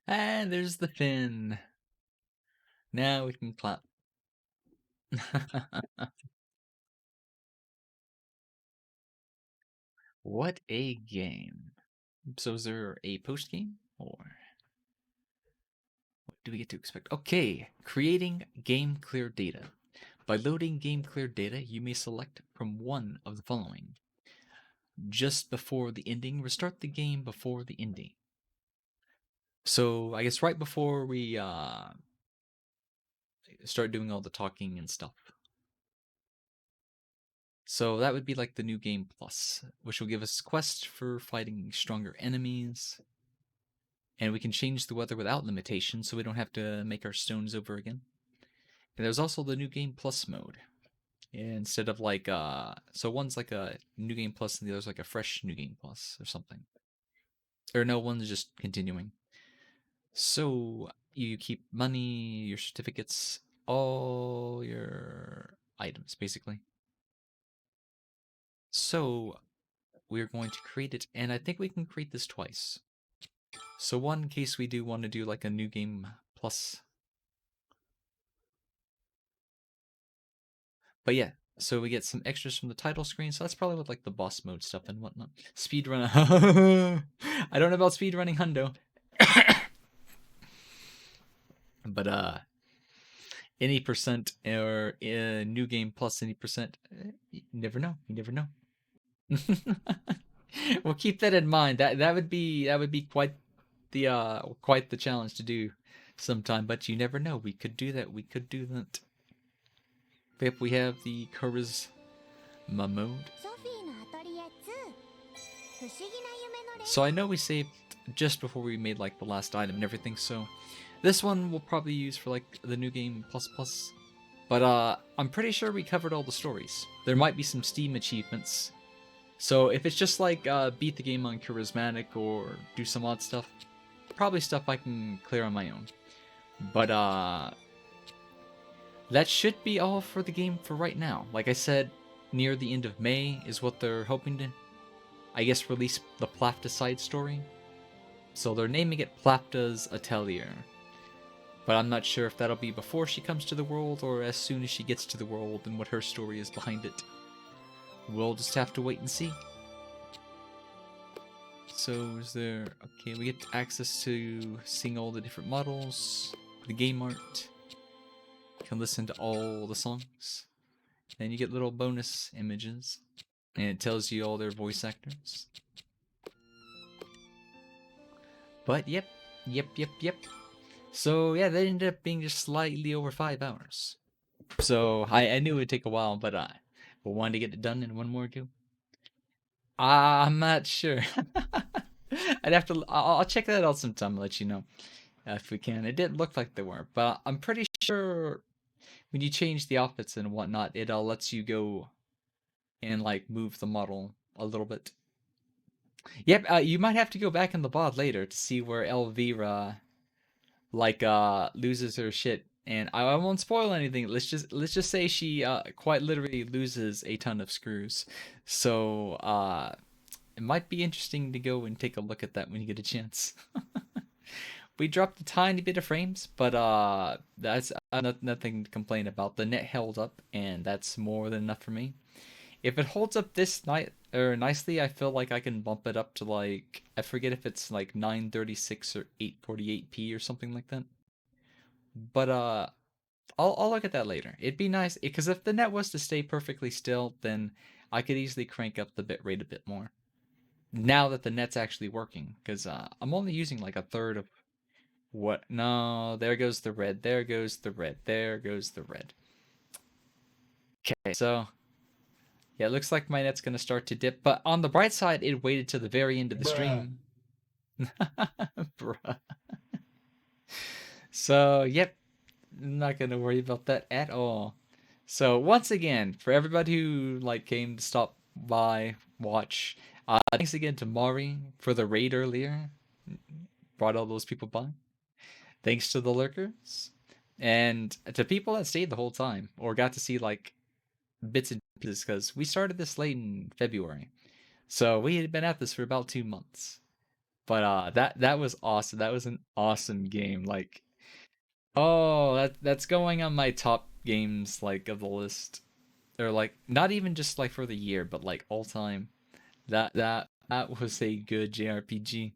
And there's the fin. Now we can clap. What a game. So is there a post game or what do we get to expect? Okay, creating game clear data. By loading game clear data, you may select from one of the following. Just before the ending, restart the game before the ending. So I guess right before we start doing all the talking and stuff. So that would be like the new game plus, which will give us quests for fighting stronger enemies. And we can change the weather without limitations, so we don't have to make our stones over again. And there's also the new game plus mode. Instead of like so one's like a new game plus and the other's like a fresh new game plus or something. Or no, one's just continuing. So you keep money, your certificates, all your items basically. So we're going to create it, and I think we can create this twice. So one in case we do want to do like a new game plus. But yeah, so we get some extras from the title screen, so that's probably with like the boss mode stuff and whatnot. Speedrun. I don't know about speedrunning hundo. But any percent or new game plus any percent, you never know. You never know. Well, keep that in mind. That would be quite the challenge to do sometime. But you never know. We could do that. We could do that. If we have the charisma mode. ソフィーのアトリエ2不思議な夢の連 So I know we saved just before we made like the last item and everything. So this one we'll probably use for like the new game plus plus. But I'm pretty sure we covered all the stories. There might be some Steam achievements. So if it's just like beat the game on charismatic or do some odd stuff, probably stuff I can clear on my own. But that should be all for the game for right now. Like I said, near the end of May is what they're hoping to, I guess, release the Plafta side story. So they're naming it Plafta's Atelier. But I'm not sure if that'll be before she comes to the world or as soon as she gets to the world and what her story is behind it. We'll just have to wait and see. So is there... Okay, we get access to seeing all the different models, the game art. You can listen to all the songs. Then you get little bonus images. And it tells you all their voice actors. But yep. So yeah, that ended up being just slightly over 5 hours. So I knew it would take a while, but we wanted to get it done in one more go. I'm not sure. I'd have to. I'll check that out sometime. And let you know if we can. It didn't look like they were, but I'm pretty sure when you change the outfits and whatnot, it lets you go and like move the model a little bit. Yep. You might have to go back in the bod later to see where Elvira like loses her shit. And I won't spoil anything. Let's just say she quite literally loses a ton of screws. So it might be interesting to go and take a look at that when you get a chance. We dropped a tiny bit of frames, but that's nothing to complain about. The net held up, and that's more than enough for me. If it holds up this night or nicely, I feel like I can bump it up to like I forget if it's like 936 or 848p or something like that. But I'll look at that later. It'd be nice because if the net was to stay perfectly still, then I could easily crank up the bitrate a bit more. Now that the net's actually working, because I'm only using like a third of what? No, there goes the red. There goes the red. There goes the red. Okay, so yeah, it looks like my net's gonna start to dip. But on the bright side, it waited to the very end of the stream. Bruh. So yep, not gonna worry about that at all. So once again, for everybody who like came to stop by, watch, thanks again to Mari for the raid earlier. Brought all those people by. Thanks to the lurkers. And to people that stayed the whole time or got to see like bits and pieces because we started this late in February. So we had been at this for about 2 months. But that was awesome. That was an awesome game. Like, oh, that's going on my top games like of the list. Or like not even just like for the year, but like all time. That was a good JRPG.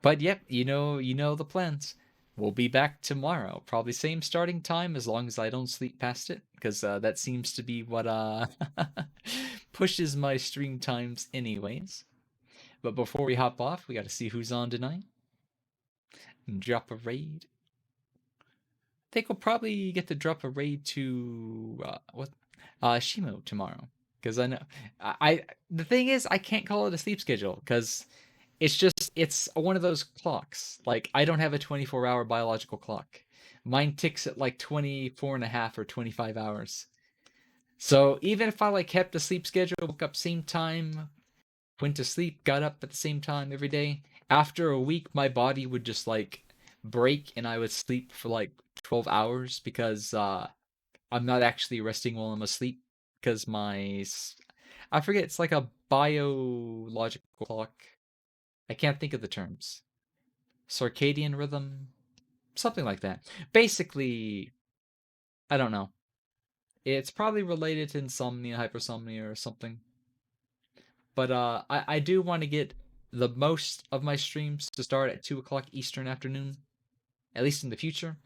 But yep, you know the plans. We'll be back tomorrow. Probably same starting time as long as I don't sleep past it, because that seems to be what pushes my stream times anyways. But before we hop off, we got to see who's on tonight and drop a raid. I think we'll probably get to drop a raid to what Shimo tomorrow, because I know I the thing is I can't call it a sleep schedule because it's one of those clocks. Like I don't have a 24-hour biological clock. Mine ticks at like 24 and a half or 25 hours. So even if I like kept a sleep schedule, woke up same time, went to sleep, got up at the same time every day, after a week my body would just like break and I would sleep for like 12 hours because I'm not actually resting while I'm asleep because I forget, it's like a biological clock. I can't think of the terms. Circadian rhythm, something like that. Basically, I don't know. It's probably related to insomnia, hypersomnia, or something. But I do want to get the most of my streams to start at 2 o'clock Eastern afternoon, at least in the future.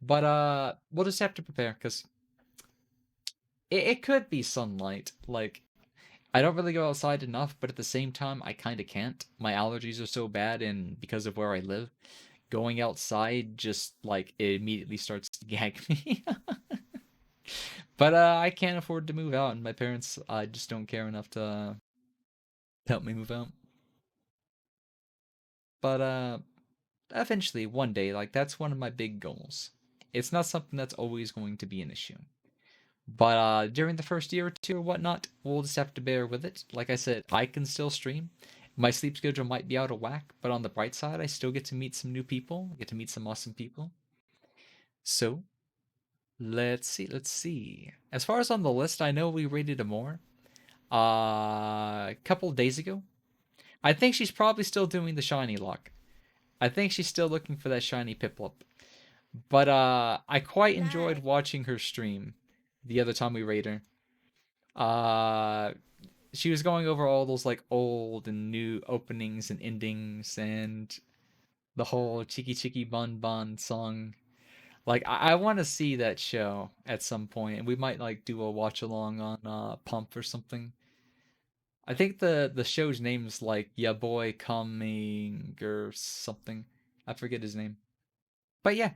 But we'll just have to prepare because it could be sunlight. Like I don't really go outside enough, but at the same time, I kind of can't. My allergies are so bad, and because of where I live, going outside just like it immediately starts to gag me. But I can't afford to move out, and my parents just don't care enough to help me move out. But eventually, one day, like that's one of my big goals. It's not something that's always going to be an issue. But during the first year or two or whatnot, we'll just have to bear with it. Like I said, I can still stream. My sleep schedule might be out of whack, but on the bright side, I still get to meet some new people, get to meet some awesome people. So, let's see. As far as on the list, I know we rated Amore a couple days ago. I think she's probably still doing the shiny lock. I think she's still looking for that shiny Piplup. But I quite enjoyed watching her stream the other time we rated her. She was going over all those like old and new openings and endings and the whole Chiki Chiki Bon Bon song. Like I want to see that show at some point, and we might like do a watch along on Pump or something. I think the show's name's like Ya Boy Coming or something. I forget his name. But yeah.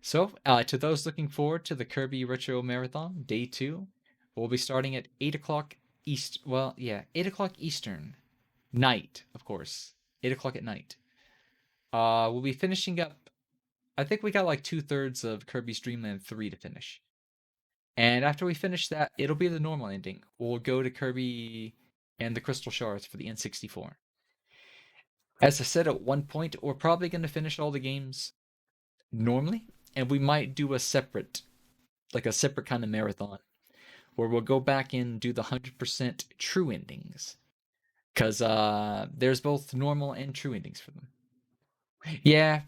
So to those looking forward to the Kirby Retro Marathon Day 2, we'll be starting at 8 o'clock East. Well, yeah, 8 o'clock Eastern night, of course. 8 o'clock at night. We'll be finishing up. I think we got like 2/3 of Kirby's Dream Land 3 to finish. And after we finish that, it'll be the normal ending. We'll go to Kirby and the Crystal Shards for the N64. As I said at one point, we're probably going to finish all the games normally, and we might do a separate, like a separate kind of marathon, where we'll go back and do the 100% true endings. Because there's both normal and true endings for them. Yeah.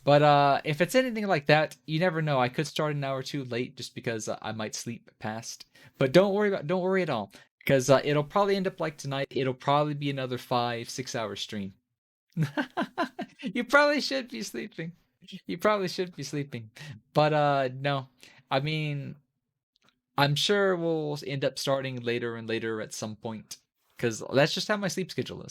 But if it's anything like that, you never know. I could start an hour or two late just because I might sleep past. But don't worry at all, because it'll probably end up like tonight. It'll probably be another 5-6 hour stream. You probably should be sleeping. You probably should be sleeping. But no. I mean, I'm sure we'll end up starting later and later at some point, because that's just how my sleep schedule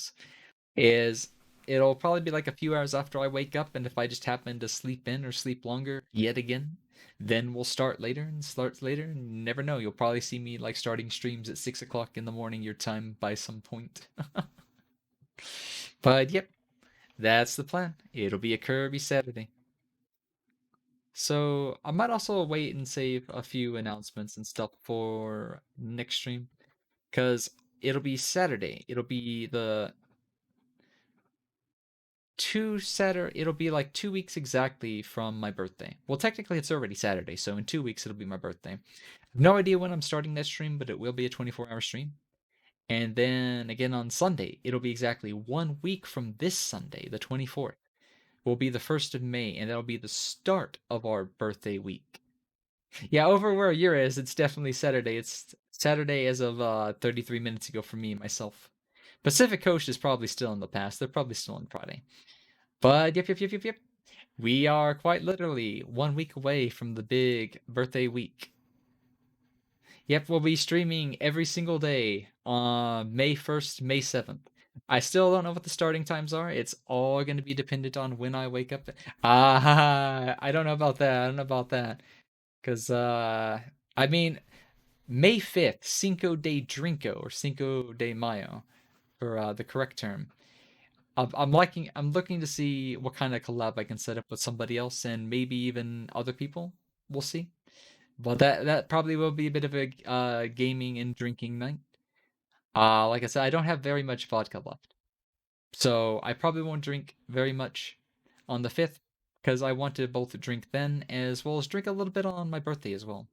is it'll probably be like a few hours after I wake up, and if I just happen to sleep in or sleep longer yet again, then we'll start later and start later, and you never know, you'll probably see me like starting streams at 6 o'clock in the morning your time by some point. But yep, that's the plan. It'll be a Kirby Saturday. So I might also wait and save a few announcements and stuff for next stream, because it'll be Saturday. It'll be the it'll be like 2 weeks exactly from my birthday. Well, technically it's already Saturday, so in 2 weeks it'll be my birthday. No idea when I'm starting that stream, but it will be a 24-hour stream. And then again on Sunday, it'll be exactly 1 week from this Sunday, the 24th, will be the 1st of May, and that'll be the start of our birthday week. Yeah, over where you're it's definitely Saturday. It's Saturday as of 33 minutes ago for me and myself. Pacific Coast is probably still in the past. They're probably still on Friday. But yep. We are quite literally 1 week away from the big birthday week. Yep, we'll be streaming every single day on May 1st, May 7th. I still don't know what the starting times are. It's all going to be dependent on when I wake up. I don't know about that. I don't know about that. Because, I mean, May 5th, Cinco de Drinko, or Cinco de Mayo, for the correct term. I'm looking to see what kind of collab I can set up with somebody else and maybe even other people. We'll see. But that probably will be a bit of a gaming and drinking night. Like I said, I don't have very much vodka left, so I probably won't drink very much on the 5th because I want to both drink then as well as drink a little bit on my birthday as well.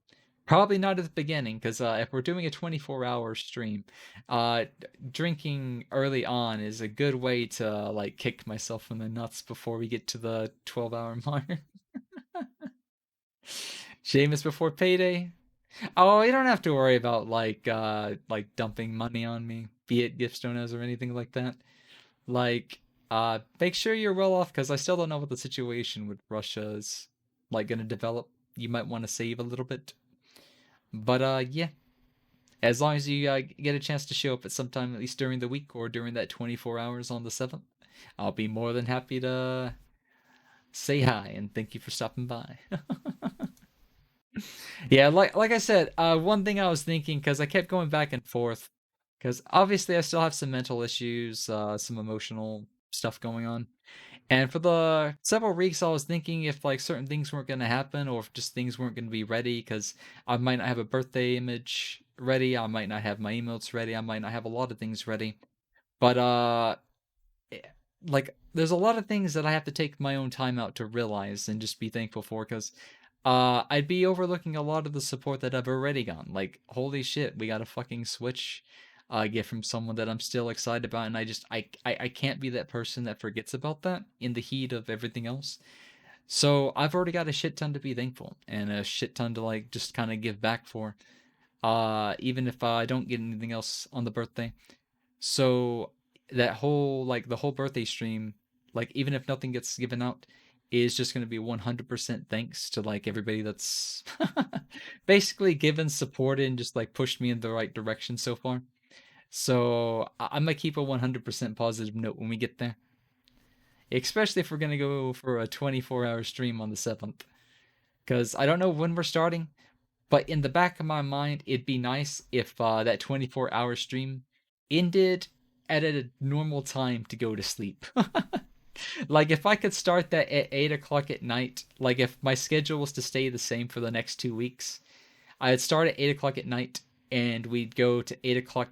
Probably not at the beginning because if we're doing a 24-hour stream, uh, drinking early on is a good way to like kick myself in the nuts before we get to the 12-hour mark. Seamus before payday. Oh, you don't have to worry about like dumping money on me, be it gift donos or anything like that. Like, make sure you're well off because I still don't know what the situation with Russia is like gonna develop. You might want to save a little bit. But yeah, as long as you get a chance to show up at some time, at least during the week or during that 24 hours on the 7th, I'll be more than happy to say hi and thank you for stopping by. Yeah, like I said, one thing I was thinking because I kept going back and forth, because obviously I still have some mental issues, some emotional stuff going on, and for the several weeks I was thinking if like certain things weren't gonna happen or if just things weren't gonna be ready, because I might not have a birthday image ready, I might not have my emotes ready, I might not have a lot of things ready, but eh, like there's a lot of things that I have to take my own time out to realize and just be thankful for because I'd be overlooking a lot of the support that I've already gotten. Like, holy shit, we got a fucking Switch gift from someone that I'm still excited about, and I can't be that person that forgets about that in the heat of everything else. So I've already got a shit ton to be thankful and a shit ton to like just kind of give back for. Even if I don't get anything else on the birthday. So that whole like the whole birthday stream, like even if nothing gets given out, is just going to be 100% thanks to like everybody that's basically given support and just like pushed me in the right direction so far. So I'm gonna keep a 100% positive note when we get there, especially if we're gonna go for a 24-hour stream on the 7th. Because I don't know when we're starting, but in the back of my mind, it'd be nice if that 24-hour stream ended at a normal time to go to sleep. Like if I could start that at 8 o'clock at night, like if my schedule was to stay the same for the next 2 weeks, I'd start at 8 o'clock at night and we'd go to 8 o'clock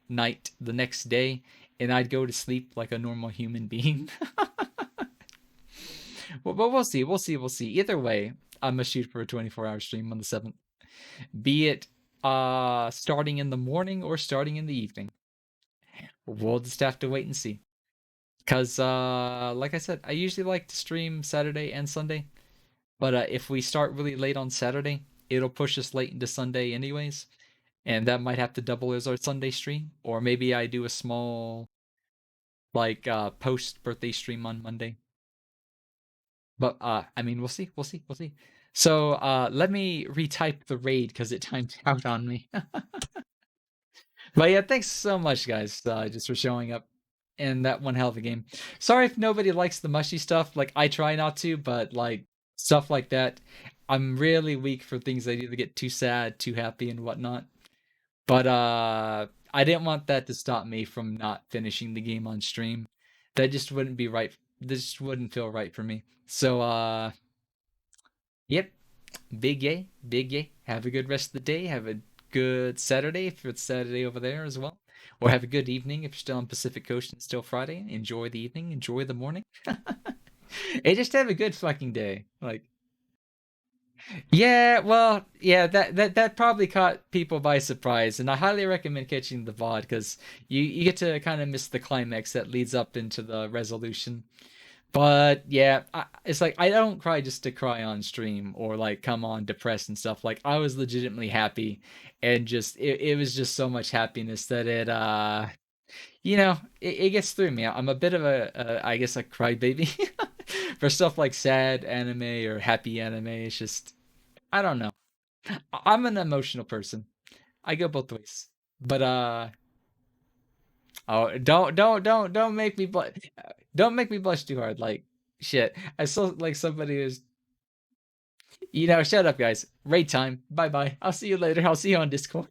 night the next day and I'd go to sleep like a normal human being. Well, but we'll see. We'll see. We'll see. Either way, I'm gonna shoot for a 24-hour stream on the 7th. Be it starting in the morning or starting in the evening. We'll just have to wait and see. Cause like I said, I usually like to stream Saturday and Sunday. But if we start really late on Saturday, it'll push us late into Sunday anyways. And that might have to double as our Sunday stream. Or maybe I do a small like post birthday stream on Monday. But I mean we'll see. So let me retype the raid because it timed out on me. But yeah, thanks so much guys just for showing up in that one hell of a game. Sorry if nobody likes the mushy stuff. Like I try not to, but like stuff like that, I'm really weak for things that either get too sad, too happy, and whatnot. But I didn't want that to stop me from not finishing the game on stream. That just wouldn't be right. This wouldn't feel right for me. So yep, big yay, big yay. Have a good rest of the day. Have a good Saturday if it's Saturday over there as well. Or have a good evening if you're still on Pacific Coast and still Friday. Enjoy the evening, enjoy the morning. Hey, just have a good fucking day. Like Yeah, well, yeah, that probably caught people by surprise, and I highly recommend catching the VOD because you get to kind of miss the climax that leads up into the resolution. But yeah, it's like I don't cry just to cry on stream or like come on depressed and stuff. Like I was legitimately happy, and just it was just so much happiness that it gets through me. I'm a bit of I guess a crybaby for stuff like sad anime or happy anime. It's just I don't know. I'm an emotional person. I go both ways. But oh, don't make me blush. Don't make me blush too hard. Like shit. I saw like somebody is. Shut up, guys. Raid time. Bye bye. I'll see you later. I'll see you on Discord.